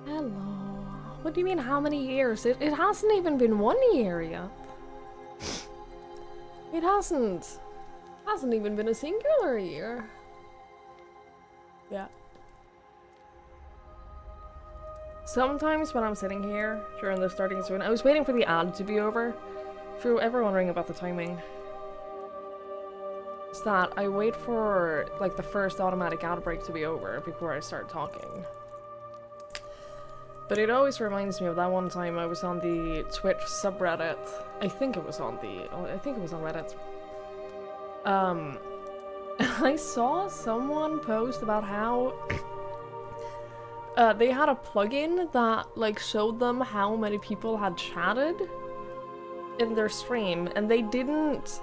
Hello. What do you mean, how many years? It hasn't even been 1 year yet. It hasn't even been a singular year. Yeah. Sometimes when I'm sitting here during the starting soon, I was waiting for the ad to be over. If you're ever wondering about the timing, it's that I wait for like the first automatic ad break to be over before I start talking. But it always reminds me of that one time I was on the Twitch subreddit. I think it was on Reddit. I saw someone post about how they had a plugin that like showed them how many people had chatted in their stream, and they didn't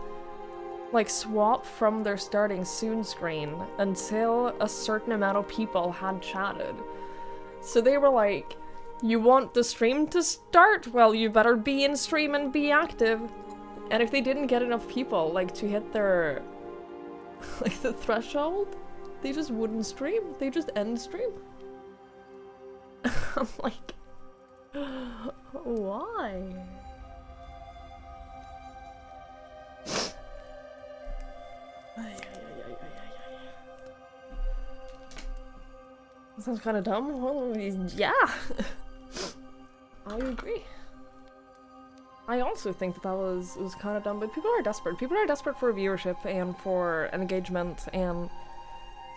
like swap from their starting soon screen until a certain amount of people had chatted. So they were like, you want the stream to start? Well, you better be in stream and be active. And if they didn't get enough people like to hit their like the threshold, they just wouldn't stream. They just end stream. I'm like, why? That sounds kind of dumb. Well, yeah. I agree. I also think that was kind of dumb, but people are desperate. People are desperate for viewership and for engagement, and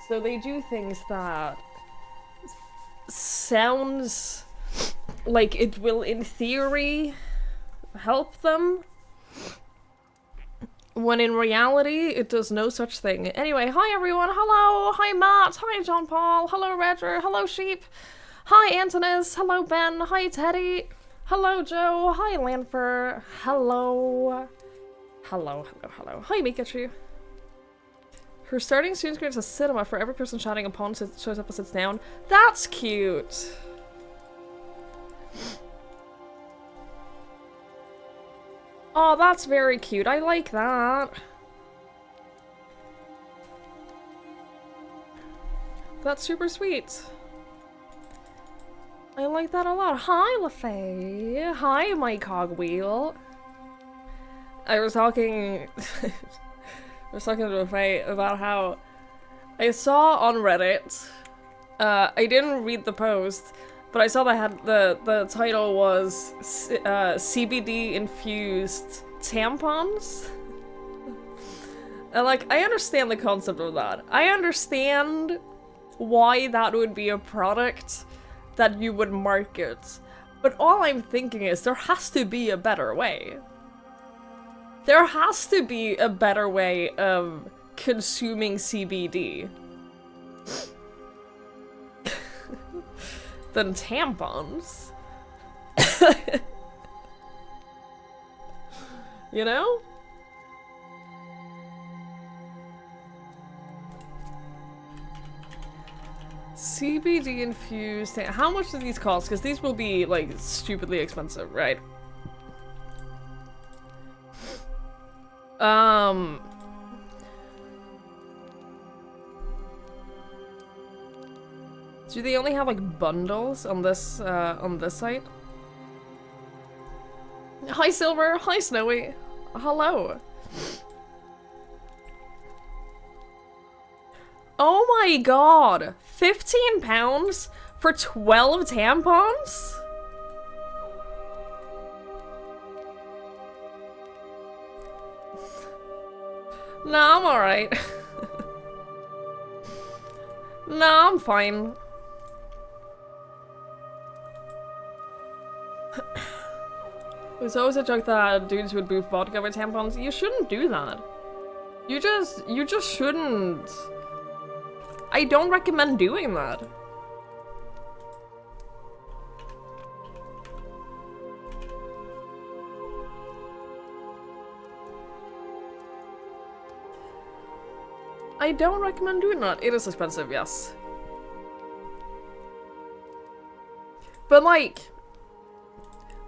so they do things that sounds like it will, in theory, help them, when in reality, it does no such thing. Anyway, hi everyone, hello, hi Matt, hi John Paul, hello Roger, hello Sheep, hi Antonis, hello Ben, hi Teddy, hello Joe, hi Lanfer, hello, hi Mikachu. Her starting soon screen is a cinema for every person chatting upon shows up and sits down. That's cute! Oh, that's very cute. I like that. That's super sweet. I like that a lot. Hi, LaFay. Hi, my cogwheel. I was talking to LaFay about how I saw on Reddit, I didn't read the post, but I saw that the title was CBD infused tampons. And like, I understand the concept of that. I understand why that would be a product that you would market. But all I'm thinking is there has to be a better way. There has to be a better way of consuming CBD than tampons. You know? CBD infused. How much do these cost? Because these will be like stupidly expensive, right? Do they only have like bundles on this site? Hi Silver, hi Snowy, hello. Oh my god, £15 for 12 tampons? Nah, I'm alright. Nah, I'm fine. There's always a joke that dudes would boof vodka with tampons. You shouldn't do that. You just shouldn't. I don't recommend doing that. I don't recommend doing that. It is expensive, yes. But like,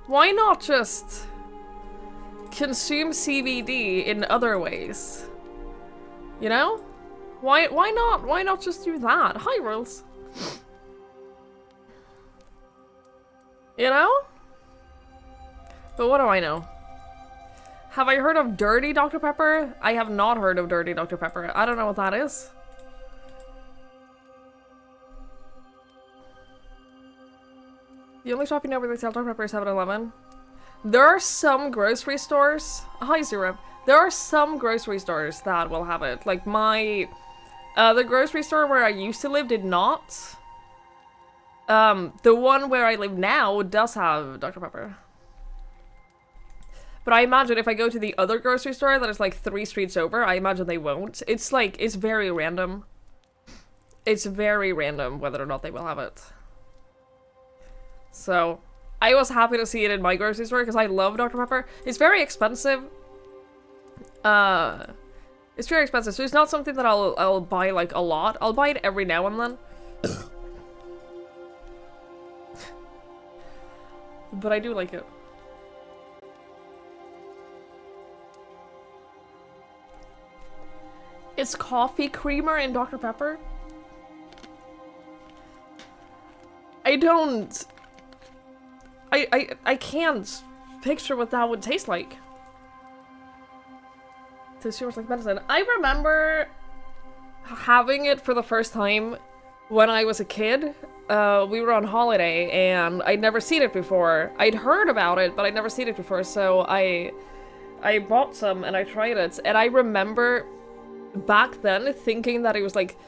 why not just consume CBD in other ways? You know? Why not just do that? Hi, Rolls. You know? But what do I know? Have I heard of Dirty Dr. Pepper? I have not heard of Dirty Dr. Pepper. I don't know what that is. The only shop you know where they sell Dr. Pepper is 7-Eleven. There are some grocery stores. Hi, Zero. There are some grocery stores that will have it. Like my, the grocery store where I used to live did not. The one where I live now does have Dr. Pepper. But I imagine if I go to the other grocery store that is like 3 streets over, I imagine they won't. It's like, it's very random. It's very random whether or not they will have it. So, I was happy to see it in my grocery store because I love Dr. Pepper. It's very expensive. It's very expensive, so it's not something that I'll buy like a lot. I'll buy it every now and then. But I do like it. It's coffee creamer in Dr. Pepper? I don't... I can't picture what that would taste like. Tastes too much like medicine. I remember having it for the first time when I was a kid. We were on holiday and I'd never seen it before. I'd heard about it, but I'd never seen it before, so I bought some and I tried it. And I remember back then thinking that it was like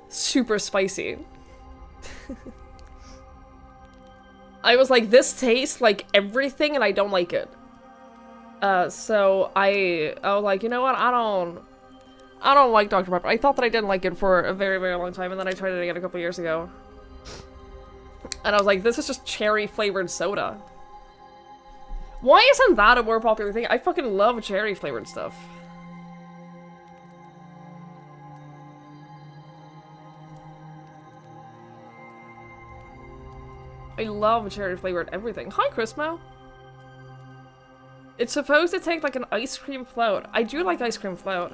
super spicy. I was like, this tastes like everything and I don't like it. So I was like, you know what, I don't like Dr. Pepper. I thought that I didn't like it for a very, very long time, and then I tried it again a couple years ago. And I was like, this is just cherry flavored soda. Why isn't that a more popular thing? I fucking love cherry flavored stuff. I love cherry flavored everything. Hi, Chrismo. It's supposed to take like an ice cream float. I do like ice cream float.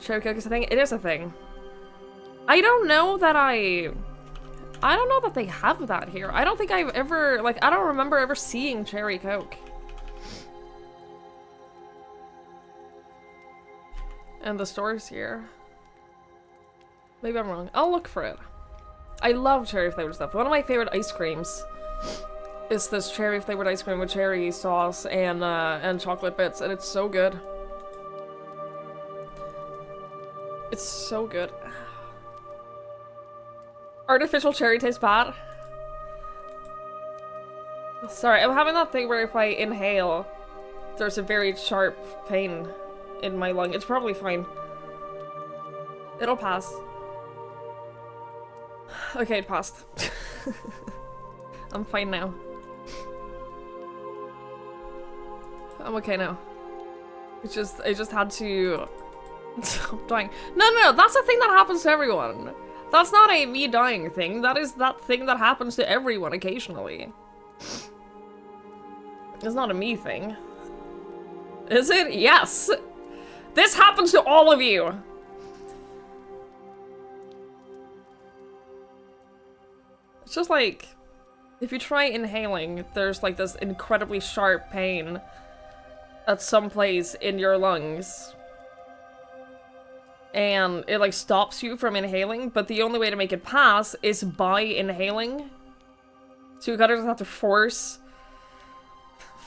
Cherry Coke is a thing? It is a thing. I don't know that I don't know that they have that here. I don't think I've ever, like, I don't remember ever seeing Cherry Coke. And the store's here. Maybe I'm wrong. I'll look for it. I love cherry flavored stuff. One of my favorite ice creams is this cherry flavored ice cream with cherry sauce and chocolate bits, and it's so good. It's so good. Artificial cherry tastes bad. Sorry, I'm having that thing where if I inhale, there's a very sharp pain in my lung. It's probably fine. It'll pass. Okay, it passed. I'm fine now. I'm okay now. I just had to stop dying. No, that's a thing that happens to everyone. That's not a me dying thing. That is that thing that happens to everyone occasionally. It's not a me thing. Is it? Yes! This happens to all of you! It's just like, if you try inhaling, there's like this incredibly sharp pain at some place in your lungs. And it like stops you from inhaling, but the only way to make it pass is by inhaling. So you kind of just have to force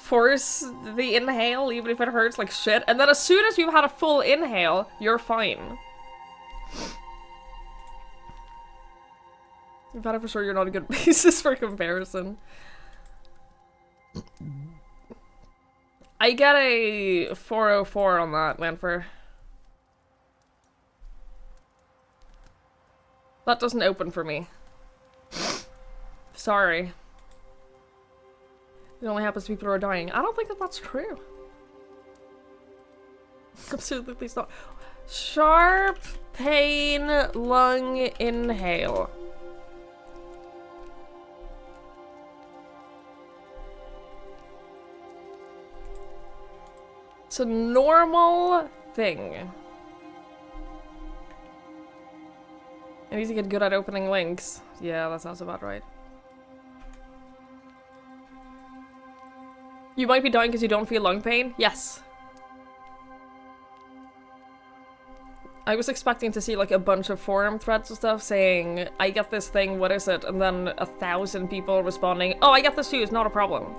the inhale, even if it hurts like shit. And then as soon as you've had a full inhale, you're fine. You've had it for sure, you're not a good basis for comparison. I get a 404 on that, Lanfer. That doesn't open for me. Sorry. It only happens to people who are dying. I don't think that that's true. Absolutely not. Sharp pain lung inhale. It's a normal thing. I need to get good at opening links. Yeah, that sounds about right. You might be dying because you don't feel lung pain? Yes. I was expecting to see like a bunch of forum threads and stuff saying, I get this thing, what is it? And then 1,000 people responding, oh, I get this too, it's not a problem.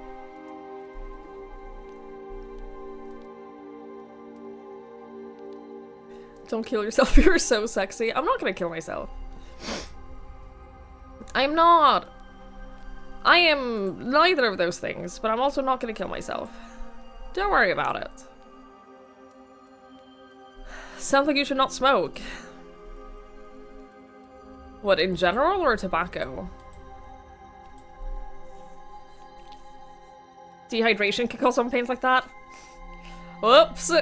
Don't kill yourself, you're so sexy. I'm not gonna kill myself. I'm not. I am neither of those things, but I'm also not gonna kill myself. Don't worry about it. Sounds like you should not smoke. What, in general or tobacco? Dehydration can cause some pains like that? Whoops!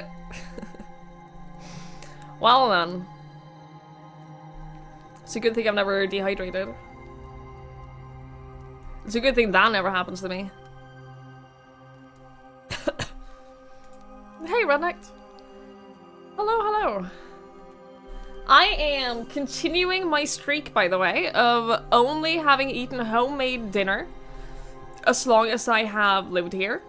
Well then. It's a good thing I've never dehydrated. It's a good thing that never happens to me. Hey, Redneck. Hello, hello. I am continuing my streak, by the way, of only having eaten homemade dinner as long as I have lived here.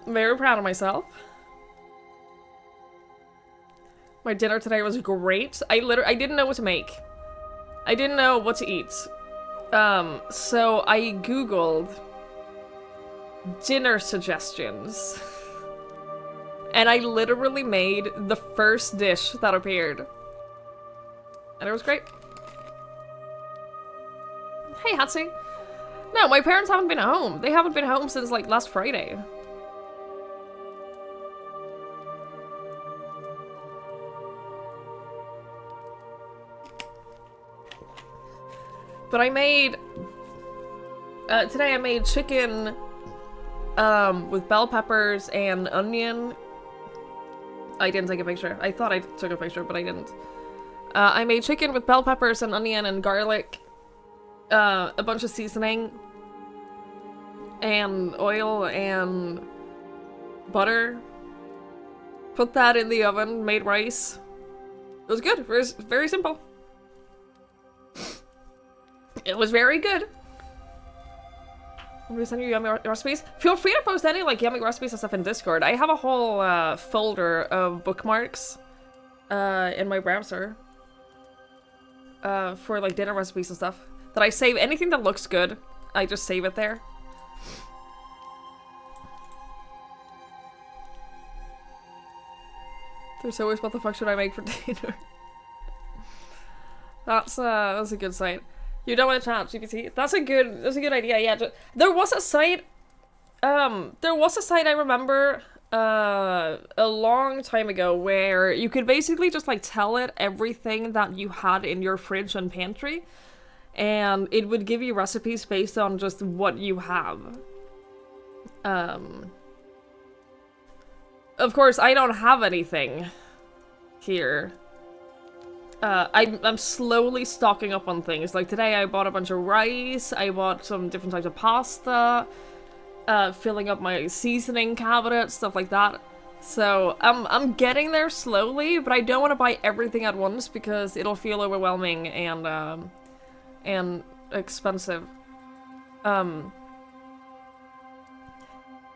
I'm very proud of myself. My dinner today was great. I didn't know what to make. I didn't know what to eat. So I googled dinner suggestions. And I literally made the first dish that appeared. And it was great. Hey, Hatsi. No, my parents haven't been home. They haven't been home since, like, last Friday. But I made... today I made chicken with bell peppers and onion. I didn't take a picture. I thought I took a picture, but I didn't. I made chicken with bell peppers and onion and garlic. A bunch of seasoning. And oil and butter. Put that in the oven, made rice. It was good. It was very simple. It was very good. I'm gonna send you yummy recipes. Feel free to post any like yummy recipes and stuff in Discord. I have a whole folder of bookmarks in my browser for like dinner recipes and stuff that I save. Anything that looks good, I just save it there. There's always what the fuck should I make for dinner? That's a good site. You don't want to chat GPT. That's a good idea. Yeah, there was a site I remember a long time ago where you could basically just like tell it everything that you had in your fridge and pantry, and it would give you recipes based on just what you have. Of course, I don't have anything here. I'm slowly stocking up on things. Like today I bought a bunch of rice, I bought some different types of pasta, filling up my seasoning cabinet, stuff like that. So I'm getting there slowly, but I don't want to buy everything at once because it'll feel overwhelming and expensive.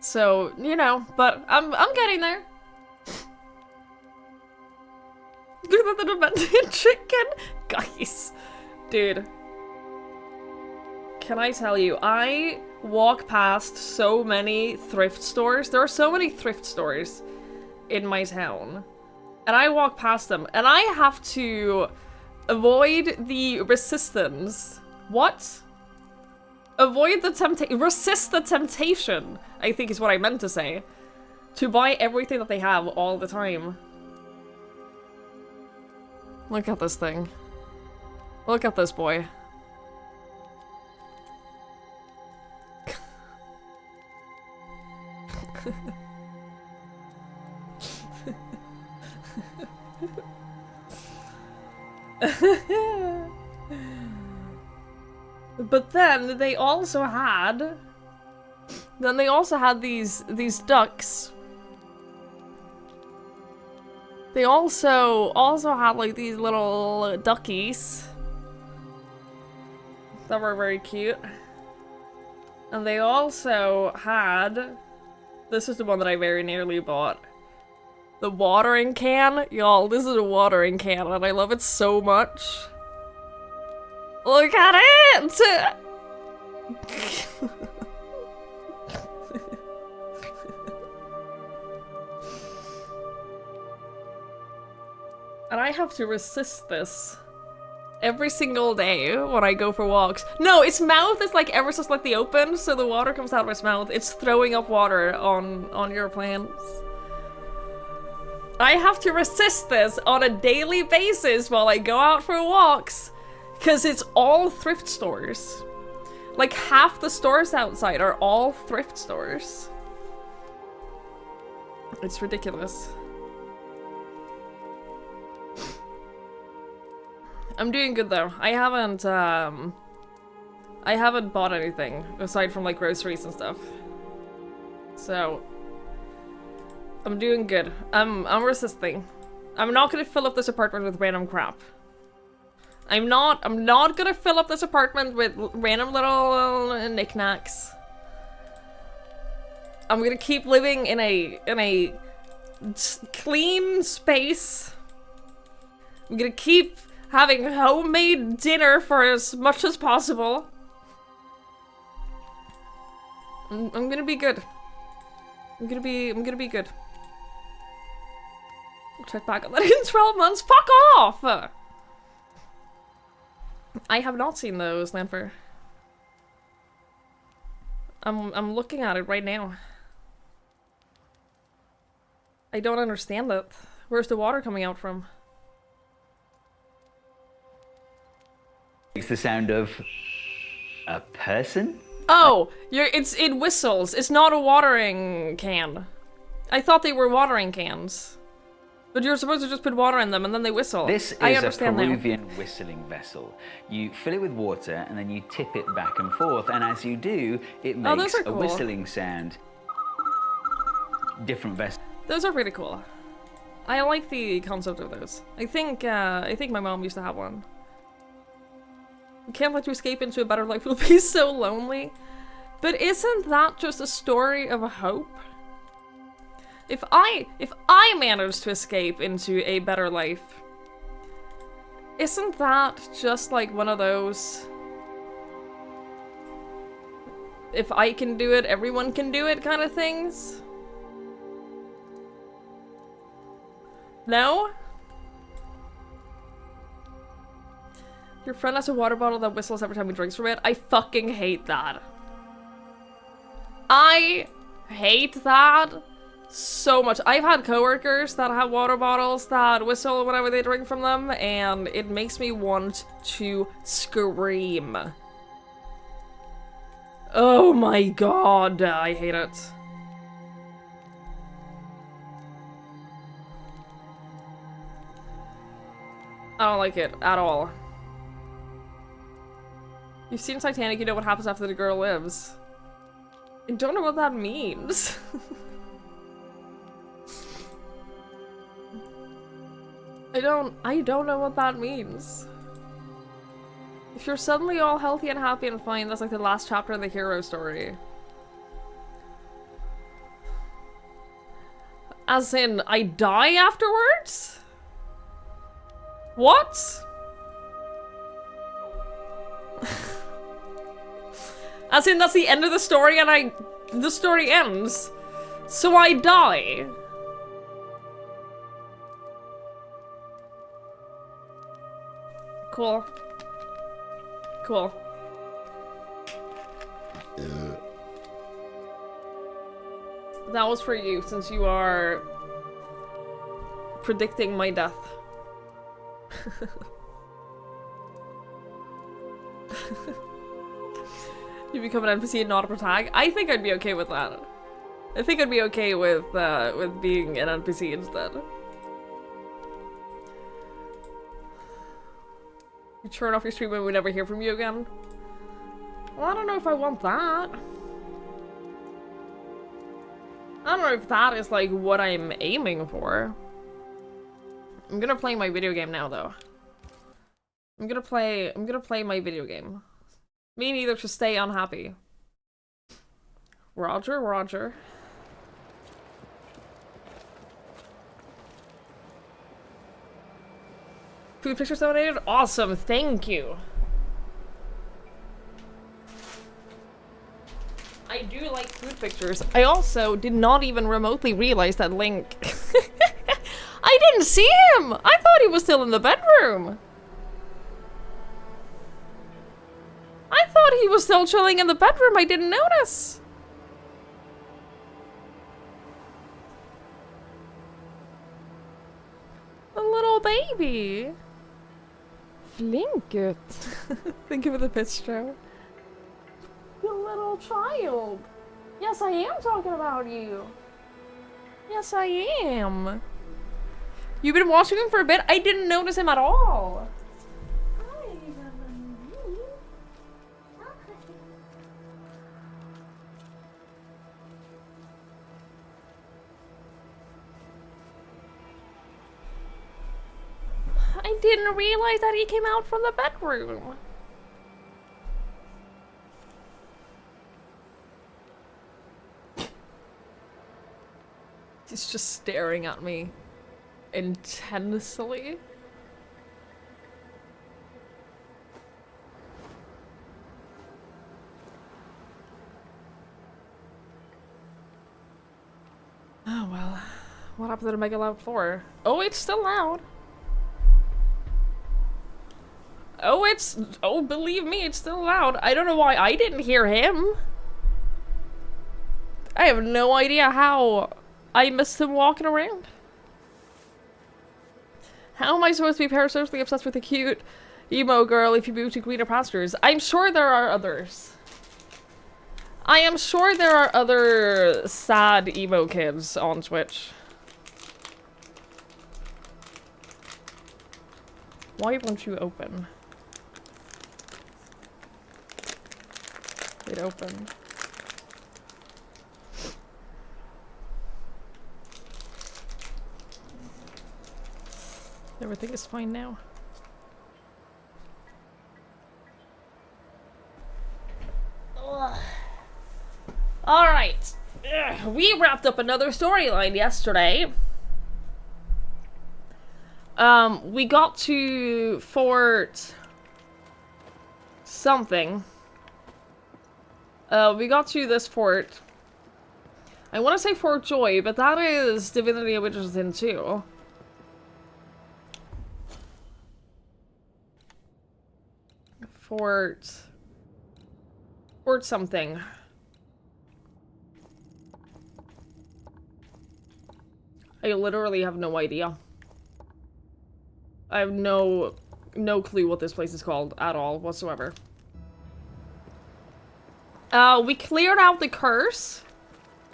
So, you know, but I'm getting there. Look at the demented chicken! Guys. Dude. Can I tell you, I walk past so many thrift stores. There are so many thrift stores in my town. And I walk past them, and I have to avoid the resistance. What? Avoid the temptation. Resist the temptation, I think is what I meant to say. To buy everything that they have all the time. Look at this thing. Look at this boy. But then they also had these ducks. They also had like these little duckies that were very cute. And they also had... This is the one that I very nearly bought. The watering can. Y'all, this is a watering can and I love it so much. Look at it! And I have to resist this every single day when I go for walks. No, its mouth is like ever so slightly open, so the water comes out of its mouth. It's throwing up water on your plants. I have to resist this on a daily basis while I go out for walks, because it's all thrift stores. Like half the stores outside are all thrift stores. It's ridiculous. I'm doing good though. I haven't bought anything aside from like groceries and stuff. So I'm doing good. I'm resisting. I'm not gonna fill up this apartment with random crap. I'm not gonna fill up this apartment with random little knickknacks. I'm gonna keep living in a clean space. I'm gonna keep having homemade dinner for as much as possible. I'm gonna be good. I'm gonna be good. I'll check back on that in 12 months. Fuck off! I have not seen those, Lanfer. I'm looking at it right now. I don't understand it. Where's the water coming out from? It's the sound of a person? Oh, it whistles. It's not a watering can. I thought they were watering cans. But you're supposed to just put water in them and then they whistle. This I is a understand Peruvian whistling vessel. You fill it with water and then you tip it back and forth, and as you do, it makes those are a cool. whistling sound. Different vessels. Those are pretty cool. I like the concept of those. I think my mom used to have one. Can't let you escape into a better life. It'll be so lonely. But isn't that just a story of hope? If I manage to escape into a better life, isn't that just like one of those if I can do it, everyone can do it kind of things? No? Your friend has a water bottle that whistles every time he drinks from it. I fucking hate that. I hate that so much. I've had coworkers that have water bottles that whistle whenever they drink from them, and it makes me want to scream. Oh my god, I hate it. I don't like it at all. You've seen Titanic, you know what happens after the girl lives. I don't know what that means. I don't know what that means. If you're suddenly all healthy and happy and fine, that's like the last chapter of the hero story. As in, I die afterwards? What? As in, that's the end of the story and the story ends. So I die. Cool. Cool. That was for you, since you are predicting my death. You become an NPC and not a protag? I think I'd be okay with that. I think I'd be okay with being an NPC instead. You turn off your stream and we never hear from you again? Well, I don't know if I want that. I don't know if that is like what I'm aiming for. I'm gonna play my video game now though. I'm gonna play my video game. Me neither to stay unhappy. Roger, roger. Food pictures donated? Awesome, thank you. I do like food pictures. I also did not even remotely realize that Link... I didn't see him! I thought he was still in the bedroom! I thought he was still chilling in the bedroom, I didn't notice! A little baby! Flinket! Thank you for the pitch, Joe. You little child! Yes, I am talking about you! Yes, I am! You've been watching him for a bit? I didn't notice him at all! I didn't realize that he came out from the bedroom. He's just staring at me intensely. Oh well, what happened to the mega loud floor? Oh, it's still loud. Oh, believe me, it's still loud. I don't know why I didn't hear him. I have no idea how I missed him walking around. How am I supposed to be parasocially obsessed with a cute emo girl if you move to greener pastures? I'm sure there are others. I am sure there are other sad emo kids on Twitch. Why won't you open? It opened. Everything is fine now. Alright. We wrapped up another storyline yesterday. We got to Fort... something. We got to this fort. I want to say Fort Joy, but that is Divinity of Witcher's 2. Fort something. I literally have no idea. I have no clue what this place is called at all whatsoever. We cleared out the curse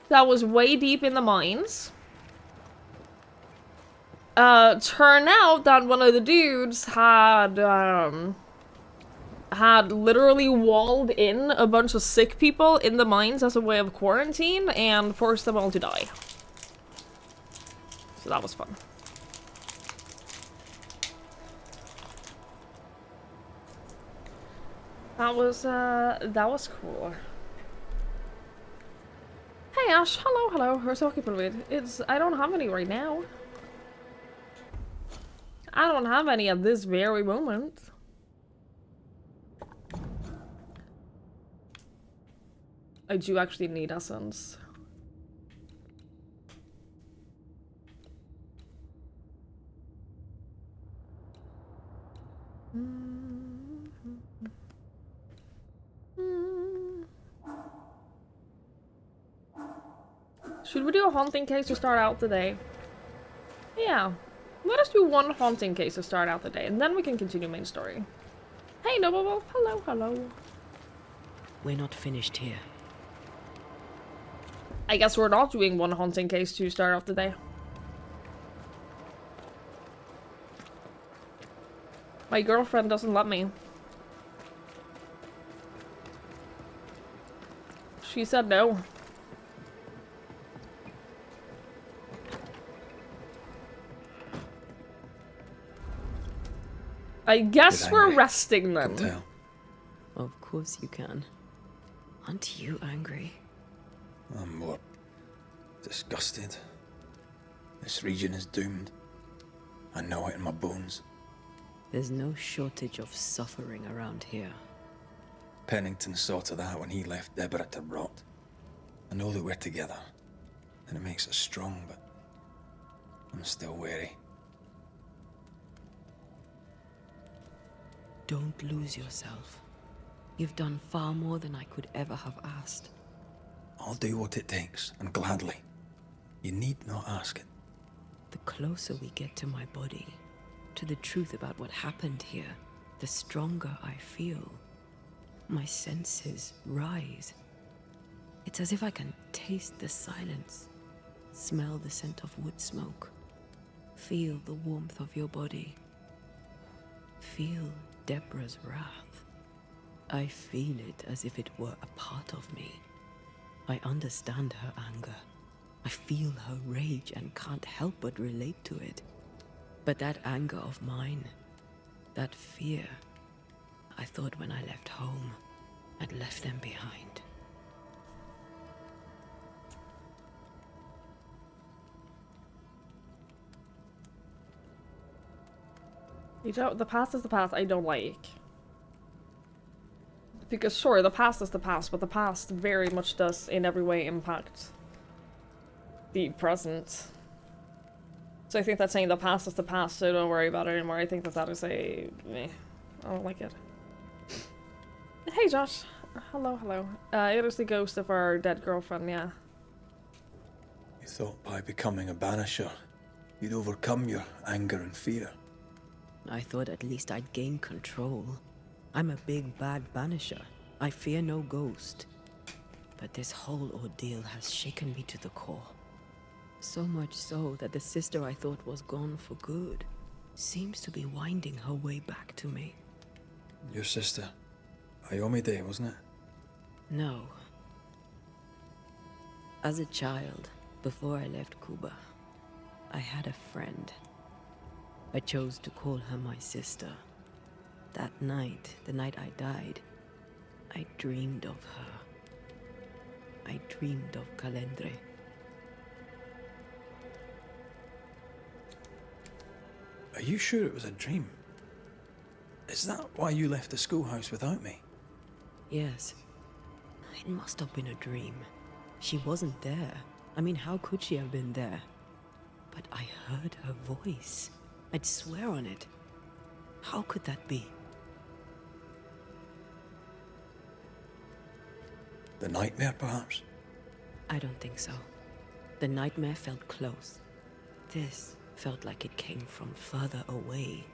that was way deep in the mines. Turned out that one of the dudes had literally walled in a bunch of sick people in the mines as a way of quarantine and forced them all to die. So that was fun. That was cool. Hey Ash, hello. Where's the It's, I don't have any right now. I don't have any at this very moment. I do actually need essence. Should we do a haunting case to start out the day? Yeah. Let us do one haunting case to start out the day, and then we can continue main story. Hey, Noble Wolf. Hello. We're not finished here. I guess we're not doing one haunting case to start off the day. My girlfriend doesn't let me. She said no. I guess we're resting then. Of course you can. Aren't you angry? I'm more disgusted. This region is doomed. I know it in my bones. There's no shortage of suffering around here. Pennington saw to that when he left Deborah to rot. I know that we're together, and it makes us strong, but I'm still wary. Don't lose yourself. You've done far more than I could ever have asked. I'll do what it takes, and gladly. You need not ask it. The closer we get to my body, to the truth about what happened here, the stronger I feel. My senses rise. It's as if I can taste the silence, smell the scent of wood smoke, feel the warmth of your body, feel Deborah's wrath. I feel it as if it were a part of me. I understand her anger. I feel her rage and can't help but relate to it. But that anger of mine, that fear, I thought when I left home, I'd left them behind. You don't, the past is the past I don't like. Because sure, the past is the past, but the past very much does in every way impact the present. So I think that's saying the past is the past, so don't worry about it anymore. I think that that is a... meh. I don't like it. Hey Josh. Hello, hello. It is the ghost of our dead girlfriend, yeah. You thought by becoming a banisher, you'd overcome your anger and fear. I thought at least I'd gain control. I'm a big bad banisher. I fear no ghost. But this whole ordeal has shaken me to the core. So much so that the sister I thought was gone for good seems to be winding her way back to me. Your sister, Ayomide, wasn't it? No. As a child, before I left Cuba, I had a friend. I chose to call her my sister. That night, the night I died, I dreamed of her. I dreamed of Calendre. Are you sure it was a dream? Is that why you left the schoolhouse without me? Yes. It must have been a dream. She wasn't there. I mean, how could she have been there? But I heard her voice. I'd swear on it. How could that be? The nightmare, perhaps? I don't think so. The nightmare felt close. This felt like it came from further away.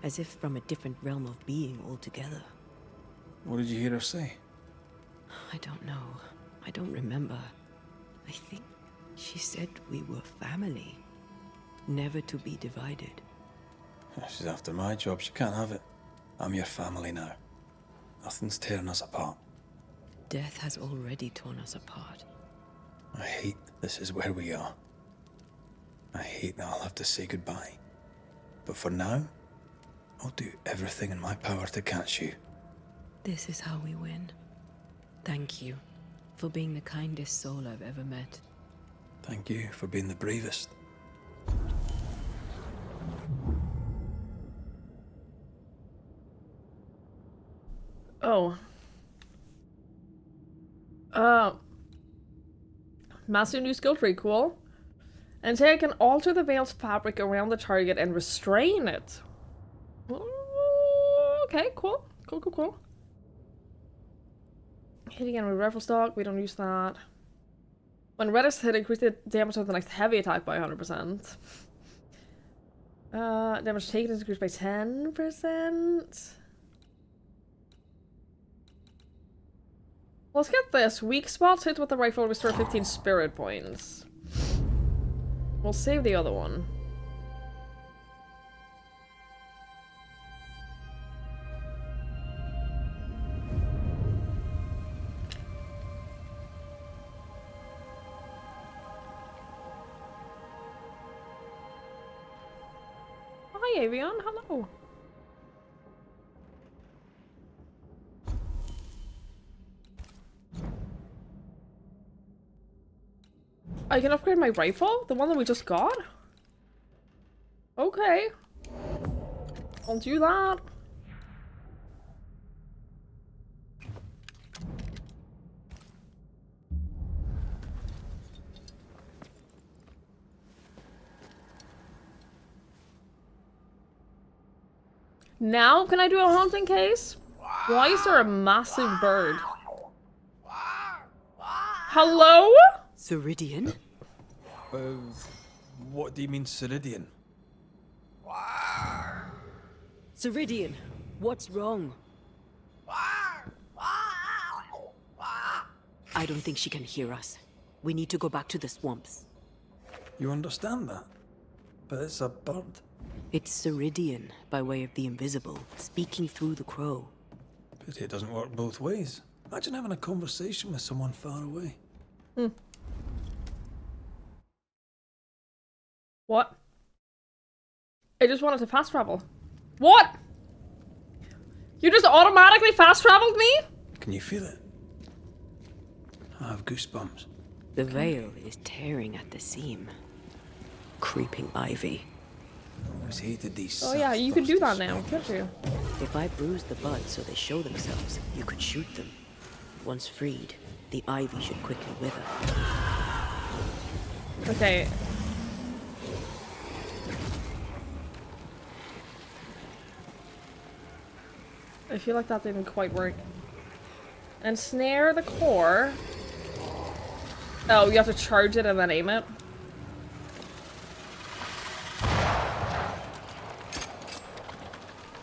As if from a different realm of being altogether. What did you hear her say? I don't know. I don't remember. I think she said we were family. Never to be divided. She's after my job. She can't have it. I'm your family now. Nothing's tearing us apart. Death has already torn us apart. I hate this is where we are. I hate that I'll have to say goodbye. But for now, I'll do everything in my power to catch you. This is how we win. Thank you for being the kindest soul I've ever met. Thank you for being the bravest. Oh. Massive new skill tree, cool. And say I can alter the veil's fabric around the target and restrain it. Okay, cool. Cool. Hit again with rifle stock, we don't use that. When red is hit, increase the damage of the next heavy attack by 100%. Damage taken is increased by 10%. Let's get this. Weak spots hit with the rifle restore 15 spirit points. We'll save the other one. Hi, Avion. Hello. I can upgrade my rifle? The one that we just got? Okay. I'll do that. Now can I do a haunting case? Why is there a massive bird? Hello? Ceridian? What do you mean, Ceridian? Ceridian, what's wrong? I don't think she can hear us. We need to go back to the swamps. You understand that? But it's a bird. It's Ceridian, by way of the invisible, speaking through the crow. Pity it doesn't work both ways. Imagine having a conversation with someone far away. What? I just wanted to fast travel. What? You just automatically fast traveled me? Can you feel it? I have goosebumps. The veil is tearing at the seam. Creeping ivy. I always hated these. Oh yeah, you can do that now, can't you? If I bruise the buds so they show themselves, you could shoot them. Once freed, the ivy should quickly wither. Okay. I feel like that didn't quite work. Ensnare the core. Oh, you have to charge it and then aim it?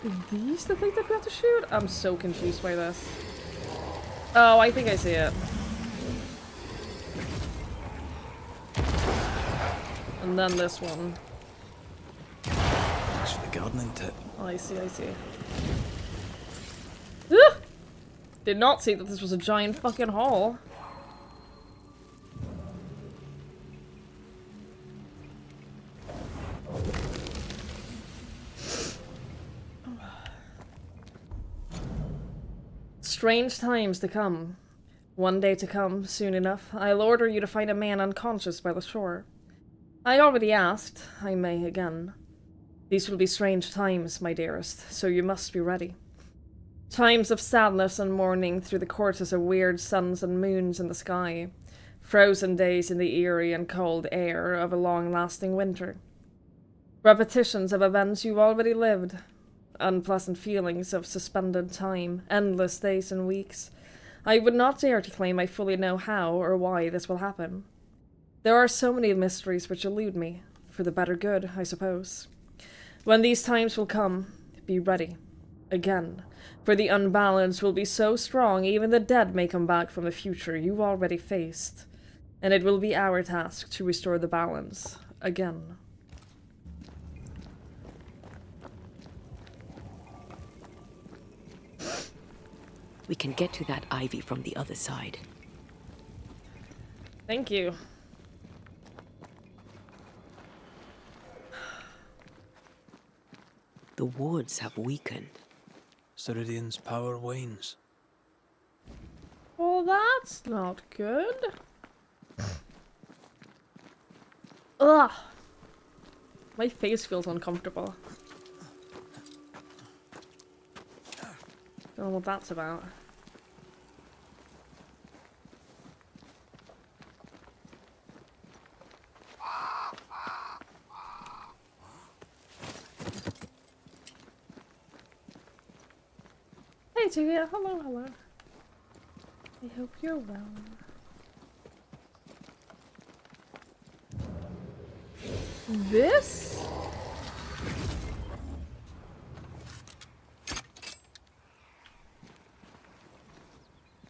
Are these the things that we have to shoot? I'm so confused by this. Oh, I think I see it. And then this one. Thanks for the gardening tip. Oh, I see, I see. Ugh! Did not see that this was a giant fucking hole. Strange times to come. One day to come, soon enough, I'll order you to find a man unconscious by the shore. I already asked, I may again. These will be strange times, my dearest, so you must be ready. Times of sadness and mourning through the courses of weird suns and moons in the sky. Frozen days in the eerie and cold air of a long-lasting winter. Repetitions of events you've already lived. Unpleasant feelings of suspended time, endless days and weeks. I would not dare to claim I fully know how or why this will happen. There are so many mysteries which elude me, for the better good, I suppose. When these times will come, be ready. Again. For the unbalance will be so strong even the dead may come back from the future you've already faced. And it will be our task to restore the balance. Again. We can get to that ivy from the other side. Thank you. The wards have weakened. Ceridian's power wanes. Well, that's not good. Ugh. My face feels uncomfortable. Don't know what that's about. Hey, Tia. Hello, hello. I hope you're well. This?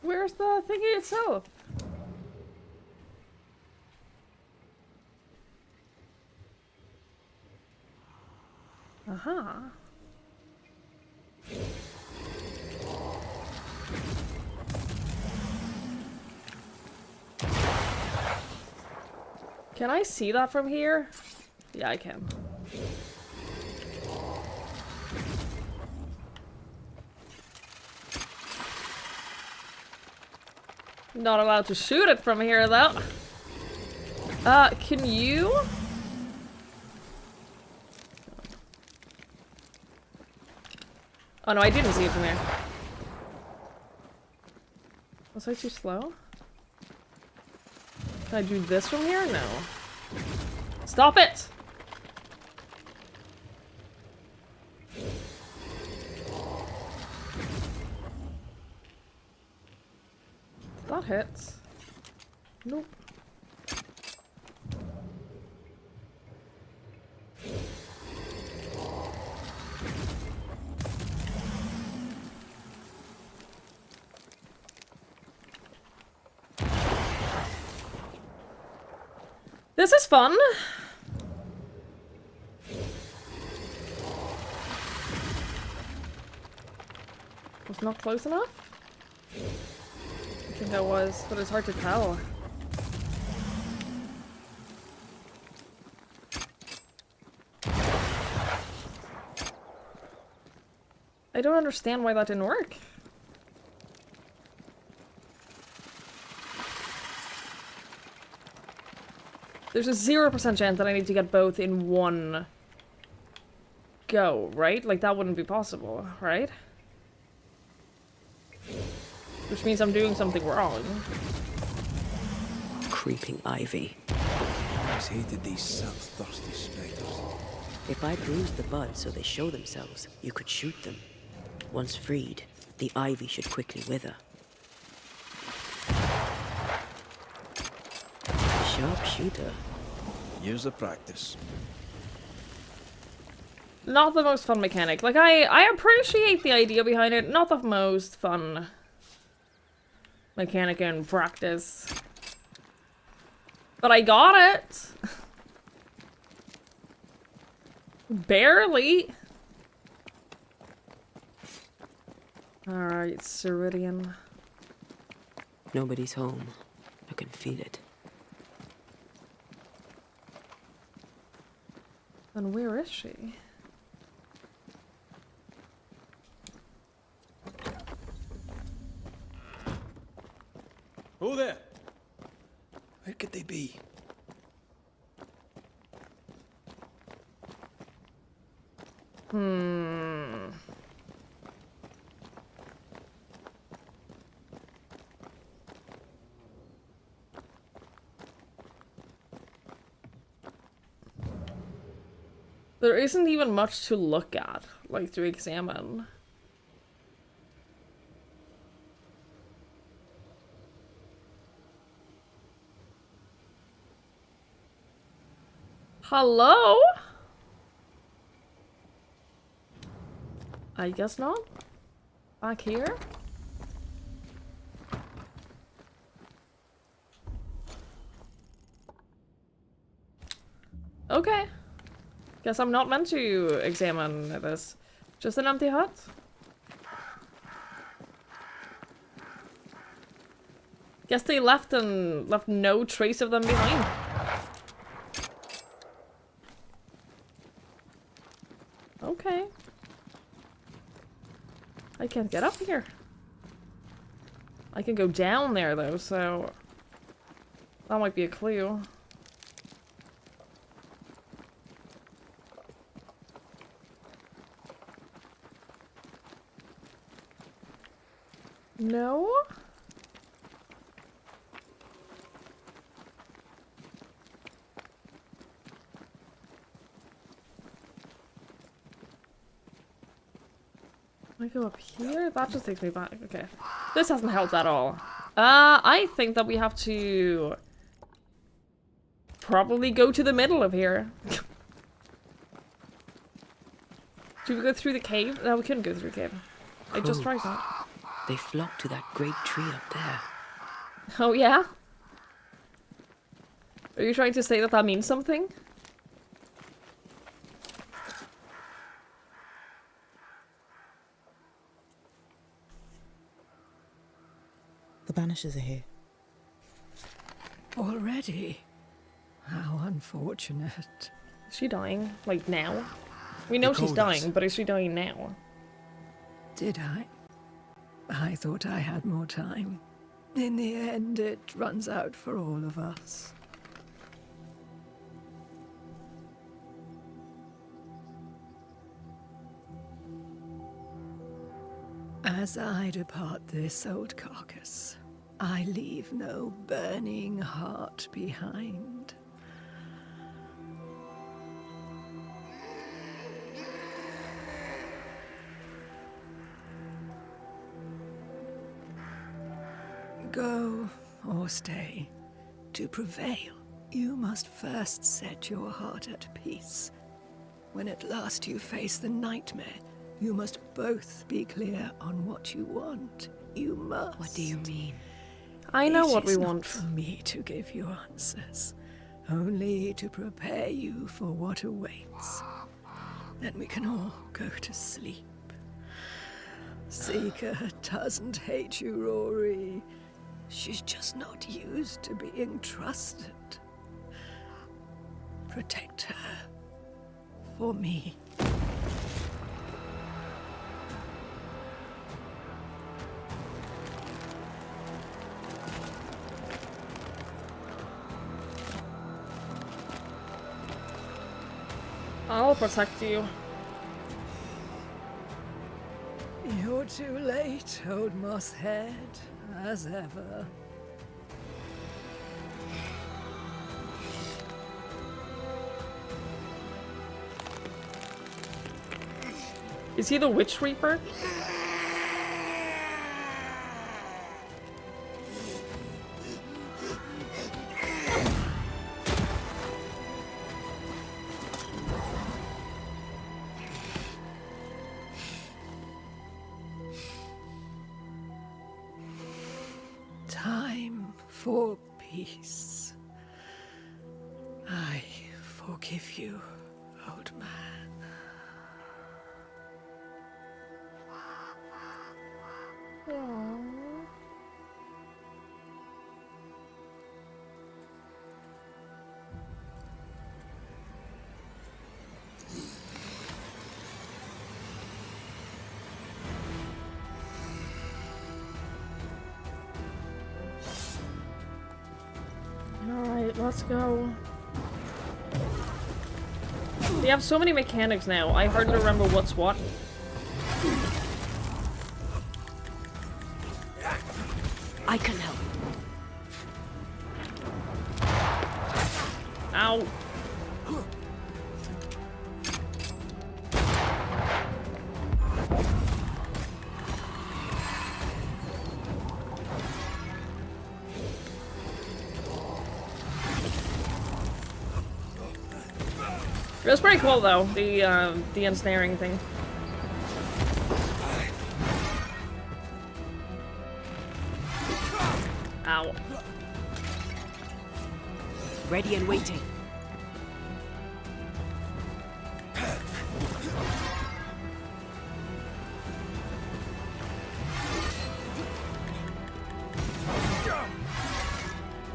Where's the thingy itself? Aha. Can I see that from here? Yeah, I can. Not allowed to shoot it from here, though. Can you? Oh no, I didn't see it from there. Was I too slow? Can I do this from here? No. Stop it! That hits. Nope. This is fun. Was not close enough? I think I was, but it's hard to tell. I don't understand why that didn't work. There's a 0% chance that I need to get both in one go, right? Like, that wouldn't be possible, right? Which means I'm doing something wrong. Creeping ivy. I always hated these thirsty spiders. If I bruised the buds so they show themselves, you could shoot them. Once freed, the ivy should quickly wither. Sharpshooter. Years of practice. Not the most fun mechanic. Like, I appreciate the idea behind it. Not the most fun mechanic in practice. But I got it! Barely! Alright, Ceridian. Nobody's home. I can feel it. And where is she? Oh there! Where could they be? There isn't even much to look at, like to examine. Hello? I guess not. Back here? Okay. Guess I'm not meant to examine this. Just an empty hut? Guess they left no trace of them behind. Okay. I can't get up here. I can go down there though, so that might be a clue. No? I go up here? That just takes me back. Okay. This hasn't helped at all. I think that we have to probably go to the middle of here. Do we go through the cave? No, we couldn't go through the cave. I just tried that. They flock to that great tree up there. Oh, yeah? Are you trying to say that that means something? The banishers are here. Already? How unfortunate. Is she dying? Like, now? We know she's dying, but is she dying now? Did I? I thought I had more time. In the end, it runs out for all of us. As I depart this old carcass, I leave no burning heart behind. Go or stay. To prevail, you must first set your heart at peace. When at last you face the nightmare, you must both be clear on what you want. You must. What do you mean? I know what It we is not want. for me to give you answers, only to prepare you for what awaits. Then we can all go to sleep. Seeker doesn't hate you, Rory. She's just not used to being trusted. Protect her. For me. I'll protect you. You're too late, old mosshead, as ever. Is he the Witch Reaper? Time for peace. I forgive you, old man. Alright, let's go. They have so many mechanics now, I hardly remember what's what. I can help. Ow. It was pretty cool though, the ensnaring thing. Ow. Ready and waiting.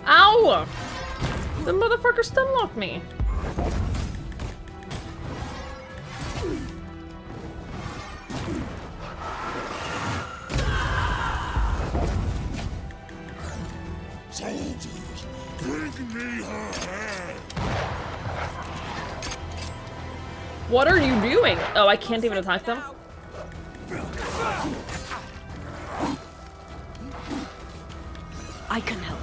Ow! The motherfucker stunlocked me. Soldiers, bring me her head! What are you doing? Oh, I can't even attack them? I can help.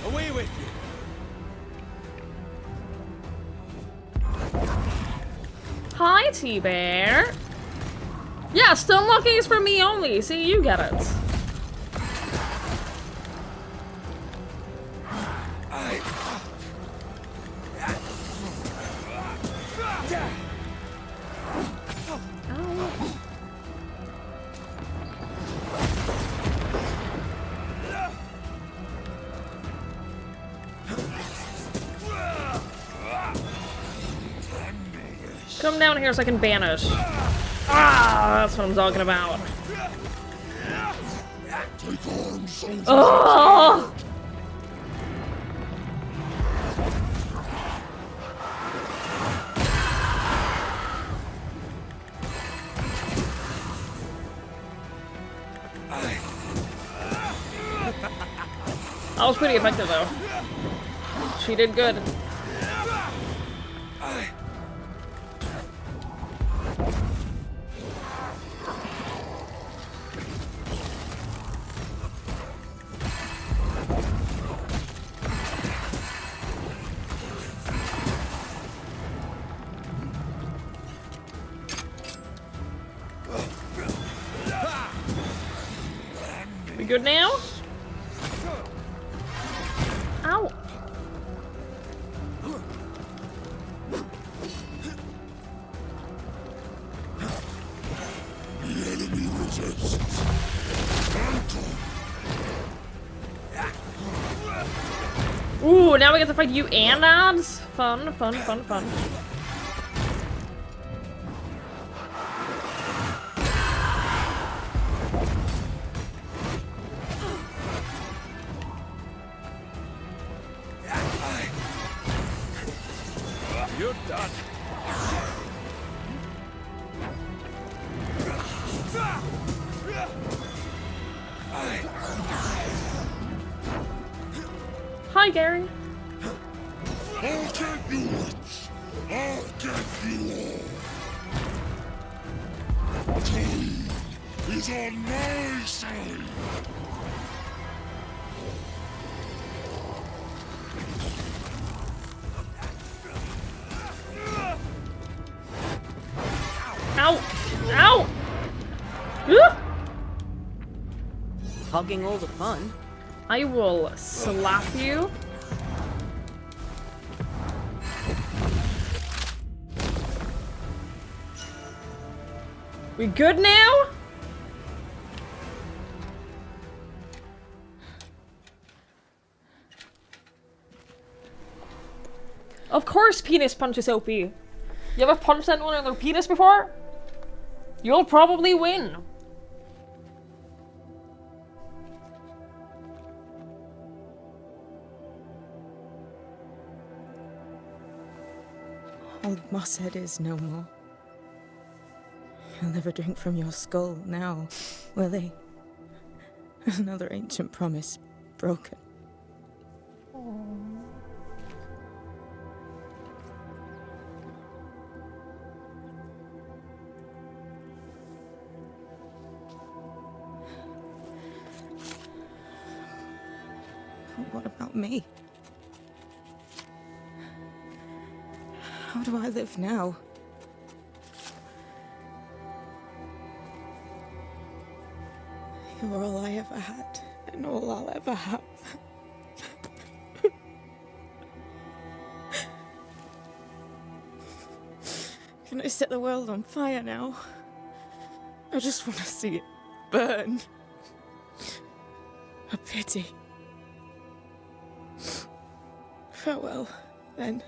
Away with you! Hi, T-Bear. Yeah, stunlocking is for me only. See, you get it. Come down here so I can banish. Ah, that's what I'm talking about. Take arms, soldiers! Oh! That was pretty effective though. She did good. We good now? Ow! The enemy resists. Ooh, now we get to fight you and Abs? Fun, fun, fun, fun. You're done. Hi, Gary. I'll get you once. I'll get you all. Time is on my side. Ow! Ow! Ugh! Hogging all the fun. I will slap you. We good now? Of course penis punch is OP. You ever punched anyone in their penis before? You'll probably win. Old Mosshead is no more. He'll never drink from your skull now, will he? Another ancient promise broken. But what about me? How do I live now? You're all I ever had, and all I'll ever have. Can I set the world on fire now? I just want to see it burn. A pity. Farewell, then.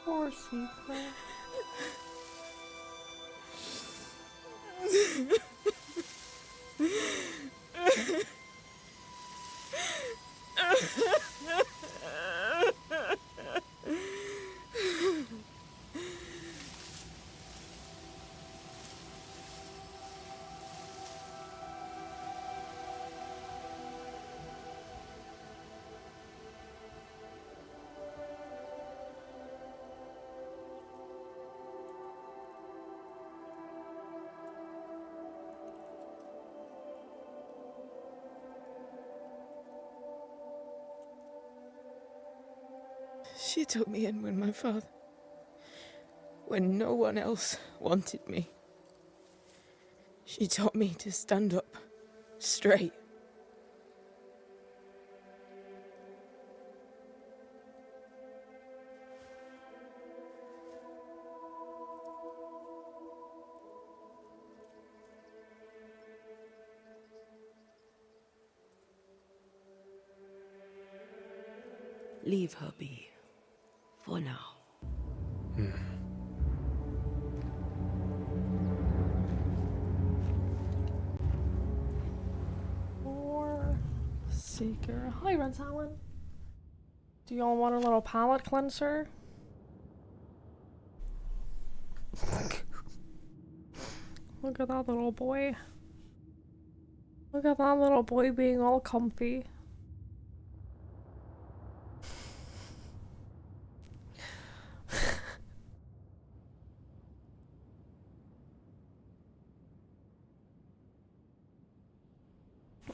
Poor Secret. She took me in when no one else wanted me. She taught me to stand up straight. Leave her be. For now. Or Seeker. Hi, Red Talon. Do y'all want a little palate cleanser? Look at that little boy. Look at that little boy being all comfy.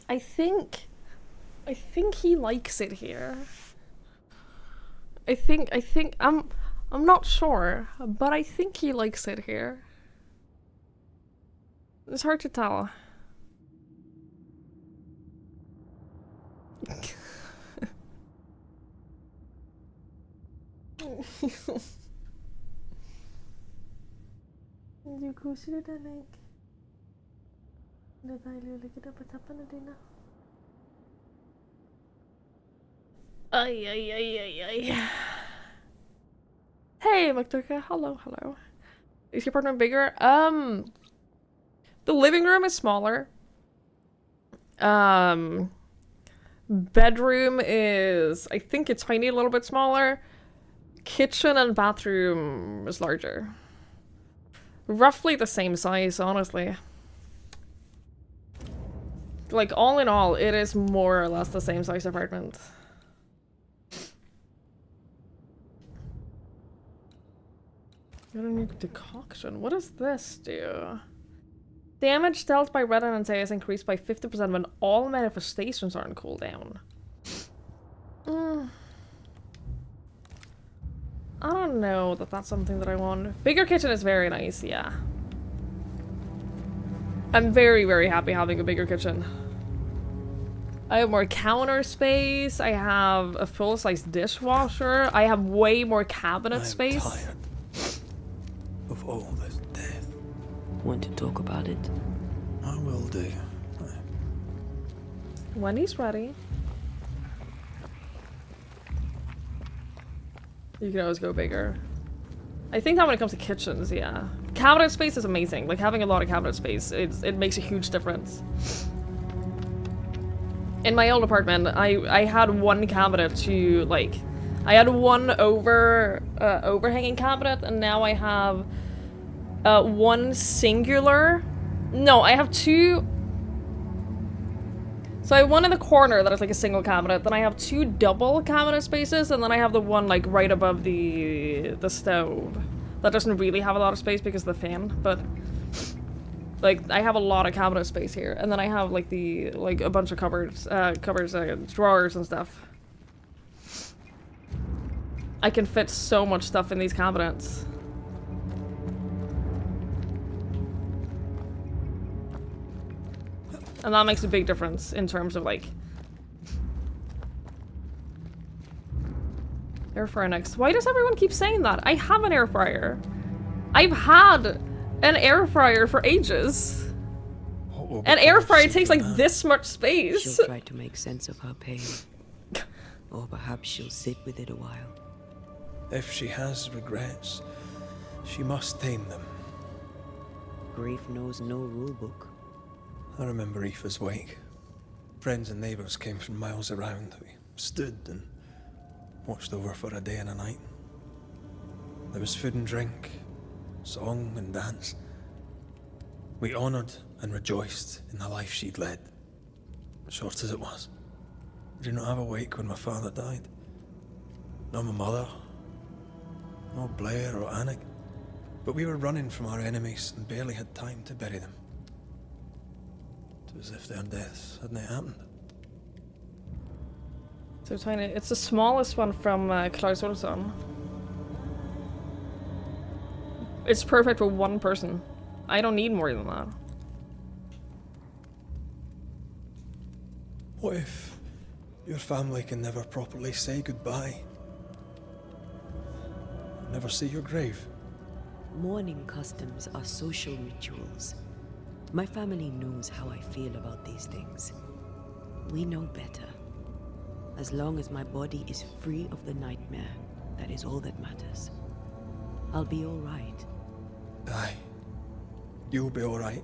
I think he likes it here. I'm not sure, but I think he likes it here. It's hard to tell. Du koser deg, Nick. Det er deilig å ligge der på teppene dine. Ay, ay, ay, ay, ay. Hey, McDurka. Hello, hello. Is your apartment bigger? The living room is smaller. Bedroom is, I think, a tiny little bit smaller. Kitchen and bathroom is larger. Roughly the same size, honestly. Like, all in all, it is more or less the same size apartment. Got a new decoction. What does this do? Damage dealt by red and is increased by 50% when all manifestations are on cooldown. I don't know that that's something that I want. Bigger kitchen is very nice, yeah. I'm very, very happy having a bigger kitchen. I have more counter space. I have a full-size dishwasher. I have way more cabinet space. I'm tired of all this death. Want to talk about it? I will do. When he's ready. You can always go bigger. I think that when it comes to kitchens, yeah. Cabinet space is amazing. Like, having a lot of cabinet space, it makes a huge difference. In my old apartment, I had one cabinet to, like... I had one overhanging cabinet, and now I have one singular... No, I have two... So I have one in the corner that is like a single cabinet, then I have two double cabinet spaces, and then I have the one like right above the stove. That doesn't really have a lot of space because of the fan, but like I have a lot of cabinet space here, and then I have like a bunch of cupboards, drawers and stuff. I can fit so much stuff in these cabinets. And that makes a big difference in terms of, like... Air fryer next. Why does everyone keep saying that? I have an air fryer. I've had an air fryer for ages. An air fryer takes, like, this much space. She'll try to make sense of her pain. Or perhaps she'll sit with it a while. If she has regrets, she must tame them. Grief knows no rulebook. I remember Aoife's wake. Friends and neighbours came from miles around. We stood and watched over for a day and a night. There was food and drink, song and dance. We honoured and rejoiced in the life she'd led, short as it was. I did not have a wake when my father died. Nor my mother, nor Blair or Anik. But we were running from our enemies and barely had time to bury them. It was as if their deaths hadn't happened. So tiny. It's the smallest one from Klaus Olsson. It's perfect for one person. I don't need more than that. What if your family can never properly say goodbye? Never see your grave? Mourning customs are social rituals. My family knows how I feel about these things. We know better. As long as my body is free of the nightmare, That is all that matters. I'll be all right. Aye. You'll be alright.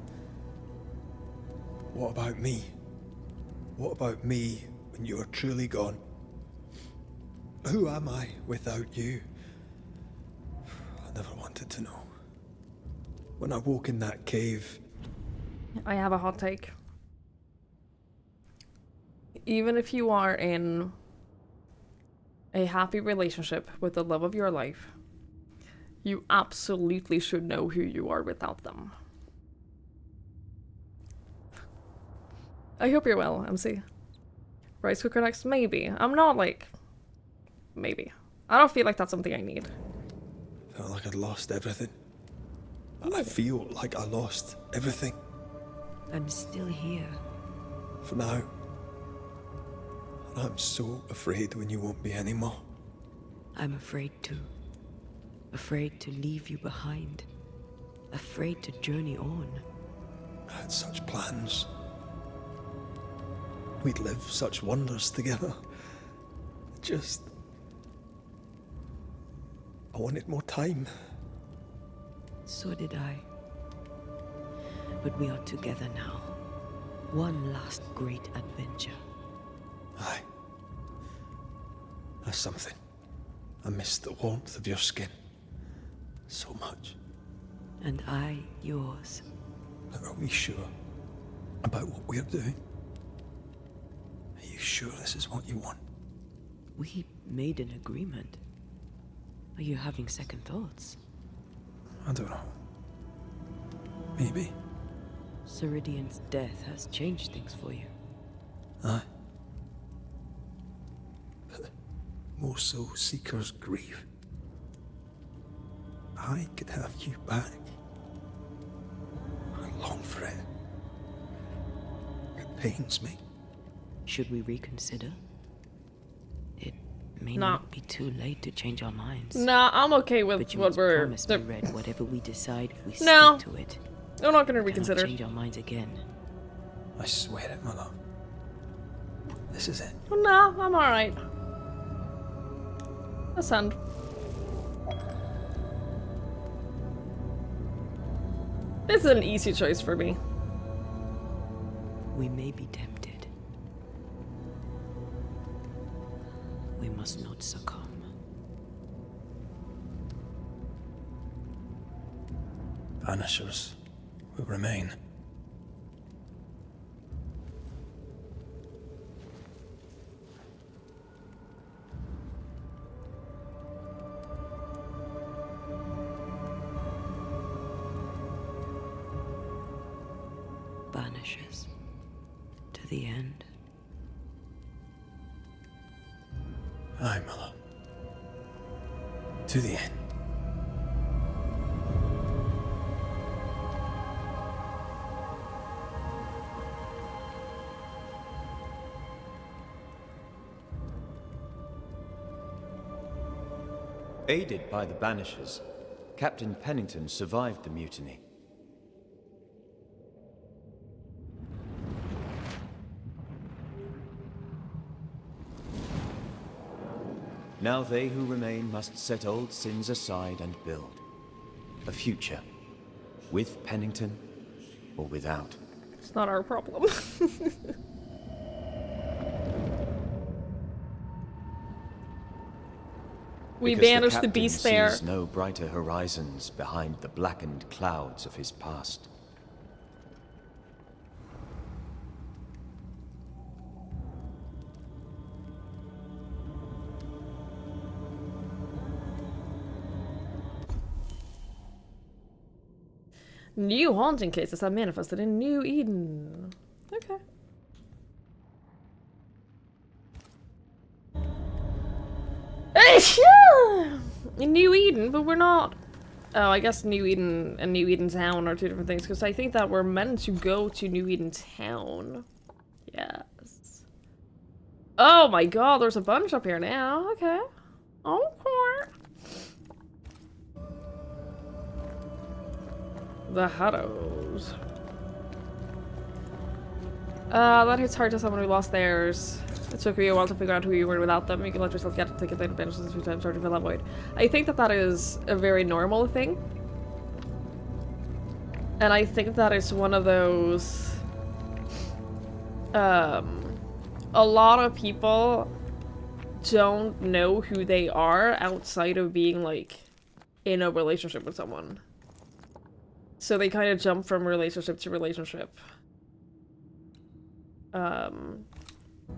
What about me? What about me when you are truly gone? Who am I without you? I never wanted to know. When I woke in that cave... I have a hot take. Even if you are in a happy relationship with the love of your life, you absolutely should know who you are without them. I hope you're well, MC. Rice cooker next? Maybe. I'm not like... Maybe. I don't feel like that's something I need. Felt like I'd lost everything. I feel like I lost everything. I'm still here. For now. And I'm so afraid when you won't be anymore. I'm afraid too. Afraid to leave you behind. Afraid to journey on. I had such plans. We'd live such wonders together. Just... I wanted more time. So did I. But we are together now. One last great adventure. Aye. That's something. I miss the warmth of your skin. So much. And I yours. But are we sure about what we're doing? Are you sure this is what you want? We made an agreement. Are you having second thoughts? I don't know. Maybe. Ceridian's death has changed things for you. Aye. But more so Seeker's grief. I could have you back. I long for it. It pains me. Should we reconsider? It may No. not be too late to change our minds. Nah, I'm okay with But you what must we're... promise me, Red, whatever we decide, we No. stick to it. I'm not gonna We cannot reconsider. change our minds again. I swear it, my love. This is it. Nah, I'm alright. Ascend. This is an easy choice for me. We may be tempted. We must not succumb. Banishers will remain. Banishers. To the end. Aye, my love. To the end. Aided by the Banishers, Captain Pennington survived the mutiny. Now they who remain must set old sins aside and build a future, with Pennington or without. It's not our problem. We Because banished the captain beast there. sees no brighter horizons behind the blackened clouds of his past. New haunting cases have manifested in New Eden. Okay. In New Eden, but we're not. Oh, I guess New Eden and New Eden Town are two different things, because I think that we're meant to go to New Eden Town. Yes. Oh my god, there's a bunch up here now. Okay. Okay. The Huttos. That hits hard to someone who lost theirs. It took me a while to figure out who you were without them. You can let yourself get to take it banishers a few times to fill that void. I think that that is a very normal thing. And I think that it's one of those... a lot of people don't know who they are outside of being, like, in a relationship with someone. So they kind of jump from relationship to relationship.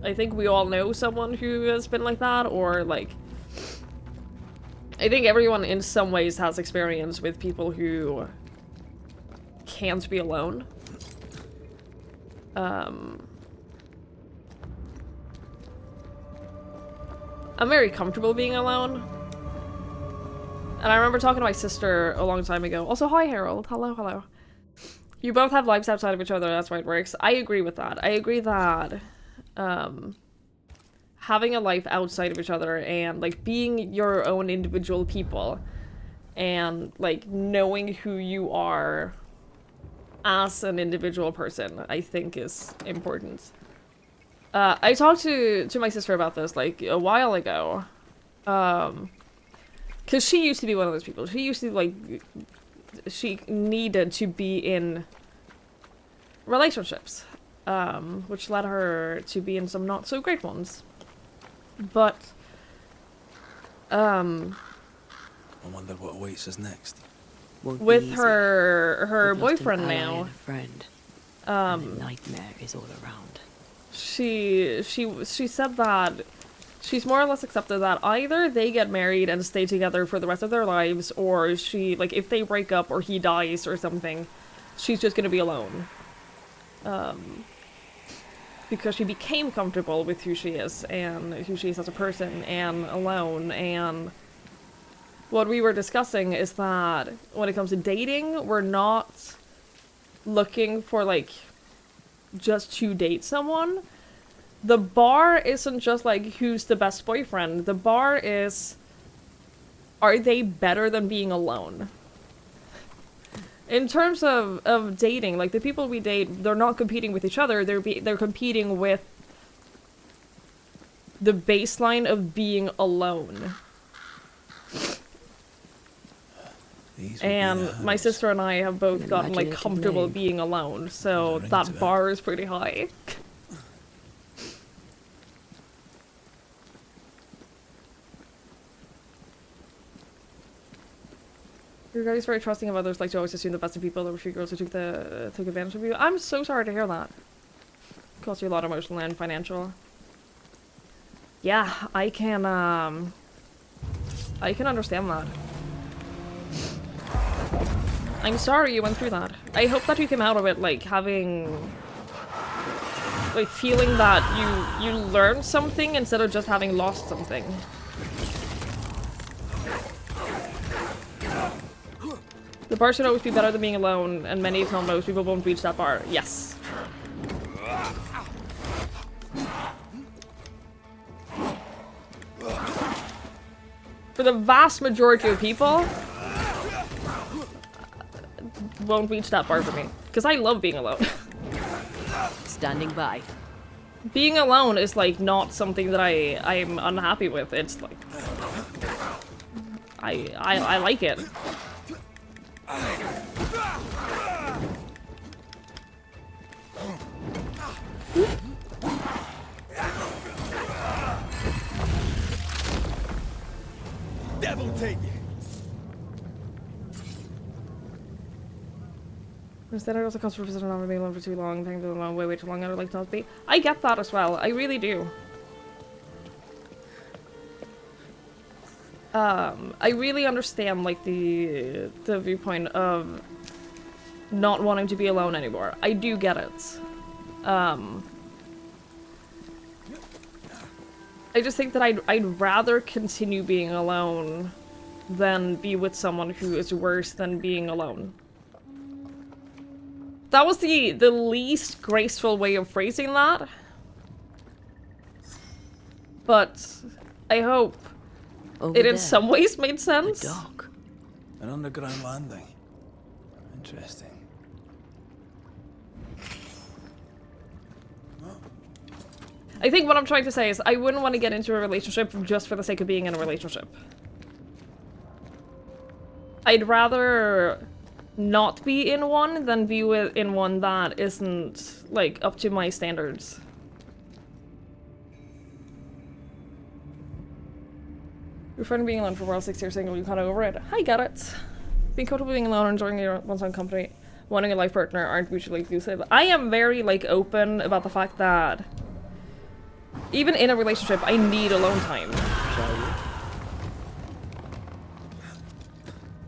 I think we all know someone who has been like that, or, like... I think everyone in some ways has experience with people who can't be alone. I'm very comfortable being alone. And I remember talking to my sister a long time ago. Also, hi Harold. Hello, hello. You both have lives outside of each other, that's why it works. I agree with that. I agree that having a life outside of each other and like being your own individual people and like knowing who you are as an individual person, I think is important. I talked to my sister about this like a while ago. Because she used to be one of those people. She used to, like, she needed to be in relationships, which led her to be in some not so great ones. But, I wonder what awaits us next. with her boyfriend now, friend, and the nightmare is all around. she said that she's more or less accepted that either they get married and stay together for the rest of their lives, or she, like, if they break up or he dies or something, she's just gonna be alone. Because she became comfortable with who she is, and who she is as a person, and alone, and what we were discussing is that when it comes to dating, we're not looking for, like, just to date someone. The bar isn't just like, who's the best boyfriend? The bar is, are they better than being alone? In terms of dating, like, the people we date, they're not competing with each other, they're competing with the baseline of being alone. And my sister and I have both gotten, like, comfortable being alone, so that bar is pretty high. Your guys very trusting of others, like to always assume the best of people. There were a few girls who took advantage of you. I'm so sorry to hear that. It cost you a lot of emotional and financial. Yeah, I can understand that. I'm sorry you went through that. I hope that you came out of it, like, having... like, feeling that you learned something instead of just having lost something. The bar should always be better than being alone, and many, if not most, people won't reach that bar. Yes. For the vast majority of people, won't reach that bar for me. Because I love being alone. Standing by. Being alone is, like, not something that I'm unhappy with. It's, like... I like it. Devil take you. Instead, I also cost for visiting not being alone for too long, being alone way too long. I would like to not be. I get that as well. I really do. I really understand, like, the viewpoint of not wanting to be alone anymore. I do get it. I just think that I'd rather continue being alone than be with someone who is worse than being alone. That was the least graceful way of phrasing that. But I hope it in some ways made sense. An underground landing. Interesting. I think what I'm trying to say is I wouldn't want to get into a relationship just for the sake of being in a relationship. I'd rather not be in one than be in one that isn't, like, up to my standards. Your friend being alone for a while, 6 years single, you kind of over it. I get it. Being comfortable being alone, enjoying your one's own company, wanting a life partner aren't mutually exclusive. I am very, like, open about the fact that even in a relationship, I need alone time.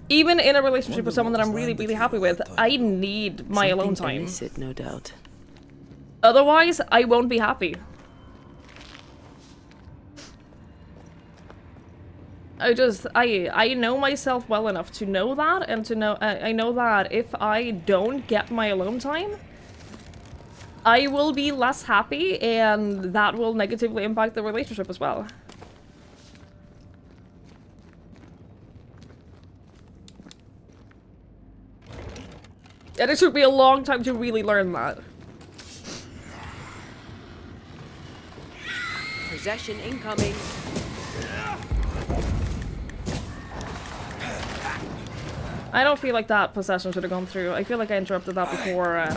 Even in a relationship with someone that I'm really, really happy with, I need my alone time. Illicit, no doubt. Otherwise, I won't be happy. I know myself well enough to know that, and to know, I know that if I don't get my alone time, I will be less happy, and that will negatively impact the relationship as well. And it took me a long time to really learn that. Possession incoming. I don't feel like that possession should have gone through. I feel like I interrupted that before,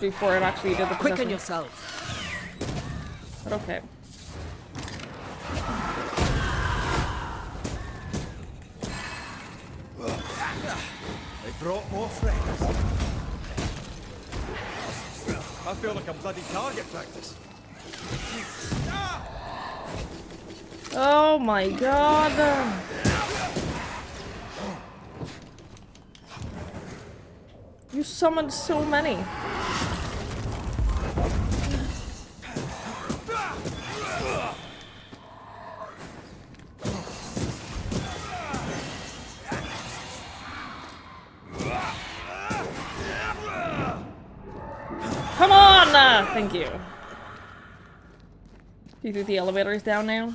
before it actually did the possession. Quicken yourself. But okay. They brought more friends. I feel like I'm bloody target practice. Oh my god. You summoned so many. Come on! Thank you. You think the elevator is down now?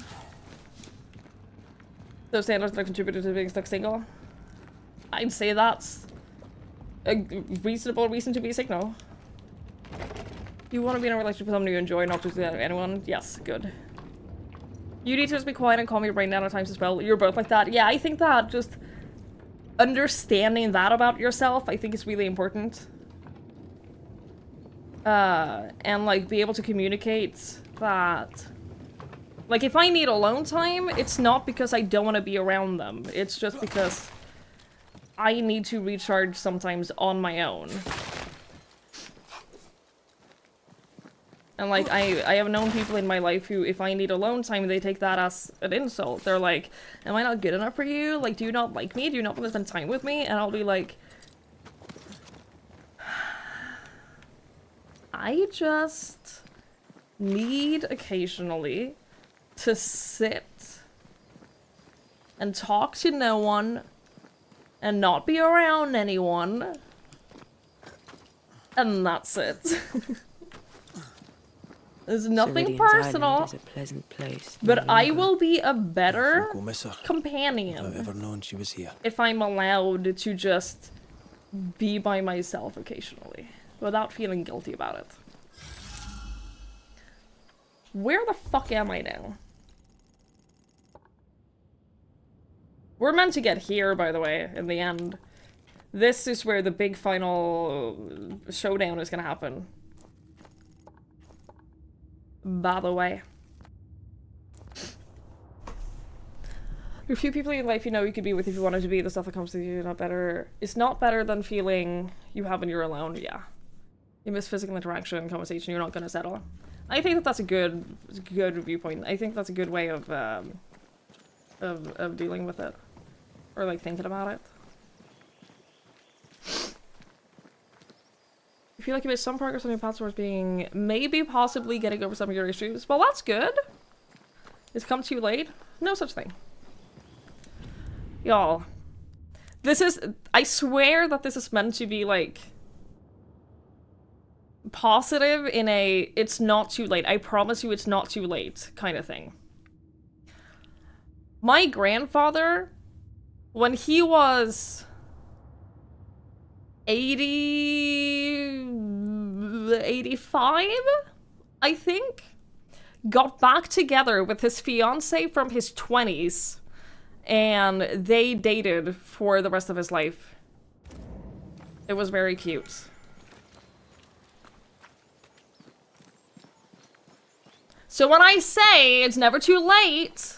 Those standards that contributed to being stuck single? I'd say that's a reasonable reason to be single. You want to be in a relationship with someone you enjoy, not just anyone? Yes, good. You need to just be quiet and calm your brain down at times as well. You're both like that. Yeah, I think that just understanding that about yourself, I think is really important. And like be able to communicate that. Like if I need alone time, it's not because I don't want to be around them. It's just because I need to recharge sometimes on my own. And like I have known people in my life who, if I need alone time, they take that as an insult. They're like, am I not good enough for you? Like, do you not like me? Do you not want to spend time with me? And I'll be like, I just need occasionally to sit and talk to no one and not be around anyone. And that's it. There's nothing personal, is a pleasant place, but I will be a better companion I've ever known she was here. if I'm allowed to just be by myself occasionally without feeling guilty about it. Where the fuck am I now? We're meant to get here, by the way, in the end. This is where the big final showdown is gonna happen. By the way. There are few people in your life you know you could be with if you wanted to be. The stuff that comes to you not better. It's not better than feeling you have when you're alone, yeah. You miss physical interaction, conversation, you're not gonna settle. I think that that's a good viewpoint. I think that's a good way of dealing with it. Or like thinking about it. You feel like you made some progress on your path towards being, maybe possibly getting over some of your issues. Well, that's good. It's come too late. No such thing. Y'all. This is, I swear that this is meant to be like positive in a, it's not too late. I promise you it's not too late kind of thing. My grandfather, when he was 85, I think, got back together with his fiance from his 20s, and they dated for the rest of his life. It was very cute. So when I say it's never too late,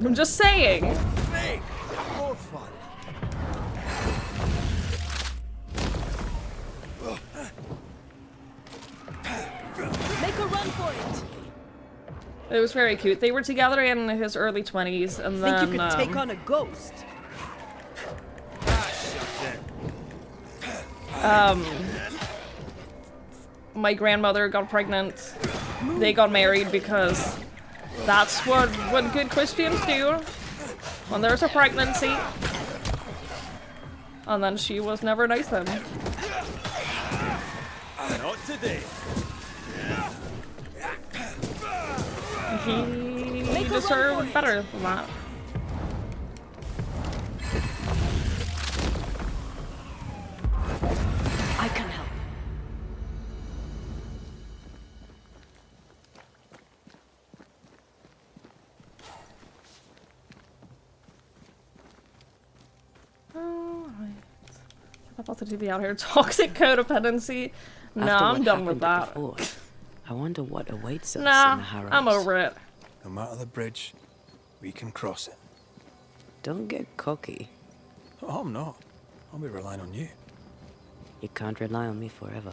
I'm just saying. Hey, more fun. Make a run for it! It was very cute. They were together in his early 20s, and then Think you could take on a ghost? my grandmother got pregnant. They got married because that's what good Christians do when there's a pregnancy. And then she was never nice to him. Not today. He deserved better than that. I can help. Alright. I'm about to be out here. Toxic codependency. No, After I'm what done with happened at that. the fort, I wonder what awaits us in Nah, the Harrows. I'm over it. No matter the bridge, we can cross it. Don't get cocky. Oh, I'm not. I'll be relying on you. You can't rely on me forever.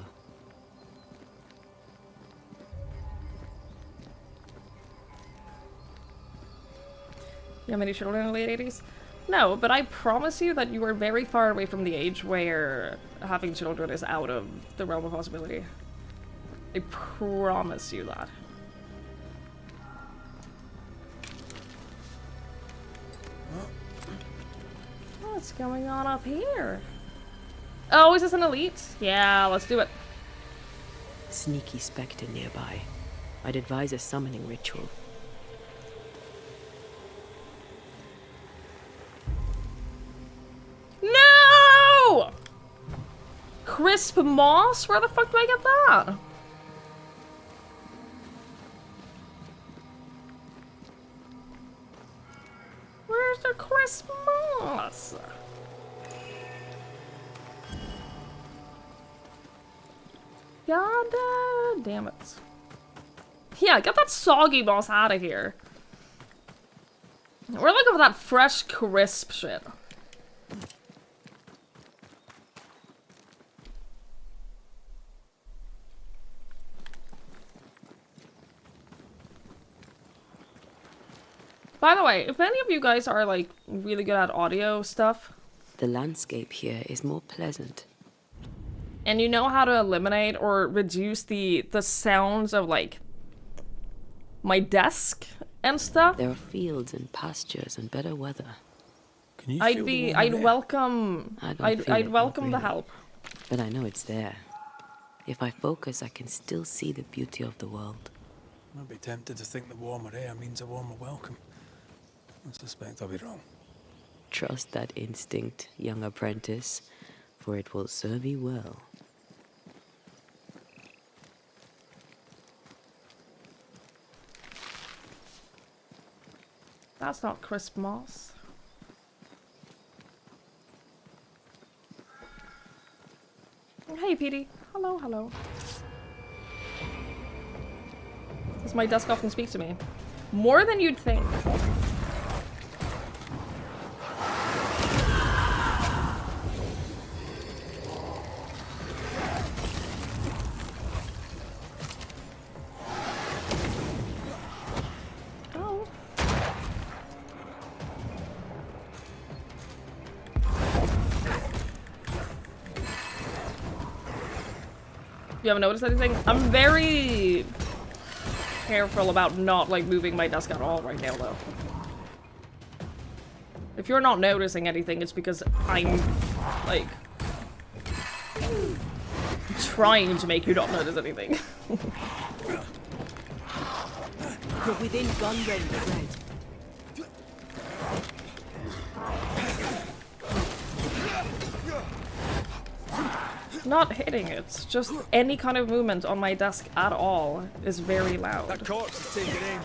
You have many children in the late 80s? No, but I promise you that you are very far away from the age where having children is out of the realm of possibility. I promise you that. What's going on up here? Oh, is this an elite? Yeah, let's do it. Sneaky spectre nearby. I'd advise a summoning ritual. No! Crisp moss? Where the fuck do I get that? Where's the crisp moss? God damn it. Yeah, get that soggy moss out of here. We're looking for that fresh, crisp shit. By the way, if any of you guys are like really good at audio stuff, The landscape here is more pleasant. and you know how to eliminate or reduce the sounds of like my desk and stuff, There are fields and pastures and better weather. Can you feel the warm I'd air? welcome I don't feel I'd it, welcome not the really. help. But I know it's there. If I focus, I can still see the beauty of the world. I'd be tempted to think the warmer air means a warmer welcome. I suspect I'll be wrong. Trust that instinct, young apprentice, for it will serve you well. That's not crisp moss. Hey, Petey. Hello, hello. Does my desk often speak to me? More than you'd think. Oh. You haven't noticed anything? I'm very careful about not like moving my desk at all right now though. If you're not noticing anything, it's because I'm like trying to make you not notice anything. You're within gun range, Red. Not hitting it, just any kind of movement on my desk at all is very loud. That corpse is taking aim.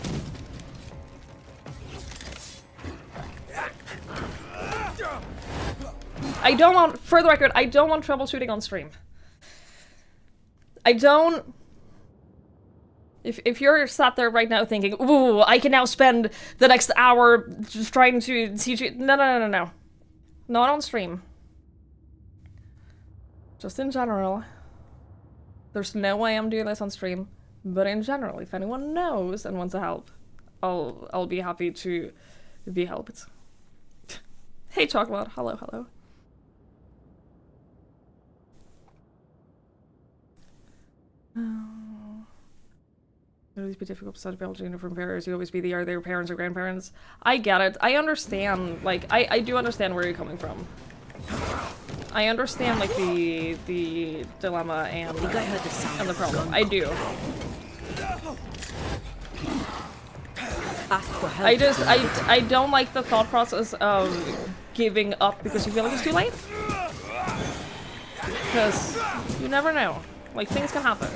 I don't want, for the record, I don't want troubleshooting on stream. I don't... If you're sat there right now thinking, ooh, I can now spend the next hour just trying to teach you... No, no, no, no, no. Not on stream. Just in general. There's no way I'm doing this on stream. But in general, if anyone knows and wants to help, I'll be happy to be helped. Hey, Chocolate. Hello, hello. It would always be difficult to be able to from parents. You always be are their parents or grandparents. I get it. I understand. Like, I do understand where you're coming from. I understand, like, the dilemma and the problem. I do. Ask for help. I don't like the thought process of giving up because you feel like it's too late. Because you never know. Like, things can happen.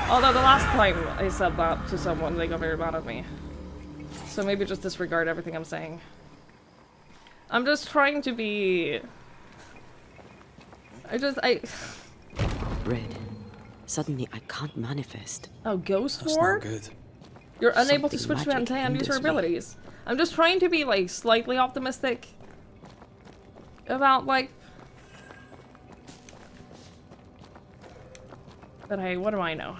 Although the last time I said that to someone, they got very mad at me. So maybe just disregard everything I'm saying. I'm just trying to be... Red. Suddenly I can't manifest. Oh, Ghost That's Ward? not good. You're unable to Something switch to magic anti and use your hinders me. abilities. I'm just trying to be, like, slightly optimistic about, like... But hey, what do I know?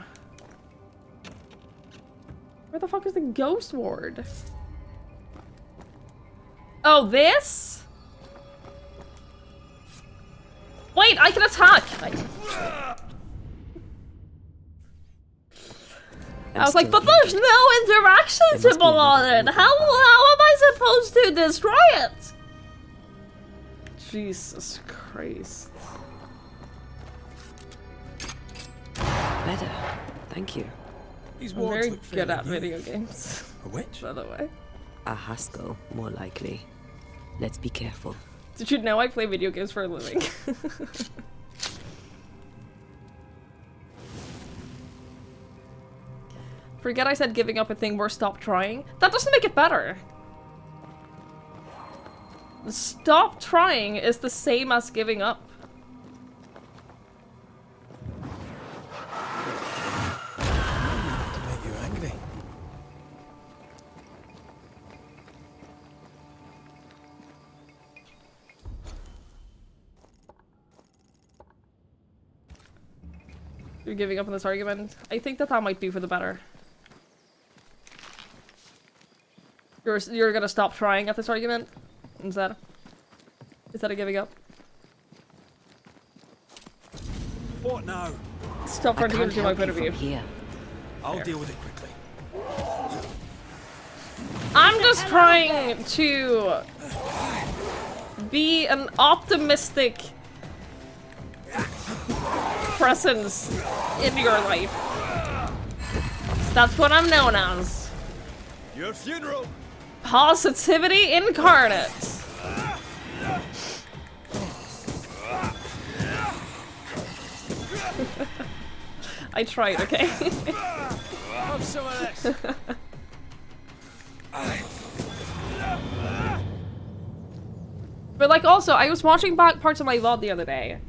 Where the fuck is the Ghost Ward? Oh, this? Wait, I can attack! I was like, but there's no interaction symbol on it! How am I supposed to destroy it? Jesus Christ. Better. Thank you. These I'm wards very look good at fairly new. video games, A witch? by the way. A Haskell, more likely. Let's be careful. Did you know I play video games for a living? Forget I said giving up a thing more stop trying. That doesn't make it better. Stop trying is the same as giving up. To make you angry. You're giving up on this argument? I think that might be for the better. You're gonna stop trying at this argument instead? Instead of giving up? What now? Stop trying to give it to my point of view. Here. I'll deal with it quickly. I'm just trying to be an optimistic presence in your life. That's what I'm known as. Your funeral. Positivity incarnate. I tried, okay? Have some of this. But like also, I was watching back parts of my VOD the other day.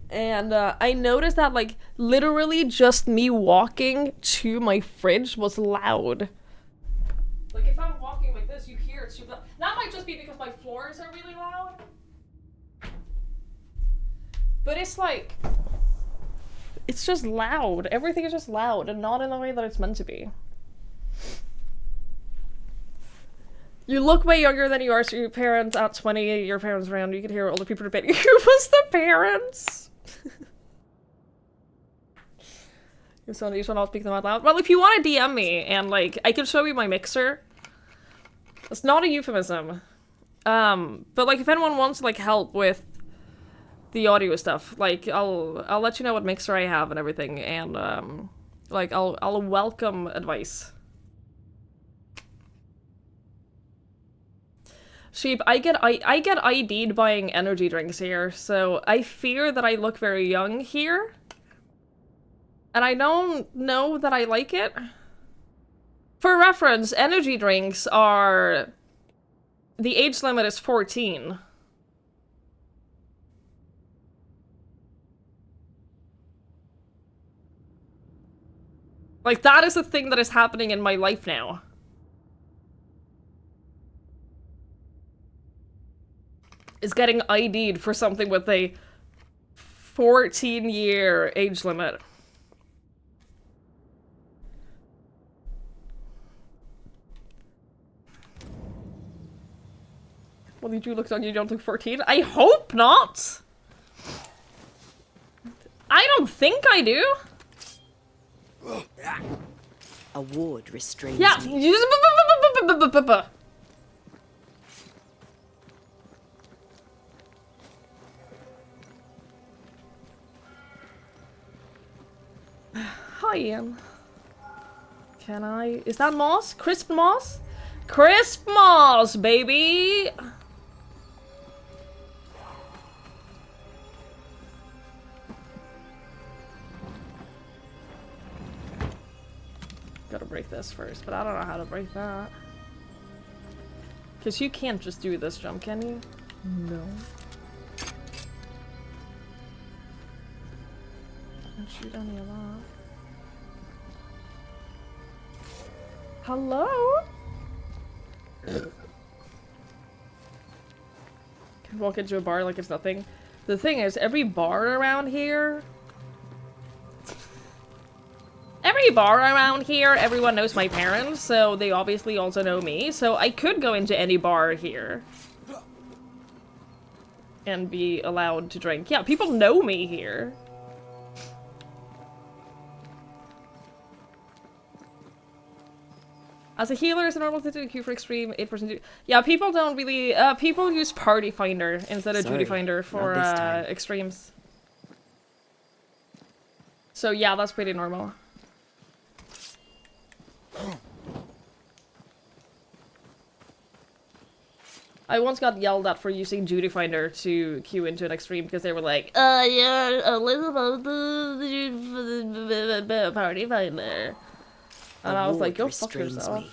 And I noticed that like literally just me walking to my fridge was loud. Like if I'm walking like this, you hear it super loud. That might just be because my floors are really loud. But it's like, it's just loud. Everything is just loud and not in the way that it's meant to be. You look way younger than you are, so your parents at 20, your parents around, you can hear older people debating who was the parents. You just want to speak them out loud. Well, if you want to DM me and like, I can show you my mixer. It's not a euphemism. But like, if anyone wants like help with the audio stuff, like I'll let you know what mixer I have and everything, and like I'll welcome advice. Sheep, I get ID'd buying energy drinks here, so I fear that I look very young here. And I don't know that I like it. For reference, energy drinks are... The age limit is 14. Like, that is a thing that is happening in my life now. Is getting ID'd for something with a 14-year age limit. Well, you do look young, you don't look 14? I hope not! I don't think I do! A ward restrains Yeah! me. Hi, Ian. Can I... Is that moss? Crisp moss? Crisp moss, baby! Gotta break this first, but I don't know how to break that. Because you can't just do this jump, can you? No. Can't shoot any of that. Hello? Can walk into a bar like it's nothing. The thing is, every bar around here... everyone knows my parents, so they obviously also know me, so I could go into any bar here. And be allowed to drink. Yeah, people know me here. As a healer, it's a normal thing to queue for extreme 8%. Yeah, people don't really. People use Party Finder instead of Duty Finder for extremes. So yeah, that's pretty normal. I once got yelled at for using Duty Finder to queue into an extreme because they were like, you're only supposed to Party Finder. And I was like, go fuck yourself.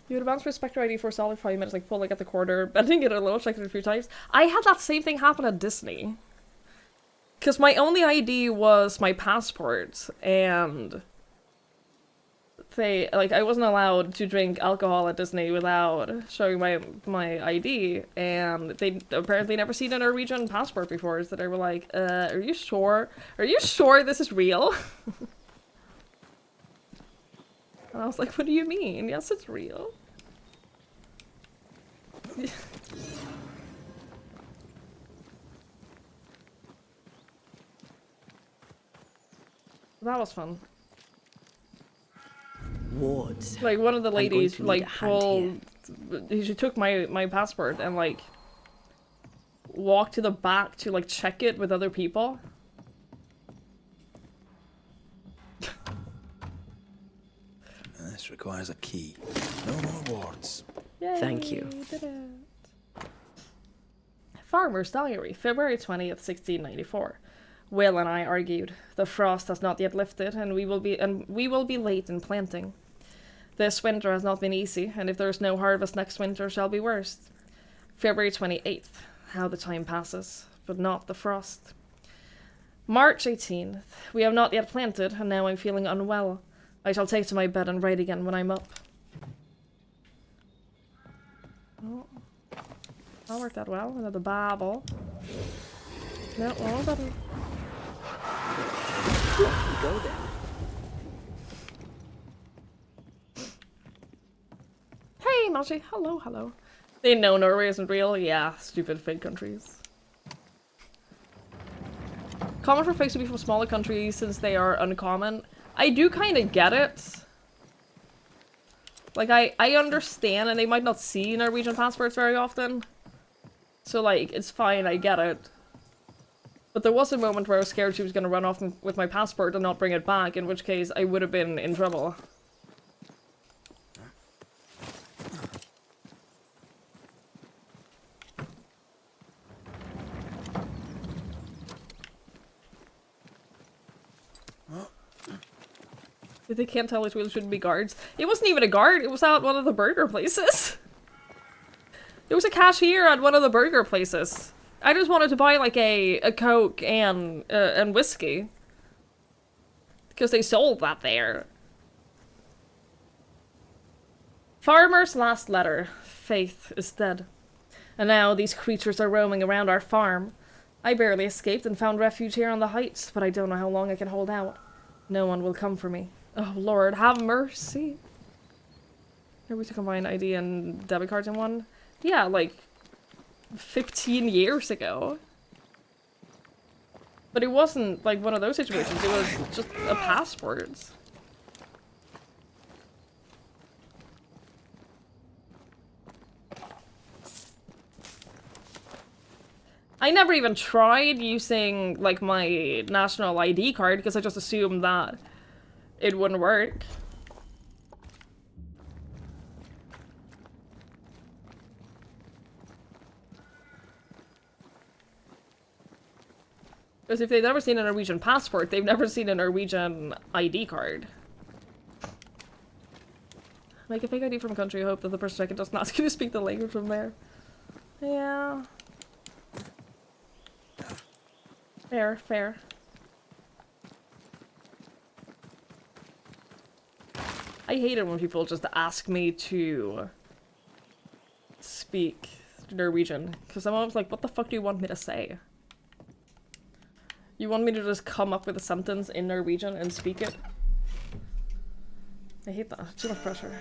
You would bounce for Spectre ID for a solid 5 minutes, like pulling at the corner, bending it a little, checking it a few times. I had that same thing happen at Disney. Because my only ID was my passport, and I wasn't allowed to drink alcohol at Disney without showing my ID, and they apparently never seen a Norwegian passport before, so they were like, are you sure? Are you sure this is real? And I was like, what do you mean? Yes, it's real. That was fun. Wards. Like, one of the ladies, like, she took my passport and, like, walked to the back to, like, check it with other people. This requires a key. No more wards. Yay, Thank you. Did it. Farmer's Diary, February 20th, 1694. Will and I argued. The frost has not yet lifted, and we will be late in planting. This winter has not been easy, and if there is no harvest next winter shall be worse. February 28th. How the time passes, but not the frost. March 18th. We have not yet planted, and now I'm feeling unwell. I shall take to my bed and write again when I'm up. Oh. That worked out well. Another Bible. No, well, that didn't. Go then. Hey, Machi. Hello, hello. They know Norway isn't real? Yeah, stupid fake countries. Common for fakes to be from smaller countries since they are uncommon. I do kind of get it. Like, I understand, and they might not see Norwegian passports very often. So, like, it's fine, I get it. But there was a moment where I was scared she was going to run off with my passport and not bring it back, in which case I would have been in trouble. They can't tell which ones shouldn't be guards. It wasn't even a guard, it was at one of the burger places. It was a cashier at one of the burger places. I just wanted to buy like a Coke and whiskey. Because they sold that there. Farmer's last letter. Faith is dead. And now these creatures are roaming around our farm. I barely escaped and found refuge here on the heights, but I don't know how long I can hold out. No one will come for me. Oh Lord, have mercy. Are we to combine ID and debit cards in one? Yeah, like 15 years ago. But it wasn't like one of those situations, it was just a passport. I never even tried using like my national ID card because I just assumed that it wouldn't work. Because if they've never seen a Norwegian passport, they've never seen a Norwegian ID card. Make a fake ID from a country, hope that the person checking doesn't ask you to speak the language from there. Yeah. Fair, fair. I hate it when people just ask me to speak Norwegian, because I'm always like, what the fuck do you want me to say? You want me to just come up with a sentence in Norwegian and speak it? I hate that. Too much pressure.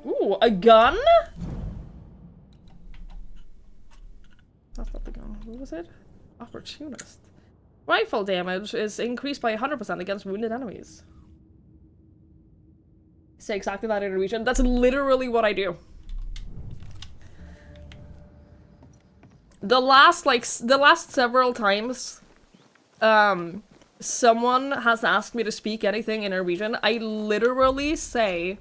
Ooh, a gun? That's not the gun. What was it? Opportunist. Rifle damage is increased by 100% against wounded enemies. Say exactly that in Norwegian. That's literally what I do. The last several times someone has asked me to speak anything in Norwegian, I literally say,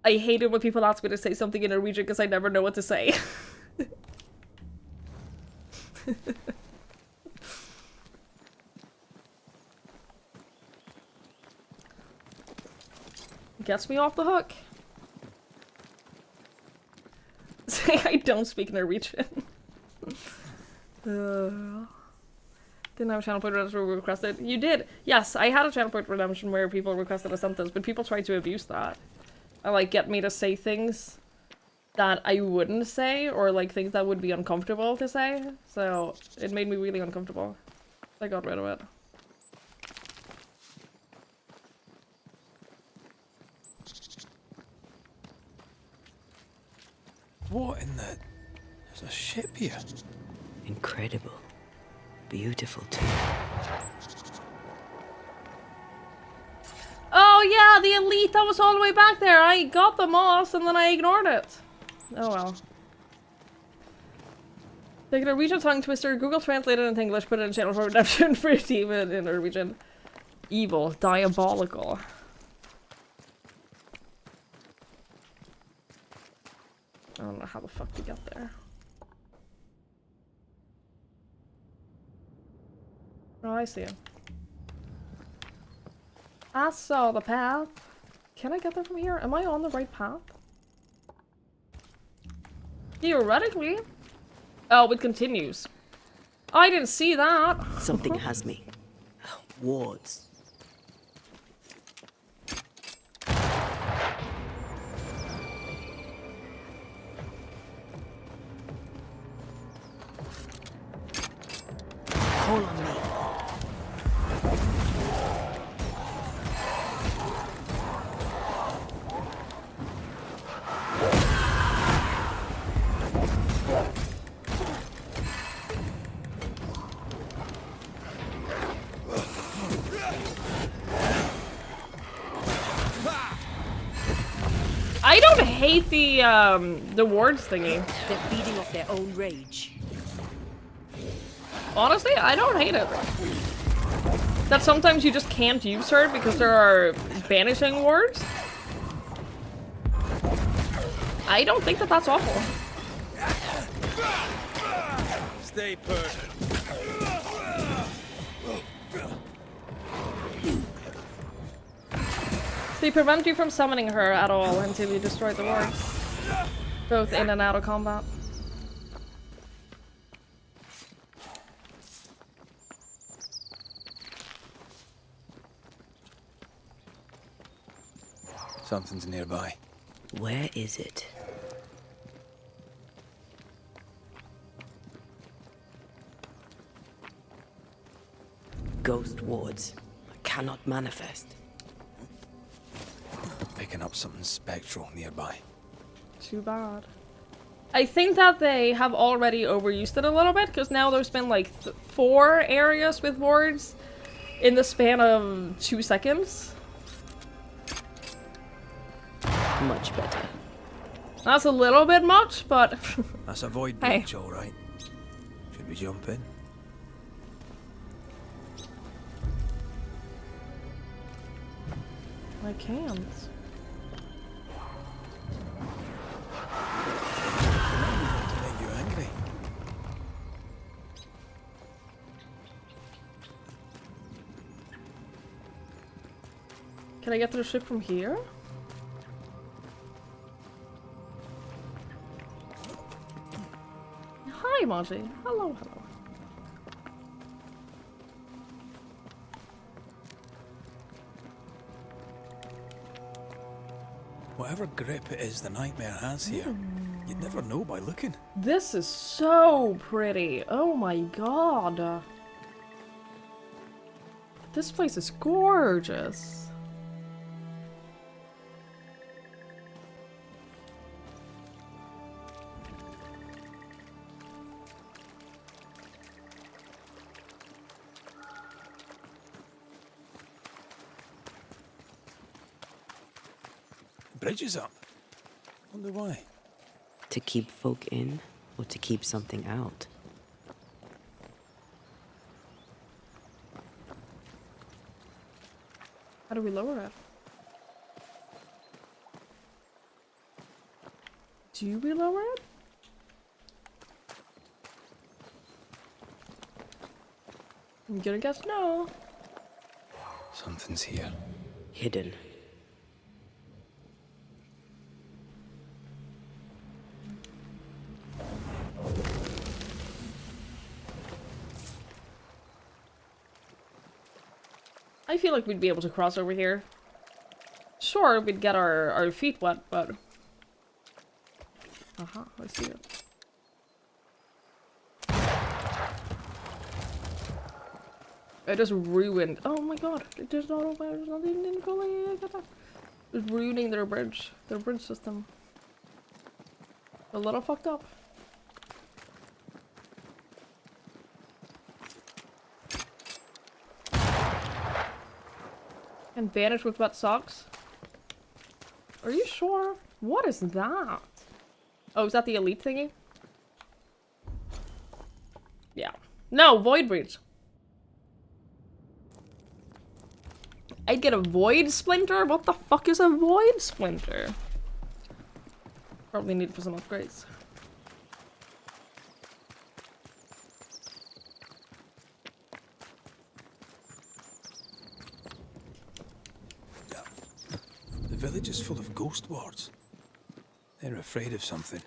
I hate it when people ask me to say something in Norwegian because I never know what to say. Gets me off the hook. Say I don't speak Norwegian. Didn't have a channel point redemption where we requested. You did! Yes, I had a channel point redemption where people requested a sentence, but people tried to abuse that. And like get me to say things that I wouldn't say, or like things that would be uncomfortable to say. So it made me really uncomfortable. I got rid of it. What in the... There's a ship here. Incredible. Beautiful too. Oh yeah, the elite that was all the way back there. I got the moss and then I ignored it. Oh well. Take a Norwegian tongue twister, Google Translate it into English, put it in channel for redemption for a demon in Norwegian. Evil, diabolical. I don't know how the fuck we got there. Oh, I see him. I saw the path. Can I get there from here? Am I on the right path? Theoretically. Oh, it continues. I didn't see that. Something has me. Wards. Call on me. I don't hate the wards thingy. They're feeding off their own rage. Honestly, I don't hate it. That sometimes you just can't use her because there are banishing wards. I don't think that that's awful. Stay put. They prevent you from summoning her at all until you destroy the wards. Both in and out of combat. Something's nearby. Where is it? Ghost wards. Cannot manifest. Picking up something spectral nearby. Too bad. I think that they have already overused it a little bit, because now there's been like 4 areas with wards in the span of 2 seconds. Much better. That's a little bit much, but... That's a void Hey. breach, alright. Should we jump in? I can't. Make you angry. Can I get to the ship from here? Hi, Margie. Hello, hello. Whatever grip it is the nightmare has here, you'd never know by looking. This is so pretty. Oh my god. This place is gorgeous. Bridge is up. Wonder why. To keep folk in, or to keep something out? How do we lower it? Do we lower it? I'm gonna guess no. Something's here. Hidden. I feel like we'd be able to cross over here. Sure, we'd get our feet wet, but... Aha, I see it. I just ruined... Oh my god, there's nothing in fully... It's ruining their bridge system. A little fucked up. And banish with wet socks? Are you sure? What is that? Oh, is that the elite thingy? Yeah. No, void breach. I'd get a void splinter? What the fuck is a void splinter? Probably need it for some upgrades. The village is full of ghost wards. They're afraid of something.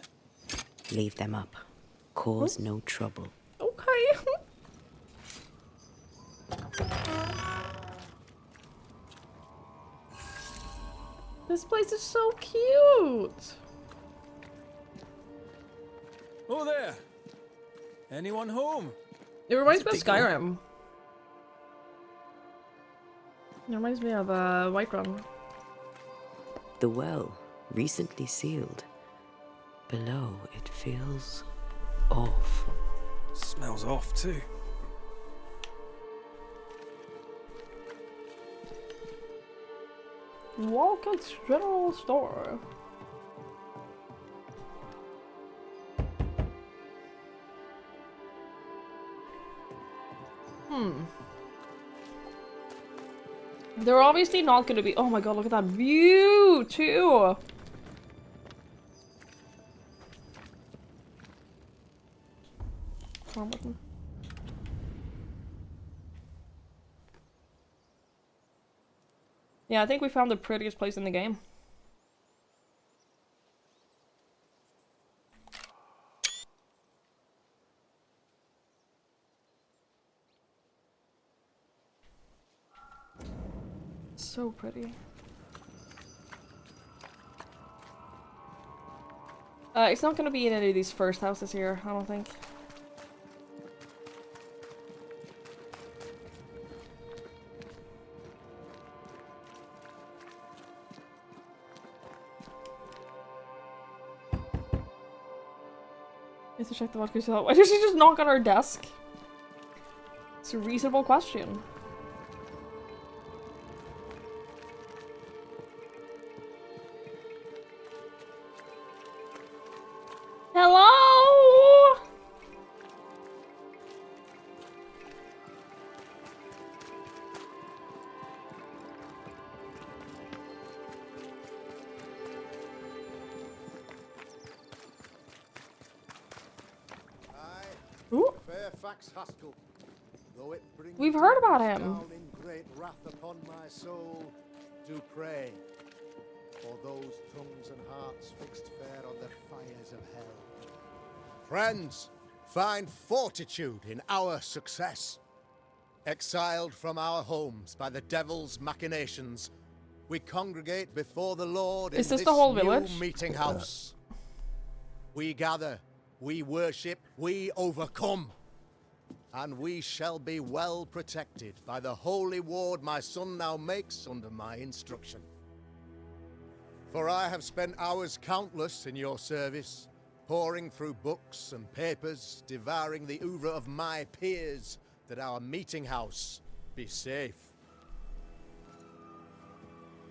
Leave them up. Cause no trouble. Okay. This place is so cute. Oh there! Anyone home? It reminds me It's of a big Skyrim. It reminds me of Whiterun. The well, recently sealed. Below, it feels off. Smells off too. Walkett's General Store. They're obviously not going to be. Oh my god, look at that view, too. Come on, button. Yeah, I think we found the prettiest place in the game. So pretty. It's not gonna be in any of these first houses here, I don't think. Need to check the vodka shop. Why did she just knock on our desk? It's a reasonable question. Hello? Ooh. Fairfax Haskell, though it brings We've heard about darkness him. down in great wrath upon my soul, do pray for those tongues and hearts fixed fair on the fires of hell. Friends, find fortitude in our success. Exiled from our homes by the devil's machinations, we congregate before the Lord in Is this this the whole new village? meeting house. We gather, we worship, we overcome. And we shall be well protected by the holy ward my son now makes under my instruction. For I have spent hours countless in your service, poring through books and papers, devouring the oeuvre of my peers, that our meeting house be safe.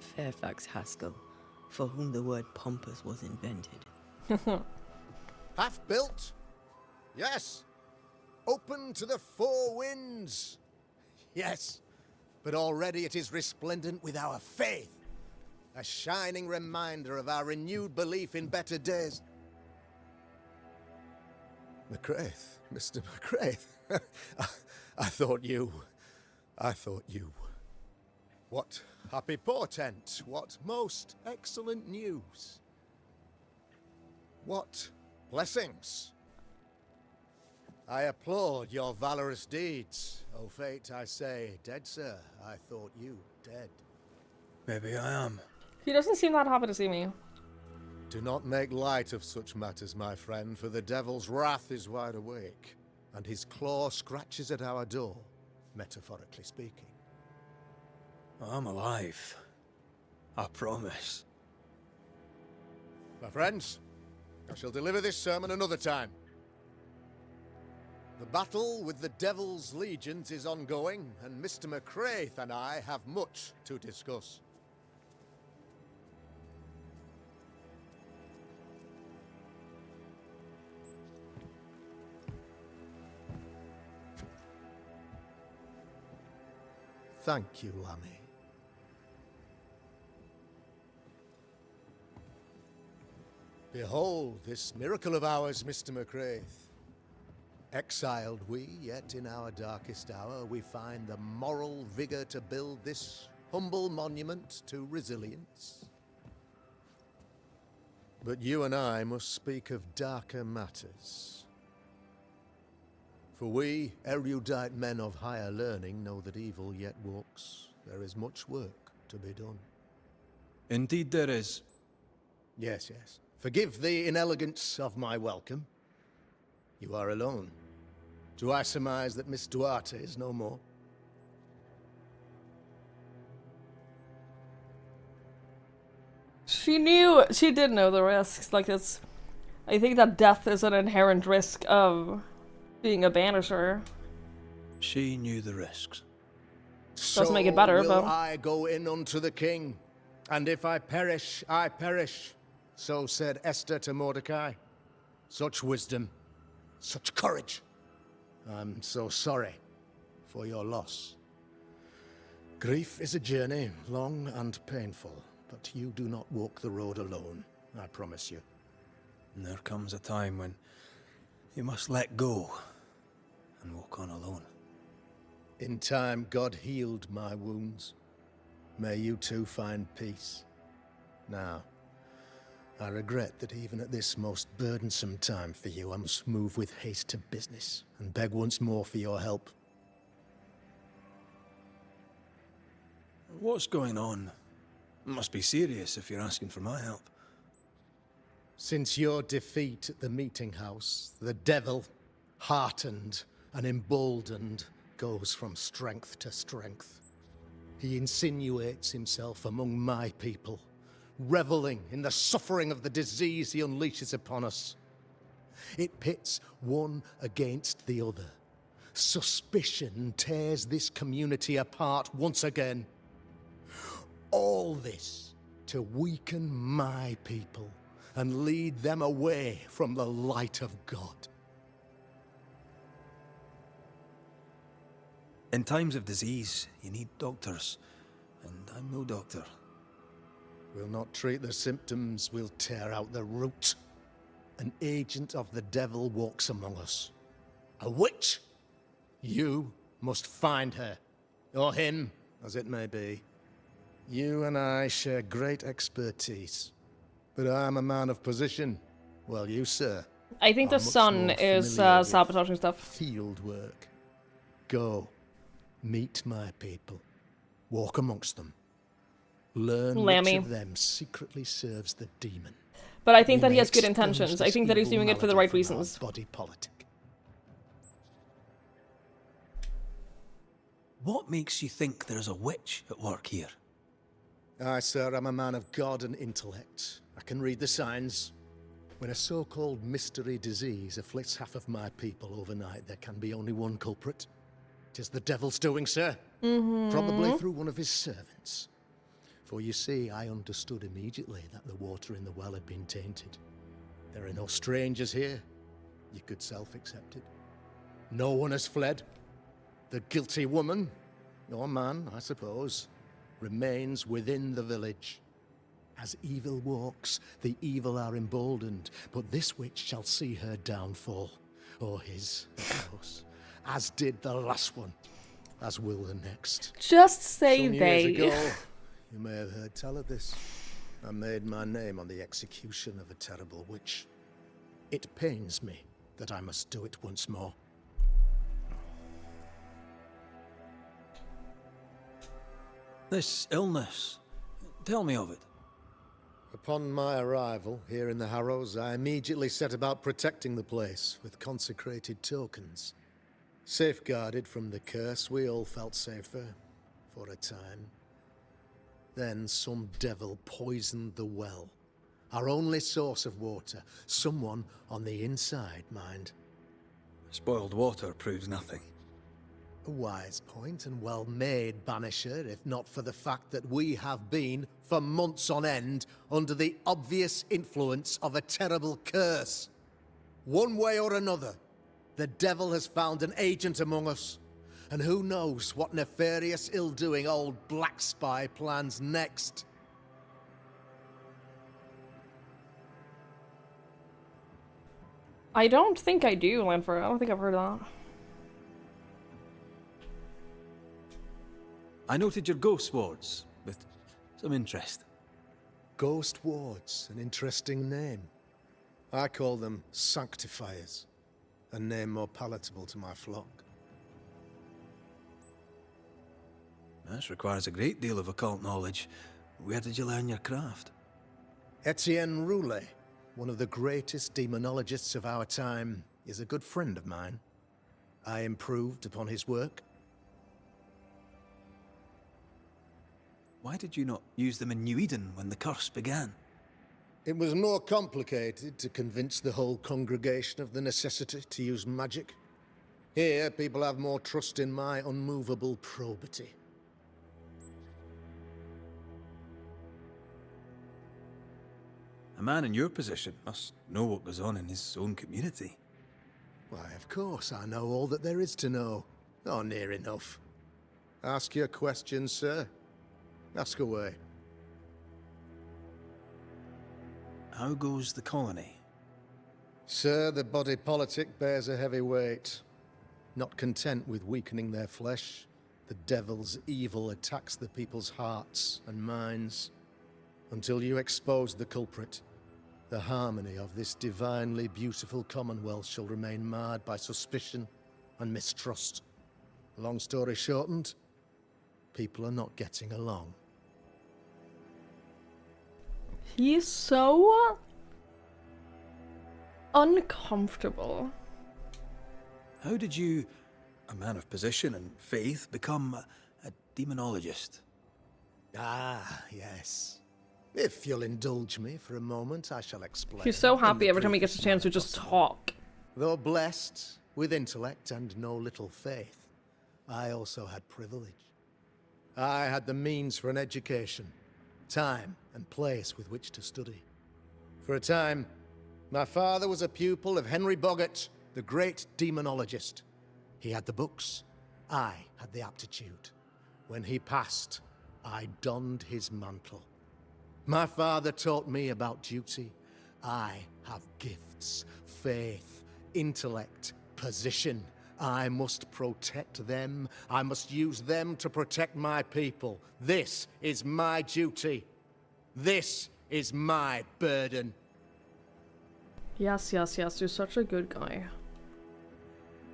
Fairfax Haskell, for whom the word pompous was invented. Half built? Yes. Open to the four winds? Yes. But already it is resplendent with our faith. A shining reminder of our renewed belief in better days. McCraith, Mr. McCraith. I thought you. What happy portent, what most excellent news. What blessings. I applaud your valorous deeds. O fate, I say, dead sir, I thought you dead. Maybe I am. He doesn't seem that happy to see me. Do not make light of such matters, my friend, for the devil's wrath is wide awake, and his claw scratches at our door, metaphorically speaking. I'm alive. I promise. My friends, I shall deliver this sermon another time. The battle with the devil's legions is ongoing, and Mr. McCraith and I have much to discuss. Thank you, Lammy. Behold this miracle of ours, Mr. McCraith. Exiled we, yet in our darkest hour we find the moral vigor to build this humble monument to resilience. But you and I must speak of darker matters. For we, erudite men of higher learning, know that evil yet walks. There is much work to be done. Indeed there is. Yes, yes. Forgive the inelegance of my welcome. You are alone. Do I surmise that Miss Duarte is no more? She did know the risks. Like, I think that death is an inherent risk of being a banisher. She knew the risks. Doesn't make it better, will but I go in unto the king, and if I perish, I perish. So said Esther to Mordecai. Such wisdom, such courage. I'm so sorry for your loss. Grief is a journey, long and painful, but you do not walk the road alone, I promise you. And there comes a time when you must let go and walk on alone. In time, God healed my wounds. May you too find peace. Now, I regret that even at this most burdensome time for you, I must move with haste to business and beg once more for your help. What's going on? Must be serious if you're asking for my help. Since your defeat at the meeting house, the devil, heartened and emboldened, goes from strength to strength. He insinuates himself among my people, reveling in the suffering of the disease he unleashes upon us. It pits one against the other. Suspicion tears this community apart once again. All this to weaken my people and lead them away from the light of God. In times of disease, you need doctors, and I'm no doctor. We'll not treat the symptoms, we'll tear out the root. An agent of the devil walks among us. A witch! You must find her, or him, as it may be. You and I share great expertise, but I'm a man of position, while you, sir, I think are the much sun more is familiar with sabotaging stuff. field work. Go, meet my people, walk amongst them, learn Lammy. which of them secretly serves the demon. But I think We that he may has good expunge intentions. I this think that he's evil doing it for the malady right from our reasons. Body politic. What makes you think there's a witch at work here? Aye, sir, I'm a man of God and intellect. I can read the signs. When a so-called mystery disease afflicts half of my people overnight, there can be only one culprit. 'Tis the devil's doing, sir. Probably through one of his servants. For you see, I understood immediately that the water in the well had been tainted. There are no strangers here. You could self-accept it. No one has fled. The guilty woman, or man, I suppose, remains within the village. As evil walks, the evil are emboldened, but this witch shall see her downfall, or his, of course, as did the last one, as will the next. Just say Some they. years ago, you may have heard tell of this. I made my name on the execution of a terrible witch. It pains me that I must do it once more. This illness, tell me of it. Upon my arrival here in the Harrows, I immediately set about protecting the place with consecrated tokens. Safeguarded from the curse, we all felt safer for a time. Then some devil poisoned the well, our only source of water. Someone on the inside, mind. Spoiled water proves nothing. A wise point and well made, Banisher, if not for the fact that we have been, for months on end, under the obvious influence of a terrible curse. One way or another, the devil has found an agent among us, and who knows what nefarious ill-doing old Black Spy plans next. I don't think I do, Lanford. I don't think I've heard of that. I noted your ghost wards with some interest. Ghost wards, an interesting name. I call them sanctifiers, a name more palatable to my flock. This requires a great deal of occult knowledge. Where did you learn your craft? Etienne Roulet, one of the greatest demonologists of our time, is a good friend of mine. I improved upon his work. Why did you not use them in New Eden when the curse began? It was more complicated to convince the whole congregation of the necessity to use magic. Here, people have more trust in my unmovable probity. A man in your position must know what goes on in his own community. Why, of course, I know all that there is to know. Or near enough. Ask your questions, sir. Ask away. How goes the colony? Sir, the body politic bears a heavy weight. Not content with weakening their flesh, The devil's evil attacks the people's hearts and minds. Until you expose the culprit, the harmony of this divinely beautiful commonwealth shall remain marred by suspicion and mistrust. Long story shortened, people are not getting along. He's so uncomfortable. How did you, a man of position and faith, become a demonologist? Ah, yes. If you'll indulge me for a moment, I shall explain. He's so in happy the every time he gets a briefest chance to manner just possible. talk. Though blessed with intellect and no little faith, I also had privilege. I had the means for an education, time and place with which to study. For a time, my father was a pupil of Henry Boggart, the great demonologist. He had the books, I had the aptitude. When he passed, I donned his mantle. My father taught me about duty. I have gifts, faith, intellect, position. I must protect them. I must use them to protect my people. This is my duty. This is my burden. Yes, yes, yes, you're such a good guy.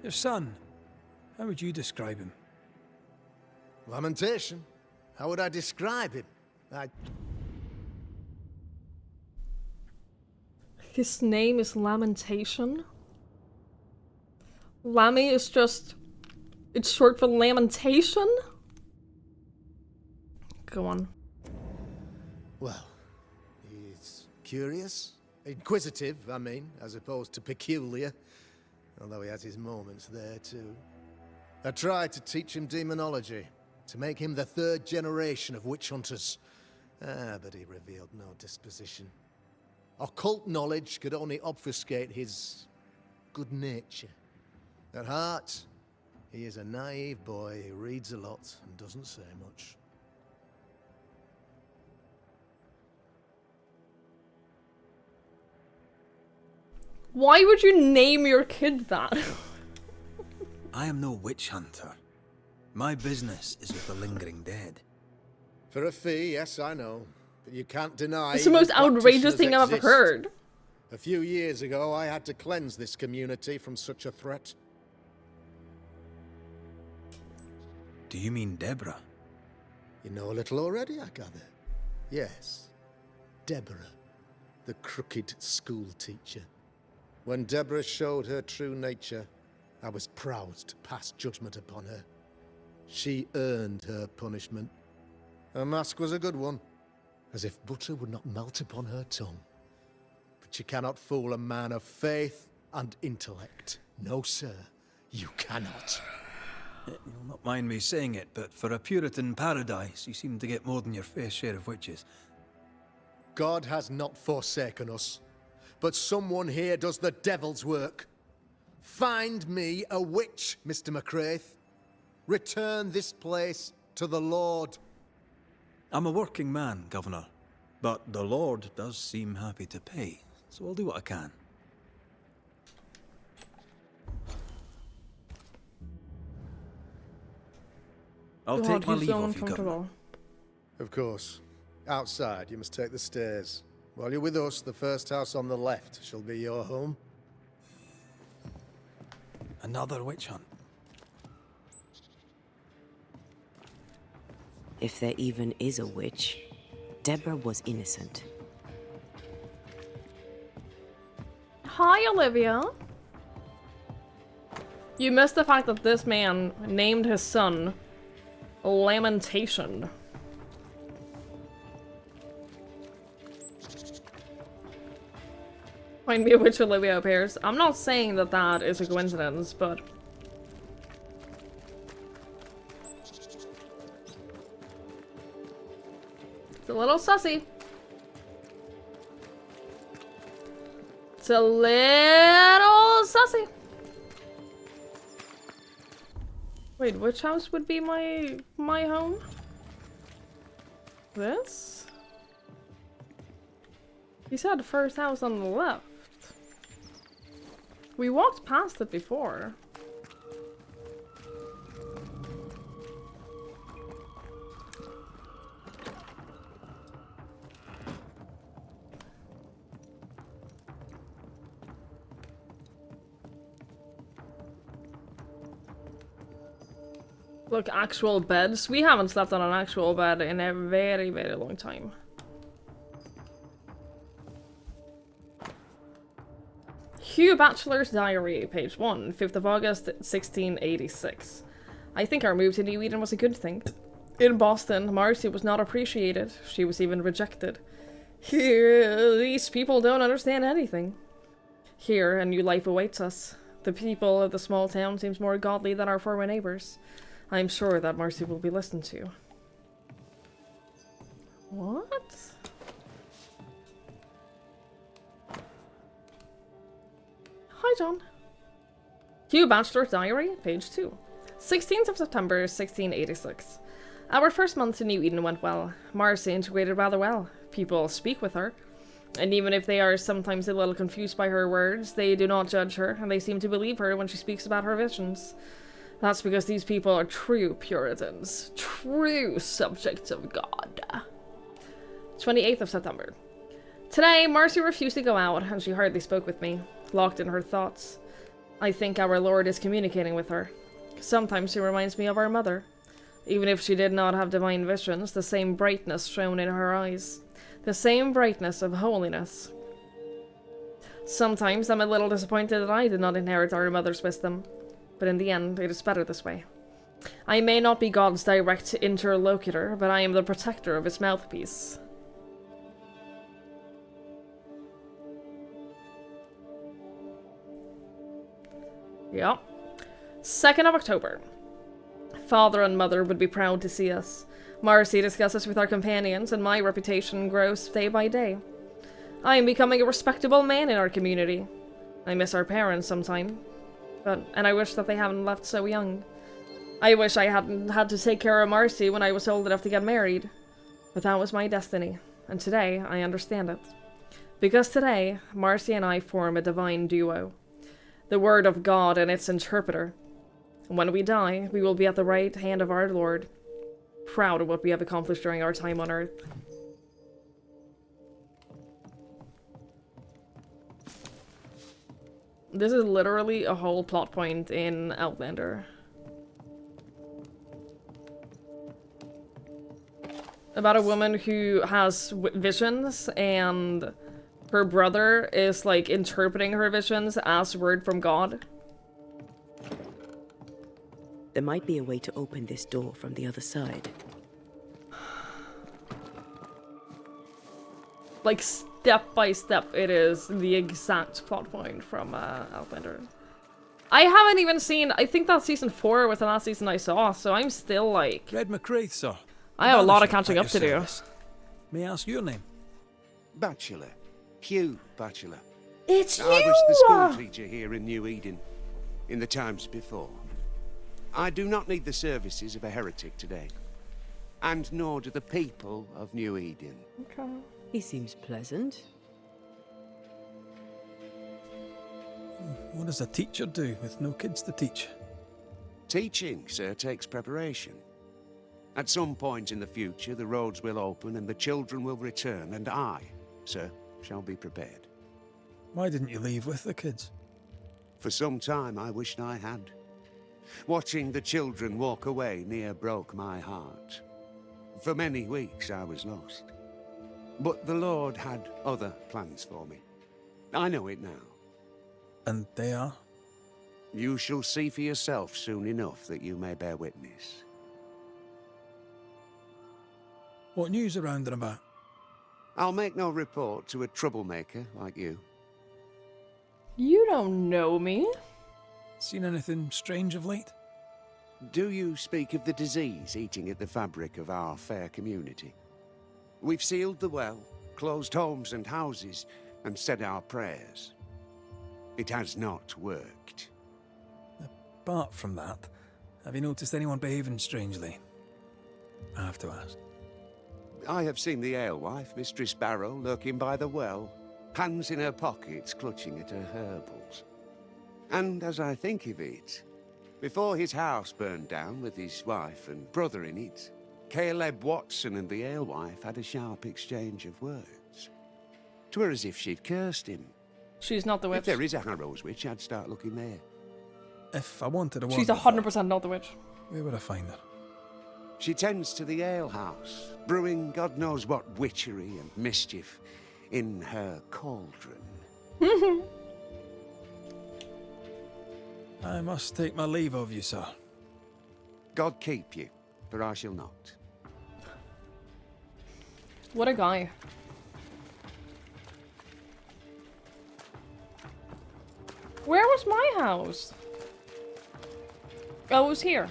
Your son, how would you describe him? Lamentation. How would I describe him? His name is Lamentation. Lammy is just... it's short for lamentation? Go on. Well, he's curious. Inquisitive, I mean, as opposed to peculiar. Although he has his moments there, too. I tried to teach him demonology, to make him the third generation of witch hunters. But he revealed no disposition. Occult knowledge could only obfuscate his good nature. At heart, he is a naive boy who reads a lot and doesn't say much. Why would you name your kid that? I am no witch hunter. My business is with the lingering dead. For a fee, yes, I know. But you can't deny It's the most evil outrageous thing I've ever practitioners heard. exist. A few years ago, I had to cleanse this community from such a threat. Do you mean Deborah? You know a little already, I gather. Yes, Deborah, the crooked school teacher. When Deborah showed her true nature, I was proud to pass judgment upon her. She earned her punishment. Her mask was a good one, as if butter would not melt upon her tongue. But you cannot fool a man of faith and intellect. No, sir, you cannot. You'll not mind me saying it, but for a Puritan paradise, you seem to get more than your fair share of witches. God has not forsaken us, but someone here does the devil's work. Find me a witch, Mr. McCraith. Return this place to the Lord. I'm a working man, Governor, but the Lord does seem happy to pay, so I'll do what I can. I'll God, take my he's leave so of you, Governor. uncomfortable. Of course. Outside, you must take the stairs. While you're with us, the first house on the left shall be your home. Another witch hunt. If there even is a witch, Deborah was innocent. Hi, Olivia. You missed the fact that this man named his son Lamentation. Find me a witch, Olivia appears. I'm not saying that that is a coincidence, but... it's a little sussy. It's a little sussy. Wait, which house would be my home? This? He said first house on the left. We walked past it before. Look, actual beds. We haven't slept on an actual bed in a very, very long time. Hugh Bachelor's Diary, page 1, 5th of August, 1686. I think our move to New Eden was a good thing. In Boston, Marcy was not appreciated. She was even rejected. Here, these people don't understand anything. Here, a new life awaits us. The people of the small town seems more godly than our former neighbors. I am sure that Marcy will be listened to. What? Hi, John. Hugh Bachelor's Diary, page 2. 16th of September, 1686. Our first month in New Eden went well. Marcy integrated rather well. People speak with her. And even if they are sometimes a little confused by her words, they do not judge her, and they seem to believe her when she speaks about her visions. That's because these people are true Puritans. True subjects of God. 28th of September. Today, Marcy refused to go out, and she hardly spoke with me, locked in her thoughts. I think our Lord is communicating with her. Sometimes she reminds me of our mother. Even if she did not have divine visions, the same brightness shone in her eyes. The same brightness of holiness. Sometimes I'm a little disappointed that I did not inherit our mother's wisdom. But in the end, it is better this way. I may not be God's direct interlocutor, but I am the protector of his mouthpiece. Yep. 2nd of October. Father and mother would be proud to see us. Marcy discusses with our companions, and my reputation grows day by day. I am becoming a respectable man in our community. I miss our parents sometime. And I wish that they hadn't left so young. I wish I hadn't had to take care of Marcy when I was old enough to get married. But that was my destiny, and today I understand it. Because today, Marcy and I form a divine duo. The word of God and its interpreter. When we die, we will be at the right hand of our Lord, proud of what we have accomplished during our time on Earth. This is literally a whole plot point in Outlander. About a woman who has visions, and her brother is, like, interpreting her visions as word from God. There might be a way to open this door from the other side. Like, step by step, it is the exact plot point from Outlander. I haven't even seen, I think that's season 4 was the last season I saw, so I'm still like... Red McCraith, sir. I have a lot of Banisher catching at up to your do. service. May I ask your name? Bachelor. Hugh Bachelor. It's I was the school teacher here in New Eden, in the times before. I do not need the services of a heretic today, and nor do the people of New Eden. Okay. He seems pleasant. What does a teacher do with no kids to teach? Teaching, sir, takes preparation. At some point in the future, the roads will open and the children will return, and I, sir, shall be prepared. Why didn't you leave with the kids? For some time I wished I had. Watching the children walk away near broke my heart. For many weeks I was lost. But the Lord had other plans for me. I know it now. And they are? You shall see for yourself soon enough that you may bear witness. What news around and about? I'll make no report to a troublemaker like you. You don't know me. Seen anything strange of late? Do you speak of the disease eating at the fabric of our fair community? We've sealed the well, closed homes and houses, and said our prayers. It has not worked. Apart from that, have you noticed anyone behaving strangely? I have to ask. I have seen the alewife, Mistress Barrow, lurking by the well, hands in her pockets clutching at her herbals. And as I think of it, before his house burned down with his wife and brother in it, Caleb Watson and the alewife had a sharp exchange of words. 'Twere as if she'd cursed him. She's not the witch. If there is a Harrow's witch, I'd start looking there. If I wanted a She's 100% not the witch. Where would I find her? She tends to the alehouse, brewing God knows what witchery and mischief in her cauldron. I must take my leave of you, sir. God keep you, for I shall not. What a guy. Where was my house? Oh, it was here.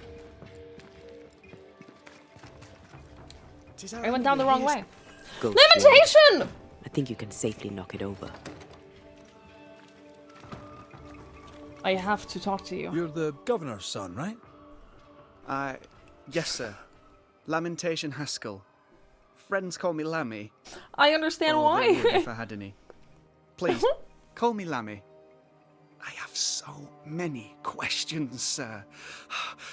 I went down the wrong way. Ghost Limitation! ward. I think you can safely knock it over. I have to talk to you. You're the governor's son, right? Yes, sir. Lamentation Haskell. Friends call me Lammy. I understand Or why. they would if I had any. Please, call me Lammy. I have so many questions, sir.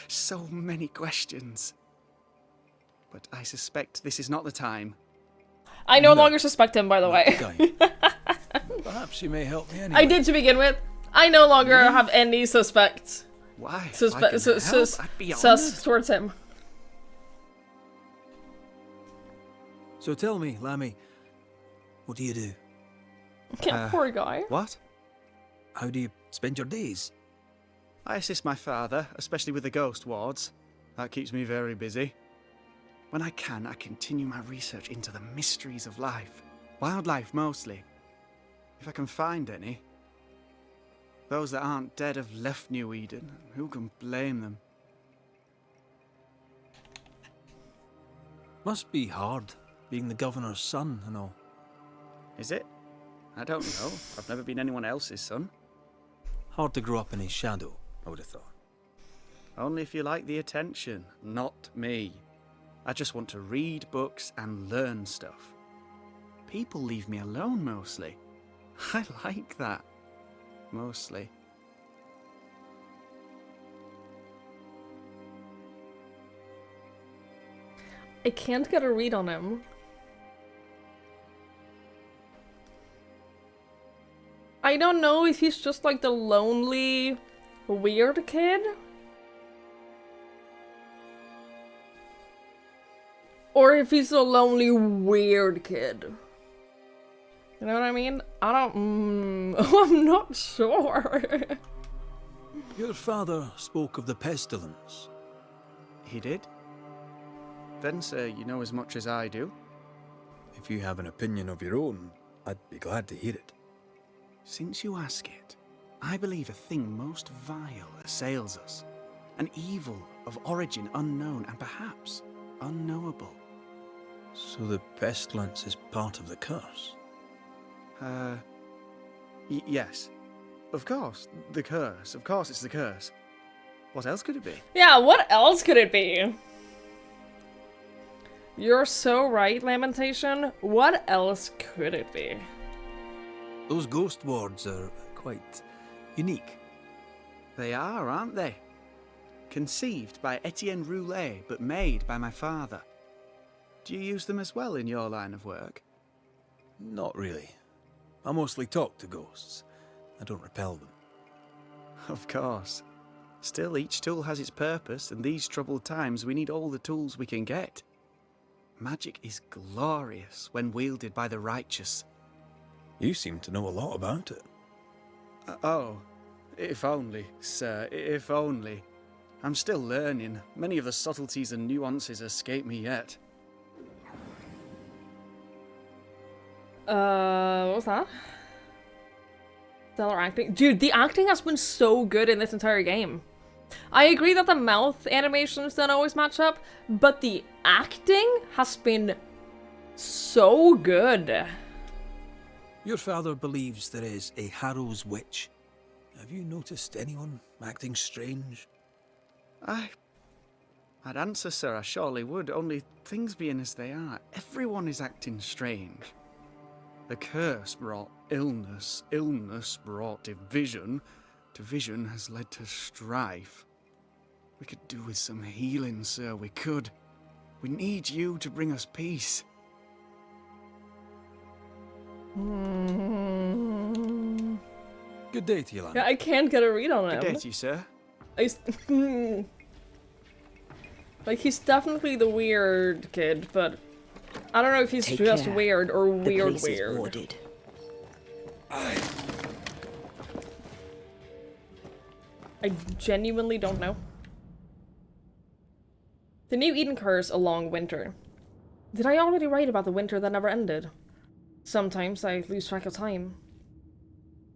So many questions. But I suspect this is not the time. I no longer suspect him, by the way. Perhaps you may help me anyway. I did to begin with. I no longer have any suspects. Why? Sus towards him. So tell me, Lammy, what do you do? Yeah, poor guy. What? How do you spend your days? I assist my father, especially with the ghost wards. That keeps me very busy. When I can, I continue my research into the mysteries of life. Wildlife, mostly. If I can find any. Those that aren't dead have left New Eden. Who can blame them? Must be hard, being the governor's son and all. Is it? I don't know. I've never been anyone else's son. Hard to grow up in his shadow, I would have thought. Only if you like the attention, not me. I just want to read books and learn stuff. People leave me alone mostly. I like that. Mostly. I can't get a read on him. I don't know if he's just like the lonely, weird kid. Or if he's a lonely, weird kid. You know what I mean? I don't... I'm not sure. Your father spoke of the pestilence. He did? Then, sir, you know as much as I do. If you have an opinion of your own, I'd be glad to hear it. Since you ask it, I believe a thing most vile assails us. An evil of origin unknown and perhaps unknowable. So the pestilence is part of the curse? Yes. Of course, the curse. Of course it's the curse. What else could it be? Yeah, what else could it be? You're so right, Lamentation. What else could it be? Those ghost wards are quite unique. They are, aren't they? Conceived by Etienne Roulet, but made by my father. Do you use them as well in your line of work? Not really. I mostly talk to ghosts. I don't repel them. Of course. Still, each tool has its purpose, and these troubled times we need all the tools we can get. Magic is glorious when wielded by the righteous. You seem to know a lot about it. Oh, if only, sir, if only. I'm still learning. Many of the subtleties and nuances escape me yet. What was that? Stellar acting. Dude, the acting has been so good in this entire game. I agree that the mouth animations don't always match up, but the acting has been so good. Your father believes there is a Harrow's witch. Have you noticed anyone acting strange? I'd answer, sir, I surely would, only things being as they are, everyone is acting strange. The curse brought illness, illness brought division, division has led to strife. We could do with some healing, sir, we could. We need you to bring us peace. Good day to you, lad. Yeah, I can't get a read on him. Good day to you, sir. Like, he's definitely the weird kid, but I don't know if he's just weird or weird weird. Warded. I genuinely don't know. The New Eden curse a long winter. Did I already write about the winter that never ended? Sometimes I lose track of time.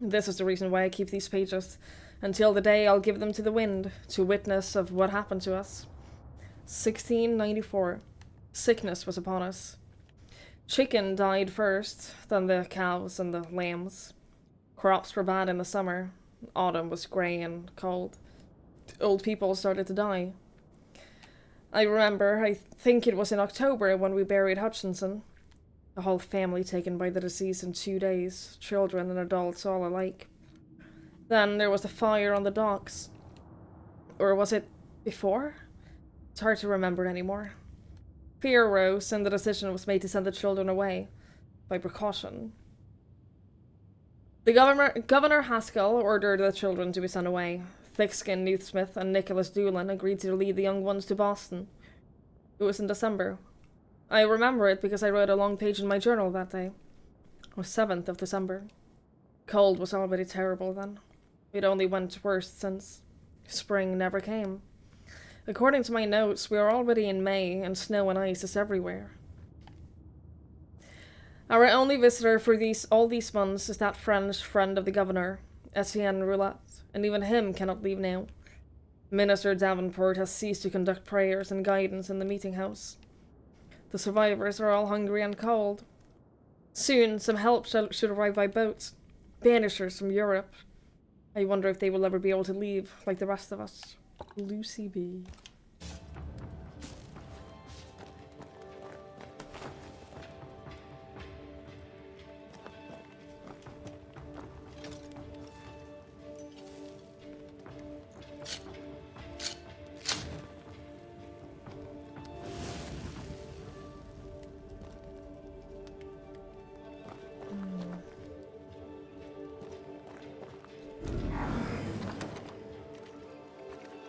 This is the reason why I keep these pages, until the day I'll give them to the wind, to witness of what happened to us. 1694. Sickness was upon us. Chicken died first, then the cows and the lambs. Crops were bad in the summer. Autumn was grey and cold. Old people started to die. I remember, I think it was in October when we buried Hutchinson. The whole family taken by the disease in 2 days, children and adults all alike. Then there was the fire on the docks. Or was it before? It's hard to remember anymore. Fear arose and the decision was made to send the children away, by precaution. The Governor Haskell ordered the children to be sent away. Thick-skinned Newthsmith and Nicholas Doolin agreed to lead the young ones to Boston. It was in December. I remember it because I wrote a long page in my journal that day. It was 7th of December. Cold was already terrible then. It only went worse since. Spring never came. According to my notes, we are already in May, and snow and ice is everywhere. Our only visitor for all these months is that French friend of the governor, Etienne Roulette, and even him cannot leave now. Minister Davenport has ceased to conduct prayers and guidance in the meeting house. The survivors are all hungry and cold. Soon, some help should arrive by boat. Banishers from Europe. I wonder if they will ever be able to leave like the rest of us. Lucy B.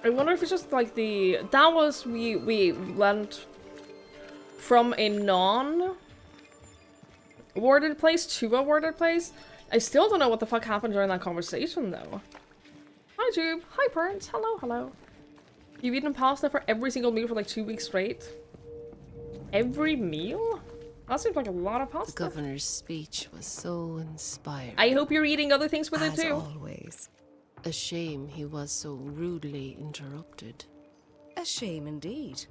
I wonder if it's just like that was we went from a non-warded place to a warded place. I still don't know what the fuck happened during that conversation though. Hi Jube, hi parents, hello. You've eaten pasta for every single meal for like 2 weeks straight? Every meal? That seems like a lot of pasta. The governor's speech was so inspiring. I hope you're eating other things with it too. As always. A shame he was so rudely interrupted. A shame indeed.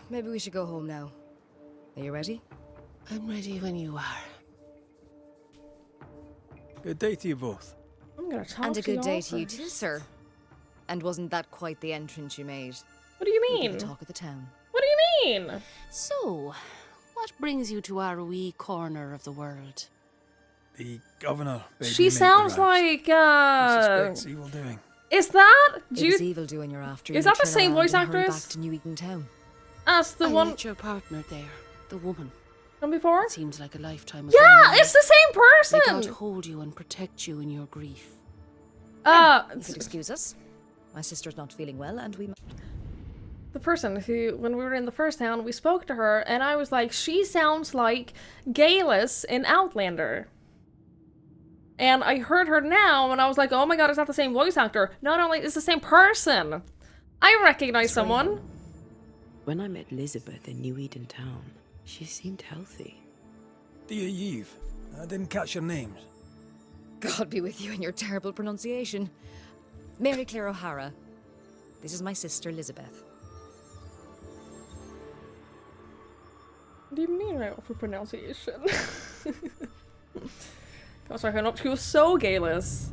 Maybe we should go home now. Are you ready? I'm ready when you are. Good day to you both. I'm gonna talk and a to good y'all day to you first. too, sir. And wasn't that quite the entrance you made? What do you You'll be mean? the talk of the town. What do you mean? So, what brings you to our wee corner of the world? The governor. She sounds like Suspects evil doing. Is that? It was evil doing you're after. Is You that the turn same around voice and hurry actress? back to New Eden Town. As the I one met your partner there, the woman. from before? It seems like a lifetime ago. Yeah, now. it's the same person. May God hold you and protect you in your grief. You could excuse us. My sister's not feeling well, and we. The person who, when we were in the first town, we spoke to her, and I was like, she sounds like Galus in Outlander. And I heard her now, and I was like, oh my god, it's not the same voice actor. Not only is the same person. I recognize someone. When I met Elizabeth in New Eden Town, she seemed healthy. Dear Eve, I didn't catch your names. God be with you and your terrible pronunciation. Mary Claire O'Hara. This is my sister, Elizabeth. What do you mean right for pronunciation? Gosh, I can up to so Galus.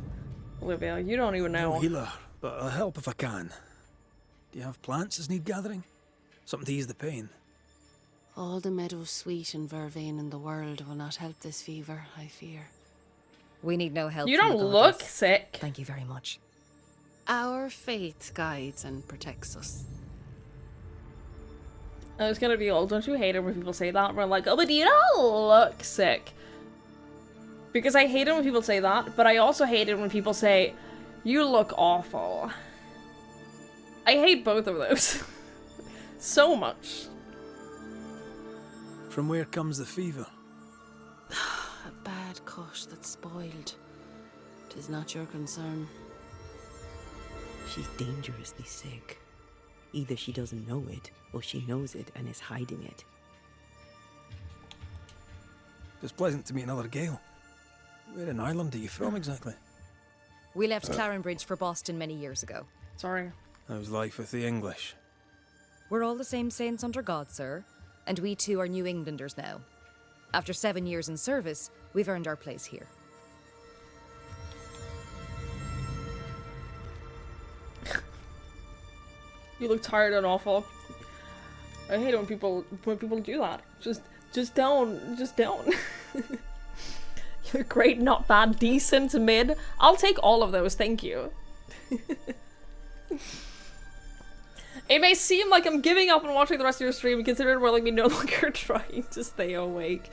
Olivia, you don't even know. No healer, but I'll help if I can. Do you have plants as need gathering? Something to ease the pain. All the meadow sweet and vervain in the world will not help this fever, I fear. We need no help. You from don't the look goddess. sick. Thank you very much. Our faith guides and protects us. I was gonna be old. Don't you hate it when people say that? We're like, oh, but you don't look sick. Because I hate it when people say that, but I also hate it when people say, you look awful. I hate both of those. So much. From where comes the fever? A bad cut that's spoiled. 'Tis not your concern. She's dangerously sick. Either she doesn't know it, or she knows it and is hiding it. It's pleasant to meet another Gale. Where in Ireland are you from exactly? We left Clarenbridge for Boston many years ago. Sorry. How's life with the English? We're all the same saints under God, sir. And we too are New Englanders now. After 7 years in service, we've earned our place here. You look tired and awful. I hate it when people do that. Just don't. You're great, not bad, decent, mid. I'll take all of those, thank you. It may seem like I'm giving up on watching the rest of your stream, considering we're like me no longer trying to stay awake.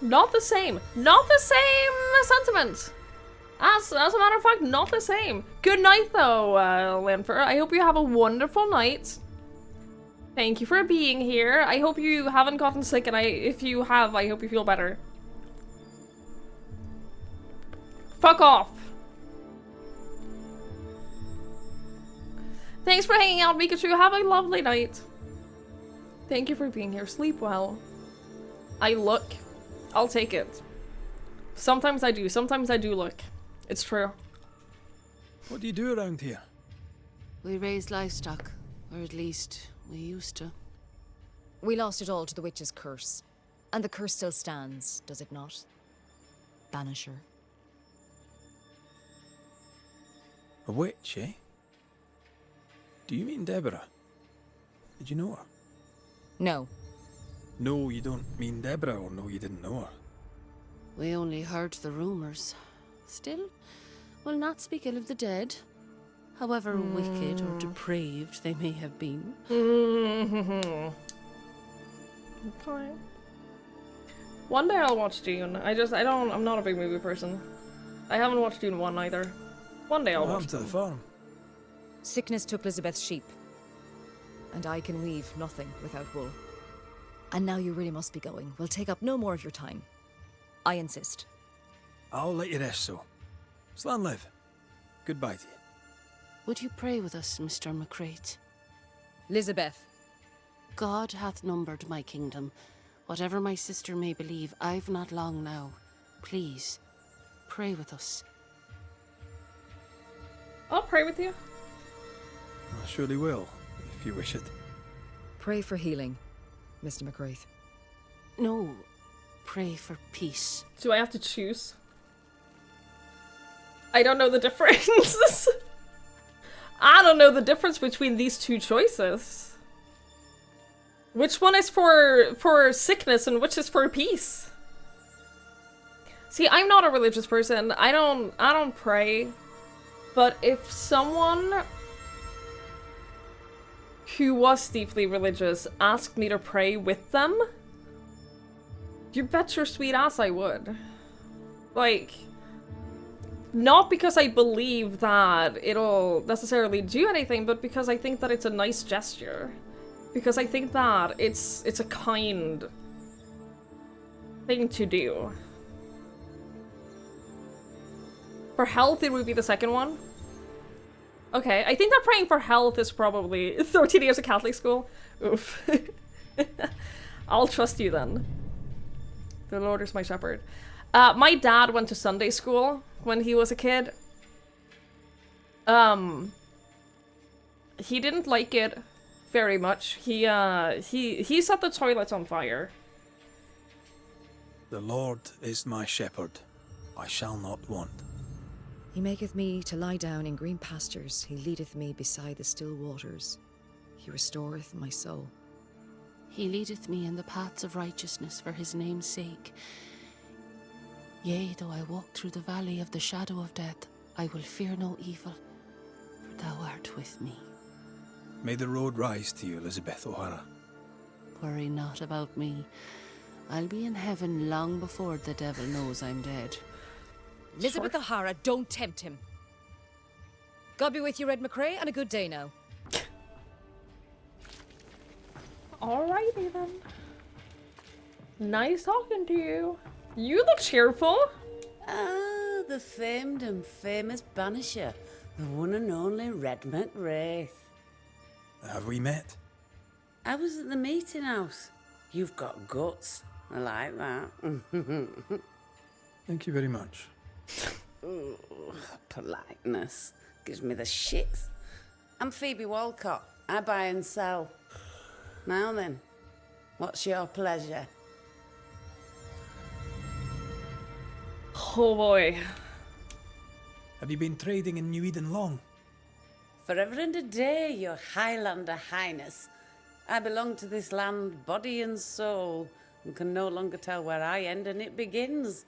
Not the same. Not the same sentiment. As a matter of fact, not the same. Good night, though, Linfer. I hope you have a wonderful night. Thank you for being here. I hope you haven't gotten sick, and if you have, I hope you feel better. Fuck off. Thanks for hanging out, Pikachu. Have a lovely night. Thank you for being here. Sleep well. I'll take it. Sometimes I do. Sometimes I do look. It's true. What do you do around here? We raised livestock, or at least we used to. We lost it all to the witch's curse. And the curse still stands, does it not? Banisher. A witch, eh? Do you mean Deborah? Did you know her? No. No, you don't mean Deborah, or no, you didn't know her? We only heard the rumours. Still, we'll not speak ill of the dead. However wicked or depraved they may have been. Okay. One day I'll watch Dune. I'm not a big movie person. I haven't watched Dune 1 either. One day I'll watch to the them. farm. Sickness took Elizabeth's sheep. And I can weave nothing without wool. And now you really must be going. We'll take up no more of your time. I insist. I'll let you rest, so. Slan live. Goodbye to you. Would you pray with us, Mr. McCrate? Elizabeth. God hath numbered my kingdom. Whatever my sister may believe, I've not long now. Please, pray with us. I'll pray with you. I surely will, if you wish it. Pray for healing, Mr. McCraith. No, pray for peace. Do I have to choose? I don't know the difference. I don't know the difference between these two choices. Which one is for sickness and which is for peace? See, I'm not a religious person. I don't pray. But if someone who was deeply religious asked me to pray with them, you bet your sweet ass I would. Like, not because I believe that it'll necessarily do anything, but because I think that it's a nice gesture. Because I think that it's a kind thing to do. For health, it would be the second one. Okay, I think that praying for health is probably 13 years of Catholic school. Oof. I'll trust you then. The Lord is my shepherd. My dad went to Sunday school when he was a kid. He didn't like it very much. He set the toilets on fire. The Lord is my shepherd. I shall not want. He maketh me to lie down in green pastures. He leadeth me beside the still waters. He restoreth my soul. He leadeth me in the paths of righteousness for his name's sake. Yea, though I walk through the valley of the shadow of death, I will fear no evil, for thou art with me. May the road rise to you, Elizabeth O'Hara. Worry not about me. I'll be in heaven long before the devil knows I'm dead. Elizabeth O'Hara, don't tempt him. God be with you, Red McCrae, and a good day now. Alrighty then. Nice talking to you. You look cheerful. Ah, the famed and famous banisher. The one and only Red McWraith. Have we met? I was at the meeting house. You've got guts. I like that. Thank you very much. Ooh, politeness. Gives me the shits. I'm Phoebe Walcott. I buy and sell. Now then, what's your pleasure? Oh boy. Have you been trading in New Eden long? Forever and a day, your Highlander Highness. I belong to this land, body and soul, and can no longer tell where I end and it begins.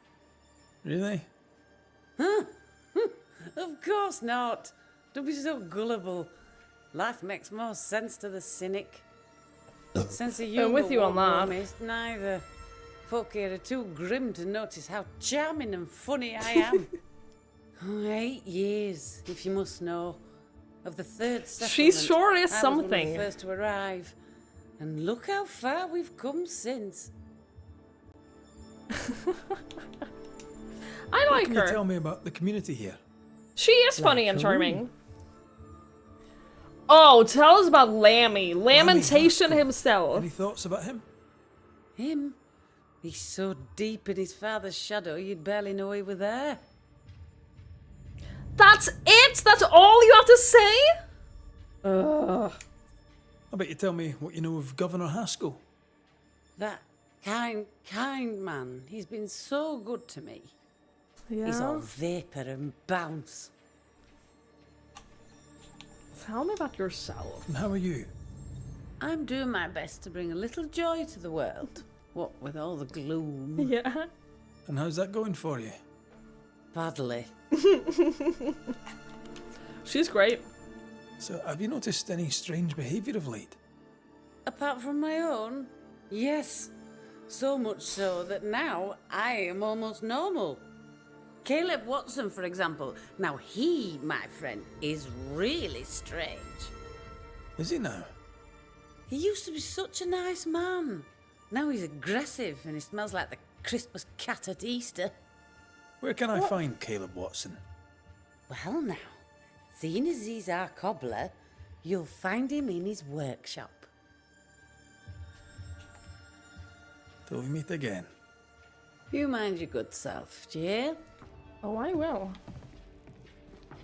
Really? Huh? Of course not. Don't be so gullible. Life makes more sense to the cynic. Sense of humour I'm with you on that. warmest, neither. Folk here are too grim to notice how charming and funny I am. 8 years, if you must know, of the third settlement. She sure is I was something. one of the first to arrive. And look how far we've come since. I like Can her. you tell me about the community here? She is funny and who? charming. Oh, tell us about Lammy. Lamentation himself. Any thoughts about him? Him? He's so deep in his father's shadow you'd barely know he were there. That's it? That's all you have to say? Ugh. I bet you tell me what you know of Governor Haskell. That kind man. He's been so good to me. Yeah. He's all vapour and bounce. Tell me about yourself. And how are you? I'm doing my best to bring a little joy to the world. What with all the gloom. Yeah. And how's that going for you? Badly. She's great. So, have you noticed any strange behaviour of late? Apart from my own? Yes. So much so that now I am almost normal. Caleb Watson, for example. Now he, my friend, is really strange. Is he now? He used to be such a nice man. Now he's aggressive and he smells like the Christmas cat at Easter. Where can I find Caleb Watson? Well now, seeing as he's our cobbler, you'll find him in his workshop. Till we meet again. You mind your good self, Jill. Oh, I will.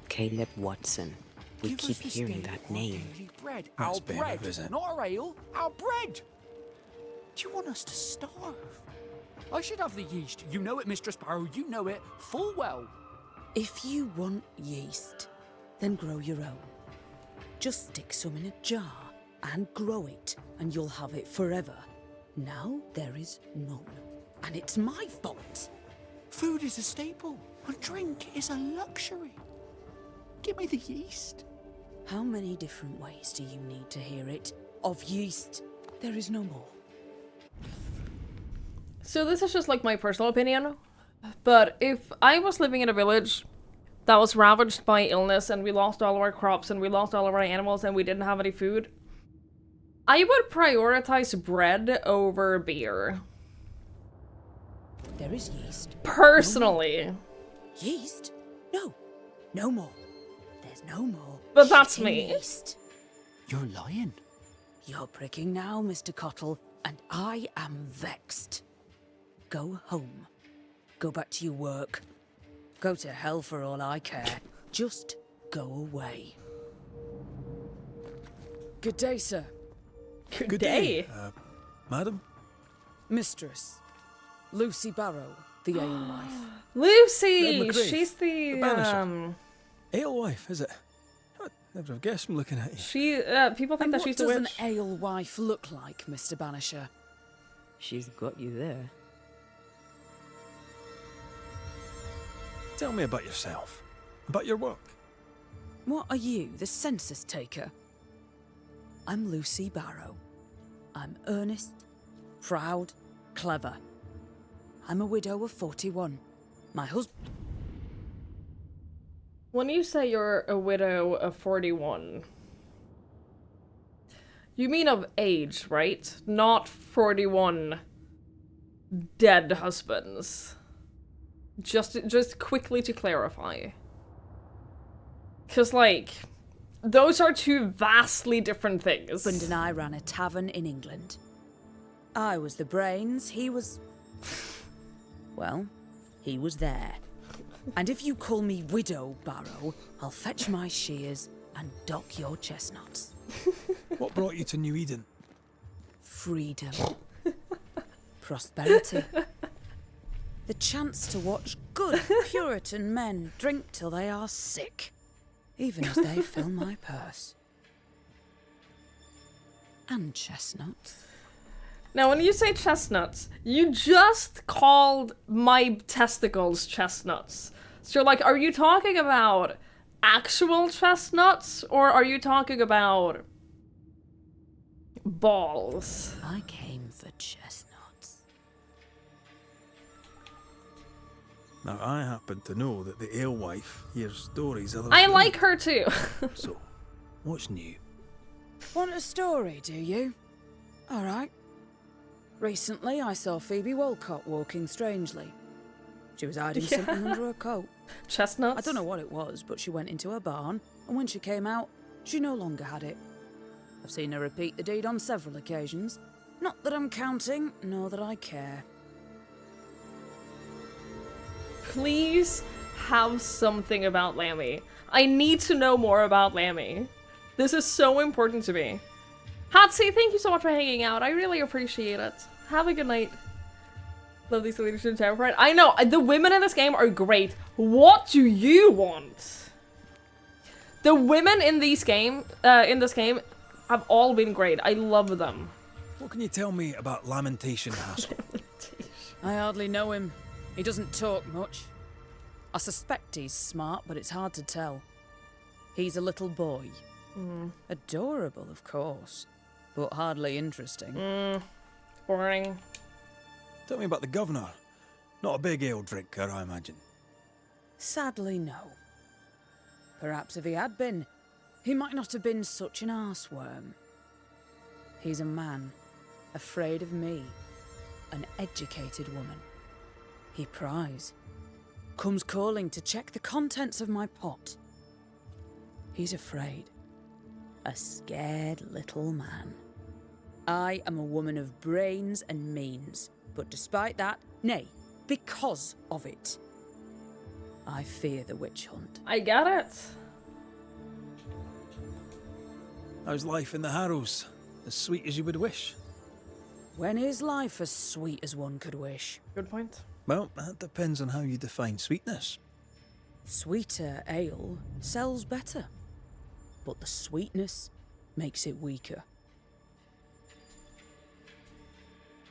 Caleb Watson. We Give keep us the hearing steak, that name. daily bread. That's Our better, bread, is it? not our ale. Our bread. Do you want us to starve? I should have the yeast. You know it, Mistress Barrow. You know it full well. If you want yeast, then grow your own. Just stick some in a jar and grow it, and you'll have it forever. Now there is none, and it's my fault. Food is a staple, and drink is a luxury. Give me the yeast. How many different ways do you need to hear it? Of yeast, there is no more. So this is just like my personal opinion, but if I was living in a village that was ravaged by illness and we lost all of our crops and we lost all of our animals and we didn't have any food, I would prioritize bread over beer. There is yeast. Personally. No more. Yeast? No. No more. There's no more. But that's shitting me. Yeast. You're lying. You're pricking now, Mr. Cottle, and I am vexed. Go home. Go back to your work. Go to hell for all I care. Just go away. Good day, sir. Good day. Madam? Mistress. Lucy Barrow, the alewife. Lucy! Red McCrae, She's the, the banisher. Alewife, is it? I'd never have guessed from looking at you. She, people think And that what she's the does witch. an alewife look like, Mr. Banisher? She's got you there. Tell me about yourself. About your work. What are you, the census taker? I'm Lucy Barrow. I'm earnest, proud, clever. I'm a widow of 41. My husband... When you say you're a widow of 41, You mean of age, right? Not 41 dead husbands. Just quickly to clarify. Because, like, those are two vastly different things. Husband and I ran a tavern in England. I was the brains, he was... well, he was there. And if you call me Widow Barrow, I'll fetch my shears and dock your chestnuts. What brought you to New Eden? Freedom. Prosperity. The chance to watch good Puritan men drink till they are sick, even as they fill my purse. And chestnuts. Now, when you say chestnuts, you just called my testicles chestnuts. So, like, are you talking about actual chestnuts, or are you talking about balls? I came for chestnuts. Now, I happen to know that the alewife hears stories others I don't. like her too. So, what's new? Want a story, do you? All right. Recently, I saw Phoebe Walcott walking strangely. She was hiding something under her coat. Chestnuts? I don't know what it was, but she went into her barn, and when she came out, she no longer had it. I've seen her repeat the deed on several occasions. Not that I'm counting, nor that I care. Please have something about Lammy. I need to know more about Lammy. This is so important to me. Hatsy, thank you so much for hanging out. I really appreciate it. Have a good night. Love these leadership tower pride. I know, the women in this game are great. What do you want? The women in this game have all been great. I love them. What can you tell me about Lamentation Hassel? I hardly know him. He doesn't talk much. I suspect he's smart, but it's hard to tell. He's a little boy. Adorable, of course, but hardly interesting. Boring. Tell me about the governor. Not a big ale drinker, I imagine. Sadly, no. Perhaps if he had been, he might not have been such an arseworm. He's a man, afraid of me, an educated woman. He pries, comes calling to check the contents of my pot. He's afraid. A scared little man. I am a woman of brains and means, but despite that, nay, because of it, I fear the witch hunt. I get it. How's life in the Harrows? As sweet as you would wish? When is life as sweet as one could wish? Good point. Well, that depends on how you define sweetness. Sweeter ale sells better, but the sweetness makes it weaker.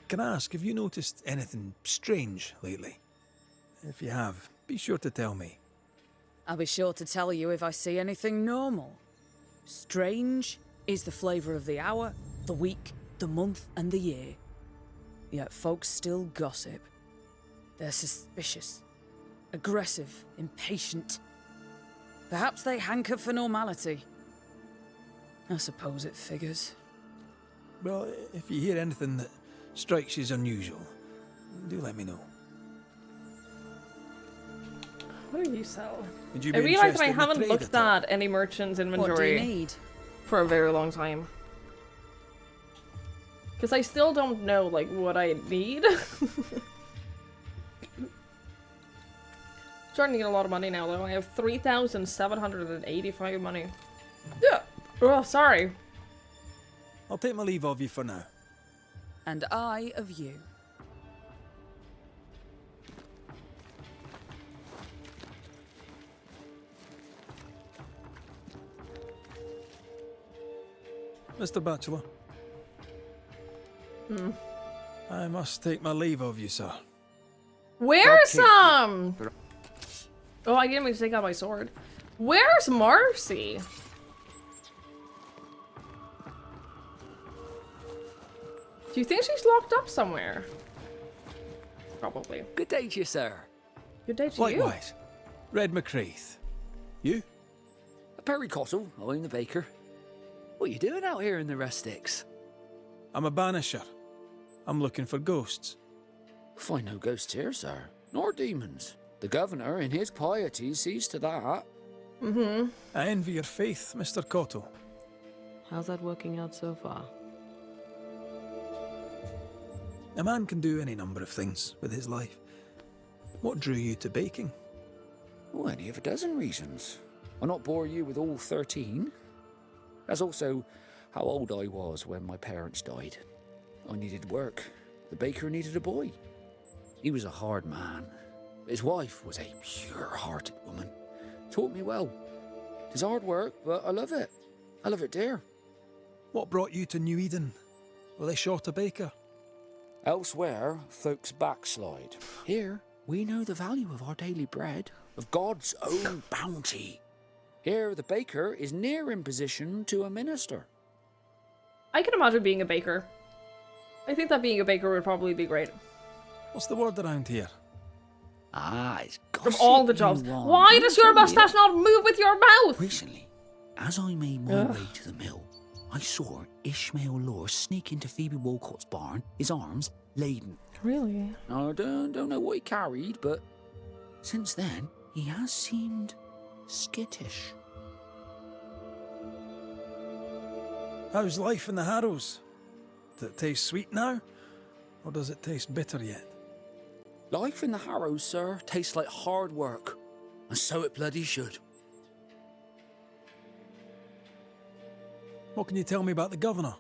Can I ask, have you noticed anything strange lately? If you have, be sure to tell me. I'll be sure to tell you if I see anything normal. Strange is the flavour of the hour, the week, the month, and the year. Yet folks still gossip. They're suspicious, aggressive, impatient. Perhaps they hanker for normality. I suppose it figures. Well, if you hear anything that strikes you as unusual, do let me know. What do you sell? Would you I be realize that I interested in the haven't trade looked at all? at any merchants' inventory. What do you need? For a very long time. Because I still don't know, like, what I need. Starting to get a lot of money now, though. I have 3,785 money. Yeah. Oh, sorry. I'll take my leave of you for now. And I of you. Mr. Bachelor. I must take my leave of you, sir. Where's some? Oh, I didn't mean to take out my sword. Where's Marcy? Do you think she's locked up somewhere? Probably. Good day to you, sir. Good day to you. Likewise. Red McCraith. You? Perry Cottle, I'm the baker. What are you doing out here in the rustics? I'm a banisher. I'm looking for ghosts. Find no ghosts here, sir, nor demons. The governor, in his piety, sees to that. Mm-hmm. I envy your faith, Mr. Cotto. How's that working out so far? A man can do any number of things with his life. What drew you to baking? Oh, any of a dozen reasons. I'll not bore you with all 13. That's also how old I was when my parents died. I needed work. The baker needed a boy. He was a hard man. His wife was a pure-hearted woman. Taught me well. It's hard work, but I love it. I love it, dear. What brought you to New Eden? Were they short a baker? Elsewhere, folks backslide. Here, we know the value of our daily bread, of God's own bounty. Here, the baker is near in position to a minister. I can imagine being a baker. I think that being a baker would probably be great. What's the word around here? Ah, it's From all the jobs. Why does your mustache not move with your mouth? Recently, as I made my way to the mill, I saw Ishmael Lore sneak into Phoebe Walcott's barn, his arms laden. Really? I don't know what he carried, but since then, he has seemed skittish. How's life in the Harrows? Does it taste sweet now? Or does it taste bitter yet? Life in the Harrows, sir, tastes like hard work. And so it bloody should. What can you tell me about the governor?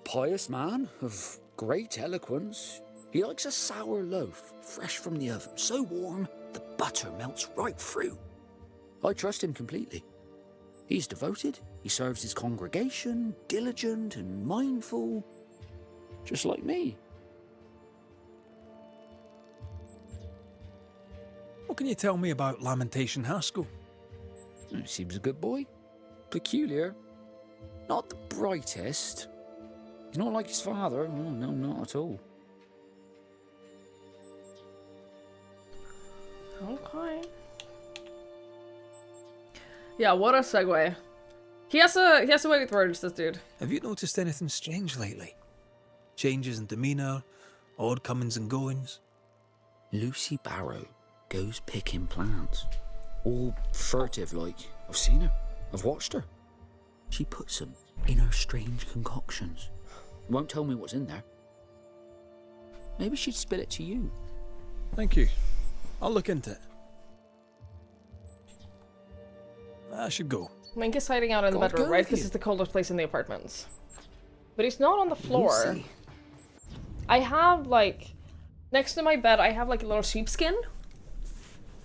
Pious man of great eloquence. He likes a sour loaf, fresh from the oven, so warm the butter melts right through. I trust him completely. He's devoted, he serves his congregation, diligent and mindful, just like me. What can you tell me about Lamentation Haskell? He seems a good boy. Peculiar. Not the brightest. He's not like his father. No, not at all. Okay. Yeah, what a segue. He has a way with words, this dude. Have you noticed anything strange lately? Changes in demeanour, odd comings and goings? Lucy Barrow goes picking plants. All furtive like. I've seen her. I've watched her. She puts them in her strange concoctions. Won't tell me what's in there. Maybe she'd spill it to you. Thank you. I'll look into it. I should go. Mink is hiding out in the God, bedroom, go right? with This you. is the coldest place in the apartments. But he's not on the floor. Lucy. I have, like, next to my bed, I have, like, a little sheepskin.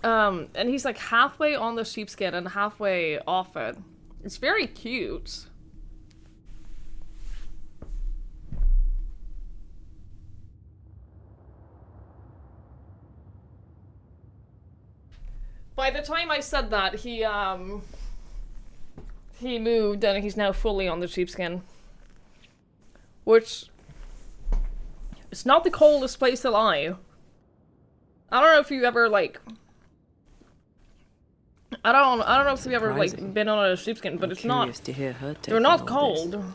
And he's, like, halfway on the sheepskin and halfway off it. It's very cute. By the time I said that, he moved and he's now fully on the sheepskin. Which, it's not the coldest place to lie. I don't know if you ever, like, I don't know if you've ever, like, been on a sheepskin, but it's not, Curious to hear her take they're on not all cold. this.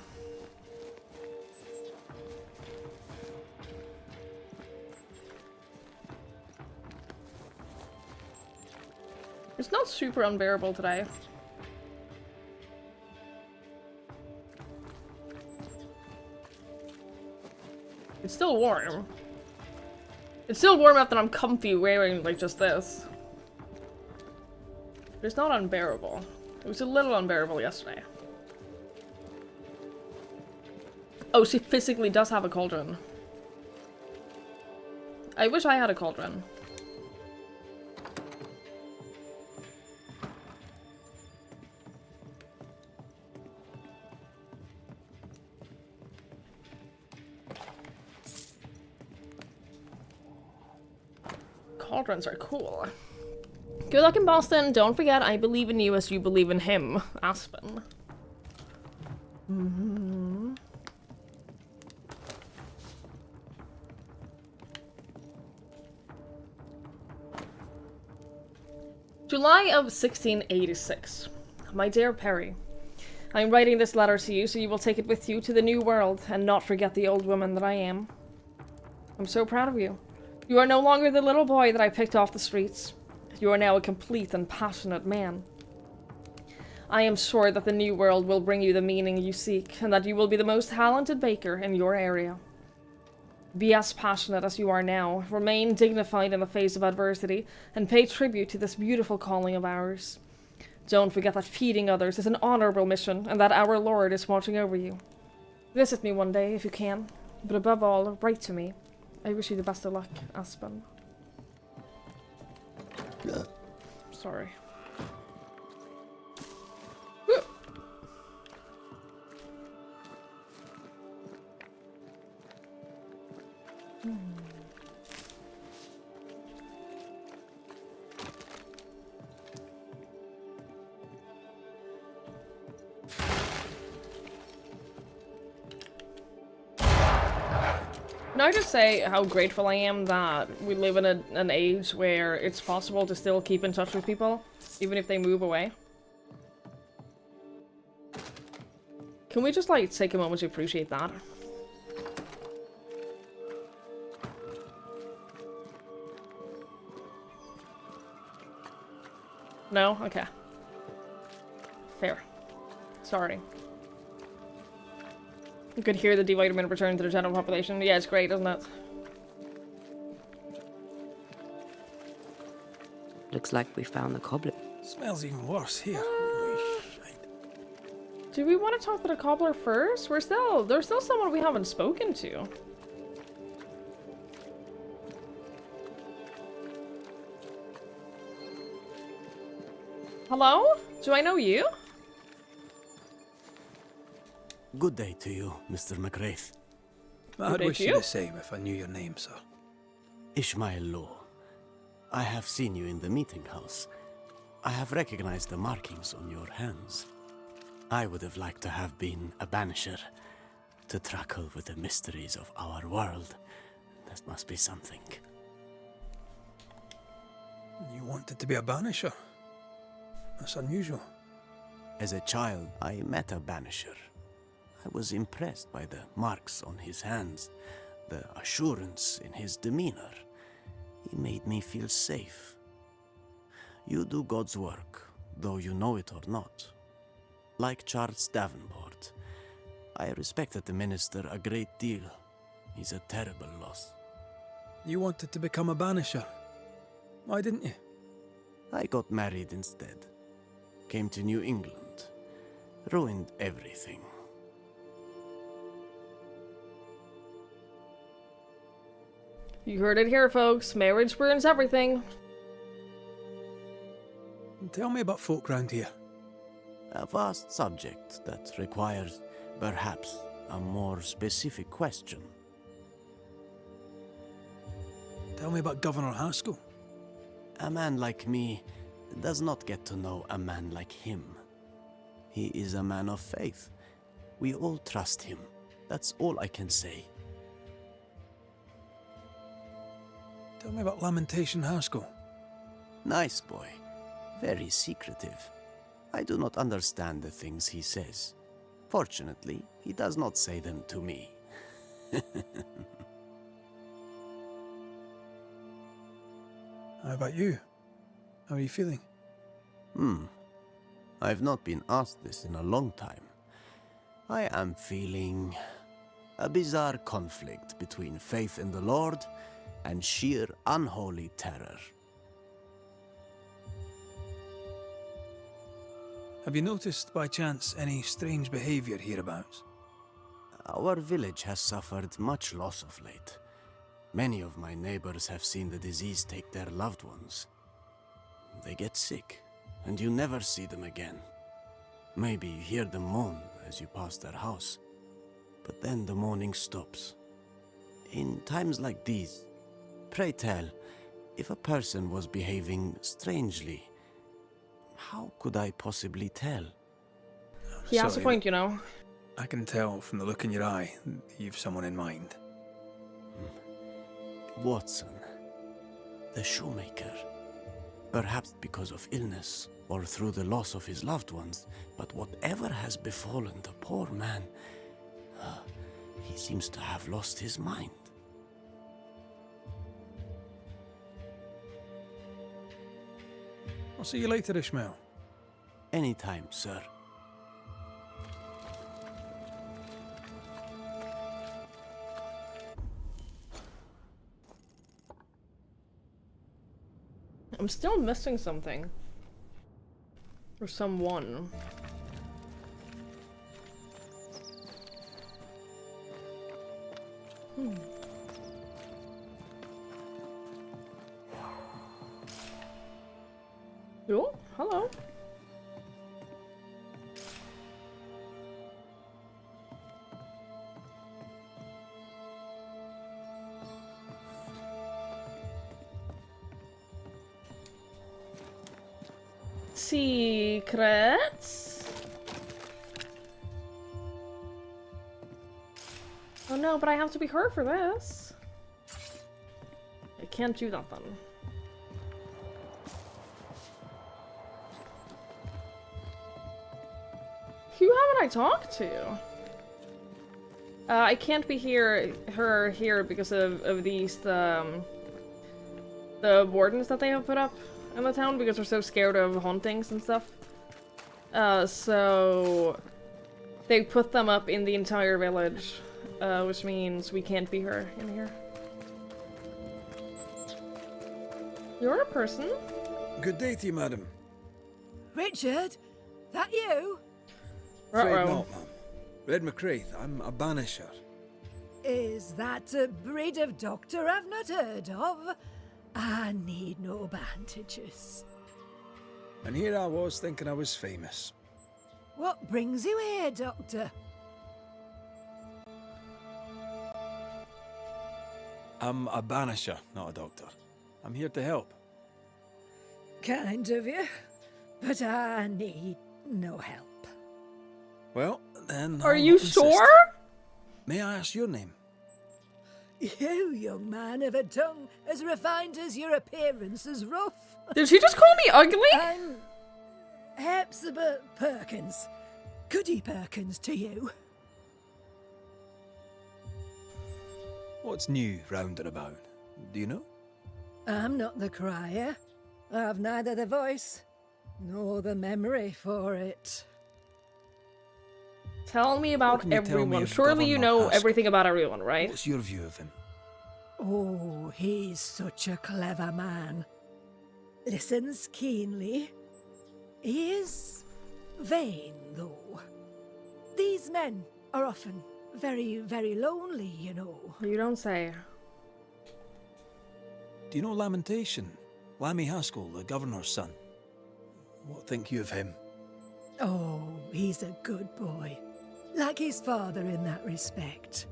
It's not super unbearable today. It's still warm. It's still warm enough that I'm comfy wearing, like, just this. But it's not unbearable. It was a little unbearable yesterday. Oh, she physically does have a cauldron. I wish I had a cauldron. Cauldrons are cool. Good luck in Boston. Don't forget, I believe in you as you believe in him, Aspen. Mm-hmm. July of 1686. My dear Perry, I'm writing this letter to you so you will take it with you to the new world and not forget the old woman that I am. I'm so proud of you. You are no longer the little boy that I picked off the streets. You are now a complete and passionate man. I am sure that the new world will bring you the meaning you seek, and that you will be the most talented baker in your area. Be as passionate as you are now, remain dignified in the face of adversity, and pay tribute to this beautiful calling of ours. Don't forget that feeding others is an honorable mission, and that our Lord is watching over you. Visit me one day if you can, but above all, write to me. I wish you the best of luck, Aspen. Sorry. Can I just say how grateful I am that we live in an age where it's possible to still keep in touch with people, even if they move away? Can we just, like, take a moment to appreciate that? No? Okay. Fair. Sorry. You could hear the D vitamin return to the general population. Yeah, it's great, isn't it? Looks like we found the cobbler. Smells even worse here. Do we want to talk to the cobbler first? There's still someone we haven't spoken to. Hello? Do I know you? Good day to you, Mr. McWraith. I'd wish you the same if I knew your name, sir. Ishmael Law. I have seen you in the meeting house. I have recognized the markings on your hands. I would have liked to have been a banisher, to tackle with the mysteries of our world. That must be something. You wanted to be a banisher? That's unusual. As a child, I met a banisher. I was impressed by the marks on his hands, the assurance in his demeanor. He made me feel safe. You do God's work, though you know it or not. Like Charles Davenport, I respected the minister a great deal. He's a terrible loss. You wanted to become a banisher. Why didn't you? I got married instead. Came to New England. Ruined everything. You heard it here, folks. Marriage ruins everything. Tell me about folk round here. A vast subject that requires, perhaps, a more specific question. Tell me about Governor Haskell. A man like me does not get to know a man like him. He is a man of faith. We all trust him. That's all I can say. Tell me about Lamentation Haskell. Nice boy. Very secretive. I do not understand the things he says. Fortunately, he does not say them to me. How about you? How are you feeling? I've not been asked this in a long time. I am feeling a bizarre conflict between faith in the Lord and sheer unholy terror. Have you noticed, by chance, any strange behavior hereabouts? Our village has suffered much loss of late. Many of my neighbors have seen the disease take their loved ones. They get sick, and you never see them again. Maybe you hear them moan as you pass their house, but then the moaning stops. In times like these, pray tell, if a person was behaving strangely, how could I possibly tell? He has a point, you know. I can tell from the look in your eye that you've someone in mind. Watson, the shoemaker. Perhaps because of illness or through the loss of his loved ones, but whatever has befallen the poor man, he seems to have lost his mind. I'll see you later, Ishmael. Anytime, sir. I'm still missing something. Or someone. Oh, hello. Secrets? Oh no, but I have to be her for this. I can't do that then. Who haven't I talked to? I can't be here because of these the wardens that they have put up in the town because they're so scared of hauntings and stuff. So they put them up in the entire village, which means we can't be her in here. You're a person. Good day to you, madam. Richard, that you? Afraid not, ma'am. Red McCraith, I'm a banisher. Is that a breed of doctor I've not heard of? I need no bandages. And here I was thinking I was famous. What brings you here, Doctor? I'm a banisher, not a doctor. I'm here to help. Kind of you, but I need no help. Well, then Are I'll you not insist. sure? May I ask your name? You, young man, have a tongue as refined as your appearance is rough. Did she just call me ugly? I'm Hepzibah Perkins. Goody Perkins to you. What's new round and about? Do you know? I'm not the crier. I've neither the voice nor the memory for it. Tell me about can you tell me everyone. of Surely you Governor know Haskell? everything about everyone, right? What's your view of him? Oh, he's such a clever man. Listens keenly. He is vain, though. These men are often very, very lonely, you know. You don't say. Do you know Lamentation? Lammy Haskell, the governor's son. What think you of him? Oh, he's a good boy. Like his father in that respect.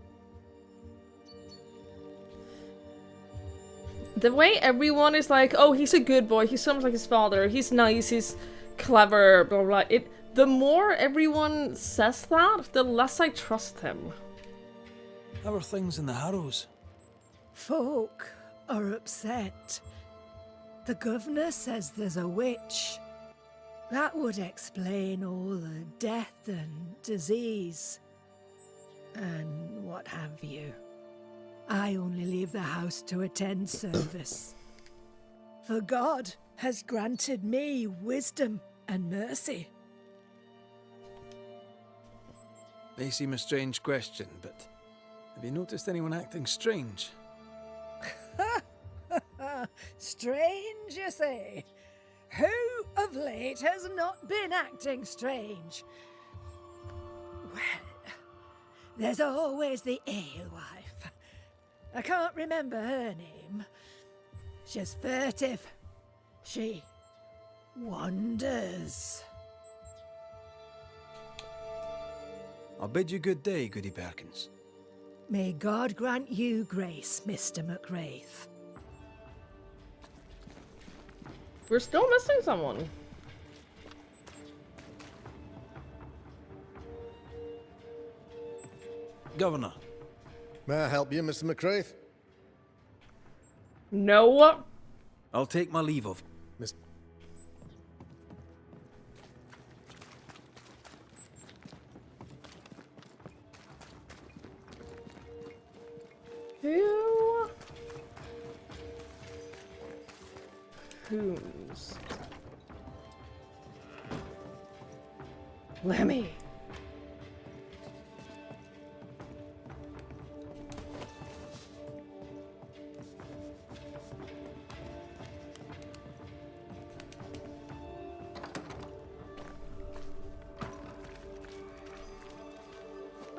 The way everyone is like, oh, he's a good boy, he sounds like his father, he's nice, he's clever, blah blah. The more everyone says that, the less I trust him. How are things in the Harrows? Folk are upset. The governor says there's a witch. That would explain all the death and disease. And what have you. I only leave the house to attend service. For God has granted me wisdom and mercy. May seem a strange question, but have you noticed anyone acting strange? Strange, you say? Who of late has not been acting strange? Well, there's always the alewife. I can't remember her name. She's furtive. She wanders. I'll bid you good day, Goody Perkins. May God grant you grace, Mr. McWraith. We're still missing someone. Governor. May I help you, Mr. McCraith? No. I'll take my leave of... harpoons. Lemmy.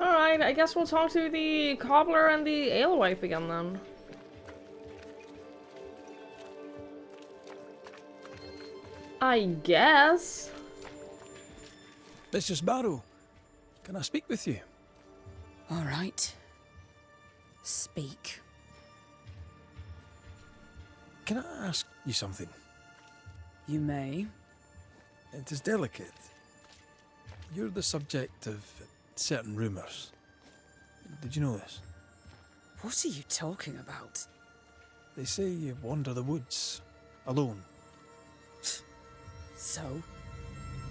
Alright, I guess we'll talk to the cobbler and the alewife again then. I guess. Mistress Barrow, can I speak with you? All right. Speak. Can I ask you something? You may. It is delicate. You're the subject of certain rumours. Did you know this? What are you talking about? They say you wander the woods, alone. So?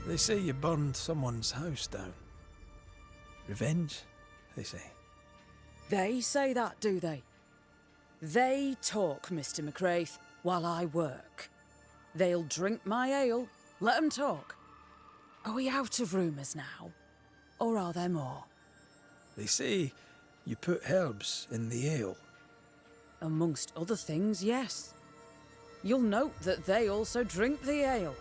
They say you burned someone's house down. Revenge, they say. They say that, do they? They talk, Mr. McCraith, while I work. They'll drink my ale, let 'em talk. Are we out of rumours now? Or are there more? They say you put herbs in the ale. Amongst other things, yes. You'll note that they also drink the ale.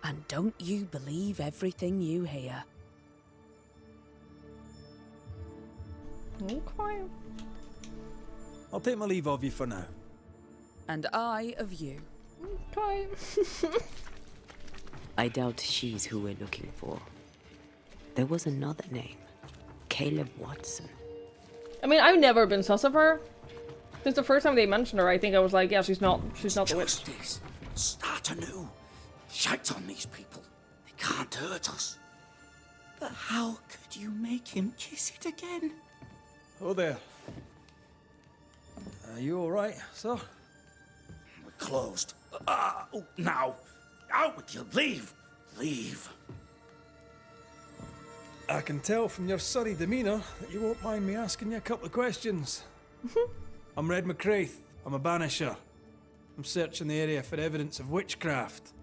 And don't you believe everything you hear. Okay. I'll take my leave of you for now. And I of you. Okay. I doubt she's who we're looking for. There was another name. Caleb Watson. I mean, I've never been sus of her. Since the first time they mentioned her, I think I was like, yeah, she's not the witch. Justice. Start anew. Shite on these people. They can't hurt us. But how could you make him kiss it again? Oh there. Are you alright, sir? We're closed. Oh, now. Out with you. Leave. Leave. I can tell from your surly demeanour that you won't mind me asking you a couple of questions. I'm Red McCraith. I'm a banisher. I'm searching the area for evidence of witchcraft.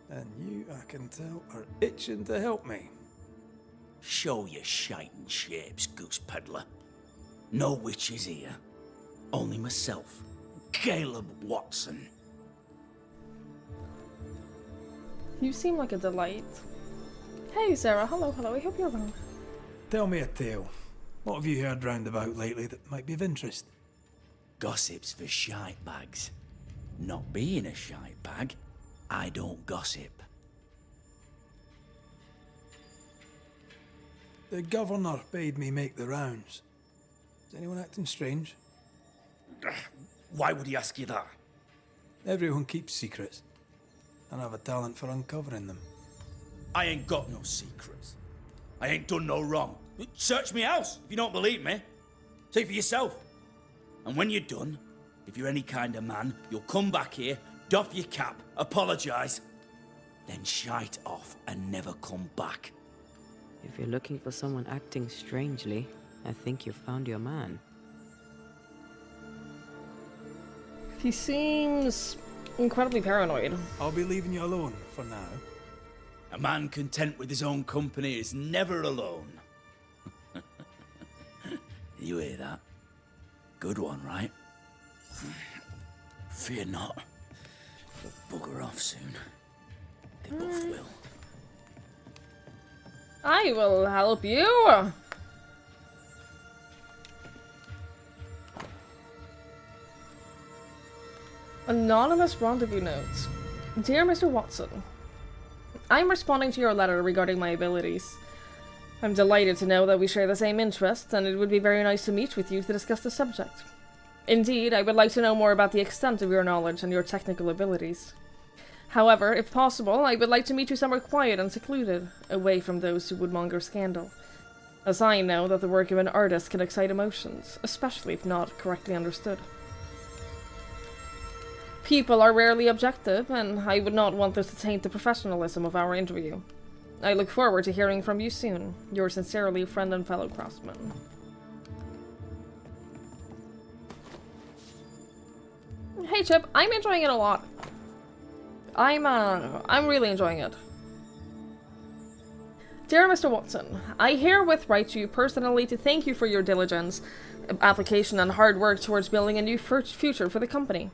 And you, I can tell, are itching to help me. Show your shiting shapes, goose peddler. No witches here. Only myself, Caleb Watson. You seem like a delight. Hey, Sarah. Hello, hello. I hope you're well. Tell me a tale. What have you heard round about lately that might be of interest? Gossip's for shite bags. Not being a shite bag, I don't gossip. The governor bade me make the rounds. Is anyone acting strange? Why would he ask you that? Everyone keeps secrets, and I have a talent for uncovering them. I ain't got no secrets. I ain't done no wrong. Search me house if you don't believe me. See for yourself. And when you're done, if you're any kind of man, you'll come back here, doff your cap, apologise, then shite off and never come back. If you're looking for someone acting strangely, I think you've found your man. He seems incredibly paranoid. I'll be leaving you alone for now. A man content with his own company is never alone. You hear that? Good one, right? Fear not. They'll bugger off soon. They both will. I will help you. Anonymous rendezvous notes. Dear Mr. Watson, I'm responding to your letter regarding my abilities. I'm delighted to know that we share the same interests, and it would be very nice to meet with you to discuss the subject. Indeed, I would like to know more about the extent of your knowledge and your technical abilities. However, if possible, I would like to meet you somewhere quiet and secluded, away from those who would monger scandal, as I know that the work of an artist can excite emotions, especially if not correctly understood. People are rarely objective, and I would not want this to taint the professionalism of our interview. I look forward to hearing from you soon. Yours sincerely, friend and fellow craftsman. Hey Chip, I'm enjoying it a lot. I'm really enjoying it. Dear Mr. Watson, I herewith write to you personally to thank you for your diligence, application, and hard work towards building a new future for the company.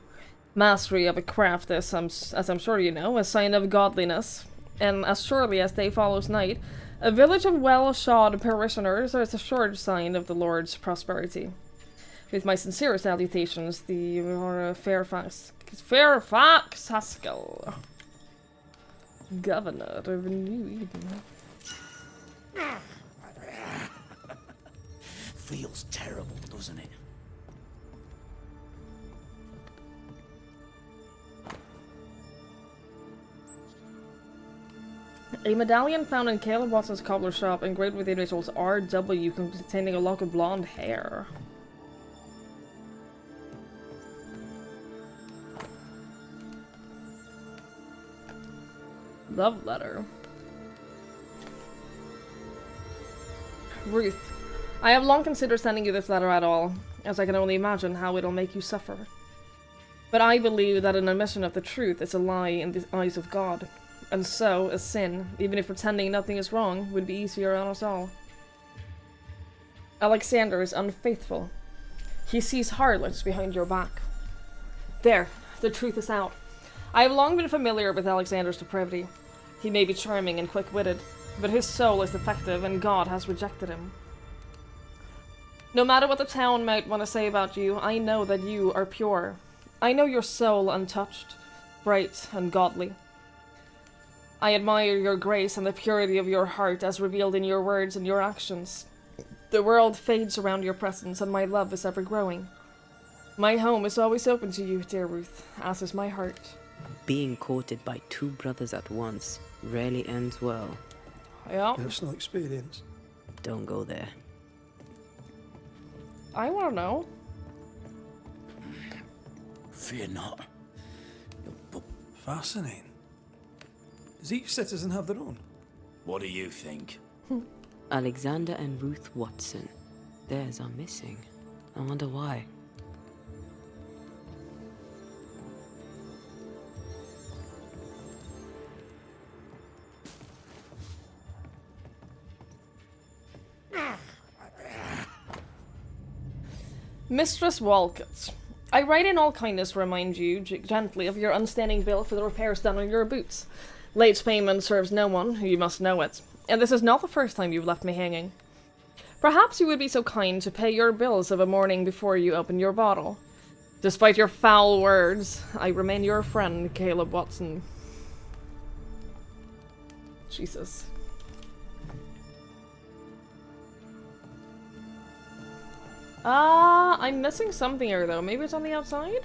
Mastery of a craft is, as I'm sure you know, a sign of godliness, and as surely as day follows night, a village of well-shod parishioners is a sure sign of the Lord's prosperity. With my sincerest salutations, the Fairfax Haskell, Governor of New Eden. Feels terrible, doesn't it? A medallion found in Caleb Watson's cobbler shop engraved with the initials R.W. containing a lock of blonde hair. Love letter. Ruth, I have long considered sending you this letter at all, as I can only imagine how it'll make you suffer. But I believe that an admission of the truth is a lie in the eyes of God, and so, a sin, even if pretending nothing is wrong, would be easier on us all. Alexander is unfaithful. He sees harlots behind your back. There, the truth is out. I have long been familiar with Alexander's depravity. He may be charming and quick-witted, but his soul is defective and God has rejected him. No matter what the town might want to say about you, I know that you are pure. I know your soul untouched, bright and godly. I admire your grace and the purity of your heart as revealed in your words and your actions. The world fades around your presence and my love is ever growing. My home is always open to you, dear Ruth, as is my heart. Being courted by two brothers at once rarely ends well. Yeah. Personal experience. Don't go there. I want to know. Fear not. Fascinating. Does each citizen have their own? What do you think? Alexander and Ruth Watson. Theirs are missing. I wonder why. Mistress Walcott, I write in all kindness to remind you gently of your unstanding bill for the repairs done on your boots. Late payment serves no one, you must know it, and this is not the first time you've left me hanging. Perhaps you would be so kind to pay your bills of a morning before you open your bottle. Despite your foul words, I remain your friend, Caleb Watson. Jesus. I'm missing something here, though. Maybe it's on the outside?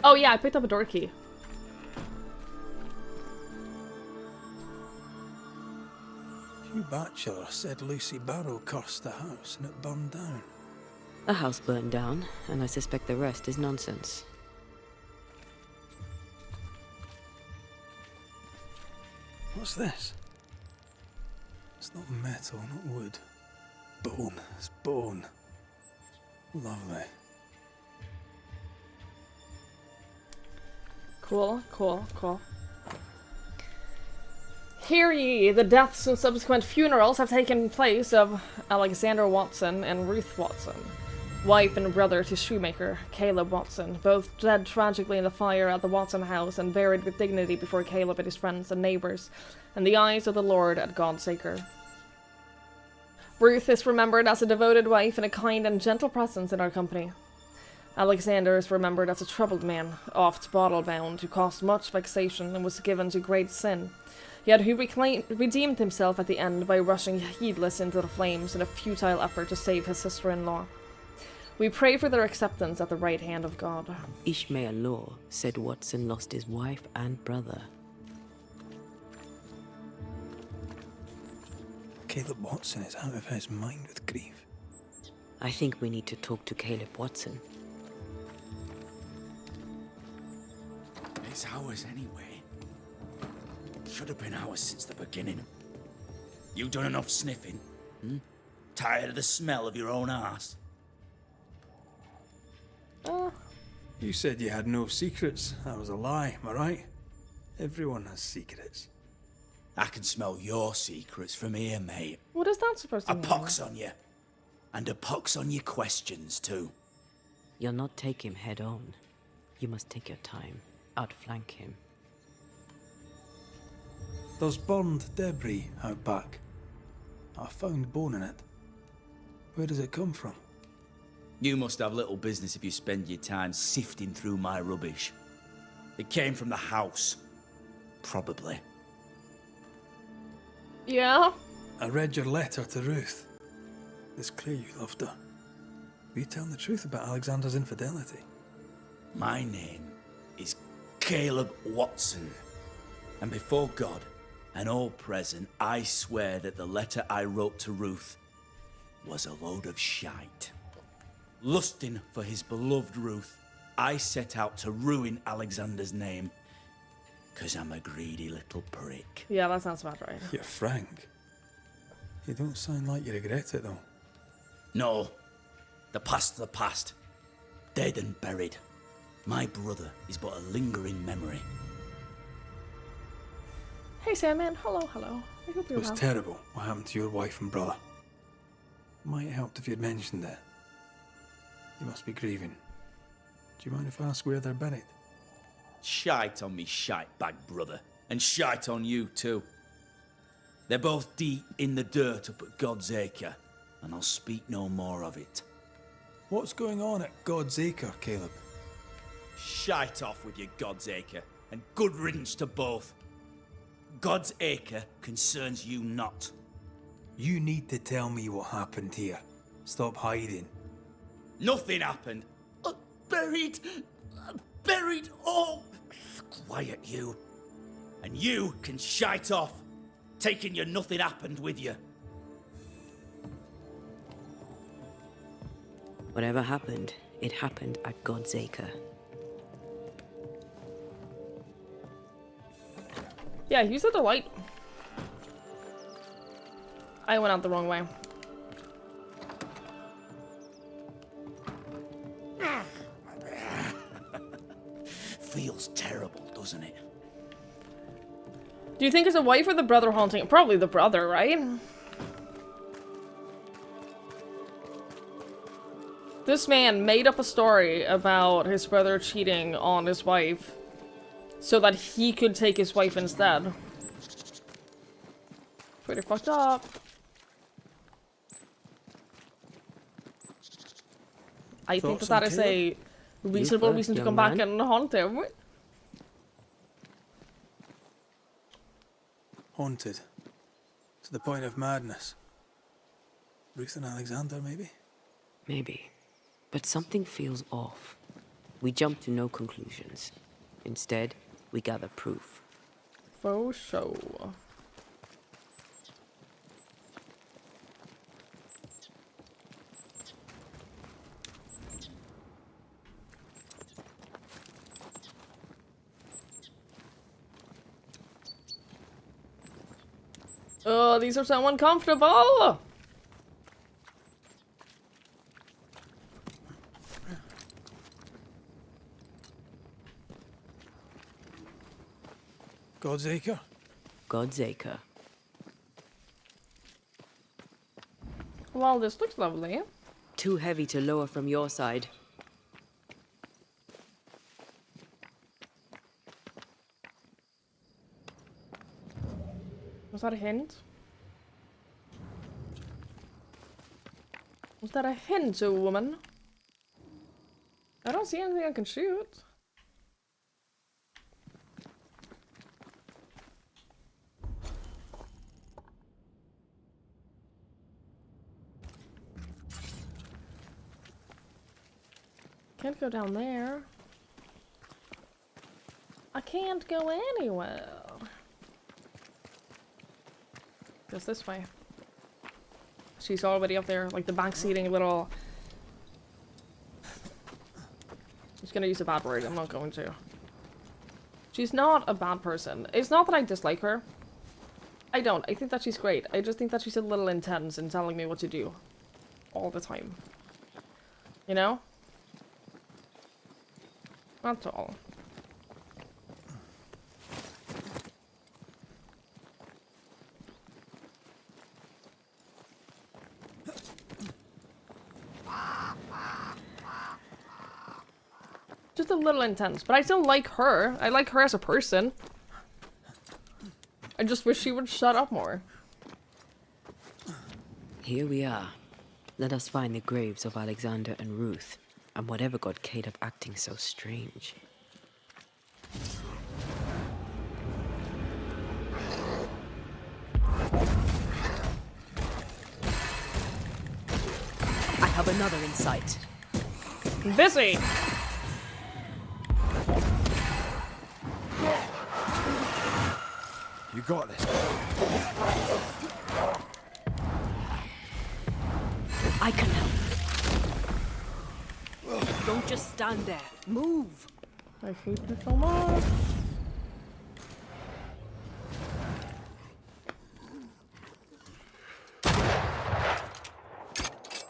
Oh, yeah, I picked up a door key. Hugh Batchelor said Lucy Barrow cursed the house and it burned down. A house burned down, and I suspect the rest is nonsense. What's this? It's not metal, not wood. Bone. It's bone. Lovely. Cool, cool, cool. Hear ye, the deaths and subsequent funerals have taken place of Alexander Watson and Ruth Watson, wife and brother to shoemaker Caleb Watson, both dead tragically in the fire at the Watson house and buried with dignity before Caleb and his friends and neighbors, and the eyes of the Lord at God's acre. Ruth is remembered as a devoted wife and a kind and gentle presence in our company. Alexander is remembered as a troubled man, oft bottle-bound, who caused much vexation and was given to great sin, yet who redeemed himself at the end by rushing heedless into the flames in a futile effort to save his sister-in-law. We pray for their acceptance at the right hand of God. Ishmael Law said Watson lost his wife and brother. Caleb Watson is out of his mind with grief. I think we need to talk to Caleb Watson. It's ours anyway. Should have been ours since the beginning. You done enough sniffing? Tired of the smell of your own arse? You said you had no secrets. That was a lie, am I right? Everyone has secrets. I can smell your secrets from here, mate. What is that supposed to A mean? pox on you. And a pox on your questions, too. You'll not take him head on. You must take your time. Outflank him. There's burned debris out back. I found bone in it. Where does it come from? You must have little business if you spend your time sifting through my rubbish. It came from the house. Probably. Yeah? I read your letter to Ruth. It's clear you loved her. Were you telling the truth about Alexander's infidelity? My name is Caleb Watson. And before God and all present, I swear that the letter I wrote to Ruth was a load of shite. Lusting for his beloved Ruth, I set out to ruin Alexander's name. 'Cause I'm a greedy little prick. Yeah, that sounds about right. You're frank. You don't sound like you regret it, though. No. The past's the past. Dead and buried. My brother is but a lingering memory. Hey, Sandman. Hello, hello. I hope It you're was well. terrible what happened to your wife and brother. Might have helped if you'd mentioned it. You must be grieving. Do you mind if I ask where they're buried? Shite on me shite bag brother. And shite on you too. They're both deep in the dirt up at God's Acre. And I'll speak no more of it. What's going on at God's Acre, Caleb? Shite off with your God's Acre. And good riddance to both. God's Acre concerns you not. You need to tell me what happened here. Stop hiding. Nothing happened. Buried. Buried all. Quiet, you. And you can shite off. Taking your nothing happened with you. Whatever happened, it happened at God's Acre. Yeah, use the light. I went out the wrong way. Feels terrible, doesn't it? Do you think it's a wife or the brother haunting? Probably the brother, right? This man made up a story about his brother cheating on his wife so that he could take his wife instead. Pretty fucked up. I think that is a reasonable reason to come back and haunt him. Haunted. To the point of madness. Ruth and Alexander, maybe? Maybe. But something feels off. We jump to no conclusions. Instead, we gather proof. For sure. Oh, these are so uncomfortable! God's Acre? God's Acre. Well, this looks lovely. Too heavy to lower from your side. Was that a hint? Was that a hint, woman? I don't see anything I can shoot. Can't go down there. I can't go anywhere. Goes this way. She's already up there, like the backseating little... I'm just gonna use a bad word, I'm not going to. She's not a bad person. It's not that I dislike her. I don't. I think that she's great. I just think that she's a little intense in telling me what to do. All the time. You know? That's all. Just a little intense, but I still like her. I like her as a person. I just wish she would shut up more. Here we are. Let us find the graves of Alexander and Ruth, and whatever got Caleb acting so strange. I have another in sight. Busy! You got this. I can help. Don't just stand there. Move! I hate you so much.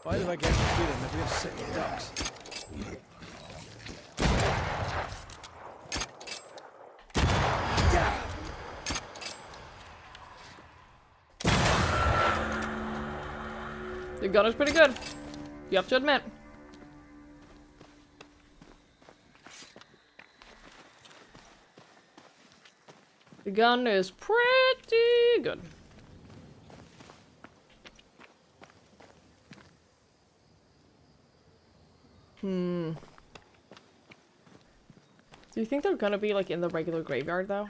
Why do I get the feeling that we're sitting ducks? The gun is pretty good. You have to admit. The gun is pretty good. Do you think they're gonna be like in the regular graveyard though?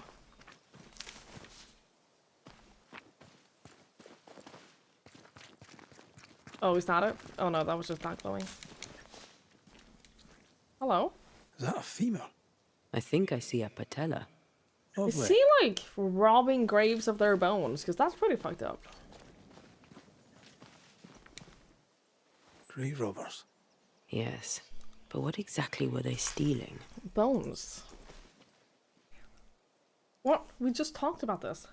Oh, is that it? Oh no, that was just that glowing. Hello? Is that a female? I think I see a patella. Is he like robbing graves of their bones? Because that's pretty fucked up. Grave robbers. Yes, but what exactly were they stealing? Bones. What? We just talked about this.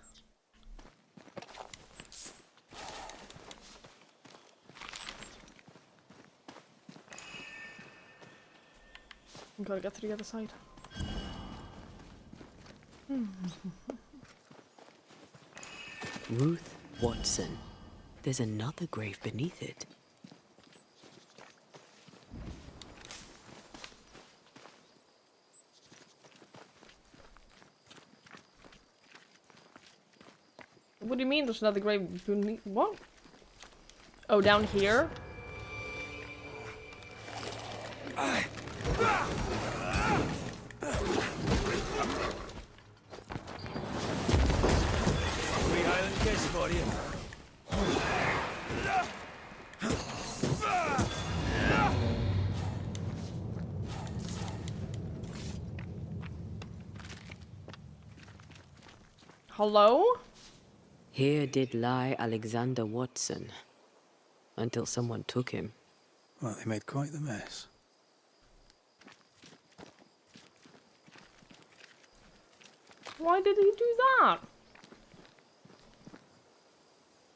We gotta get to the other side. Ruth Watson. There's another grave beneath it. What do you mean there's another grave beneath? What? Oh, down here? Hello? Here did lie Alexander Watson. Until someone took him. Well, they made quite the mess. Why did he do that?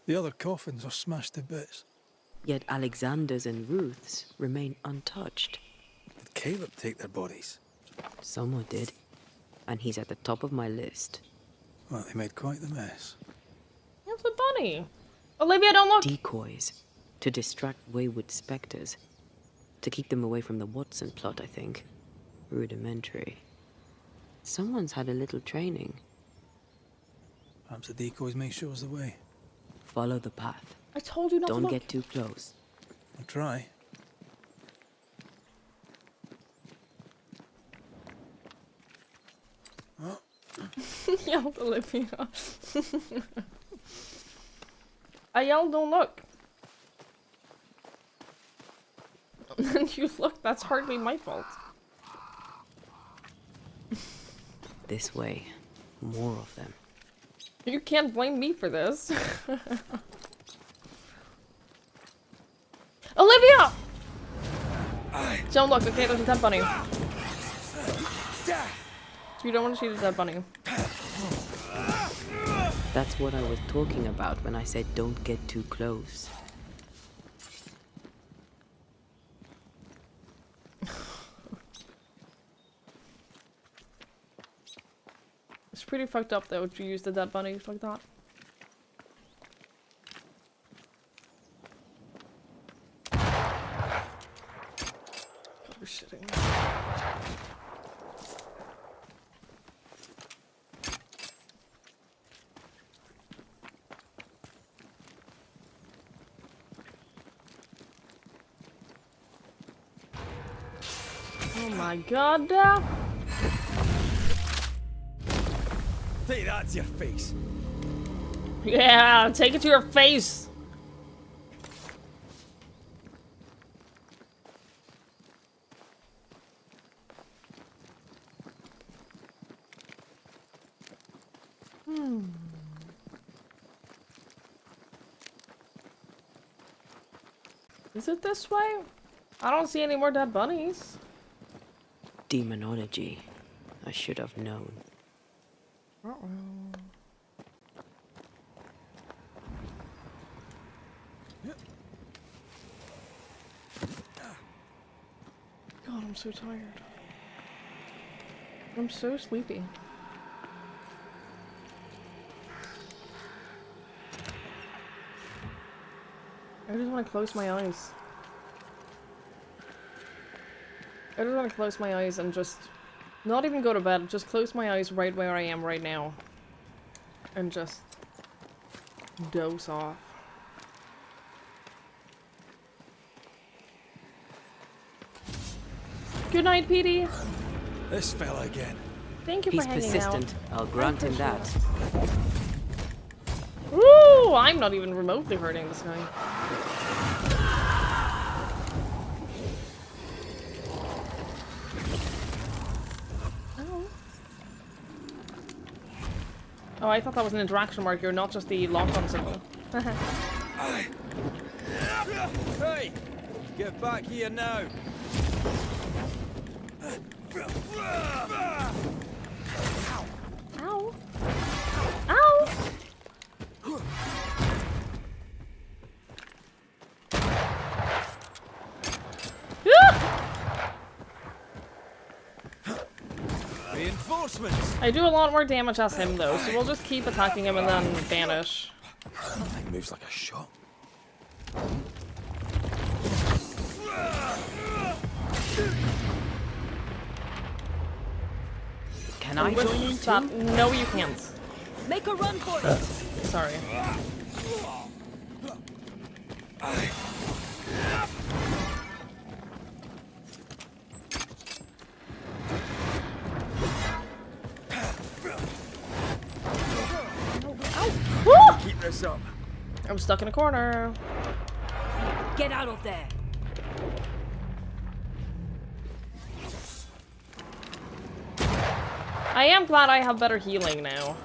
The other coffins are smashed to bits. Yet Alexander's and Ruth's remain untouched. Did Caleb take their bodies? Someone did. And he's at the top of my list. Well, they made quite the mess. It's a bunny. Olivia, don't look! Decoys. To distract wayward specters. To keep them away from the Watson plot, I think. Rudimentary. Someone's had a little training. Perhaps the decoys may show us the way. Follow the path. I told you not to Don't look. get too close. I'll try. Oh. Yelled Olivia. I yelled, don't look. And you look, that's hardly my fault. This way. More of them. You can't blame me for this. Olivia! Don't look, okay, there's a dead bunny. You don't want to see the dead bunny. That's what I was talking about when I said don't get too close. It's pretty fucked up though to use the dead bunnies like that. God, we're shitting. my god. Take that to your face. Yeah, take it to your face. Is it this way? I don't see any more dead bunnies. Demonology. I should have known. Uh-oh. God, I'm so tired. I'm so sleepy. I just want to close my eyes. I just want to close my eyes and just not even go to bed, just close my eyes right where I am right now. And just doze off. Good night, Petey. This fella again. Thank you He's for hanging persistent. out. I'll grant him that. Woo! I'm not even remotely hurting this guy. Oh, I thought that was an interaction marker, not just the lock-on symbol. Hey! Get back here now! Ow! Ow! Reinforcements! I do a lot more damage as him though, so we'll just keep attacking him and then vanish. That thing moves like a shot. Can I join in Stop. too? No, you can't. Make a run for it! Sorry. Ow. Keep this up. I'm stuck in a corner. Get out of there! I am glad I have better healing now.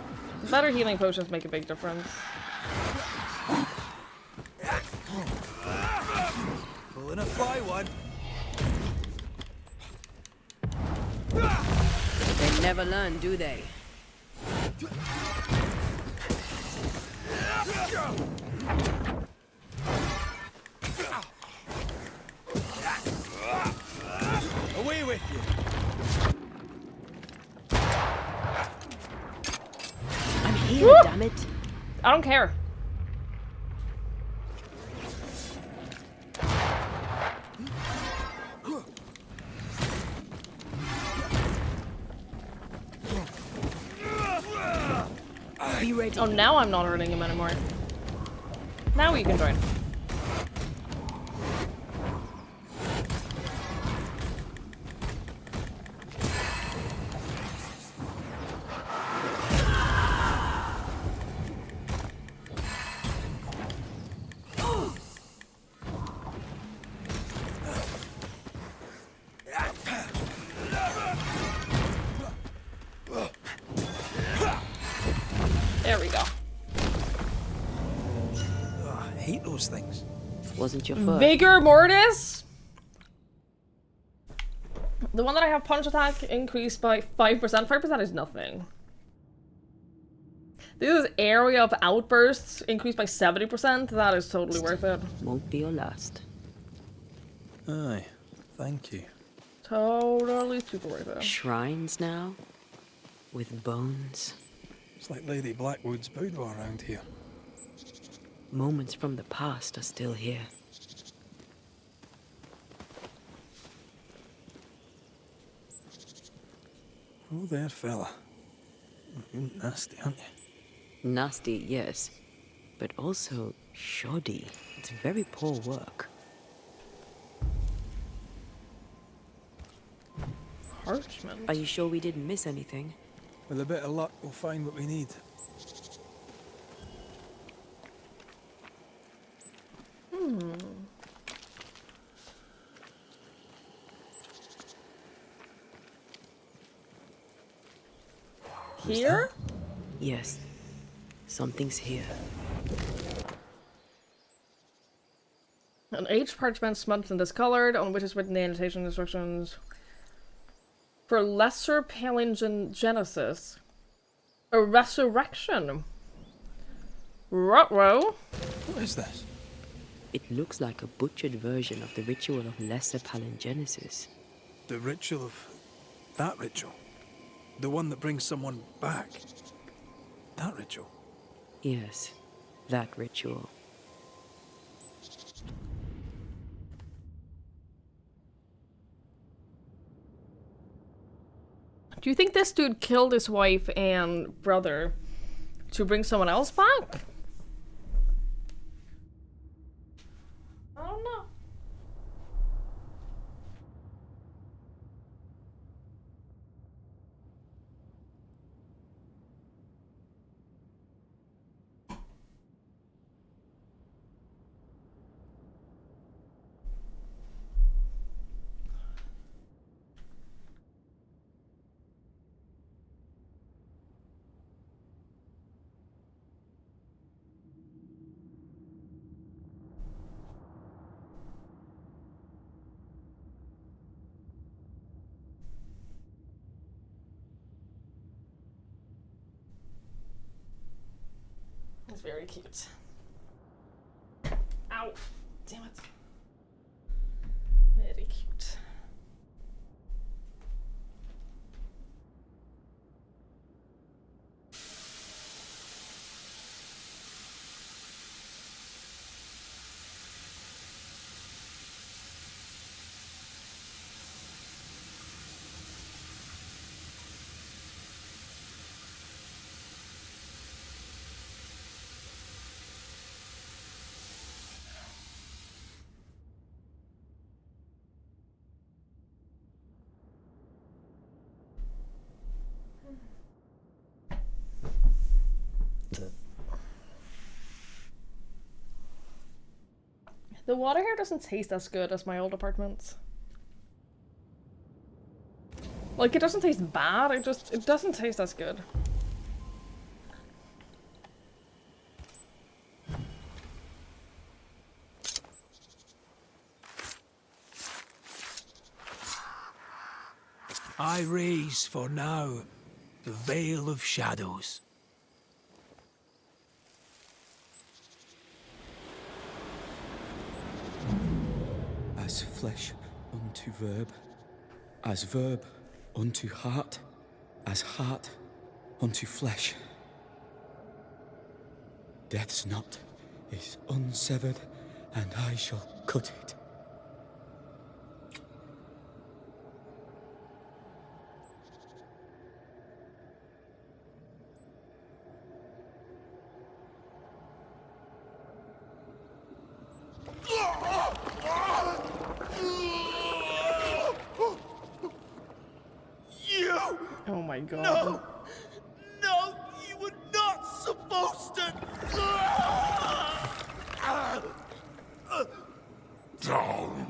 Better healing potions make a big difference. Pulling a fly one. They never learn, do they? Away with you. I'm here, Woo! damn it. I don't care. Be ready. Oh, now I'm not hurting him anymore. Now you can join. There we go. Oh, I hate those things. Wasn't your fault. Vigor Mortis? The one that I have punch attack increased by 5%. 5% is nothing. This is area of outbursts increased by 70%. That is totally worth it. Won't be your last. Aye, thank you. Totally super worth it. Shrines now? With bones? It's like Lady Blackwood's boudoir around here. Moments from the past are still here. Oh, there, fella. You're nasty, aren't you? Nasty, yes. But also shoddy. It's very poor work. parchment. Are you sure we didn't miss anything? With a bit of luck, we'll find what we need. Here? Yes. Something's here. An aged parchment smudged and discolored, on which is written the annotation instructions for lesser palingenesis. A resurrection. Ruh-roh. What is this? It looks like a butchered version of the ritual of lesser palingenesis. The ritual of... that ritual? The one that brings someone back? That ritual? Yes, that ritual. Do you think this dude killed his wife and brother to bring someone else back? I don't know. It's very cute. Ow. Damn it. Very cute. The water here doesn't taste as good as my old apartments. Like, it doesn't taste bad, it doesn't taste as good. I raise for now the Veil of Shadows. As flesh unto verb, as verb unto heart, as heart unto flesh. Death's knot is unsevered, and I shall cut it. Oh my god. No! No! You were not supposed to! Down,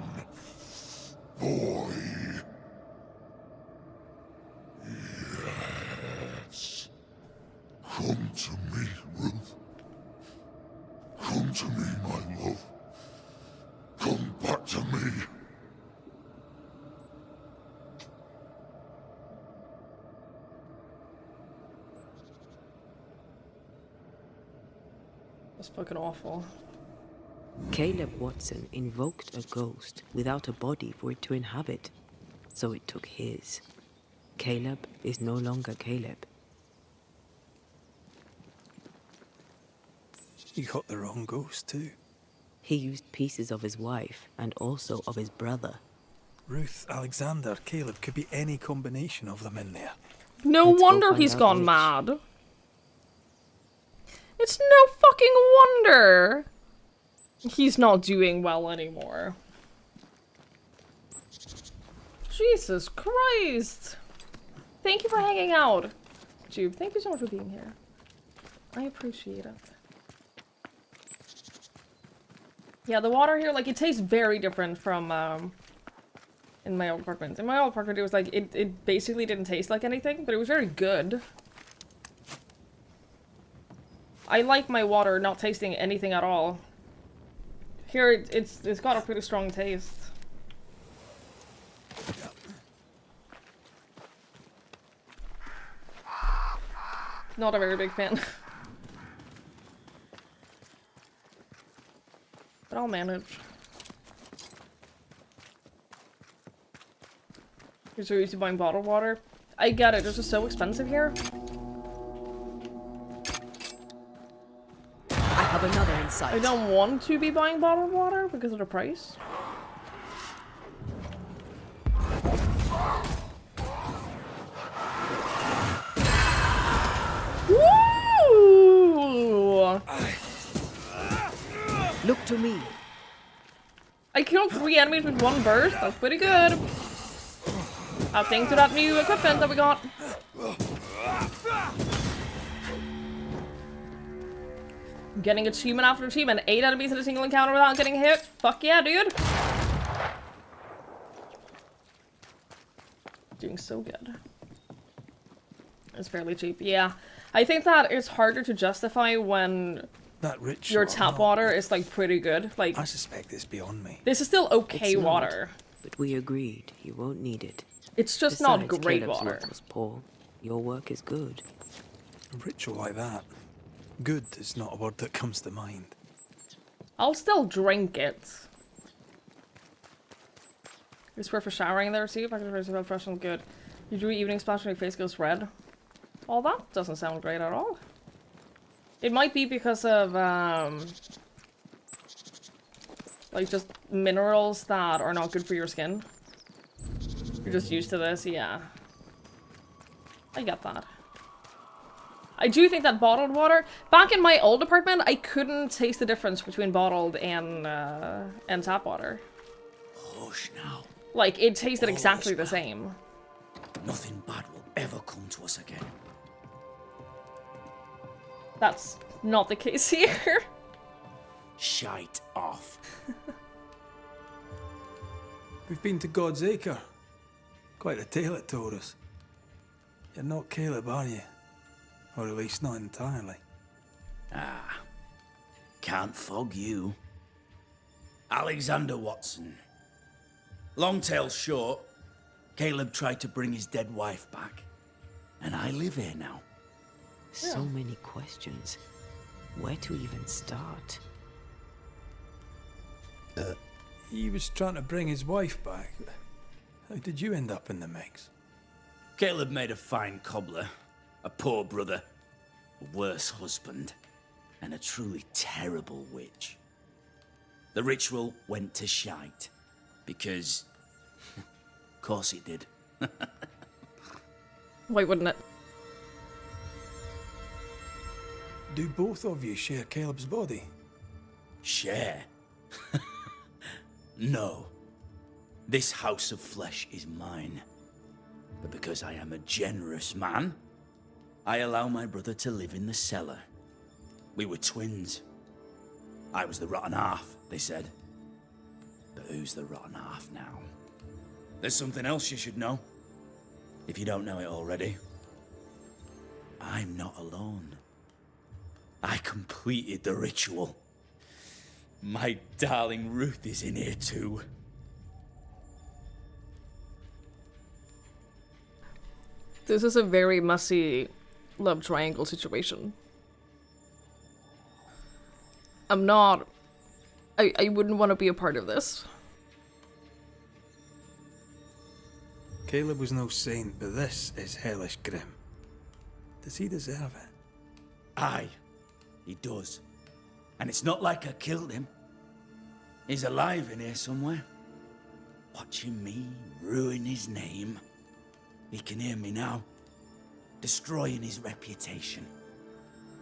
boy. Yes. Come to me, Ruth. Come to me, my love. Come back to me. That's fucking awful. Caleb Watson invoked a ghost without a body for it to inhabit, so it took his. Caleb is no longer Caleb. You got the wrong ghost, too. He used pieces of his wife and also of his brother. Ruth, Alexander, Caleb, could be any combination of them in there. No wonder he's gone mad. It's no fucking wonder he's not doing well anymore. Jesus Christ! Thank you for hanging out. Jude, thank you so much for being here. I appreciate it. Yeah, the water here, like, it tastes very different from, in my old apartment. In my old apartment, it was like, it basically didn't taste like anything, but it was very good. I like my water not tasting anything at all. Here, it's got a pretty strong taste. Not a very big fan. But I'll manage. You're so used to buying bottled water. I get it, it's just so expensive here. I have another insight. I don't want to be buying bottled water because of the price. Woo! Look to me. I killed 3 enemies with 1 burst. That's pretty good. I'll thank to that new equipment that we got. Getting achievement after achievement. 8 enemies in a single encounter without getting hit. Fuck yeah, dude. Doing so good. It's fairly cheap. Yeah. I think that it's harder to justify when that rich your tap water is like pretty good. Like, I suspect it's beyond me. This is still okay It's not, water. But we agreed you won't need it. It's just Besides, not great Caleb's water. work was poor. Your work is good. A ritual like that. Good is not a word that comes to mind. I'll still drink it. You swear for showering there, see? If I can raise about fresh and good. You do evening splash when your face goes red. All that doesn't sound great at all. It might be because of, like, just minerals that are not good for your skin. You're just used to this, yeah. I get that. I do think that bottled water... Back in my old apartment, I couldn't taste the difference between bottled and tap water. Hush now. Like, it tasted exactly the same. Nothing bad will ever come to us again. That's not the case here. Shite off. We've been to God's Acre. Quite a tale it told us. You're not Caleb, are you? Or at least not entirely. Ah. Can't fog you. Alexander Watson. Long tale short, Caleb tried to bring his dead wife back. And I live here now. So many questions. Where to even start? He was trying to bring his wife back. How did you end up in the mix? Caleb made a fine cobbler, a poor brother, a worse husband, and a truly terrible witch. The ritual went to shite, because... of course it did. Why wouldn't it? Do both of you share Caleb's body? Share? No. This house of flesh is mine. But because I am a generous man, I allow my brother to live in the cellar. We were twins. I was the rotten half, they said. But who's the rotten half now? There's something else you should know. If you don't know it already. I'm not alone. I completed the ritual. My darling Ruth is in here too. This is a very messy love triangle situation. I'm not... I wouldn't want to be a part of this. Caleb was no saint, but this is hellish grim. Does he deserve it? Aye, he does. And it's not like I killed him. He's alive in here somewhere. Watching me ruin his name. He can hear me now. Destroying his reputation.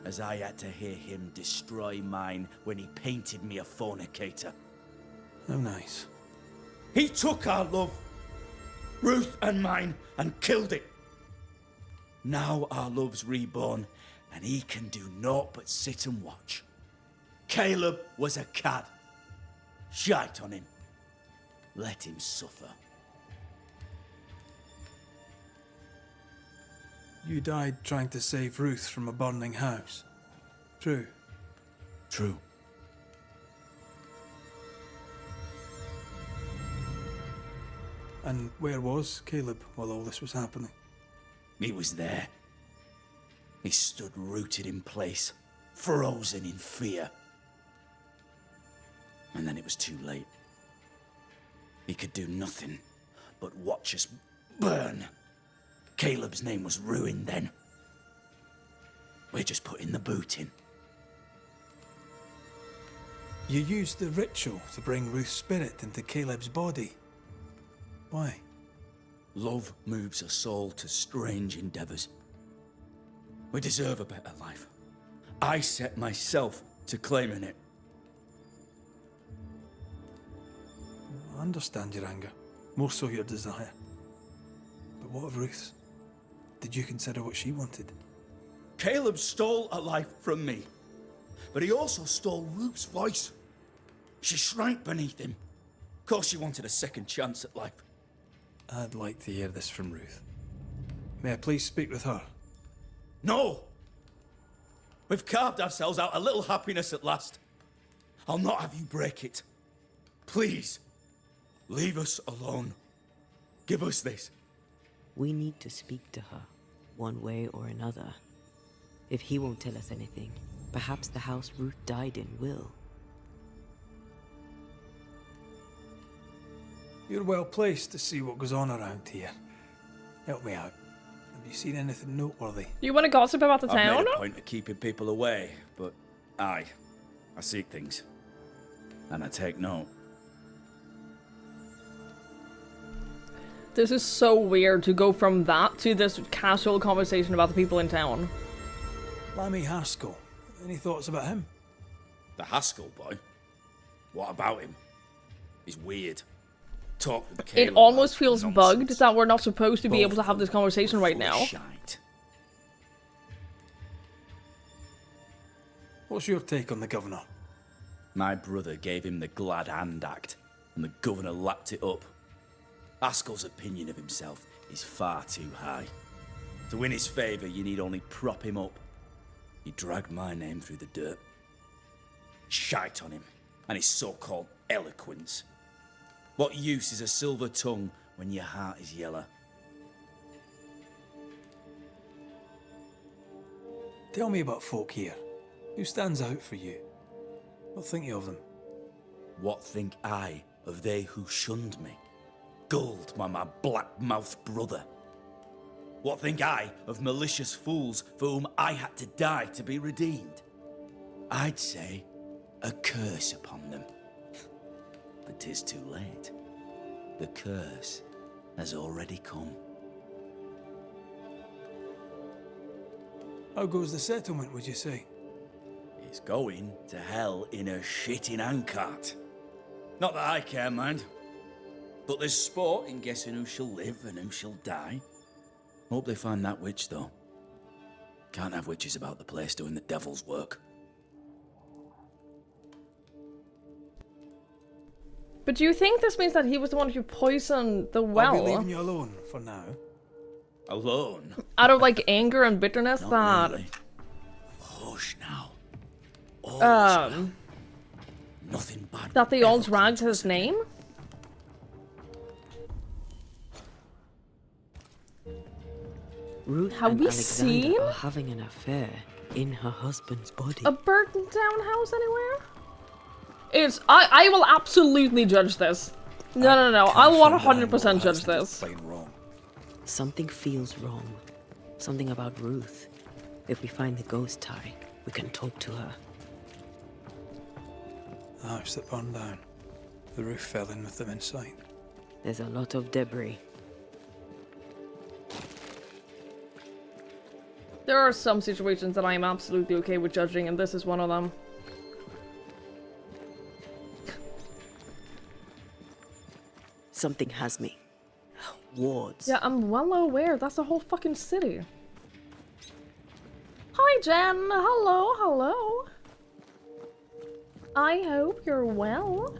As I had to hear him destroy mine when he painted me a fornicator. Oh, nice. He took our love. Ruth and mine, and killed it. Now our love's reborn, and he can do naught but sit and watch. Caleb was a cad. Shite on him. Let him suffer. You died trying to save Ruth from a burning house. True. True. And where was Caleb while all this was happening? He was there. He stood rooted in place, frozen in fear. And then it was too late. He could do nothing but watch us burn. Caleb's name was ruined then. We're just putting the boot in. You used the ritual to bring Ruth's spirit into Caleb's body. Why? Love moves a soul to strange endeavors. We deserve a better life. I set myself to claiming it. I understand your anger, more so your desire. But what of Ruth's? Did you consider what she wanted? Caleb stole a life from me, but he also stole Ruth's voice. She shrank beneath him. Of course she wanted a second chance at life. I'd like to hear this from Ruth. May I please speak with her? No! We've carved ourselves out a little happiness at last. I'll not have you break it. Please, leave us alone. Give us this. We need to speak to her, one way or another. If he won't tell us anything, perhaps the house Ruth died in will. You're well placed to see what goes on around here. Help me out. Have you seen anything noteworthy? You want to gossip about the I've town? made a point of keeping people away, but I seek things. And I take note. This is so weird to go from that to this casual conversation about the people in town. Lammy Haskell. Any thoughts about him? The Haskell boy? What about him? He's weird. Talk with Caleb. It almost feels nonsense. bugged that we're not supposed to be Both able to have this conversation right full of now. shite. What's your take on the governor? My brother gave him the Glad Hand Act, and the governor lapped it up. Haskell's opinion of himself is far too high. To win his favour, you need only prop him up. He dragged my name through the dirt. Shite on him, and his so-called eloquence. What use is a silver tongue when your heart is yellow? Tell me about folk here. Who stands out for you? What think you of them? What think I of they who shunned me? Gulled by my black-mouthed brother? What think I of malicious fools for whom I had to die to be redeemed? I'd say a curse upon them. But 'tis too late. The curse has already come. How goes the settlement, would you say? It's going to hell in a shitting handcart. Not that I care, mind. But there's sport in guessing who shall live and who shall die. Hope they find that witch, though. Can't have witches about the place doing the devil's work. But do you think this means that he was the one who poisoned the well? I'll be leaving you alone for now. Alone? Out of like anger and bitterness that... Really. Hush now. Nothing bad. That they all dragged his name? Ruth Have and we Alexander seen are having an affair in her husband's body. a burnt down house anywhere? It's... I will absolutely judge this. No. I will 100% judge this. Something feels wrong. Something about Ruth. If we find the ghost tie, we can talk to her. The house that burned down. The roof fell in with them inside. There's a lot of debris. There are some situations that I am absolutely okay with judging, and this is one of them. Something has me. wards. Yeah, I'm well aware. That's the whole fucking city. Hi, Jen. Hello, hello. I hope you're well.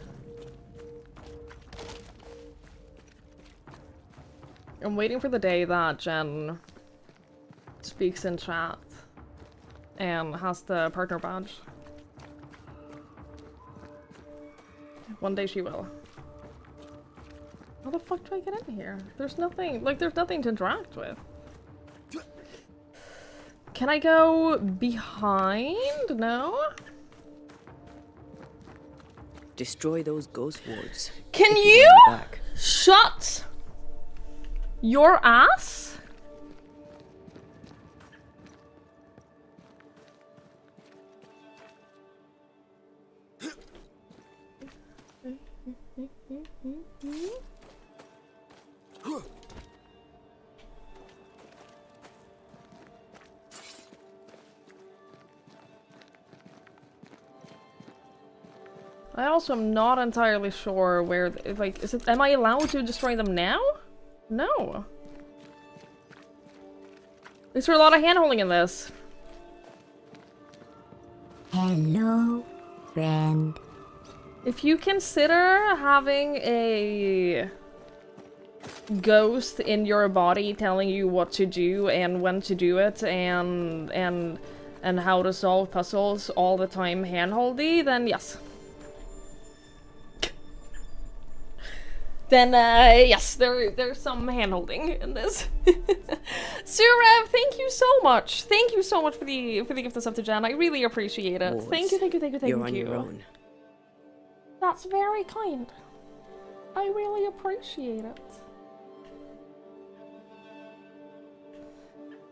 I'm waiting for the day that Jen speaks in chat and has the partner badge. One day she will. How the fuck do I get in here? There's nothing, like, there's nothing to interact with. Can I go behind? No? Destroy those ghost wards. Can if you want them back. shut your ass? I also am not entirely sure where, like, is it, am I allowed to destroy them now? No. There's a lot of hand-holding in this. Hello, friend. If you consider having a ghost in your body telling you what to do and when to do it and how to solve puzzles all the time hand-holdy, then yes. Then, yes, there's some hand-holding in this. Surev, thank you so much. Thank you so much for the gift of sub to Jen. I really appreciate it. Wards. Thank you, thank you, thank you, thank you. You're on your own. That's very kind. I really appreciate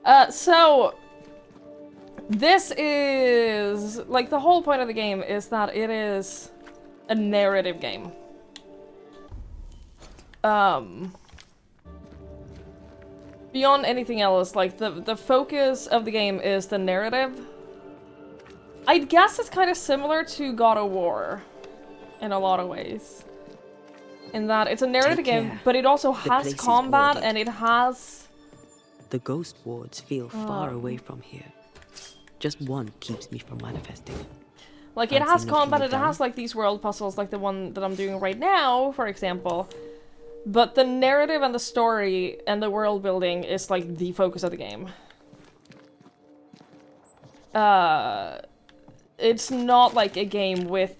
it. So this is, like, the whole point of the game is that it is a narrative game. Beyond anything else, like, the focus of the game is the narrative. I guess it's kind of similar to God of War in a lot of ways. In that it's a narrative game, but it also has combat and it has... The ghost wards feel far Oh. away from here. Just one keeps me from manifesting. Like, it Fancy has knocking combat, it it down? has, like, these world puzzles, like the one that I'm doing right now, for example. But the narrative and the story and the world building is, like, the focus of the game. It's not, like, a game with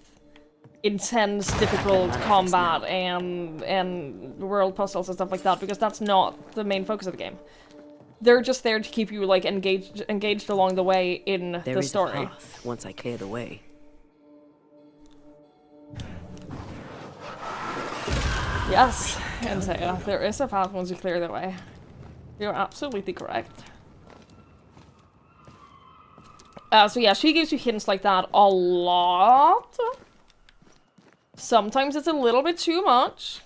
intense, difficult combat and world puzzles and stuff like that, because that's not the main focus of the game. They're just there to keep you, like, engaged along the way in There the is story. a path once I clear the way. Yes, and so, yeah, there is a path once you clear the way. You're absolutely correct. So yeah, she gives you hints like that a lot. Sometimes it's a little bit too much.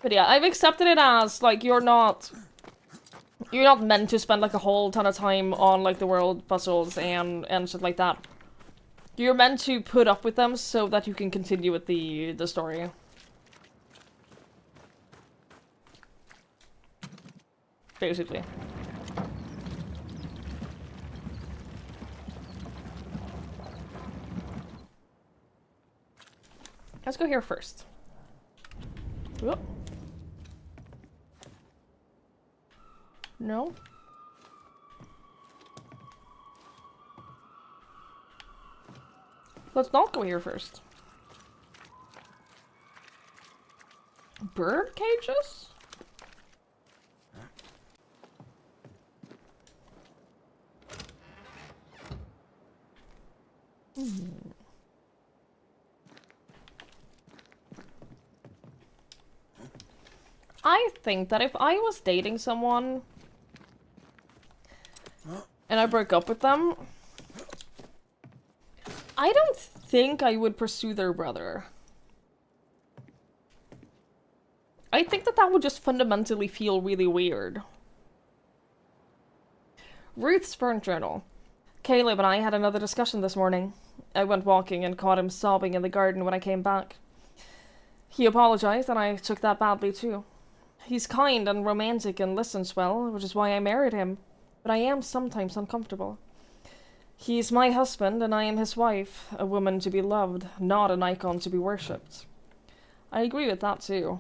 But yeah, I've accepted it as, like, you're not meant to spend, like, a whole ton of time on, like, the world puzzles and shit like that. You're meant to put up with them so that you can continue with the story. Basically. Let's go here first. Whoop. No. Let's not go here first. Bird cages? I think that if I was dating someone and I broke up with them, I don't think I would pursue their brother. I think that that would just fundamentally feel really weird. Ruth's burnt journal. Caleb and I had another discussion this morning. I went walking and caught him sobbing in the garden when I came back. He apologized, and I took that badly too. He's kind and romantic and listens well, which is why I married him. But I am sometimes uncomfortable. He's my husband, and I am his wife, a woman to be loved, not an icon to be worshipped. I agree with that too.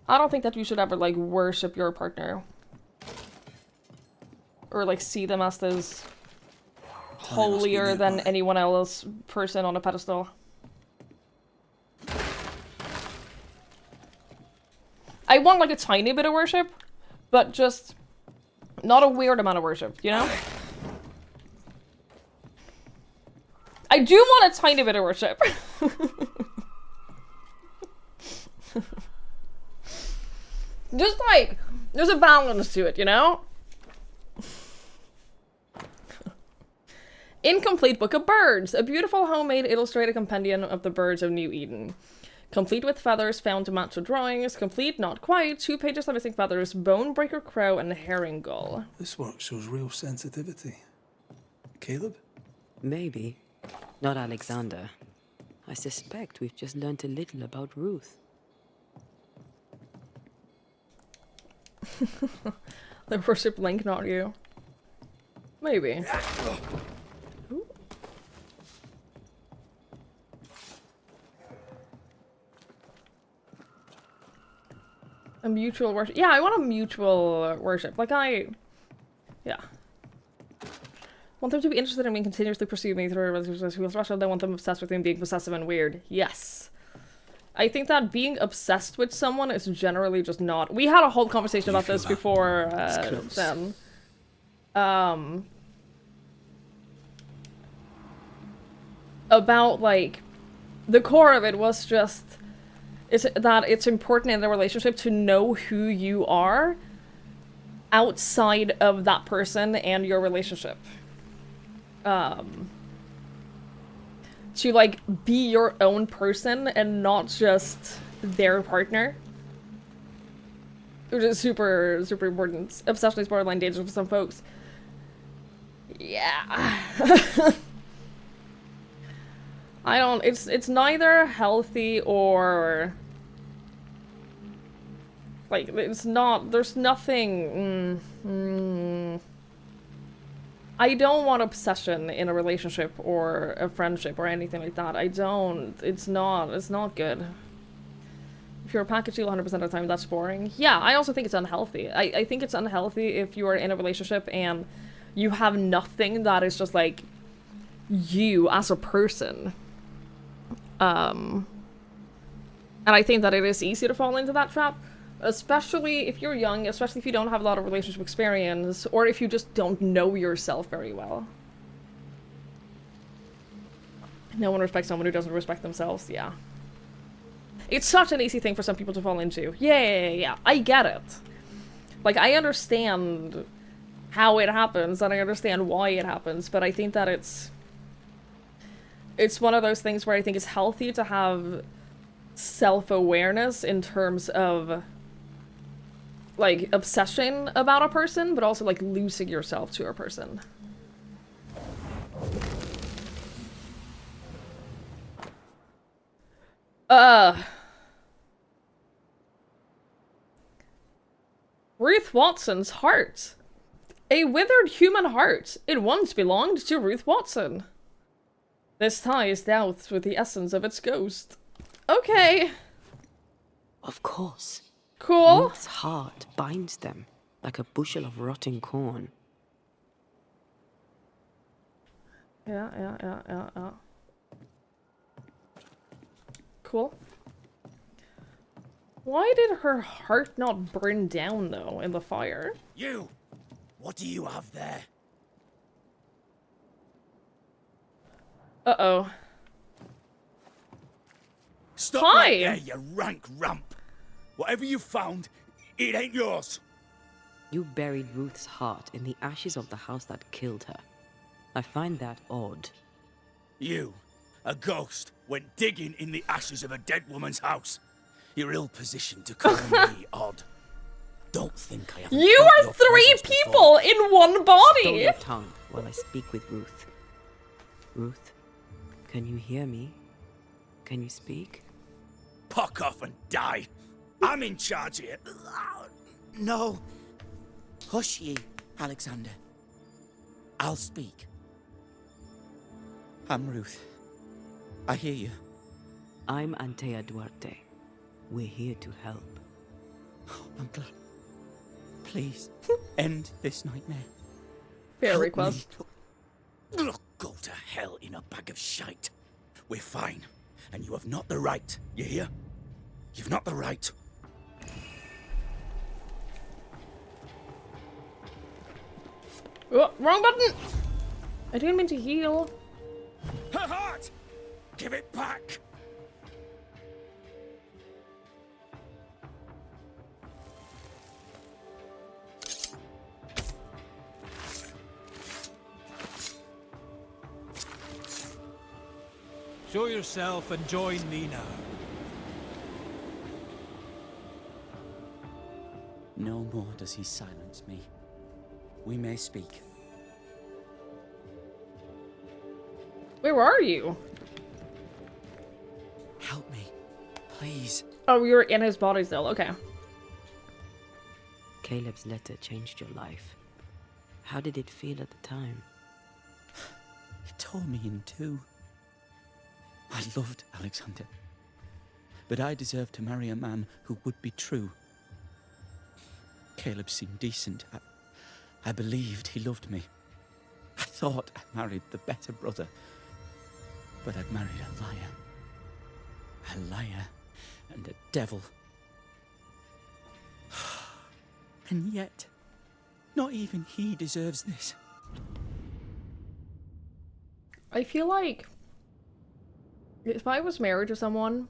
I don't think that you should ever, like, worship your partner. Or, like, see them as this holier than anyone else person on a pedestal. I want, like, a tiny bit of worship, but just not a weird amount of worship, you know? I do want a tiny bit of worship. Just, like, there's a balance to it, you know? Incomplete Book of Birds, a beautiful homemade illustrated compendium of the birds of New Eden. Complete with feathers found to match the drawings. Complete, not quite. 2 pages of missing feathers, bonebreaker crow, and herring gull. This work shows real sensitivity. Caleb? Maybe. Not Alexander. I suspect we've just learnt a little about Ruth. They worship Link, not you. Maybe. Ooh. A mutual worship. Yeah, I want a mutual worship. Like, yeah. Want them to be interested in me and continuously pursue me through a relationship who especially don't want them obsessed with me and being possessive and weird. Yes. I think that being obsessed with someone is generally just not... We had a whole conversation about this before then. About, like... The core of it was just... that it's important in the relationship to know who you are outside of that person and your relationship. To, like, be your own person and not just their partner. Which is super, super important. Especially it's borderline dangerous for some folks. Yeah. I don't, it's neither healthy or... Like, it's not, there's nothing... I don't want obsession in a relationship or a friendship or anything like that. I don't. It's not good. If you're a package deal 100% of the time, that's boring. Yeah, I also think it's unhealthy. I think it's unhealthy if you are in a relationship and you have nothing that is just, like, you as a person. And I think that it is easy to fall into that trap. Especially if you're young, especially if you don't have a lot of relationship experience, or if you just don't know yourself very well. No one respects someone who doesn't respect themselves, yeah. It's such an easy thing for some people to fall into. Yeah, I get it. Like, I understand how it happens, and I understand why it happens, but I think that it's one of those things where I think it's healthy to have self-awareness in terms of, like, obsession about a person, but also, like, losing yourself to a person. Ruth Watson's heart. A withered human heart. It once belonged to Ruth Watson. This tie is doused with the essence of its ghost. Okay. Of course. Cool. Ruth's heart binds them like a bushel of rotting corn. Yeah. Cool. Why did her heart not burn down, though, in the fire? You! What do you have there? Uh-oh. Stop Hi! right there, you rank rump! Whatever you found, it ain't yours! You buried Ruth's heart in the ashes of the house that killed her. I find that odd. You, a ghost, went digging in the ashes of a dead woman's house. You're ill-positioned to call me odd. Don't think I haven't. You are 3 people in one body! Hold your tongue while I speak with Ruth. Ruth, can you hear me? Can you speak? Puck off and die. I'm in charge here. No. Hush ye, Alexander. I'll speak. I'm Ruth. I hear you. I'm Antea Duarte. We're here to help. I'm glad. Please, end this nightmare. Fair Help request. Look, go to hell in a bag of shite. We're fine, and you have not the right. You hear? You've not the right. Oh, wrong button! I didn't mean to heal. Her heart! Give it back! Show yourself and join me now. No more does he silence me. We may speak. Where are you? Help me, please. Oh, you're in his body still. Okay. Caleb's letter changed your life. How did it feel at the time? It tore me in two. I loved Alexander, but I deserved to marry a man who would be true. Caleb seemed decent. I believed he loved me. I thought I married the better brother, but I'd married a liar. A liar and a devil. And yet, not even he deserves this. I feel like if I was married to someone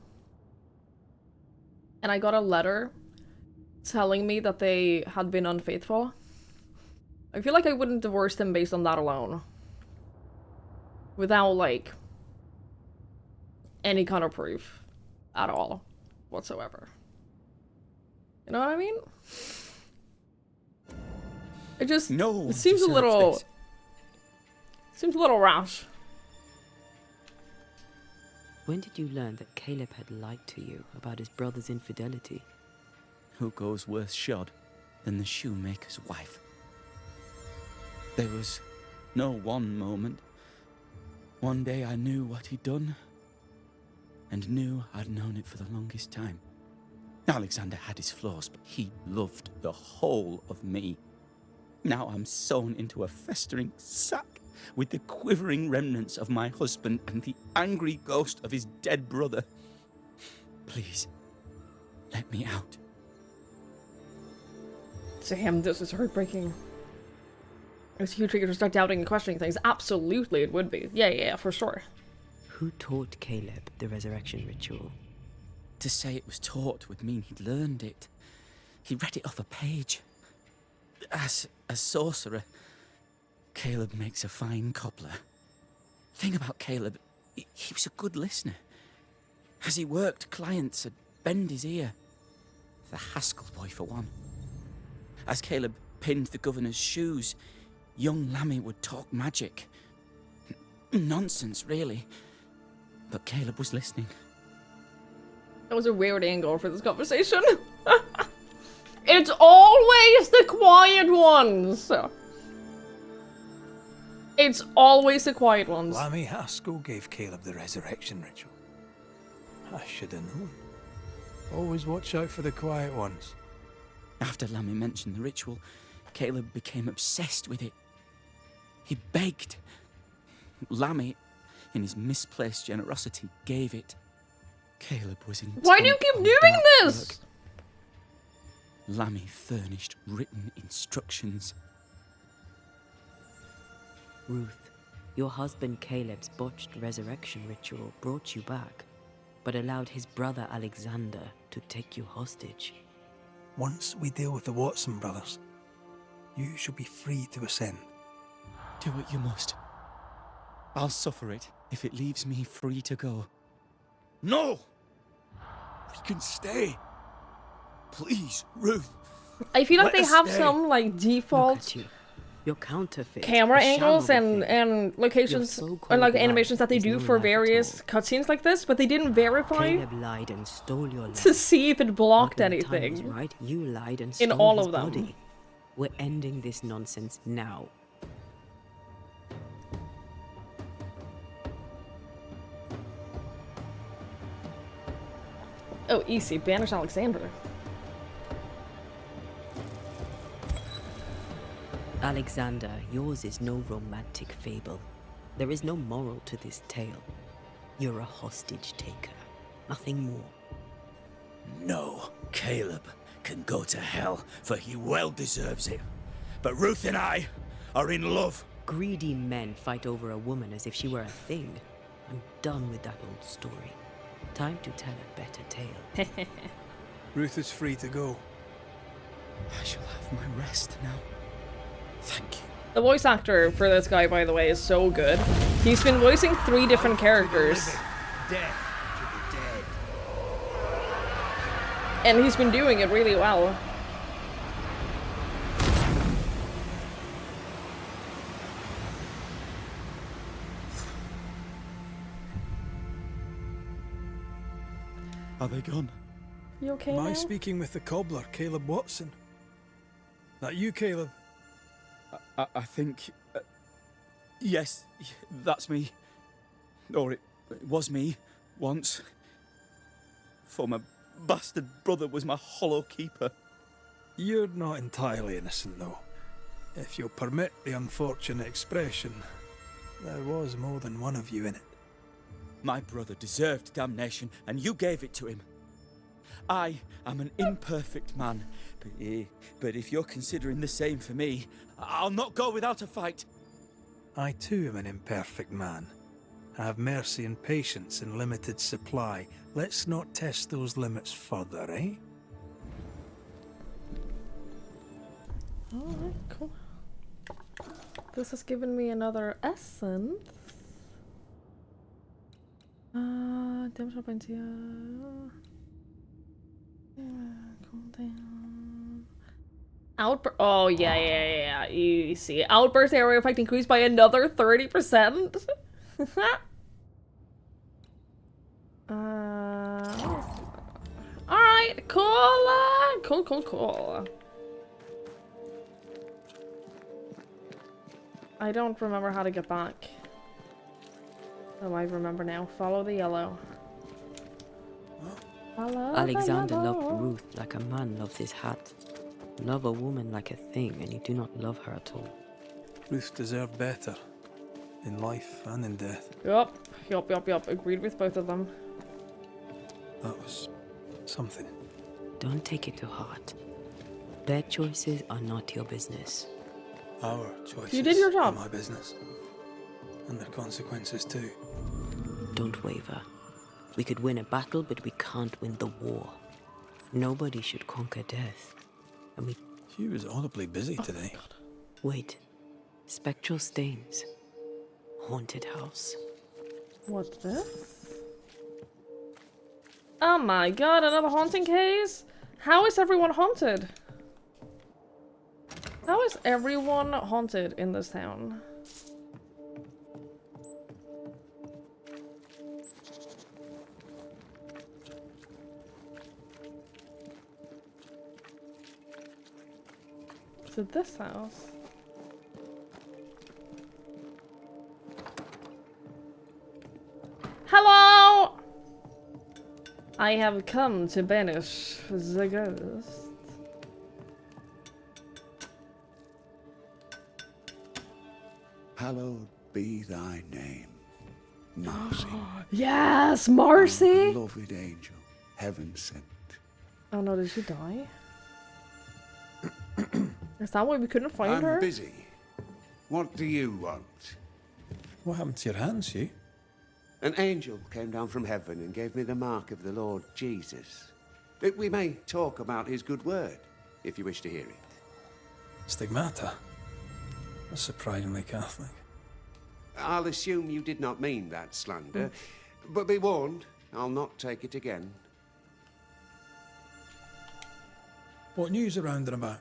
and I got a letter telling me that they had been unfaithful, I feel like I wouldn't divorce them based on that alone. Without, like, any kind of proof at all whatsoever. You know what I mean? It just it seems a little rash. When did you learn that Caleb had lied to you about his brother's infidelity? Who goes worse shod than the shoemaker's wife? There was no one moment. One day I knew what he'd done, and knew I'd known it for the longest time. Alexander had his flaws, but he loved the whole of me. Now I'm sewn into a festering sack with the quivering remnants of my husband and the angry ghost of his dead brother. Please, let me out. Damn, this is heartbreaking. It's huge for you to start doubting and questioning things. Absolutely, it would be. Yeah, for sure. Who taught Caleb the resurrection ritual? To say it was taught would mean he'd learned it. He read it off a page. As a sorcerer, Caleb makes a fine cobbler. The thing about Caleb, he was a good listener. As he worked, clients would bend his ear. The Haskell boy, for one. As Caleb pinned the governor's shoes, young Lammy would talk magic. Nonsense, really. But Caleb was listening. That was a weird angle for this conversation. It's always the quiet ones! It's always the quiet ones. Lammy Haskell gave Caleb the resurrection ritual. I should have known. Always watch out for the quiet ones. After Lammy mentioned the ritual, Caleb became obsessed with it. He begged. Lammy, in his misplaced generosity, gave it. Caleb was in. Why do you keep doing this? Lammy furnished written instructions. Ruth, your husband Caleb's botched resurrection ritual brought you back, but allowed his brother Alexander to take you hostage. Once we deal with the Watson brothers, you shall be free to ascend. Do what you must. I'll suffer it if it leaves me free to go. No! We can stay. Please, Ruth. I feel like let they us have stay. some, like, default Your counterfeit. camera a sham angles of a and thing. locations so-called and like life animations that they is do no for life at various cutscenes like this, but they didn't verify Caleb lied and stole your life. to see if it blocked But when the time was anything right, you lied and in stole all his of them. body. We're ending this nonsense now. Oh, easy. Banish Alexander. Alexander, yours is no romantic fable. There is no moral to this tale. You're a hostage taker. Nothing more. No, Caleb can go to hell, for he well deserves it. But Ruth and I are in love. Greedy men fight over a woman as if she were a thing. I'm done with that old story. Time to tell a better tale. Ruth is free to go. I shall have my rest now. Thank you. The voice actor for this guy, by the way, is so good. He's been voicing 3 different characters. Death to the dead. And he's been doing it really well. Are they gone? You okay Am now? I speaking with the cobbler, Caleb Watson? That you, Caleb? I think... yes, that's me. Or it was me, once. For my bastard brother was my hollow keeper. You're not entirely innocent, though. If you'll permit the unfortunate expression, there was more than one of you in it. My brother deserved damnation, and you gave it to him. I am an imperfect man, but if you're considering the same for me, I'll not go without a fight. I too am an imperfect man. I have mercy and patience in limited supply. Let's not test those limits further, eh? Alright, cool. This has given me another essence. Damage up into cool down. Outburst. Oh yeah. You see, outburst area effect increased by another 30%. Alright, cool. Cool. I don't remember how to get back. Oh, I remember now. Follow the yellow. Alexander loved Ruth like a man loves his hat. Love a woman like a thing, and you do not love her at all. Ruth deserved better. In life and in death. Yup. Agreed with both of them. That was something. Don't take it to heart. Their choices are not your business. Our choices You did your job. are my business. And their consequences too. Don't waver. We could win a battle, but we can't win the war. Nobody should conquer death. And we... She was audibly busy today. Wait. Spectral stains. Haunted house. What's this? Oh my god, another haunting case? How is everyone haunted? How is everyone haunted in this town? Is it this house? Hello! I have come to banish the ghost. Hallowed be thy name, Marcy. Yes, Marcy! Beloved angel, heaven sent. Oh no, did she die? Is that why we couldn't find her? I'm busy. What do you want? What happened to your hands, Hugh? An angel came down from heaven and gave me the mark of the Lord Jesus. We may talk about his good word, if you wish to hear it. Stigmata? That's surprisingly Catholic. I'll assume you did not mean that slander, but be warned, I'll not take it again. What news around and about?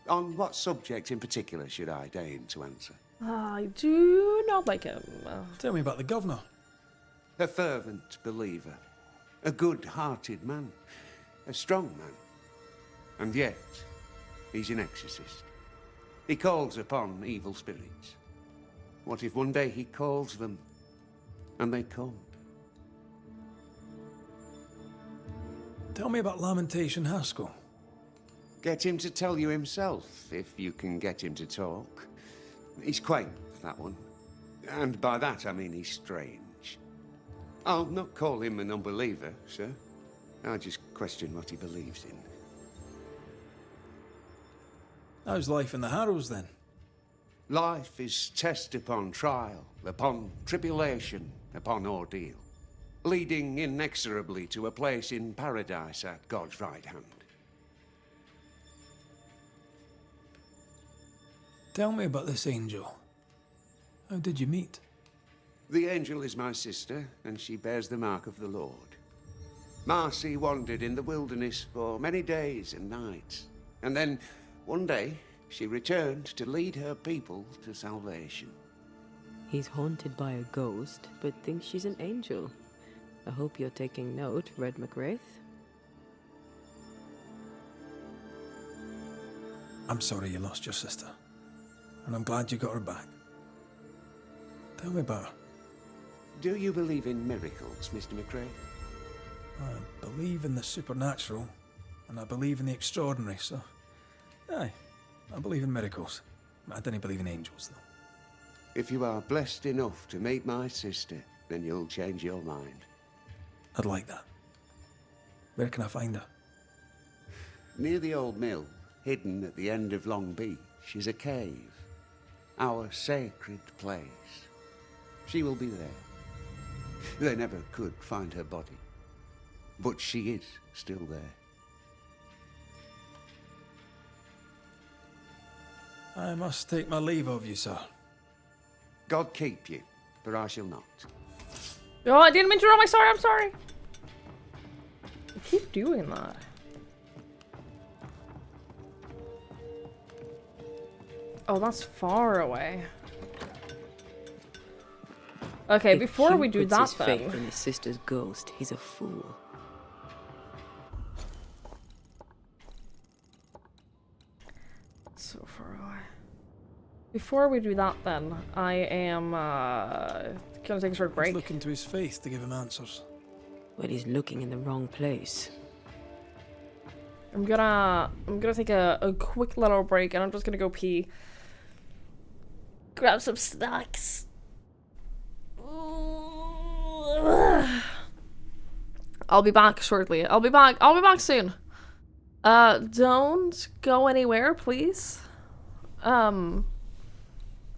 On what subject in particular should I deign to answer? I do not like him. Tell me about the governor. A fervent believer. A good-hearted man. A strong man. And yet, he's an exorcist. He calls upon evil spirits. What if one day he calls them, and they come? Tell me about Lamentation Haskell. Get him to tell you himself, if you can get him to talk. He's quaint, that one. And by that I mean he's strange. I'll not call him an unbeliever, sir. I just question what he believes in. How's life in the Harrows, then? Life is test upon trial, upon tribulation, upon ordeal, leading inexorably to a place in paradise at God's right hand. Tell me about this angel. How did you meet? The angel is my sister, and she bears the mark of the Lord. Marcy wandered in the wilderness for many days and nights, and then, one day, she returned to lead her people to salvation. He's haunted by a ghost, but thinks she's an angel. I hope you're taking note, Red McWraith. I'm sorry you lost your sister, and I'm glad you got her back. Tell me about her. Do you believe in miracles, Mr. McRae? I believe in the supernatural, and I believe in the extraordinary, so... Aye, I believe in miracles. I don't believe in angels, though. If you are blessed enough to meet my sister, then you'll change your mind. I'd like that. Where can I find her? Near the old mill, hidden at the end of Long Beach, is a cave. Our sacred place. She will be there. They never could find her body. But she is still there. I must take my leave of you, sir. God keep you, for I shall not. Oh, I didn't mean to roll my sword, I'm sorry. I keep doing that. Oh, that's far away. Okay, If before Hugh we do puts that his then. faith in his sister's ghost, he's a fool. So far away. Before we do that then, I am gonna take a short break. Let's look into his faith to give him answers. But he's looking in the wrong place. I'm gonna take a quick little break and I'm just gonna go pee. Grab some snacks. I'll be back shortly. I'll be back soon. Don't go anywhere, please.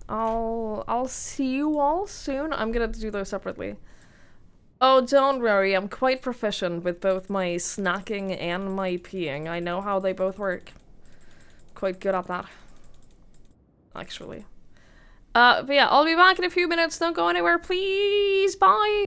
I'll see you all soon. I'm gonna do those separately. Oh, don't worry. I'm quite proficient with both my snacking and my peeing. I know how they both work. Quite good at that. Actually. But yeah, I'll be back in a few minutes. Don't go anywhere, please. Bye.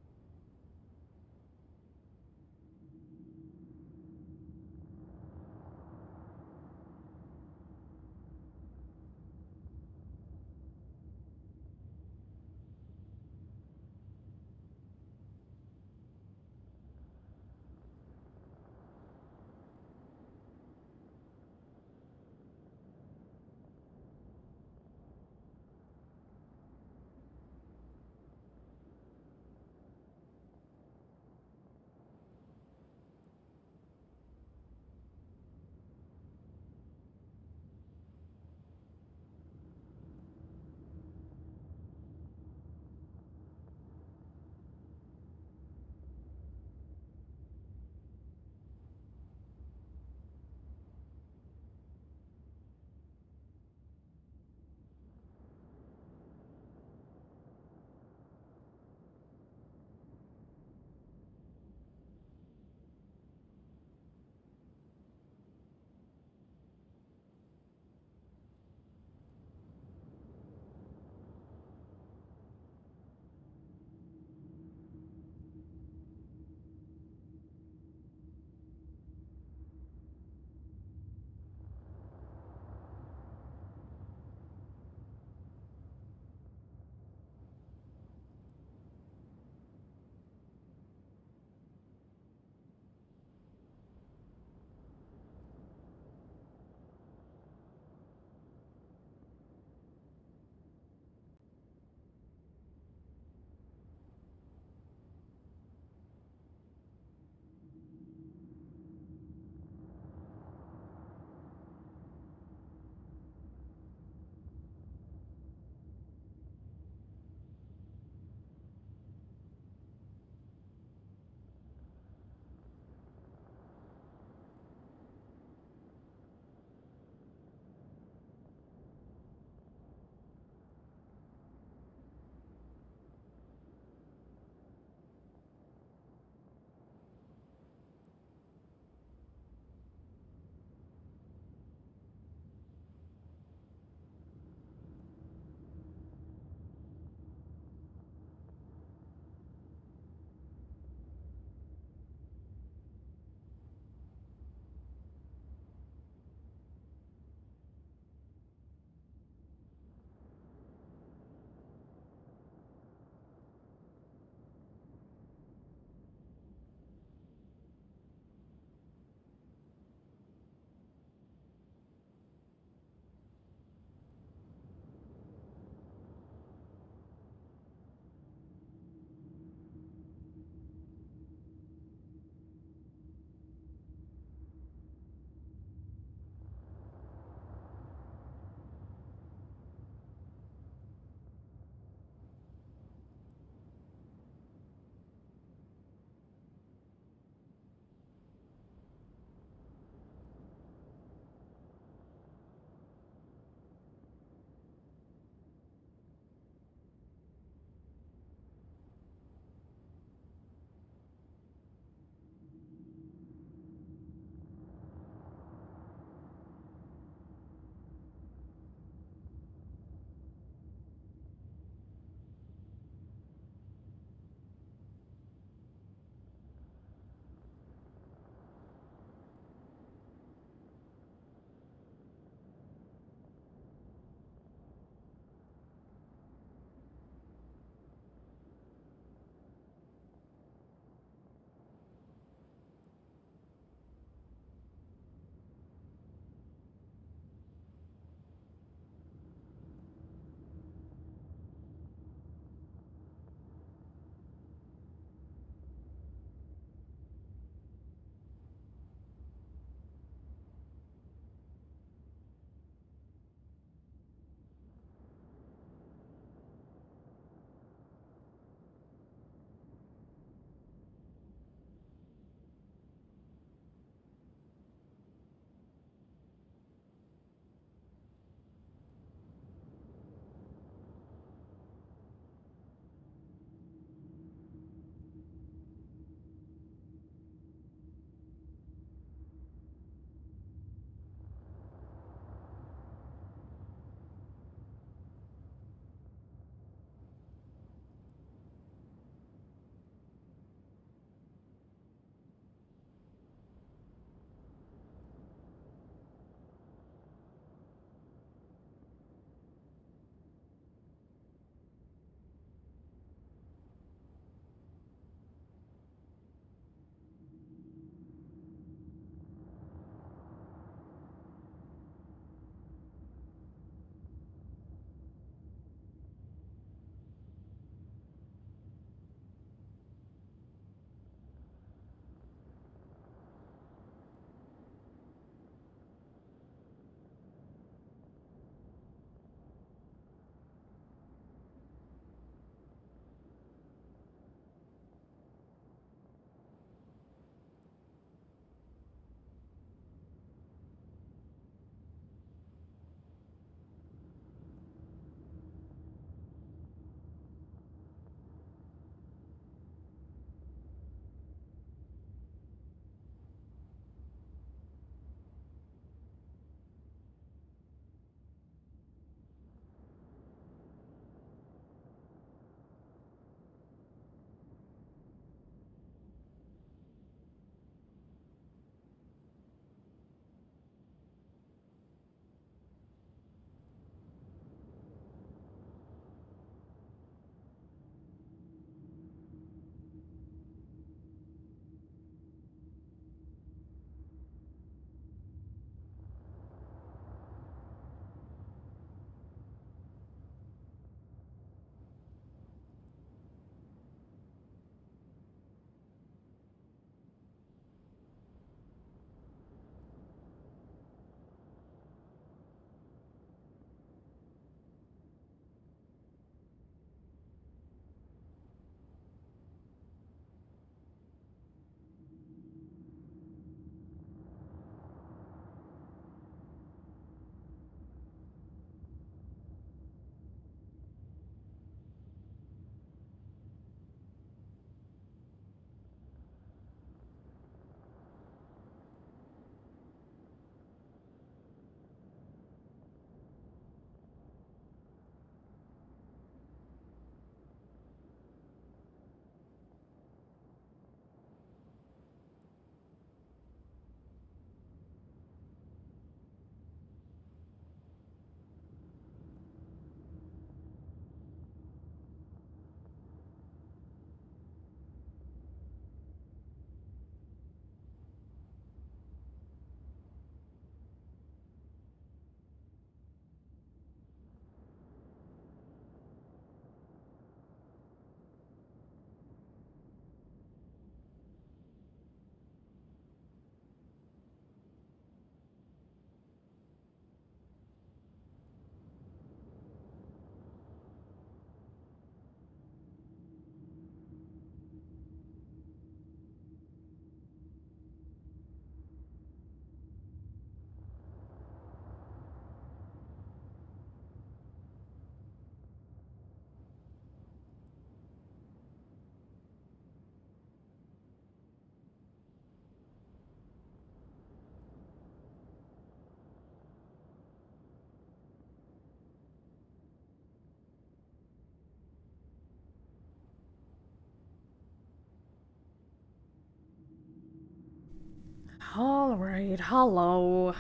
Alright, hello.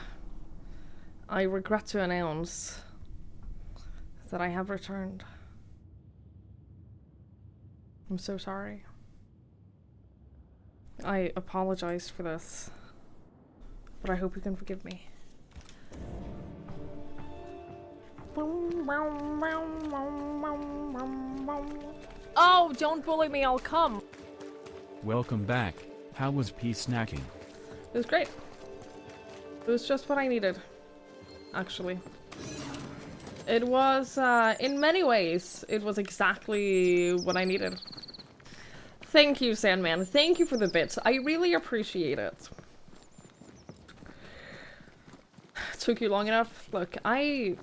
I regret to announce that I have returned. I'm so sorry. I apologize for this, but I hope you can forgive me. Oh, don't bully me, I'll come. Welcome back. How was peace snacking? It was great. It was just what I needed, actually. It was, in many ways, it was exactly what I needed. Thank you, Sandman. Thank you for the bits. I really appreciate it. Took you long enough? Look, I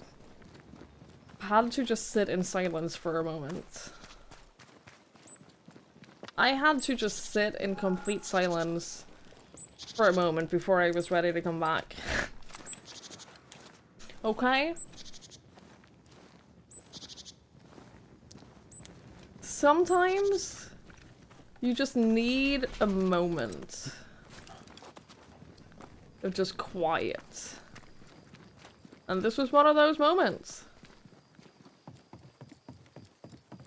had to just sit in silence for a moment. I had to just sit in complete silence for a moment before I was ready to come back. Okay? Sometimes you just need a moment of just quiet. And this was one of those moments.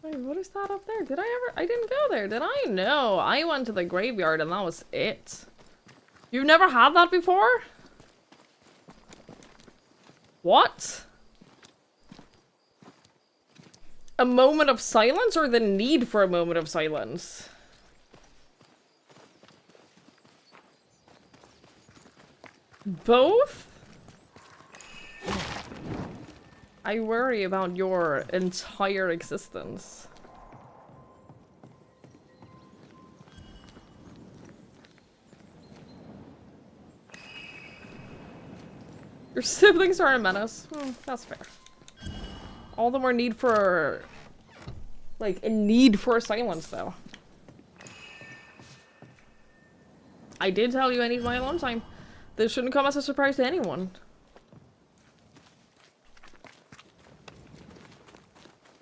Wait, what is that up there? Did I ever? I didn't go there, did I? No, I went to the graveyard and that was it. You've never had that before? What? A moment of silence or the need for a moment of silence? Both? I worry about your entire existence. Your siblings are a menace. That's fair. All the more need for... like, a need for silence, though. I did tell you I need my alone time. This shouldn't come as a surprise to anyone.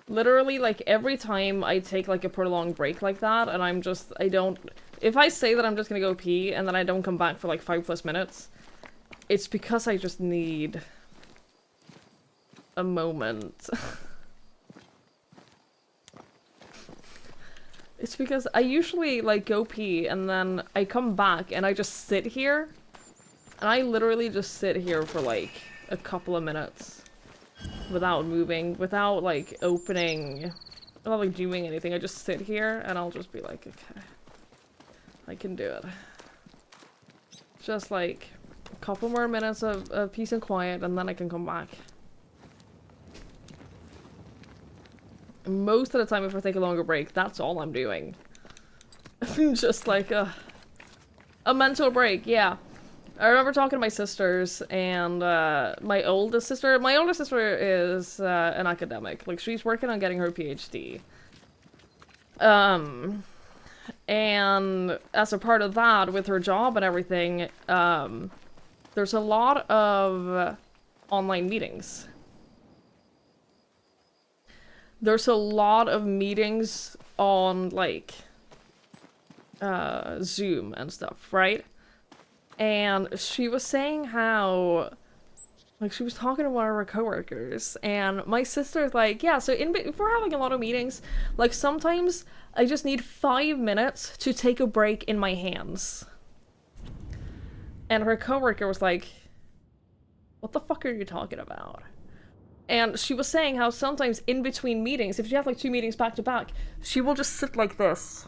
Literally, like, every time I take, like, a prolonged break like that, and I'm just, I don't... If I say that I'm just gonna go pee, and then I don't come back for, like, 5+ minutes, it's because I just need... a moment. It's because I usually, like, go pee, and then I come back, and I just sit here, and I literally just sit here for, like, a couple of minutes. Without moving, without, like, opening, without, like, doing anything. I just sit here, and I'll just be like, okay, I can do it. Just, like, a couple more minutes of peace and quiet, and then I can come back. Most of the time, if I take a longer break, that's all I'm doing. Just, like, a mental break, yeah. I remember talking to my sisters, and my oldest sister is an academic. Like, she's working on getting her PhD. And as a part of that, with her job and everything, there's a lot of online meetings. There's a lot of meetings on, like, Zoom and stuff, right? And she was saying how, like, she was talking to one of her coworkers, and my sister's like, yeah, so if we're having a lot of meetings, like, sometimes I just need 5 minutes to take a break in my hands. And her coworker was like, what the fuck are you talking about? And she was saying how sometimes in between meetings, if you have, like, 2 meetings back to back, she will just sit like this.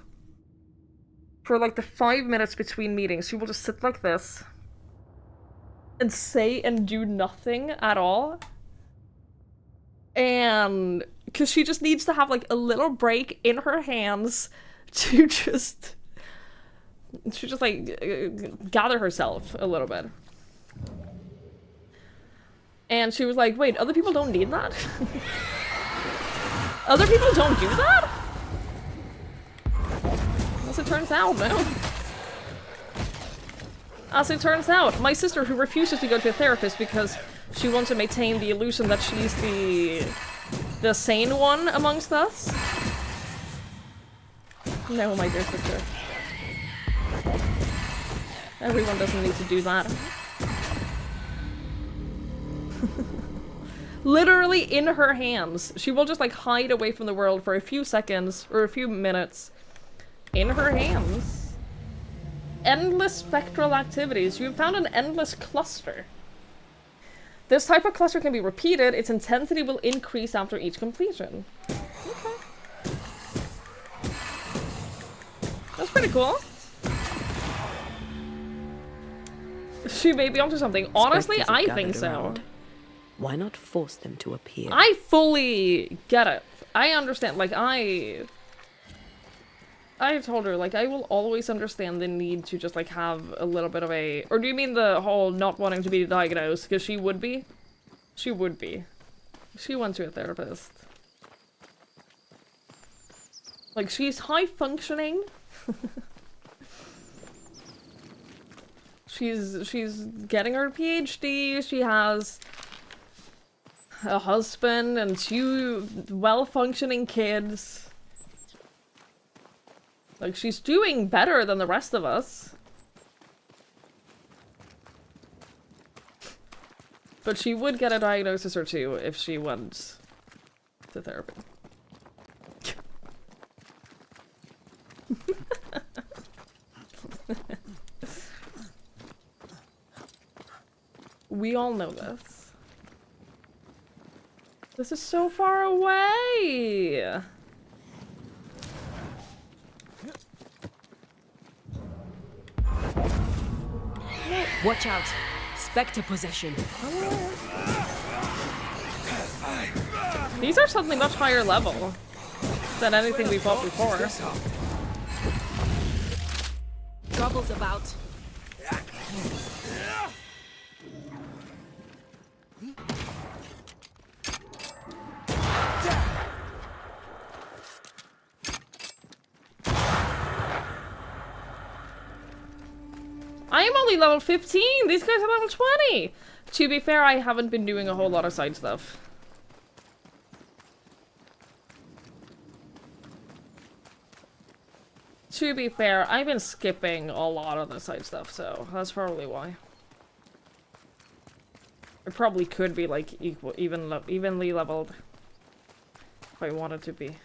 For, like, the 5 minutes between meetings, she will just sit like this and say and do nothing at all. And because she just needs to have, like, a little break in her hands to just like gather herself a little bit. And she was like, wait, other people don't need that? Other people don't do that? As it turns out, no. As it turns out, my sister, who refuses to go to a therapist because she wants to maintain the illusion that she's the sane one amongst us. No, my dear sister. Everyone doesn't need to do that. Literally in her hands. She will just like hide away from the world for a few seconds or a few minutes. In her hands. Endless spectral activities. You have found an endless cluster. This type of cluster can be repeated. Its intensity will increase after each completion. Okay. That's pretty cool. She may be onto something. Honestly, Spectres have I gathered think so. around. Why not force them to appear? I fully get it. I understand. Like, I told her, like, I will always understand the need to just, like, have a little bit of a... Or do you mean the whole not wanting to be diagnosed? Because she would be. She would be. She went to a therapist. Like, she's high-functioning. She's getting her PhD. She has a husband and 2 well-functioning kids. Like, she's doing better than the rest of us. But she would get a diagnosis or 2 if she went to therapy. We all know this. This is so far away! Watch out! Spectre possession. These are something much higher level than anything we fought before. Trouble's about. I am only level 15! These guys are level 20! To be fair, I haven't been doing a whole lot of side stuff. To be fair, I've been skipping a lot of the side stuff, so that's probably why. I probably could be like evenly leveled if I wanted to be.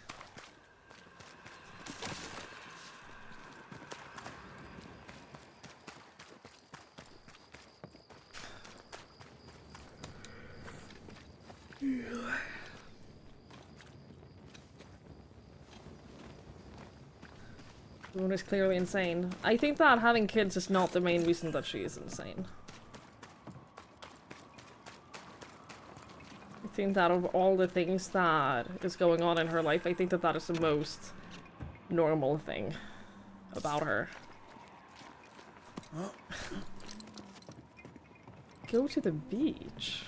The woman is clearly insane. I think that having kids is not the main reason that she is insane. I think that of all the things that is going on in her life, I think that that is the most normal thing about her. Go to the beach.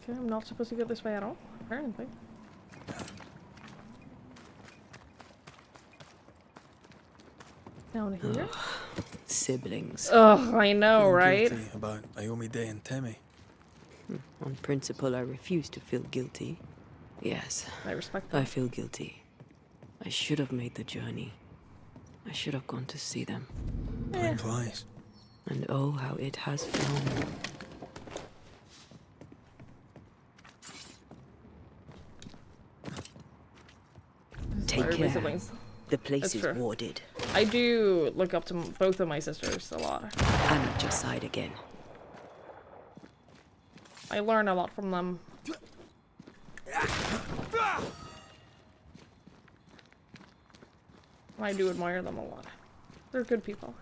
Okay, I'm not supposed to go this way at all, apparently. Down here? Siblings. Ugh, I know, right? Guilty about Naomi Day and Temmie. On principle, I refuse to feel guilty. Yes. I respect that. I feel guilty. I should have made the journey. I should have gone to see them. Time flies. And oh, how it has flown. Take care. Siblings. The place That's is true. warded. I do look up to both of my sisters a lot. I'm at your side again. I learn a lot from them. I do admire them a lot. They're good people.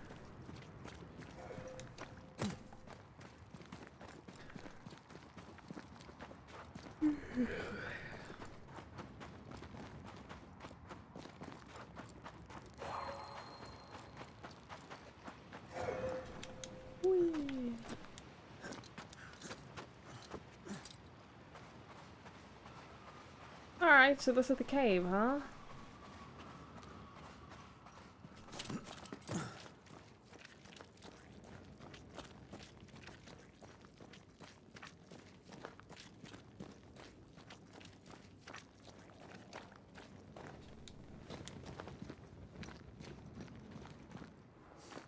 Alright, so this is the cave, huh?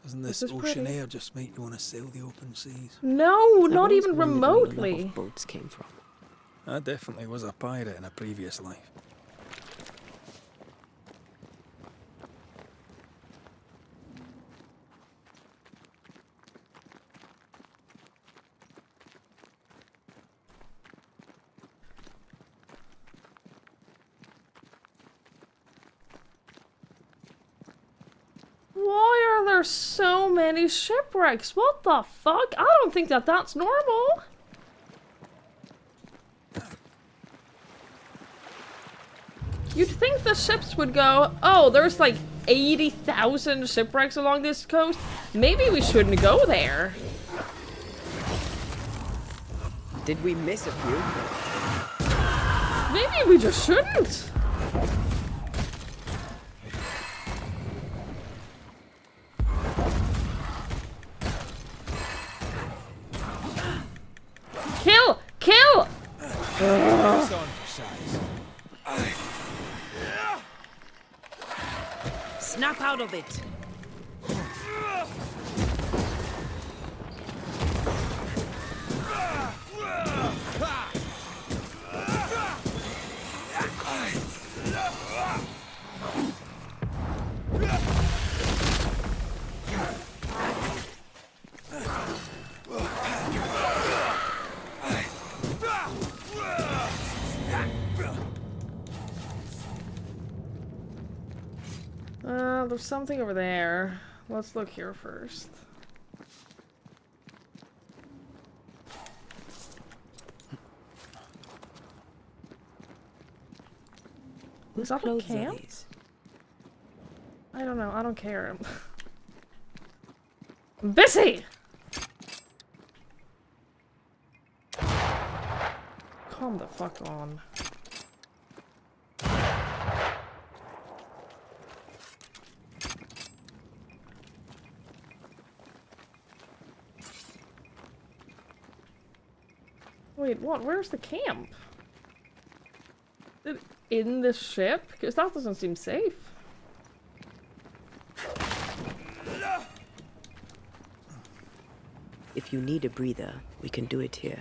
Doesn't This this is ocean pretty. air just make you want to sail the open seas? No, I've not always even wondered where your love remotely. of boats came from. I definitely was a pirate in a previous life. Why are there so many shipwrecks? What the fuck? I don't think that that's normal. You'd think the ships would go, oh, there's like 80,000 shipwrecks along this coast. Maybe we shouldn't go there. Did we miss a few? Maybe we just shouldn't. Kill! Kill! Snap out of it. There's something over there. Let's look here first. Is that a camp? I don't know. I don't care. I'm busy! Calm the fuck on. Wait, what? Where's the camp? Is it in the ship? Because that doesn't seem safe. If you need a breather, we can do it here.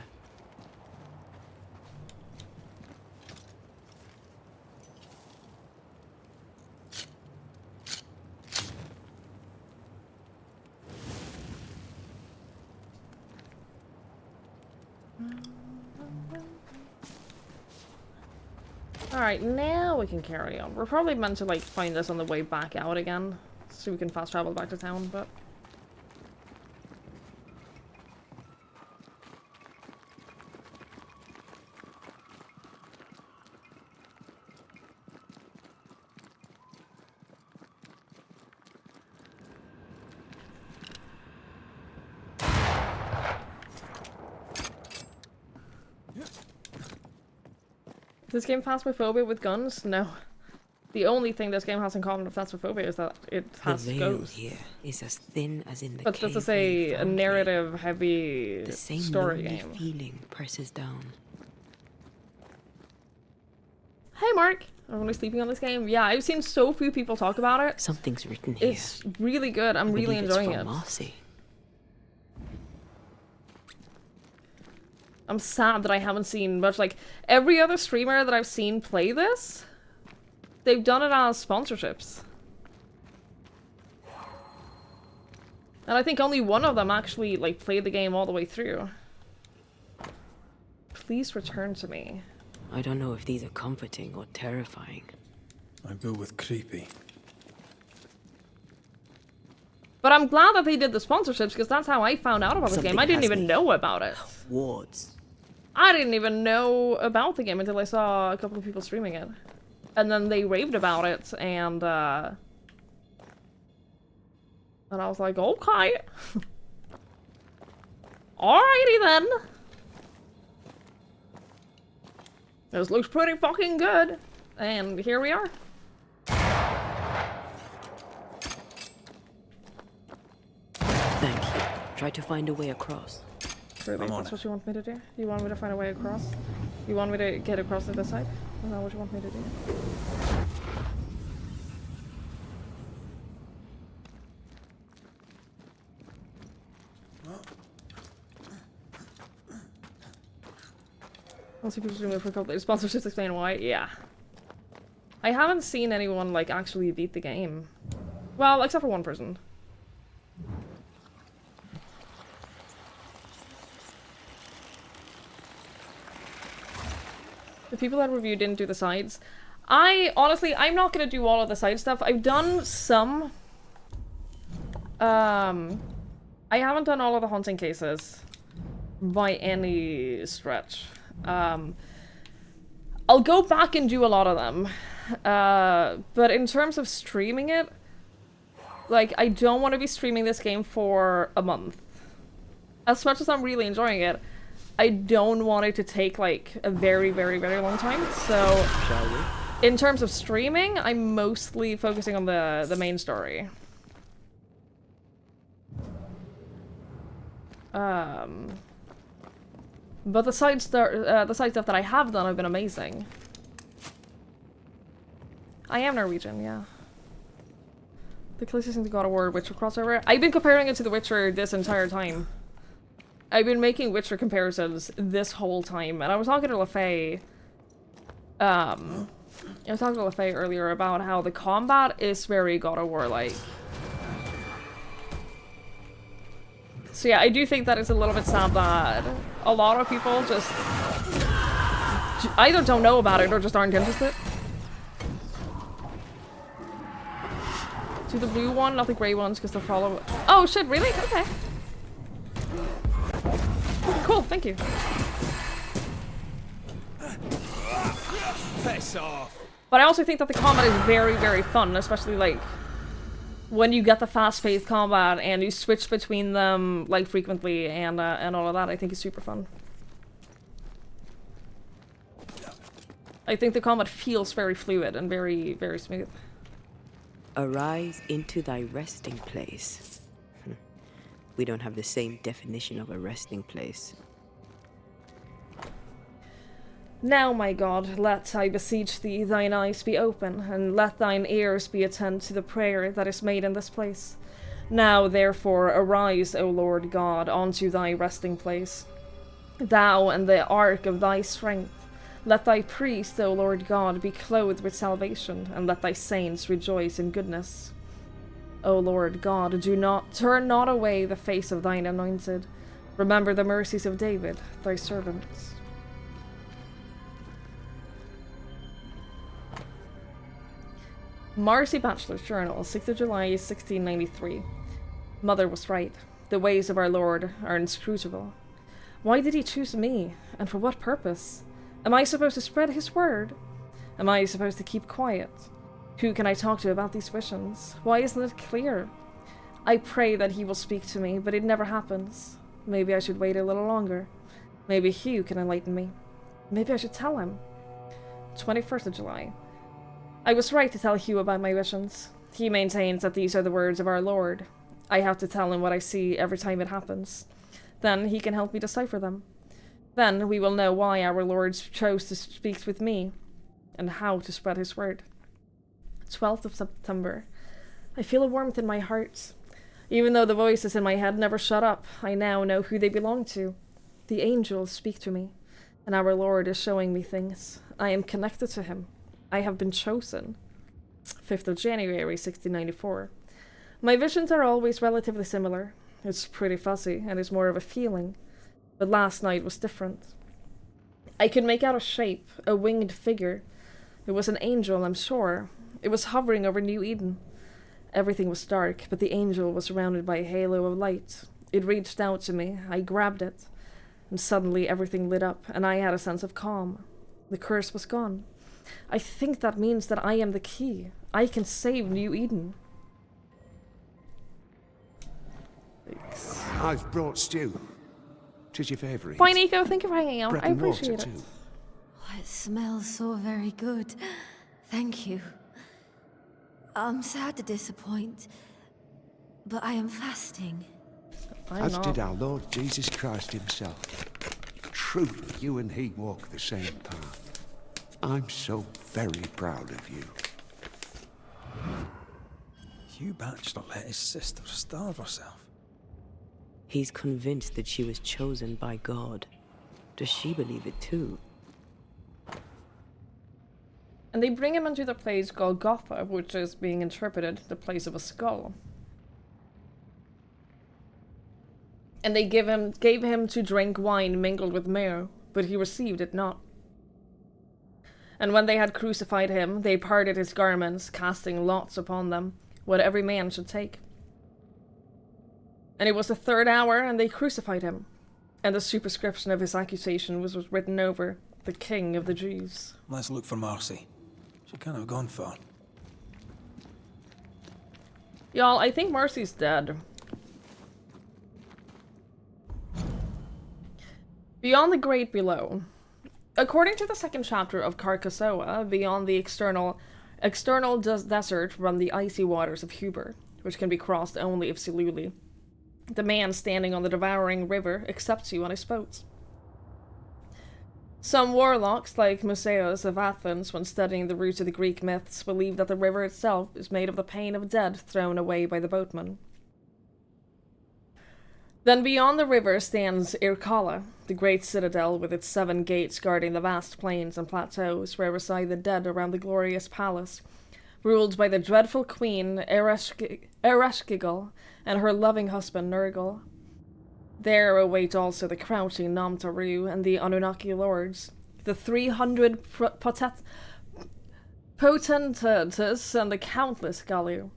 Alright, now we can carry on. We're probably meant to, like, find this on the way back out again, so we can fast travel back to town, but... This game phasmophobia with guns? No. The only thing this game has in common with phasmophobia is that it has the veil ghosts. here is as thin as in the But cave this is where you a found me. narrative-heavy The same story lonely game. feeling presses down. Hey Mark! I'm only sleeping on this game. Yeah, I've seen so few people talk about it. Something's written here. It's really good. I'm I really believe it's enjoying from it. Marcy. I'm sad that I haven't seen much. Like, every other streamer that I've seen play this, they've done it as sponsorships. And I think only one of them actually, like, played the game all the way through. Please return to me. I don't know if these are comforting or terrifying. I go with creepy. But I'm glad that they did the sponsorships, because that's how I found out about this game. I didn't even know about it. Wards. I didn't even know about the game until I saw a couple of people streaming it. And then they raved about it, and I was like, okay. Alrighty then. This looks pretty fucking good. And here we are. Thank you. Try to find a way across. Really, that's what you want me to do? You want me to find a way across? You want me to get across to this side? Is that what you want me to do? Lots of people doing it for a couple of sponsorships explain why. Yeah. I haven't seen anyone, like, actually beat the game. Well, except for one person. The people that reviewed didn't do the sides. Honestly, I'm not gonna do all of the side stuff. I've done some. I haven't done all of the haunting cases by any stretch. I'll go back and do a lot of them. But in terms of streaming it, like, I don't want to be streaming this game for a month. As much as I'm really enjoying it, I don't want it to take, like, a very, very, very long time. So, in terms of streaming, I'm mostly focusing on the main story. But the side stuff that I have done have been amazing. I am Norwegian, yeah. The closest thing to God of War Witcher crossover. I've been comparing it to The Witcher this entire time. I've been making Witcher comparisons this whole time, and I was talking to LaFay. Earlier about how the combat is very God of War-like. So yeah, I do think that it's a little bit sad that a lot of people just either don't know about it or just aren't interested. Do the blue one, not the grey ones, because they'll follow. Oh shit, really? Okay. Cool, thank you. Piss off. But I also think that the combat is very, very fun, especially like when you get the fast-paced combat and you switch between them like frequently and all of that. I think it's super fun. I think the combat feels very fluid and very, very smooth. Arise into thy resting place. We don't have the same definition of a resting place. Now, my God, let, I beseech thee, thine eyes be open, and let thine ears be attent to the prayer that is made in this place. Now, therefore, arise, O Lord God, unto thy resting place. Thou and the ark of thy strength. Let thy priests, O Lord God, be clothed with salvation, and let thy saints rejoice in goodness. O Lord God, turn not away the face of thine anointed. Remember the mercies of David, thy servant. Marcy Bachelor's Journal, 6th of July, 1693. Mother was right. The ways of our Lord are inscrutable. Why did he choose me? And for what purpose? Am I supposed to spread his word? Am I supposed to keep quiet? Who can I talk to about these visions? Why isn't it clear? I pray that he will speak to me, but it never happens. Maybe I should wait a little longer. Maybe Hugh can enlighten me. Maybe I should tell him. 21st of July. I was right to tell Hugh about my visions. He maintains that these are the words of our Lord. I have to tell him what I see every time it happens. Then he can help me decipher them. Then we will know why our Lord chose to speak with me, and how to spread his word. 12th of September. I feel a warmth in my heart. Even though the voices in my head never shut up, I now know who they belong to. The angels speak to me, and our Lord is showing me things. I am connected to him. I have been chosen. 5th of January, 1694. My visions are always relatively similar. It's pretty fuzzy, and it's more of a feeling. But last night was different. I could make out a shape, a winged figure. It was an angel, I'm sure. It was hovering over New Eden. Everything was dark, but the angel was surrounded by a halo of light. It reached out to me. I grabbed it. And suddenly everything lit up, and I had a sense of calm. The curse was gone. I think that means that I am the key. I can save New Eden. Thanks. I've brought stew. 'Tis your favourite. Bye, Nico. Thank you for hanging out. Bread I and appreciate water, it. too. Oh, it smells so very good. Thank you. I'm sad to disappoint, but I am fasting. As did our Lord Jesus Christ himself. Truly, you and he walk the same path. I'm so very proud of you. Hugh Batchelor let his sister starve herself. He's convinced that she was chosen by God. Does she believe it too? And they bring him into the place Golgotha, which is being interpreted the place of a skull. And they gave him to drink wine mingled with myrrh, but he received it not. And when they had crucified him, they parted his garments, casting lots upon them, what every man should take. And it was the 3rd hour, and they crucified him. And the superscription of his accusation was written over, the King of the Jews. Let's look for Marcy. She can't have gone far. Y'all, I think Marcy's dead. Beyond the Great Below. According to the 2nd chapter of Carcassoa, beyond the external desert run the icy waters of Huber, which can be crossed only if Siluli, the man standing on the devouring river, accepts you on his boat. Some warlocks, like Musaeus of Athens, when studying the roots of the Greek myths, believe that the river itself is made of the pain of dead thrown away by the boatman. Then beyond the river stands Irkalla, the great citadel with its 7 gates guarding the vast plains and plateaus where reside the dead around the glorious palace, ruled by the dreadful queen Ereshkigal and her loving husband Nergal. There await also the crouching Namtaru and the Anunnaki lords, the 300 potentates and the countless Galu.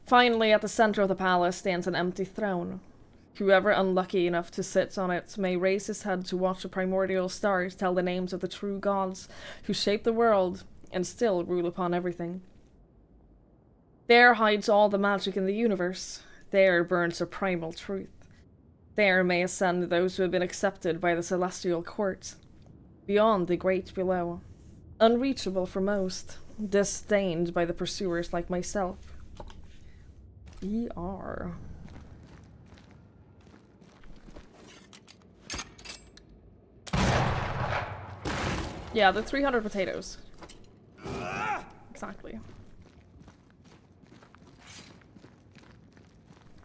Finally, at the center of the palace stands an empty throne. Whoever unlucky enough to sit on it may raise his head to watch the primordial stars tell the names of the true gods who shaped the world and still rule upon everything. There hides all the magic in the universe. There burns the primal truth. There may ascend those who have been accepted by the celestial court. Beyond the great below. Unreachable for most. Disdained by the pursuers like myself. ER. Yeah, the 300 potatoes. Exactly.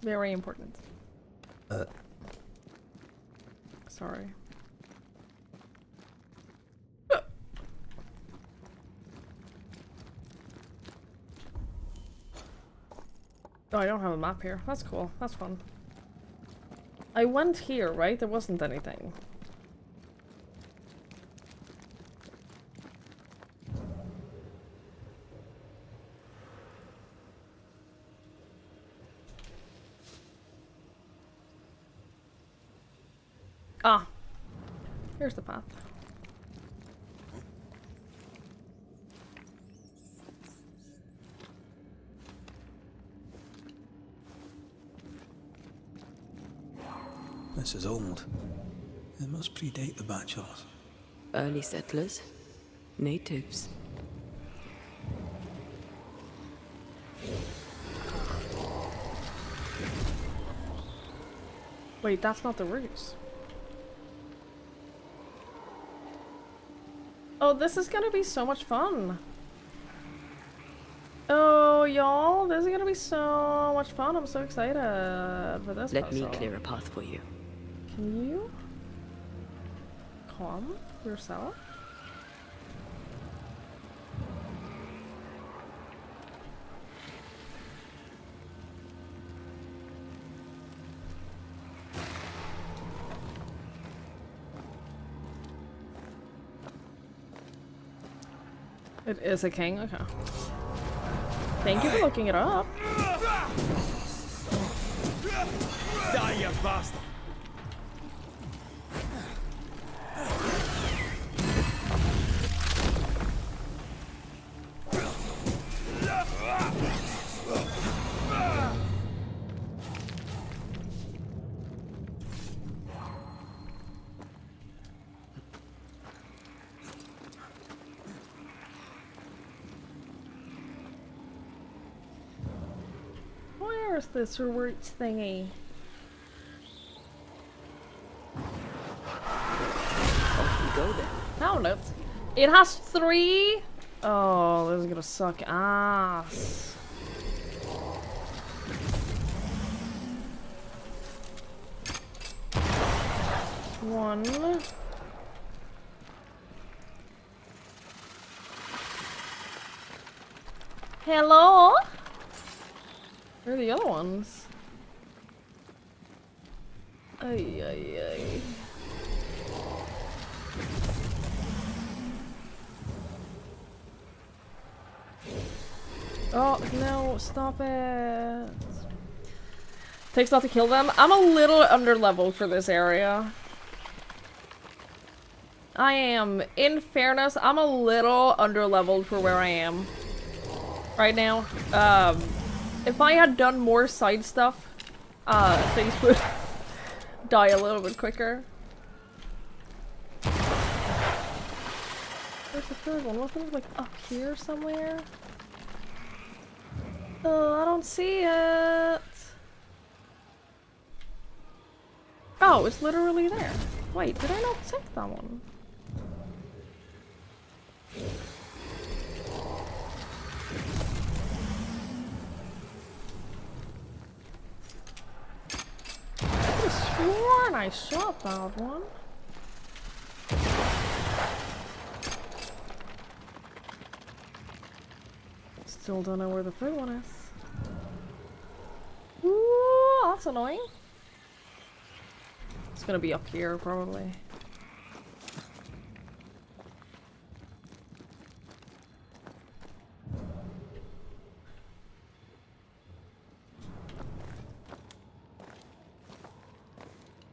Very important. Sorry. Oh, I don't have a map here. That's cool. That's fun. I went here, right? There wasn't anything. Ah. Here's the path. This is old. It must predate the bachelors. Early settlers. Natives. Wait, that's not the roots. Oh, this is gonna be so much fun. Oh, y'all, this is gonna be so much fun. I'm so excited for this. Let me clear a path for you. Can you calm yourself? It is a king? Okay. Thank you for looking it up. Die, you bastard! Where's this roots thingy? Off we go then. Found it. It has 3. Oh, this is gonna suck ass. One. Hello? Where are the other ones? Ay, ay, ay. Oh, no, stop it. Takes a lot to kill them. I'm a little underleveled for this area. I am. In fairness, I'm a little underleveled for where I am right now. If I had done more side stuff, things would die a little bit quicker. Where's the third one? Wasn't it like up here somewhere? Oh, I don't see it. Oh, it's literally there. Wait, did I not take that one? I could have sworn I shot that one. Still don't know where the third one is. Ooh, that's annoying. It's gonna be up here, probably.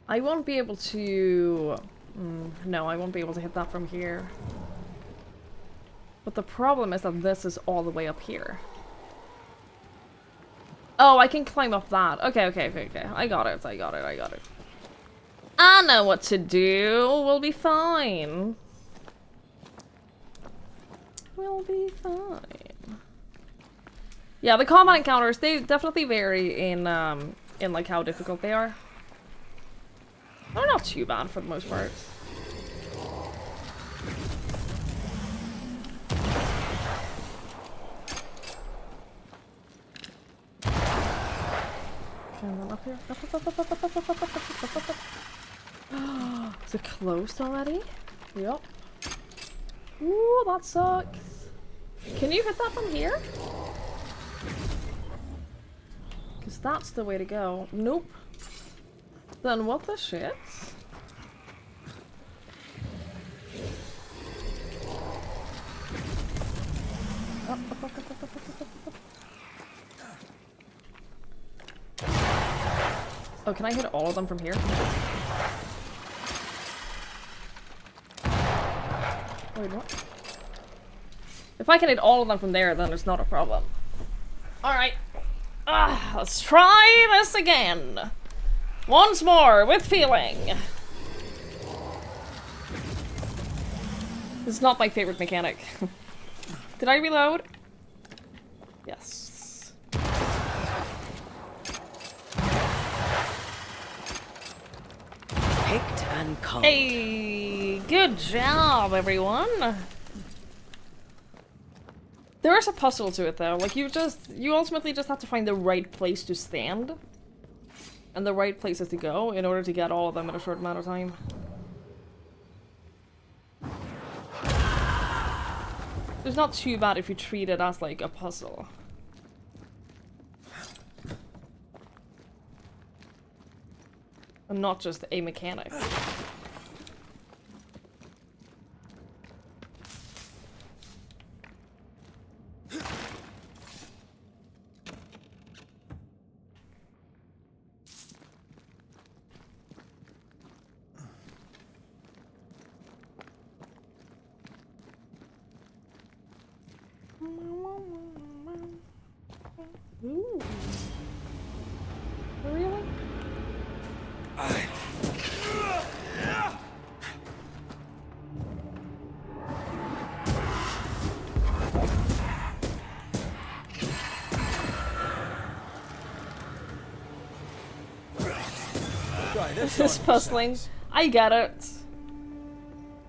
I won't be able to... no, I won't be able to hit that from here. But the problem is that this is all the way up here. Oh, I can climb up that. Okay. I got it. I know what to do. We'll be fine. We'll be fine. Yeah, the combat encounters, they definitely vary in like how difficult they are. They're not too bad for the most part. And then up here. Up. Is it closed already? Yep. Ooh, that sucks. Can you hit that from here? Because that's the way to go. Nope. Then what the shit? Up. Oh, can I hit all of them from here? Wait, what? If I can hit all of them from there, then it's not a problem. Alright. Let's try this again. Once more, with feeling. This is not my favorite mechanic. Did I reload? Yes. Picked and culled. Hey, good job, everyone. There is a puzzle to it, though. Like, you ultimately just have to find the right place to stand. And the right places to go in order to get all of them in a short amount of time. It's not too bad if you treat it as, like, a puzzle. And not just a mechanic. Ooh. Really? This is puzzling. I get it.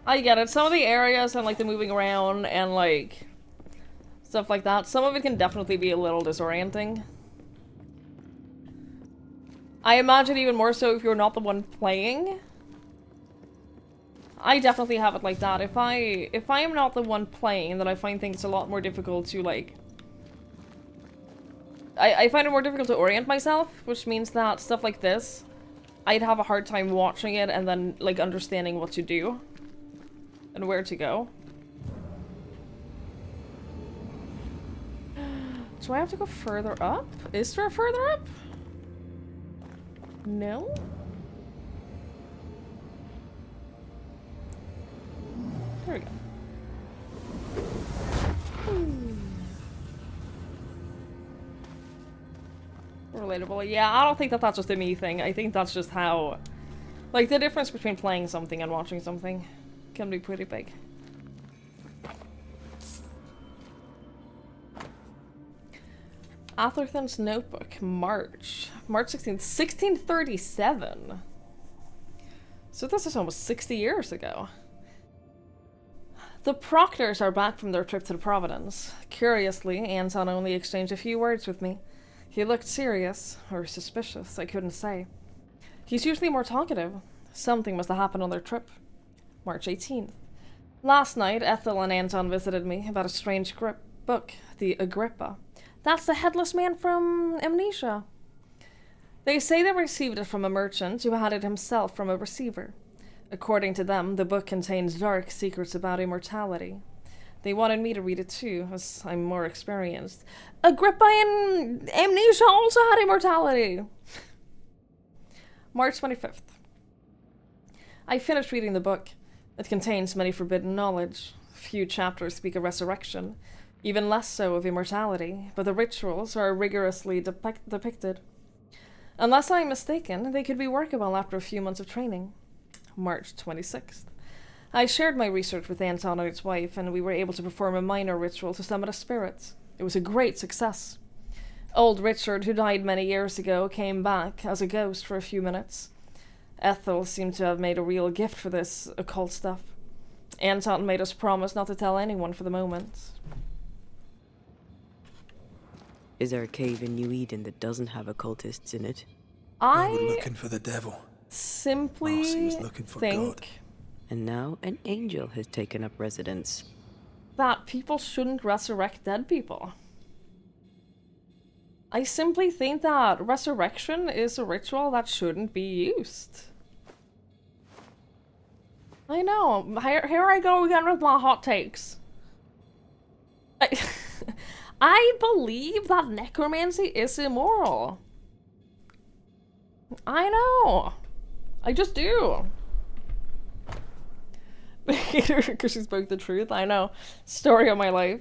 I get it. Some of the areas and like the moving around and like stuff like that, some of it can definitely be a little disorienting. I imagine even more so if you're not the one playing. I definitely have it like that. If I am not the one playing, then I find things a lot more difficult to like I find it more difficult to orient myself, which means that stuff like this, I'd have a hard time watching it and then, like, understanding what to do and where to go. Do I have to go further up? Is there a further up? No? There we go. Relatable. Yeah, I don't think that that's just a me thing. I think that's just how... Like, the difference between playing something and watching something can be pretty big. Atherton's Notebook, March 16th, 1637. So this is almost 60 years ago. The Proctors are back from their trip to the Providence. Curiously, Anton only exchanged a few words with me. He looked serious, or suspicious, I couldn't say. He's usually more talkative. Something must have happened on their trip. March 18th. Last night, Ethel and Anton visited me about a strange book, the Agrippa. That's the headless man from Amnesia. They say they received it from a merchant who had it himself from a receiver. According to them, the book contains dark secrets about immortality. They wanted me to read it too, as I'm more experienced. Agrippa and Amnesia also had immortality! March 25th. I finished reading the book. It contains many forbidden knowledge. Few chapters speak of resurrection, even less so of immortality, but the rituals are rigorously depicted. Unless I'm mistaken, they could be workable after a few months of training. March 26th. I shared my research with Anton and his wife, and we were able to perform a minor ritual to summon a spirit. It was a great success. Old Richard, who died many years ago, came back as a ghost for a few minutes. Ethel seemed to have made a real gift for this occult stuff. Anton made us promise not to tell anyone for the moment. Is there a cave in New Eden that doesn't have occultists in it? They were looking for the devil. Simply Marcy was looking for God. And now an angel has taken up residence. That people shouldn't resurrect dead people. I simply think that resurrection is a ritual that shouldn't be used. I know. Here I go again with my hot takes. I believe that necromancy is immoral. I know. I just do. Because she spoke the truth, I know. Story of my life.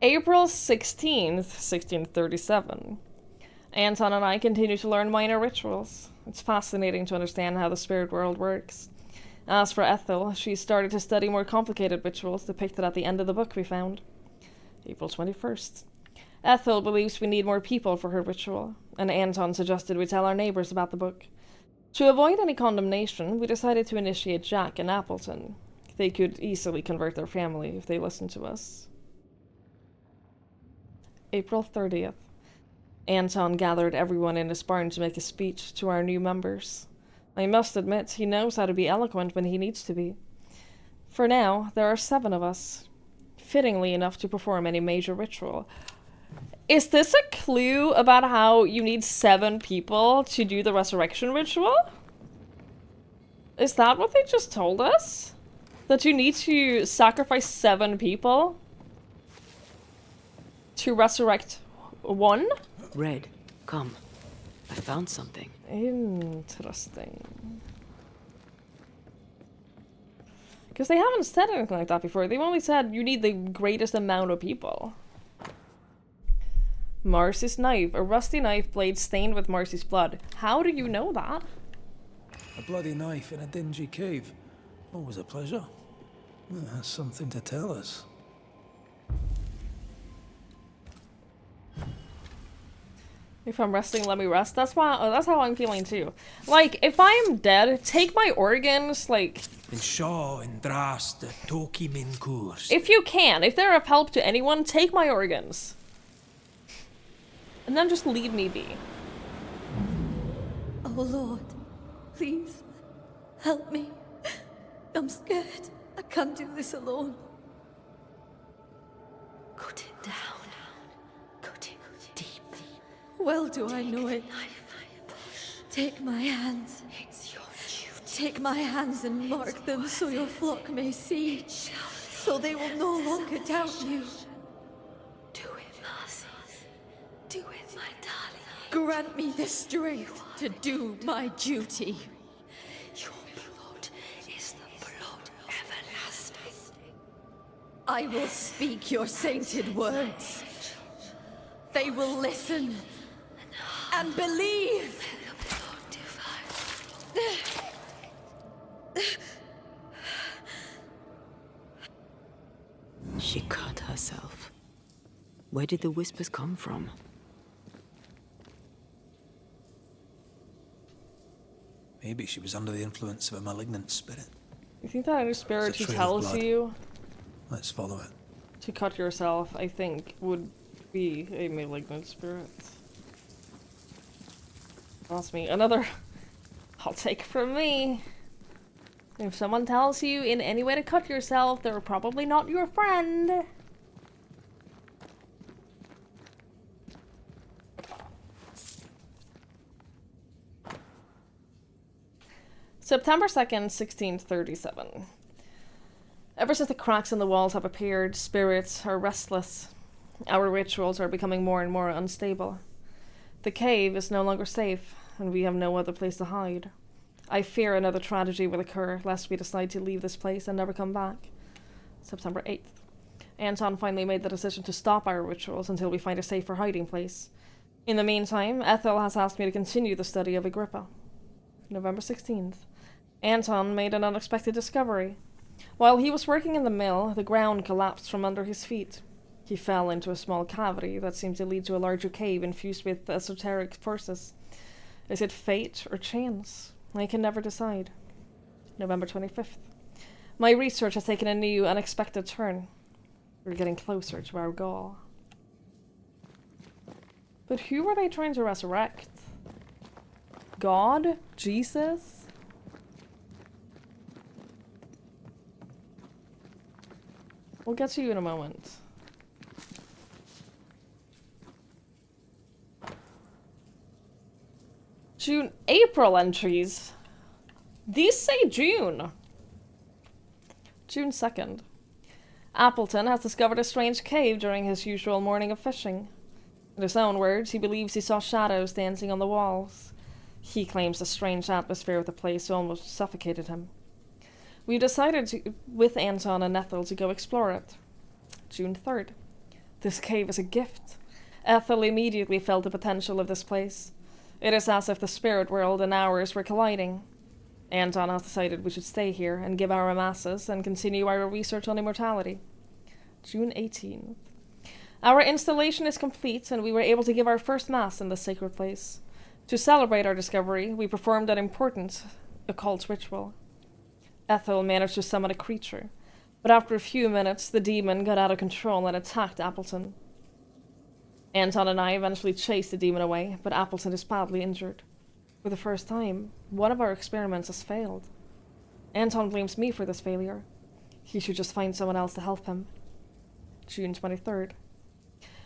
April 16th, 1637. Anton and I continue to learn minor rituals. It's fascinating to understand how the spirit world works. As for Ethel, she started to study more complicated rituals depicted at the end of the book we found. April 21st. Ethel believes we need more people for her ritual, and Anton suggested we tell our neighbors about the book. To avoid any condemnation, we decided to initiate Jack and Appleton. They could easily convert their family if they listened to us. April 30th. Anton gathered everyone in his barn to make a speech to our new members. I must admit, he knows how to be eloquent when he needs to be. For now, there are 7 of us, fittingly enough to perform any major ritual. Is this a clue about how you need 7 people to do the resurrection ritual? Is that what they just told us? That you need to sacrifice 7 people to resurrect 1? Red, come. I found something. Interesting. Because they haven't said anything like that before. They've only said you need the greatest amount of people. Marcy's knife. A rusty knife blade stained with Marcy's blood. How do you know that? A bloody knife in a dingy cave. Always a pleasure. That's something to tell us. If I'm resting, let me rest. That's how I'm feeling too. Like, if I'm dead, take my organs, like... And Shaw and Drast, the Toki Min Kurs. If you can, if they're of help to anyone, take my organs. And then just leave me be. Oh Lord, please, help me. I'm scared. I can't do this alone. Cut it down. Cut it deep. Well do I know it. Take my hands. Take my hands and mark them so your flock may see, so they will no longer doubt you. Do it, Marcy. Do it, my darling. Grant me the strength to do my duty. Your blood is the blood everlasting. I will speak your sainted words. They will listen and believe. She cut herself. Where did the whispers come from? Maybe she was under the influence of a malignant spirit. You think that any spirit It's a who trail of tells blood. you Let's follow it. to cut yourself, I think, would be a malignant spirit. That's me. Another I'll take from me. If someone tells you in any way to cut yourself, they're probably not your friend. September 2nd, 1637. Ever since the cracks in the walls have appeared, spirits are restless. Our rituals are becoming more and more unstable. The cave is no longer safe, and we have no other place to hide. I fear another tragedy will occur, lest we decide to leave this place and never come back. September 8th. Anton finally made the decision to stop our rituals until we find a safer hiding place. In the meantime, Ethel has asked me to continue the study of Agrippa. November 16th. Anton made an unexpected discovery. While he was working in the mill, the ground collapsed from under his feet. He fell into a small cavity that seemed to lead to a larger cave infused with esoteric forces. Is it fate or chance? I can never decide. November 25th. My research has taken a new, unexpected turn. We're getting closer to our goal. But who were they trying to resurrect? God? Jesus? We'll get to you in a moment. April entries. These say June. June 2nd. Appleton has discovered a strange cave during his usual morning of fishing. In his own words, he believes he saw shadows dancing on the walls. He claims the strange atmosphere of the place almost suffocated him. We decided with Anton and Ethel to go explore it. June 3rd. This cave is a gift. Ethel immediately felt the potential of this place. It is as if the spirit world and ours were colliding. Anton has decided we should stay here and give our masses and continue our research on immortality. June 18th. Our installation is complete and we were able to give our first mass in this sacred place. To celebrate our discovery, we performed an important occult ritual. Ethel managed to summon a creature, but after a few minutes, the demon got out of control and attacked Appleton. Anton and I eventually chased the demon away, but Appleton is badly injured. For the first time, one of our experiments has failed. Anton blames me for this failure. He should just find someone else to help him. June 23rd.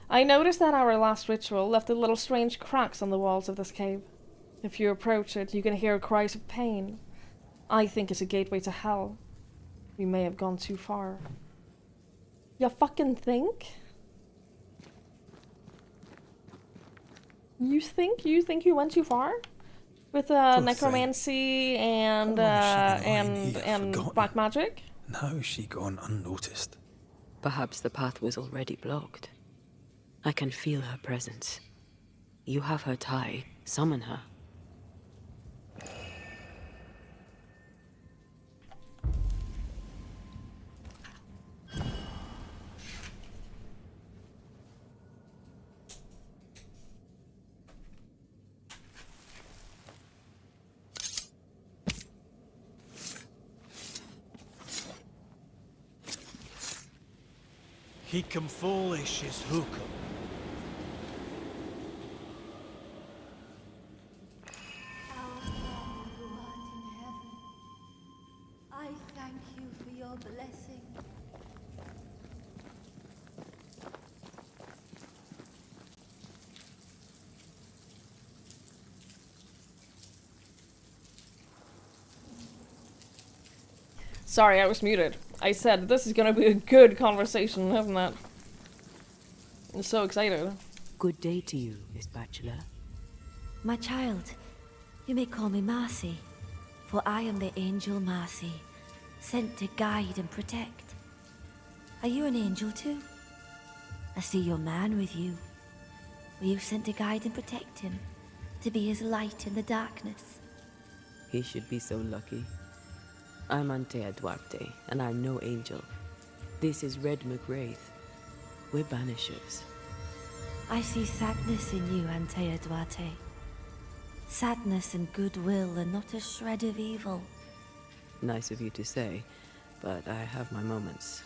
I noticed that our last ritual left a little strange cracks on the walls of this cave. If you approach it, you can hear cries of pain. I think it's a gateway to hell. We may have gone too far. You fucking think? You think you went too far? With necromancy and black magic? How is she gone unnoticed? Perhaps the path was already blocked. I can feel her presence. You have her tie. Summon her. Hicum foolish is hookum. I thank you for your blessing. Sorry, I was muted. I said this is gonna be a good conversation, isn't it? I'm so excited. Good day to you, Miss Bachelor. My child, you may call me Marcy, for I am the angel Marcy, sent to guide and protect. Are you an angel too? I see your man with you. Were you sent to guide and protect him? To be his light in the darkness? He should be so lucky. I'm Antea Duarte, and I'm no angel. This is Red McGrath. We're banishers. I see sadness in you, Antea Duarte. Sadness and goodwill and not a shred of evil. Nice of you to say, but I have my moments.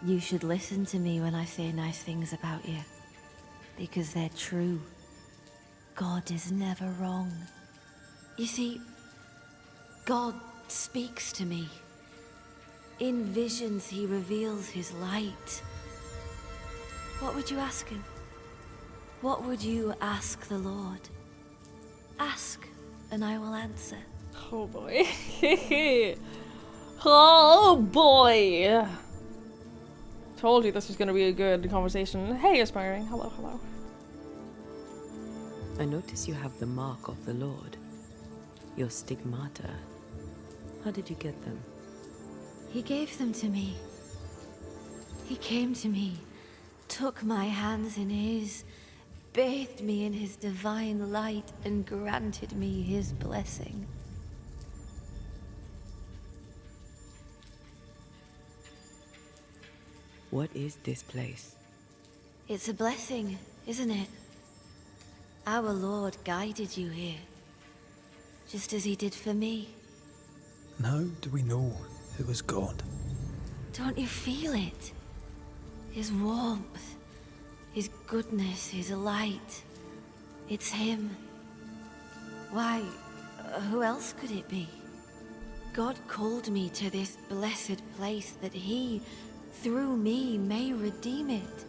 You should listen to me when I say nice things about you, because they're true. God is never wrong. You see, God speaks to me. In visions, he reveals his light. What would you ask him? What would you ask the Lord? Ask, and I will answer. Oh boy. Oh boy. Told you this was gonna be a good conversation. Hey, Aspiring. Hello, hello. I notice you have the mark of the Lord. Your stigmata. How did you get them? He gave them to me. He came to me, took my hands in his, bathed me in his divine light, and granted me his blessing. What is this place? It's a blessing, isn't it? Our Lord guided you here, just as he did for me. And how do we know it was God? Don't you feel it? His warmth, his goodness, his light. It's him. Why, who else could it be? God called me to this blessed place that he, through me, may redeem it.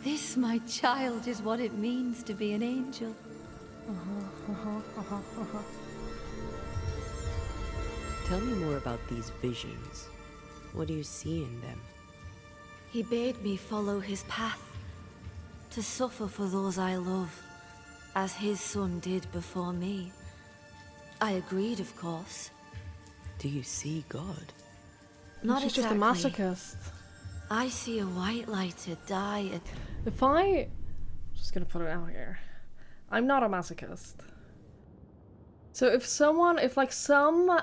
This, my child, is what it means to be an angel. Tell me more about these visions. What do you see in them? He bade me follow his path, to suffer for those I love, as his son did before me. I agreed, of course. Do you see God? Not She's exactly. just a masochist. I see a white lighter die at... If I'm just gonna put it out here. I'm not a masochist. So if some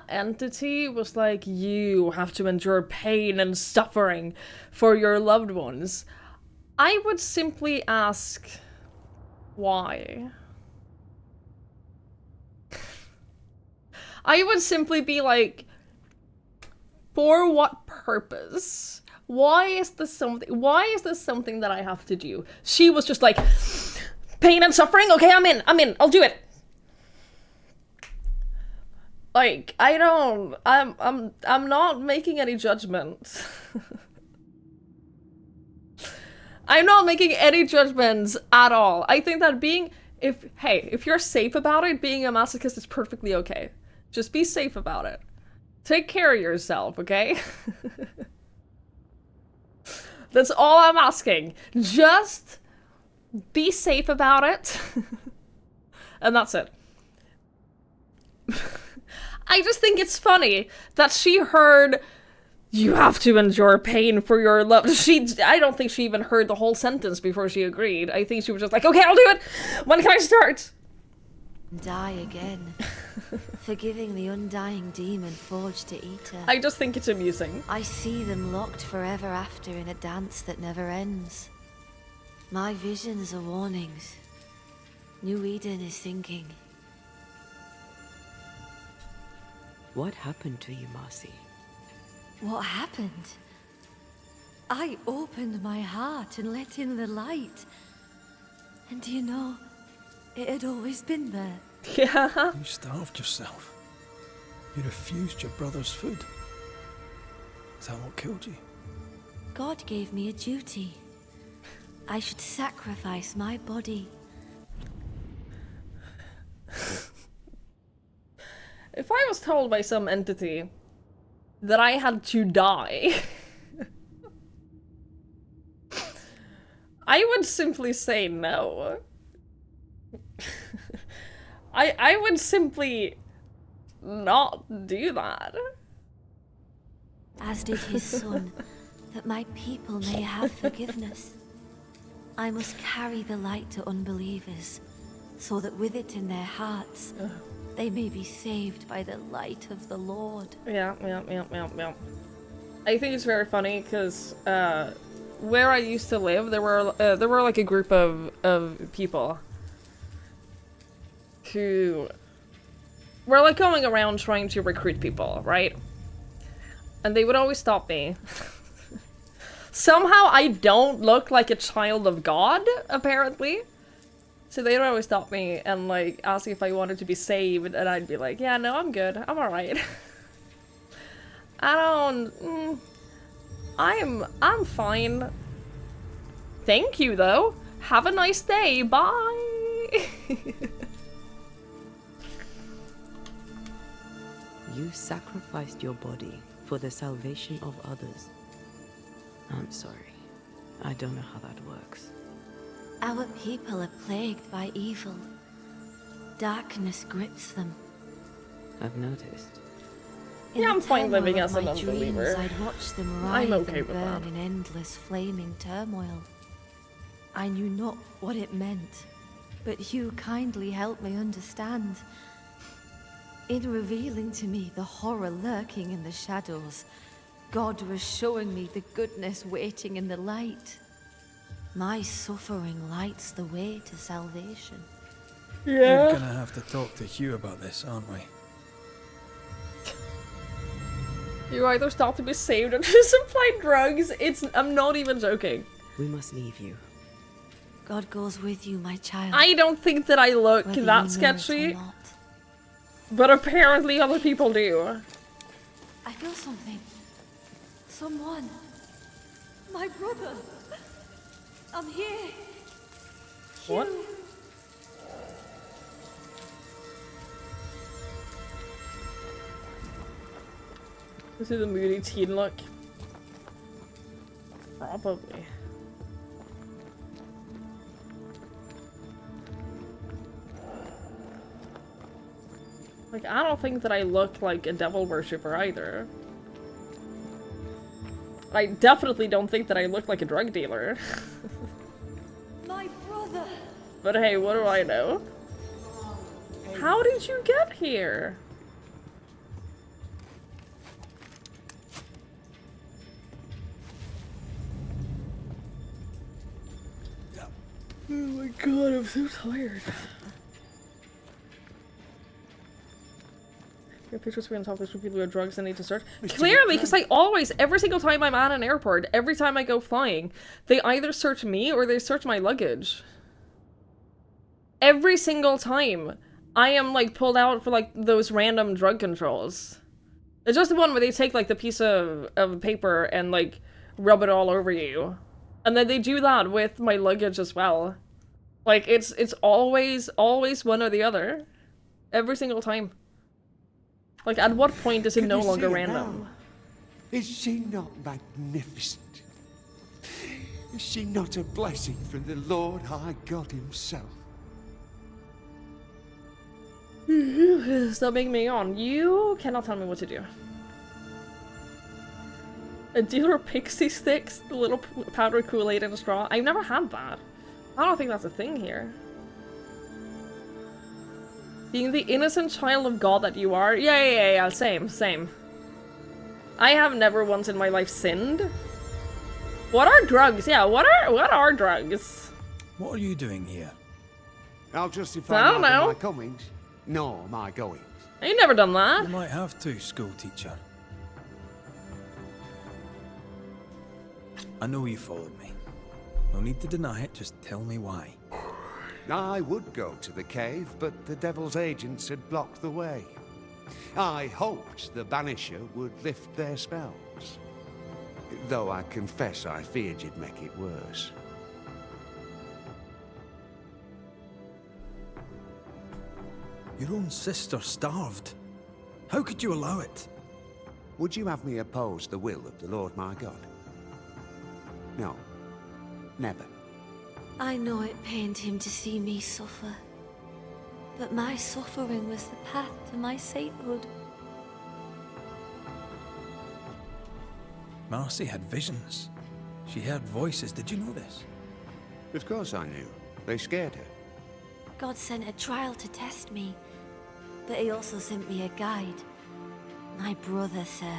entity was like, you have to endure pain and suffering for your loved ones, I would simply ask, why? I would simply be like, for what purpose? Why is this something that I have to do? She was just like, pain and suffering? Okay, I'm in, I'll do it. Like, I'm not making any judgments. I'm not making any judgments at all. I think that if you're safe about it, being a masochist is perfectly okay. Just be safe about it. Take care of yourself, okay? That's all I'm asking. Just be safe about it. And that's it. I just think it's funny that she heard, you have to endure pain for your love. I don't think she even heard the whole sentence before she agreed. I think she was just like, okay, I'll do it. When can I start? Die again. Forgiving the undying demon forged to eat her. I just think it's amusing. I see them locked forever after in a dance that never ends. My visions are warnings. New Eden is sinking. What happened to you, Marcy? What happened? I opened my heart and let in the light. And do you know, it had always been there. Yeah. You starved yourself. You refused your brother's food. Is that what killed you? God gave me a duty. I should sacrifice my body. If I was told by some entity that I had to die, I would simply say no. I would simply not do that. As did his son, that my people may have forgiveness. I must carry the light to unbelievers, so that with it in their hearts, they may be saved by the light of the Lord. Yeah. I think it's very funny because where I used to live, there were like a group of people who were like going around trying to recruit people, right? And they would always stop me. Somehow I don't look like a child of God, apparently. So they would always stop me and like ask if I wanted to be saved, and I'd be like, yeah, no, I'm good. I'm alright. I'm fine. Thank you, though. Have a nice day. Bye. You sacrificed your body for the salvation of others. I'm sorry. I don't know how that works. Our people are plagued by evil. Darkness grips them. I've noticed. Yeah, I'm fine living as an dreams, unbeliever. I'd watch them I'm writhe okay and with burn that. in endless flaming turmoil. I knew not what it meant, but you kindly helped me understand. In revealing to me the horror lurking in the shadows, God was showing me the goodness waiting in the light. My suffering lights the way to salvation. We're gonna have to talk to Hugh about this, aren't we? You either stop to be saved or to supply drugs. I'm not even joking. We must leave you. God goes with you, my child. I don't think that I look Whether you know that it or sketchy, not. but apparently other people do. I feel something. Someone. My brother. I'm here. What? Hugh. This is a moody teen look. Probably. Like, I don't think that I look like a devil worshipper either. I definitely don't think that I look like a drug dealer. My brother. But hey, what do I know? How did you get here? Oh my god, I'm so tired. Your pictures being top for people who have drugs and need to search. Clearly, because I always, every single time I'm at an airport, every time I go flying, they either search me or they search my luggage. Every single time I am like pulled out for like those random drug controls. It's just the one where they take like the piece of paper and like rub it all over you. And then they do that with my luggage as well. Like it's always one or the other. Every single time. Like, at what point is it no longer random? Is she not magnificent? Is she not a blessing from the Lord High God himself? Stop making me on. You cannot tell me what to do. A dealer of pixie sticks? The little powdered Kool-Aid in a straw? I've never had that. I don't think that's a thing here. Being the innocent child of God that you are? Yeah, same. I have never once in my life sinned. What are drugs? Yeah, what are drugs? What are you doing here? I'll justify I don't neither know. my comings nor my goings. I ain't never done that. You might have to, school teacher. I know you followed me. No need to deny it, just tell me why. I would go to the cave, but the devil's agents had blocked the way. I hoped the banisher would lift their spells. Though I confess I feared you'd make it worse. Your own sister starved. How could you allow it? would you have me oppose the will of the Lord my God? No. Never. I know it pained him to see me suffer, but my suffering was the path to my sainthood. Marcy had visions. She heard voices. Did you know this? Of course I knew. They scared her. God sent a trial to test me, but he also sent me a guide. My brother, sir.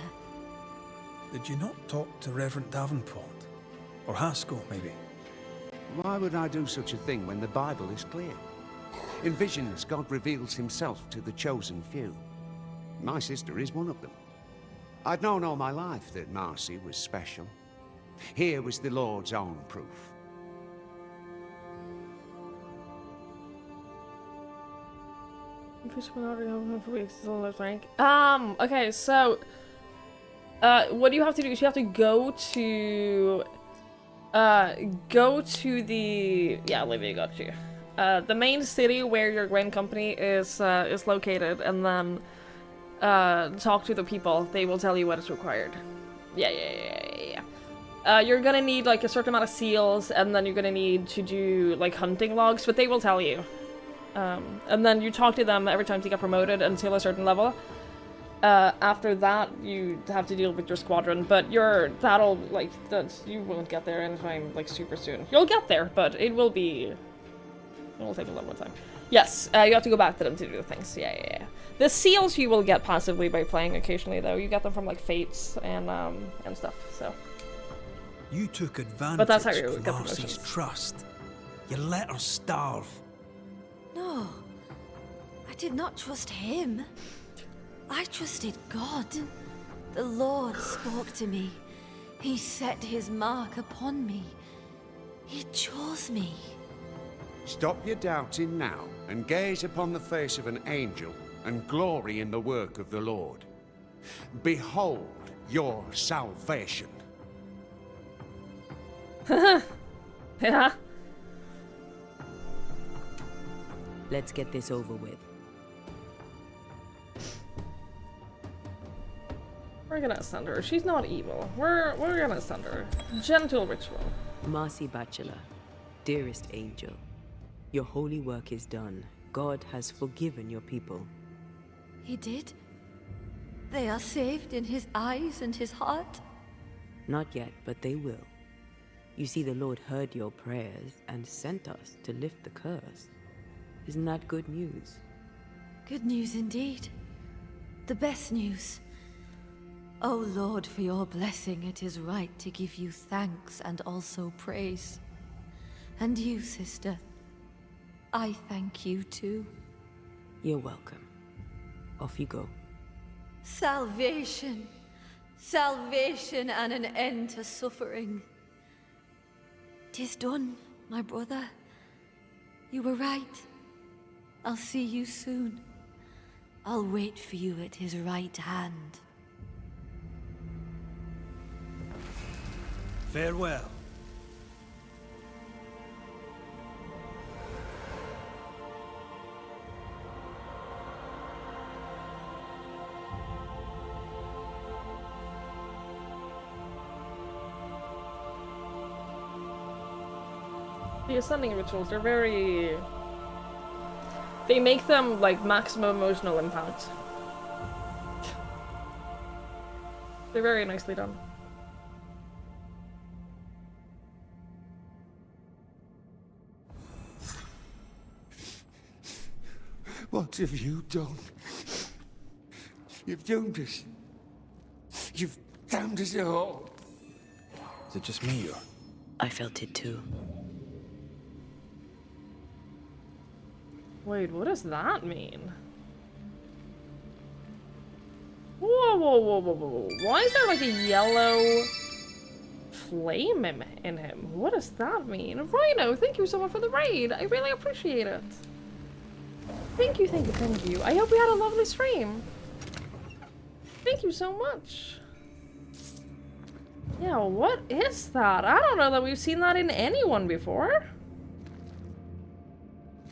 Did you not talk to Reverend Davenport? Or Haskell, maybe? Why would I do such a thing when the Bible is clear? In visions, God reveals himself to the chosen few. My sister is one of them. I'd known all my life that Marcy was special. Here was the Lord's own proof. Okay, so what you have to do is you have to go to the Olivia got you. The main city where your grain company is located, and then talk to the people. They will tell you what is required. Yeah. You're gonna need like a certain amount of seals, and then you're gonna need to do like hunting logs, but they will tell you. And then you talk to them every time you get promoted until a certain level. After that, you have to deal with your squadron, but you won't get there anytime like super soon. You'll get there, but it will take a little more time. Yes, you have to go back to them to do the things. Yeah. The seals you will get passively by playing occasionally, though. You get them from like fates and stuff. So. You took advantage But that's how you of get Marcy's promotions. trust. You let her starve. No, I did not trust him. I trusted God. The Lord spoke to me. He set his mark upon me. He chose me. Stop your doubting now, and gaze upon the face of an angel, and glory in the work of the Lord. Behold your salvation. Yeah. Let's get this over with. We're gonna send her. She's not evil. We're gonna send her. Gentle ritual. Marcy Bachelor, dearest angel, your holy work is done. God has forgiven your people. He did? They are saved in his eyes and his heart? Not yet, but they will. You see, the Lord heard your prayers and sent us to lift the curse. Isn't that good news? Good news indeed. The best news. O Lord, for your blessing, it is right to give you thanks and also praise. And you, sister, I thank you too. You're welcome. Off you go. Salvation. Salvation and an end to suffering. 'Tis done, my brother. You were right. I'll see you soon. I'll wait for you at his right hand. Farewell. The ascending rituals are very... They make them, like, maximum emotional impact. They're very nicely done. What have you done? You've doomed us. You've damned us all. Is it just me, or? I felt it too. Wait, what does that mean? Whoa. Why is there like a yellow flame in him? What does that mean? Rhino, thank you so much for the raid. I really appreciate it. Thank you. I hope we had a lovely stream. Thank you so much. Yeah, what is that? I don't know that we've seen that in anyone before.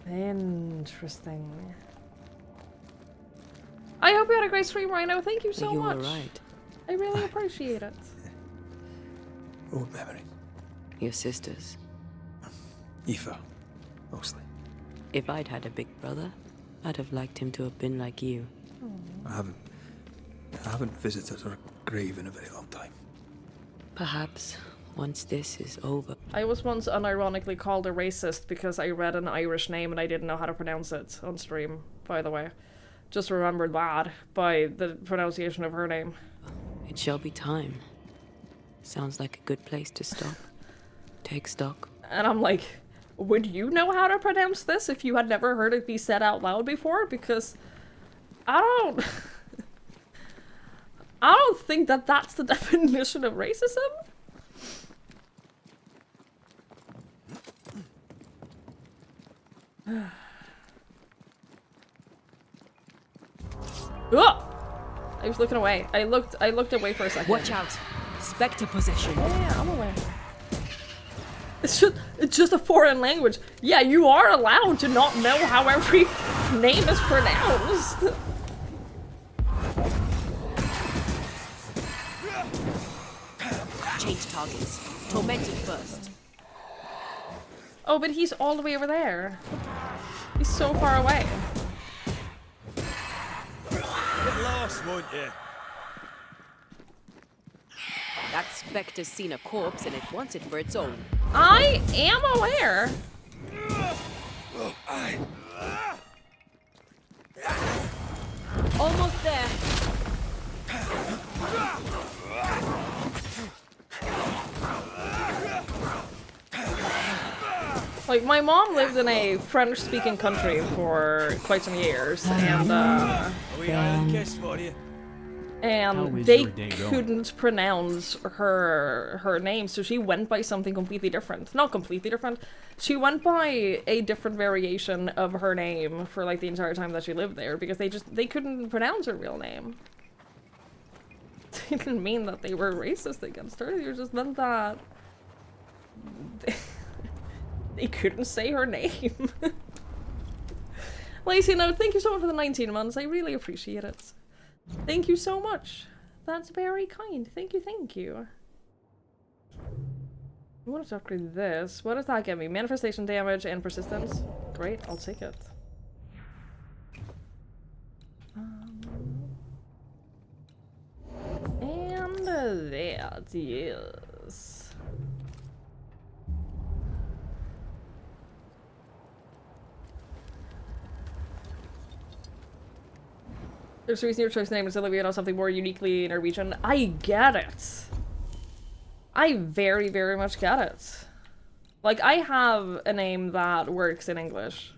Interesting. I hope you had a great stream, Rhino. Thank you so much. You were right. I really appreciate it. Old memory. Your sisters. Aoife, mostly. If I'd had a big brother, I'd have liked him to have been like you. I haven't visited her grave in a very long time. Perhaps once this is over. I was once unironically called a racist because I read an Irish name and I didn't know how to pronounce it on stream, by the way. Just remembered that by the pronunciation of her name. It shall be time. Sounds like a good place to stop. Take stock. And I'm like, would you know how to pronounce this if you had never heard it be said out loud before? Because I don't... I don't think that that's the definition of racism. Oh! I was looking away. I looked away for a second. Watch out. Spectre possession. Yeah, I'm aware. It's just a foreign language. Yeah, you are allowed to not know how every name is pronounced. Change targets. Tormented first. Oh, but he's all the way over there. He's so far away. Get lost, won't you? That spectre's seen a corpse and it wants it for its own. I am aware. Almost there. Like, my mom lived in a French-speaking country for quite some years, and they couldn't pronounce her name, so she went by something completely different. Not completely different. She went by a different variation of her name for like the entire time that she lived there, because they couldn't pronounce her real name. They didn't mean that they were racist against her, they just meant that they couldn't say her name. Lacey, no, thank you so much for the 19 months. I really appreciate it. Thank you so much. That's very kind. Thank you, thank you. I wanted to upgrade this. What does that give me? Manifestation damage and persistence? Great, I'll take it. And that, yes. There's a reason your choice name is Olivia, not something more uniquely Norwegian. I get it. I very, very much get it. Like, I have a name that works in English.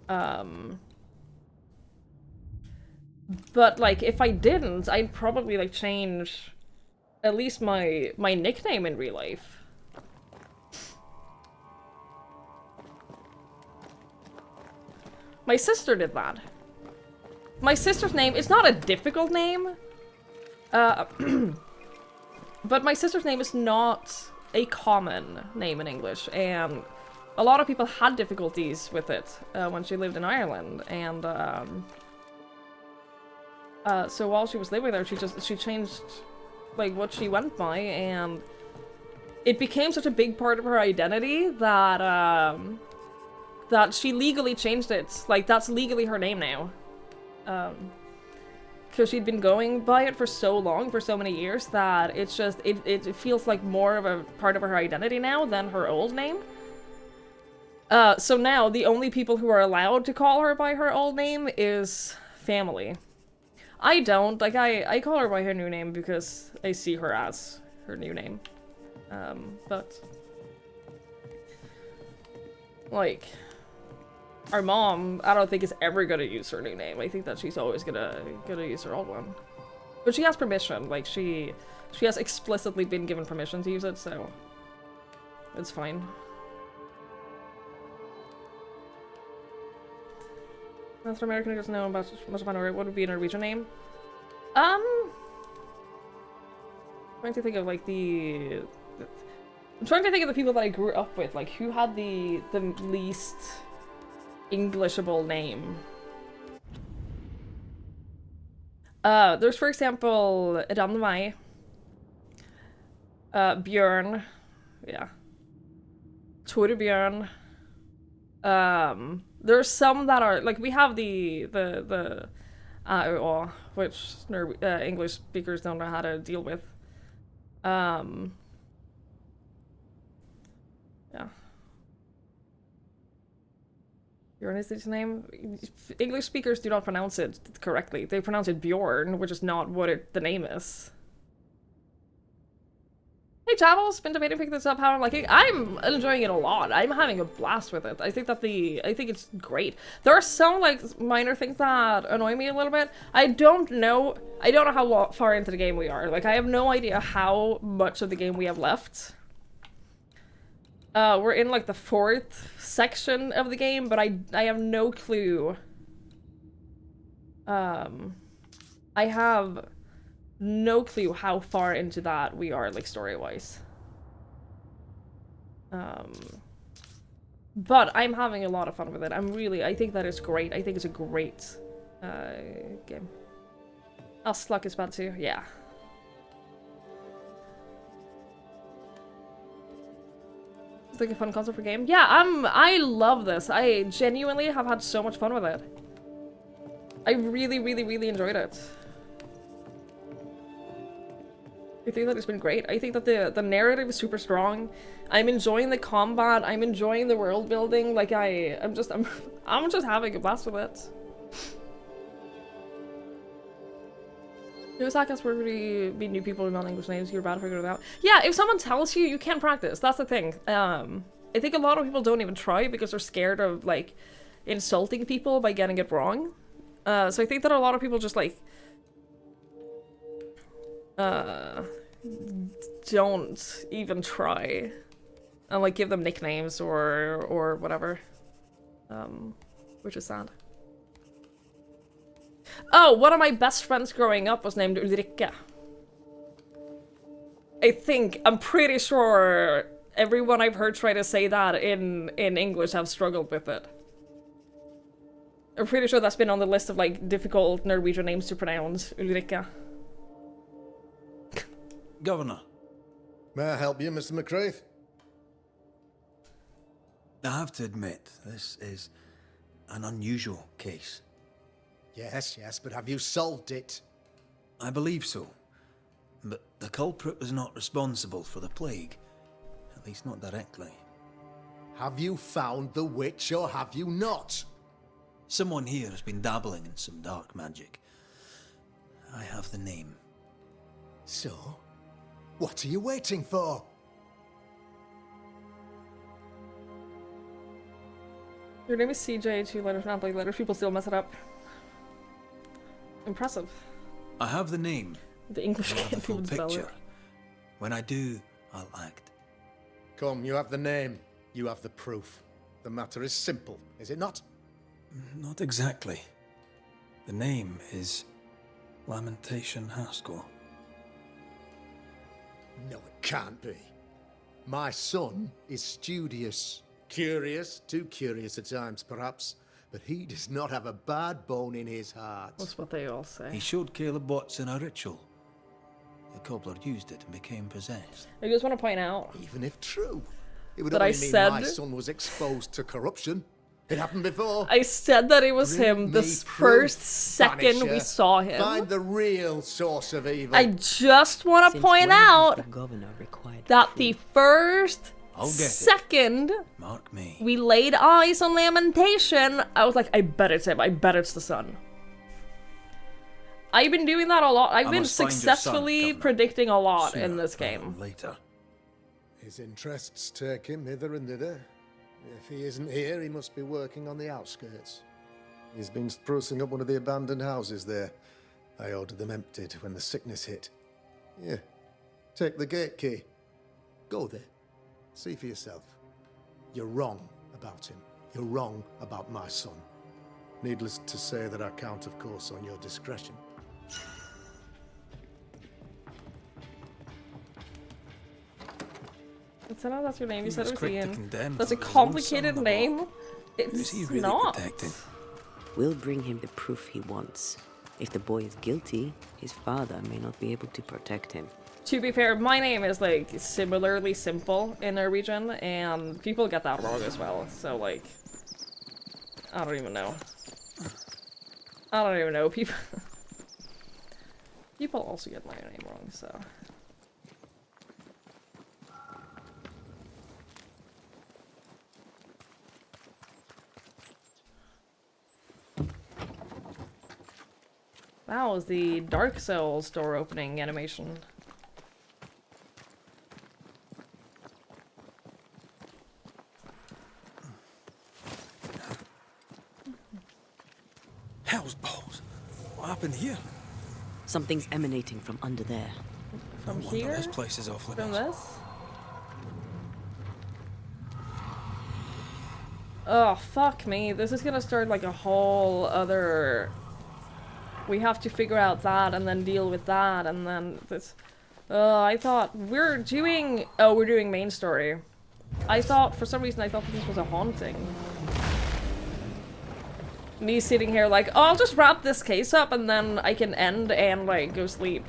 But, like, if I didn't, I'd probably, like, change at least my nickname in real life. My sister did that. My sister's name is not a difficult name, but my sister's name is not a common name in English, and a lot of people had difficulties with it when she lived in Ireland, and so while she was living there, she changed like what she went by, and it became such a big part of her identity that that she legally changed it. Like, that's legally her name now. Because she'd been going by it for so long, for so many years, that it's just, it feels like more of a part of her identity now than her old name. So now, the only people who are allowed to call her by her old name is family. I don't. Like, I call her by her new name because I see her as her new name. But... like... our mom, I don't think is ever gonna use her new name. I think that she's always gonna use her old one. But she has permission. Like, she has explicitly been given permission to use it, so it's fine. That's American who doesn't know about much about Norway. What would be a Norwegian name? Trying to think of like I'm trying to think of the people that I grew up with. Like, who had the least Englishable name. There's, for example, Ranmai, Björn, yeah, Torbjörn. There's some that are like we have the which English speakers don't know how to deal with. Yeah. Bjorn is his name. English speakers do not pronounce it correctly. They pronounce it Bjorn, which is not what the name is. Hey Chavels, been debating picking this up, how I'm liking it. I'm enjoying it a lot. I'm having a blast with it. I think it's great. There are some like minor things that annoy me a little bit. I don't know how far into the game we are. Like I have no idea how much of the game we have left. We're in like the 4th section of the game, but I have no clue. I have no clue how far into that we are, like, story-wise. But I'm having a lot of fun with it. I think that is great. I think it's a great game. Aslak is bad too, yeah. It's like a fun concept for game. Yeah, I love this. I genuinely have had so much fun with it. I really, really, really enjoyed it. I think that it's been great. I think that the narrative is super strong. I'm enjoying the combat. I'm enjoying the world building. Like I'm just having a blast with it. Those podcasts where we be new people with non-English names, you're bad at figuring it out. Yeah, if someone tells you, you can't practice. That's the thing. I think a lot of people don't even try because they're scared of like insulting people by getting it wrong. So I think that a lot of people just like don't even try and like give them nicknames or whatever, which is sad. Oh, one of my best friends growing up was named Ulrika. I'm pretty sure everyone I've heard try to say that in English have struggled with it. I'm pretty sure that's been on the list of like difficult Norwegian names to pronounce, Ulrika. Governor. May I help you, Mr. McCraith? I have to admit, this is an unusual case. Yes, but have you solved it? I believe so. But the culprit was not responsible for the plague. At least not directly. Have you found the witch or have you not? Someone here has been dabbling in some dark magic. I have the name. So? What are you waiting for? Your name is CJ, 2 letters, not like letters. People still mess it up. Impressive. I have the name. The English can't full even spell it. picture. When I do, I'll act. Come, you have the name. You have the proof. The matter is simple, is it not? Not exactly. The name is Lamentation Haskell. No, it can't be. My son is studious. Curious, too curious at times, perhaps. But he does not have a bad bone in his heart. That's what they all say. He showed Caleb Watson a ritual. The cobbler used it and became possessed. I just want to point out, even if true, it would that only I mean said my son was exposed to corruption. It happened before. I said that it was him the first second we saw him. Find the real source of evil. I just want to point out that the first second Mark me. we laid eyes on Lamentation, I was like, I bet it's him. I bet it's the son. I've been doing that a lot. I've been successfully predicting a lot in this game. Later. His interests take him hither and thither. If he isn't here, he must be working on the outskirts. He's been sprucing up one of the abandoned houses there. I ordered them emptied when the sickness hit. Here, take the gate key. Go there. See for yourself. You're wrong about him. You're wrong about my son. Needless to say that I count, of course, on your discretion. It's not that's your name. You said it was quick to Ian. condemn That's a his own complicated son-in-law. name. Who's It's he really not. protecting? We'll bring him the proof he wants. If the boy is guilty, his father may not be able to protect him. To be fair, my name is like similarly simple in Norwegian, and people get that wrong as well. So like, I don't even know. I don't even know. People people also get my name wrong. So. That was the Dark Souls door opening animation. Hell's balls. What happened here? Something's emanating from under there. From No wonder here? this place is off From limits. this? Oh, fuck me. This is gonna start like a whole other... We have to figure out that and then deal with that and then this... I thought we're doing... Oh, we're doing main story. I thought, for some reason, I thought this was a haunting. Me sitting here like, oh, I'll just wrap this case up and then I can end and like go sleep.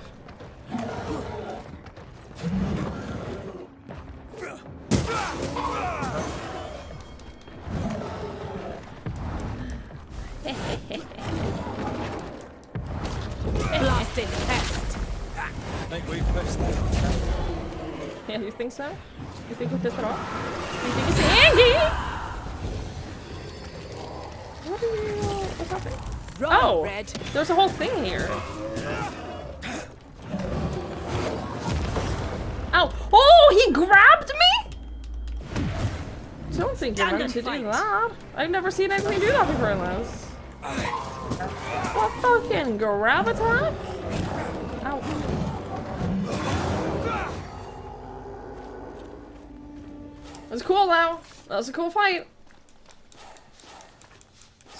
Blasted pest! I think we've pissed that. Yeah, you think so? You think we pissed it off? You think it's Andy? What are you... What's happening? Oh! Red. There's a whole thing here. Ow! Oh! He grabbed me?! Don't think you're meant to do that. I've never seen anybody do that before in this. What fucking grab attack? Ow. That's cool though. That was a cool fight.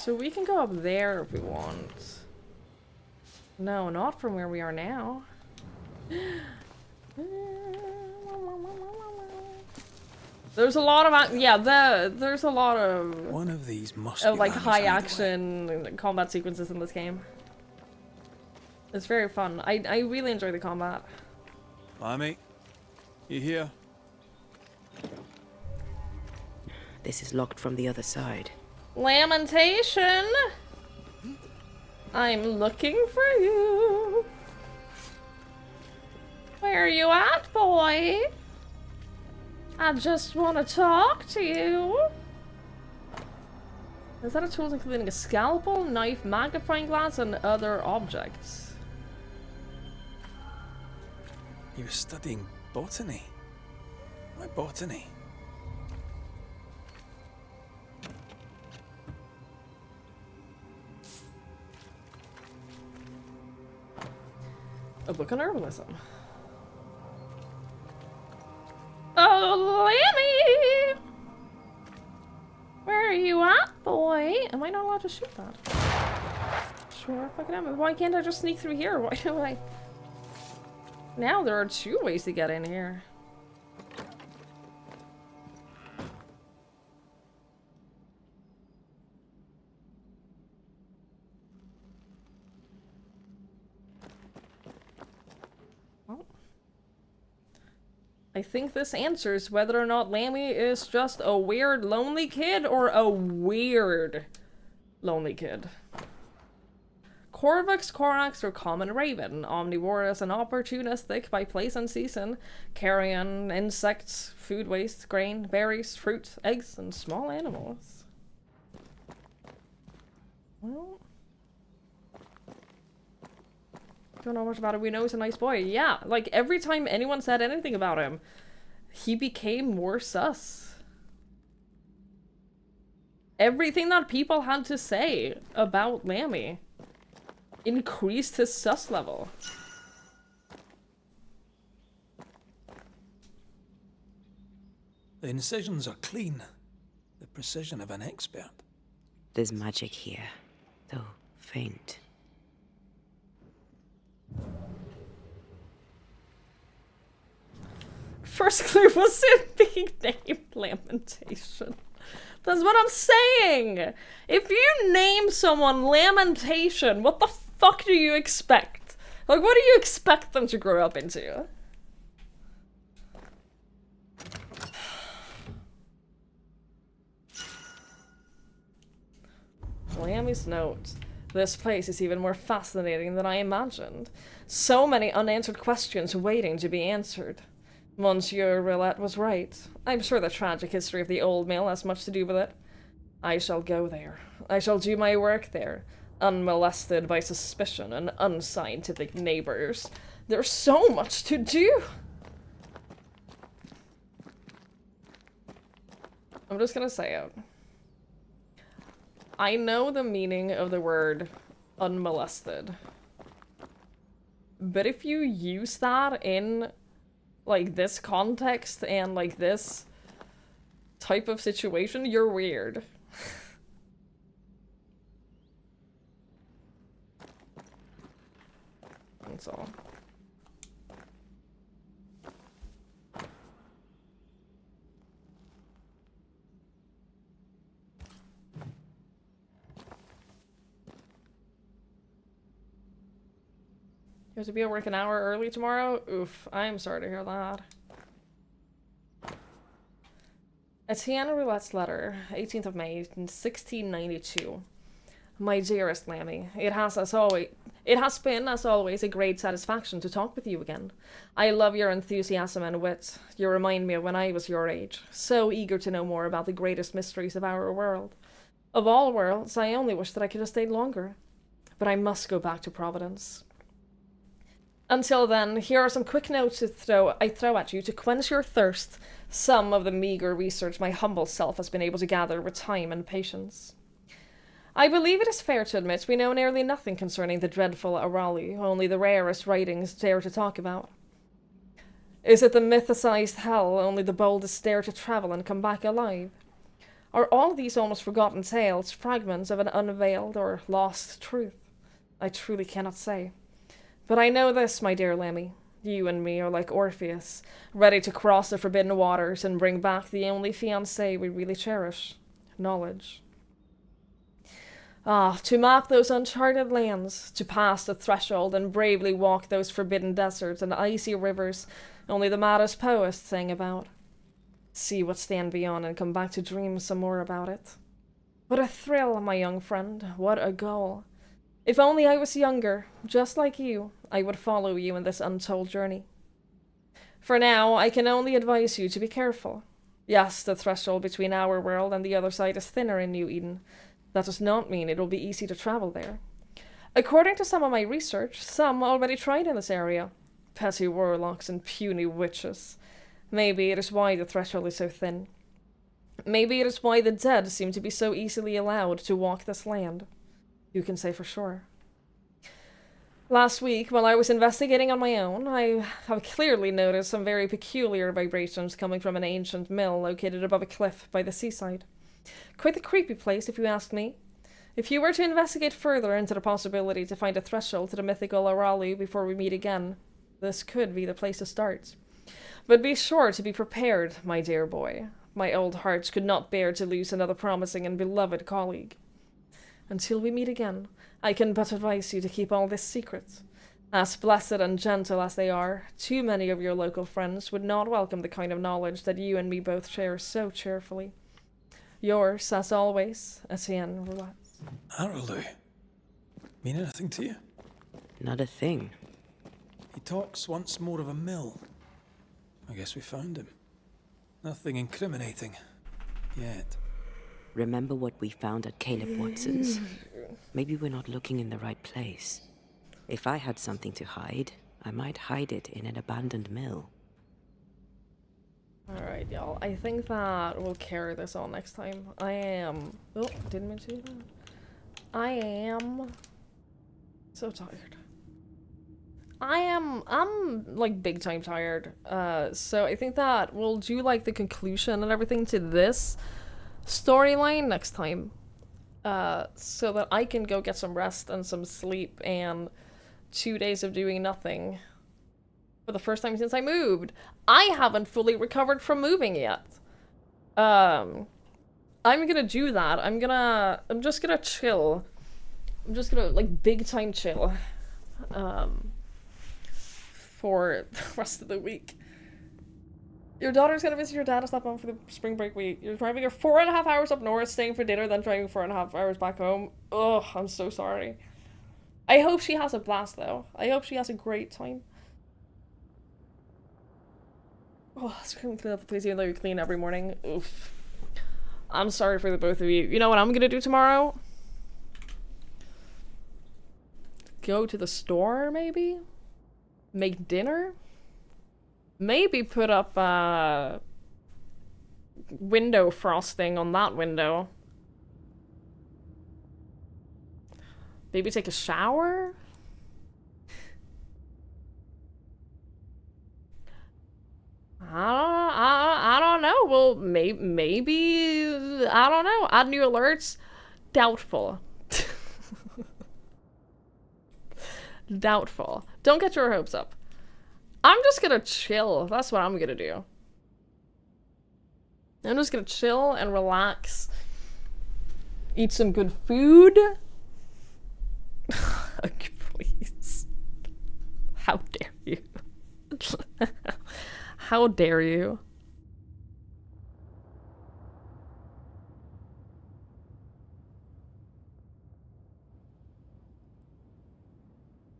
So we can go up there if we want. No, not from where we are now. There's a lot of there's a lot of One of these must of be like Lammy's high hideaway. action combat sequences in this game. It's very fun. I really enjoy the combat. Lammy, you here? This is locked from the other side. Lamentation! I'm looking for you. Where are you at, boy? I just want to talk to you. Is that a tool including a scalpel, knife, magnifying glass, and other objects? He was studying botany. Why botany? A book on herbalism. Oh, Lammy! Where are you at, boy? Am I not allowed to shoot that? Sure, fucking am. Why can't I just sneak through here? Why do I... Now there are two ways to get in here. I think this answers whether or not Lammy is just a weird, lonely kid or a weird, lonely kid. Corvix corax or common raven, omnivorous and opportunistic by place and season, carrion, insects, food waste, grain, berries, fruit, eggs, and small animals. Well... Don't know much about him. We know he's a nice boy. Yeah, like every time anyone said anything about him, he became more sus. Everything that people had to say about Lammy increased his sus level. The incisions are clean. The precision of an expert. There's magic here, though faint. First clue was it being named Lamentation. That's what I'm saying! If you name someone Lamentation, what the fuck do you expect? Like, what do you expect them to grow up into? Lammy's note. This place is even more fascinating than I imagined. So many unanswered questions waiting to be answered. Monsieur Roulette was right. I'm sure the tragic history of the old mill has much to do with it. I shall go there. I shall do my work there, unmolested by suspicion and unscientific neighbors. There's so much to do! I'm just gonna say it. I know the meaning of the word unmolested. But if you use that in, like, this context and, like, this type of situation, you're weird. That's all. You have to be at work an hour early tomorrow? Oof, I'm sorry to hear that. Etienne Roulette's letter, 18th of May, 1692. My dearest Lammy, it has been, as always, a great satisfaction to talk with you again. I love your enthusiasm and wit. You remind me of when I was your age, so eager to know more about the greatest mysteries of our world. Of all worlds, I only wish that I could have stayed longer. But I must go back to Providence. Until then, here are some quick notes I throw at you to quench your thirst, some of the meager research my humble self has been able to gather with time and patience. I believe it is fair to admit we know nearly nothing concerning the dreadful Arali, only the rarest writings dare to talk about. Is it the mythicized hell only the boldest dare to travel and come back alive? Are all these almost forgotten tales fragments of an unveiled or lost truth? I truly cannot say. But I know this, my dear Lammy. You and me are like Orpheus, ready to cross the forbidden waters and bring back the only fiancé we really cherish, knowledge. Ah, to map those uncharted lands, to pass the threshold and bravely walk those forbidden deserts and icy rivers only the maddest poets sang about. See what stand beyond and come back to dream some more about it. What a thrill, my young friend, what a goal. If only I was younger, just like you, I would follow you in this untold journey. For now, I can only advise you to be careful. Yes, the threshold between our world and the other side is thinner in New Eden. That does not mean it will be easy to travel there. According to some of my research, some already tried in this area. Petty warlocks and puny witches. Maybe it is why the threshold is so thin. Maybe it is why the dead seem to be so easily allowed to walk this land. Who can say for sure? Last week, while I was investigating on my own, I have clearly noticed some very peculiar vibrations coming from an ancient mill located above a cliff by the seaside. Quite a creepy place, if you ask me. If you were to investigate further into the possibility to find a threshold to the mythical Arali before we meet again, this could be the place to start. But be sure to be prepared, my dear boy. My old heart could not bear to lose another promising and beloved colleague. Until we meet again, I can but advise you to keep all this secret. As blessed and gentle as they are, too many of your local friends would not welcome the kind of knowledge that you and me both share so cheerfully. Yours, as always, Etienne Roulette. Aralou. Mean anything to you? Not a thing. He talks once more of a mill. I guess we found him. Nothing incriminating. Yet. Remember what we found at Caleb Watson's? Maybe we're not looking in the right place. If I had something to hide, I might hide it in an abandoned mill. Alright, y'all. I think that we'll carry this on next time. I am... Oh, didn't mean to do that. I am... so tired. I'm like big time tired. So I think that we'll do like the conclusion and everything to this storyline next time. So that I can go get some rest and some sleep and 2 days of doing nothing. For the first time since I moved. I haven't fully recovered from moving yet. I'm gonna do that. I'm just gonna chill I'm just gonna, like, big time chill. For the rest of the week. Your daughter's gonna visit your dad and stop home for the spring break week. You're driving her 4.5 hours up north, staying for dinner, then driving 4.5 hours back home. Ugh, I'm so sorry. I hope she has a blast, though. I hope she has a great time. Oh, screaming clean up the place even though you clean every morning. Oof. I'm sorry for the both of you. You know what I'm gonna do tomorrow? Go to the store, maybe? Make dinner? Maybe put up, window frosting on that window. Maybe take a shower? I don't know. Well, maybe, I don't know. Add new alerts? Doubtful. Doubtful. Don't get your hopes up. I'm just gonna chill. That's what I'm gonna do. I'm just gonna chill and relax. Eat some good food. Please. How dare you? How dare you?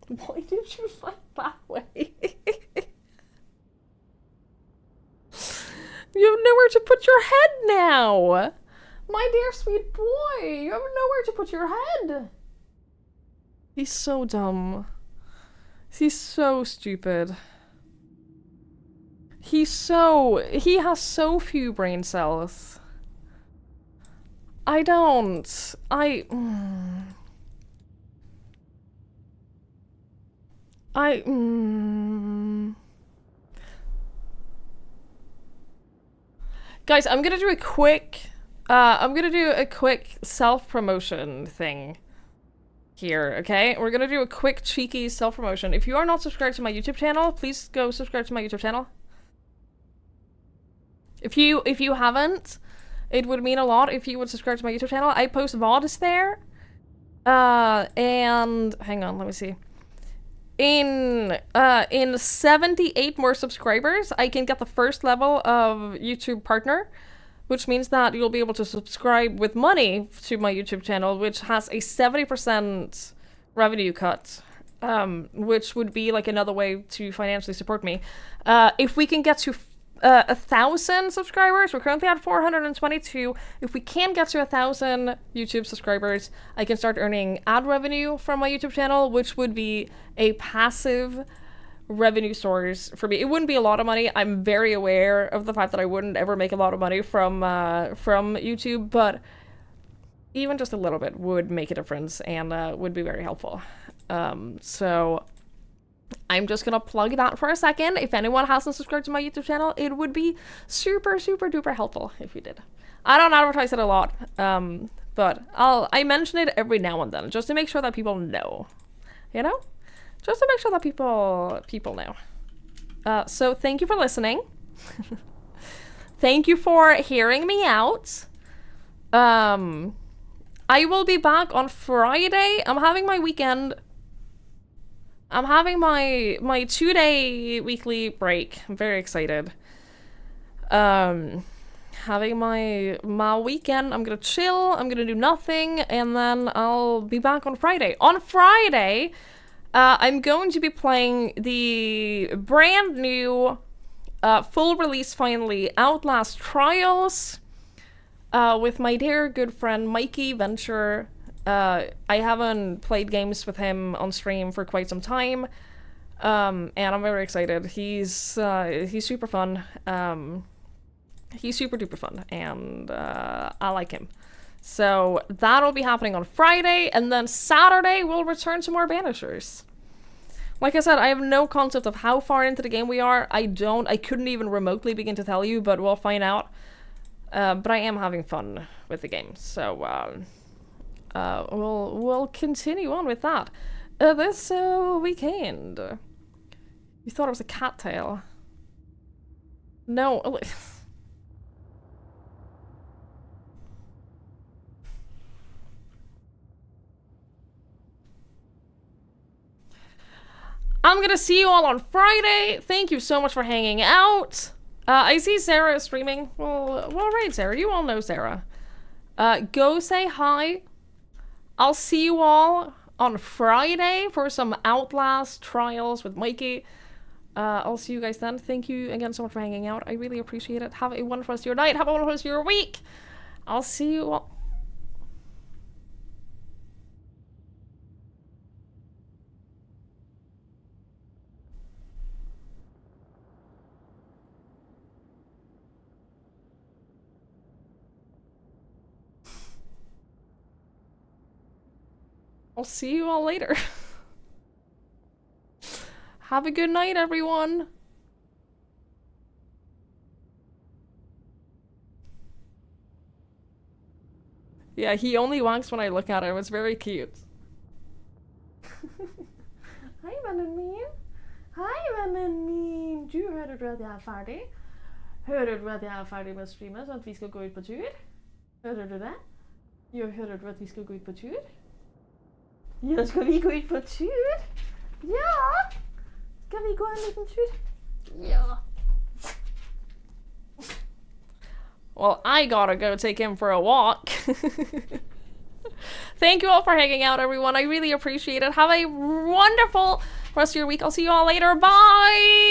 Why did you fight that way? You have nowhere to put your head now! My dear sweet boy, you have nowhere to put your head! He's so dumb. He's so stupid. He has so few brain cells. I don't. Guys, I'm gonna do a quick self-promotion thing here, okay? We're gonna do a quick cheeky self-promotion. If you are not subscribed to my YouTube channel, please go subscribe to my YouTube channel. If you haven't, it would mean a lot if you would subscribe to my YouTube channel. I post VODs there. And hang on, let me see. In 78 more subscribers, I can get the first level of YouTube partner, which means that you'll be able to subscribe with money to my YouTube channel, which has a 70% revenue cut, which would be like another way to financially support me. If we can get to 1,000 subscribers, we're currently at 422. If we can get to 1,000 YouTube subscribers, I can start earning ad revenue from my YouTube channel, which would be a passive revenue source for me. It wouldn't be a lot of money. I'm very aware of the fact that I wouldn't ever make a lot of money from YouTube, but even just a little bit would make a difference and would be very helpful. So I'm just gonna plug that for a second. If anyone hasn't subscribed to my YouTube channel, it would be super, super duper helpful if you did. I don't advertise it a lot, but I mention it every now and then just to make sure that people know, you know? Just to make sure that people know. So thank you for listening. Thank you for hearing me out. I will be back on Friday. I'm having my weekend. I'm having my 2-day weekly break. I'm very excited. Having my weekend. I'm gonna chill. I'm gonna do nothing, and then I'll be back on Friday. On Friday, I'm going to be playing the brand new, full release finally, Outlast Trials, with my dear good friend Mikey Venture. I haven't played games with him on stream for quite some time, and I'm very excited. He's super fun. He's super duper fun, and I like him. So that'll be happening on Friday, and then Saturday we'll return to more Banishers. Like I said, I have no concept of how far into the game we are. I couldn't even remotely begin to tell you, but we'll find out. But I am having fun with the game, so we'll continue on with that. This weekend. You thought it was a cattail? No. I'm gonna see you all on Friday. Thank you so much for hanging out. I see Sarah is streaming. Well, right, Sarah. You all know Sarah. Go say hi. I'll see you all on Friday for some Outlast trials with Mikey. I'll see you guys then. Thank you again so much for hanging out. I really appreciate it. Have a wonderful rest of your night. Have a wonderful rest of your week. I'll see you all. I'll see you all later. Have a good night, everyone. Yeah, he only wanks when I look at him. It's very cute. Hej vännen min. Hej vännen min. Du hörde att jag är färdig. Hörde du att jag är färdig med streamen så att vi ska gå ut på tur? Hörde du det? Jag hörde att vi ska gå ut på tur. Ja, ska vi gå ut på tur? Ja! Ska vi gå en liten tur? Ja. Well, I gotta go take him for a walk. Thank you all for hanging out, everyone. I really appreciate it. Have a wonderful rest of your week. I'll see you all later. Bye!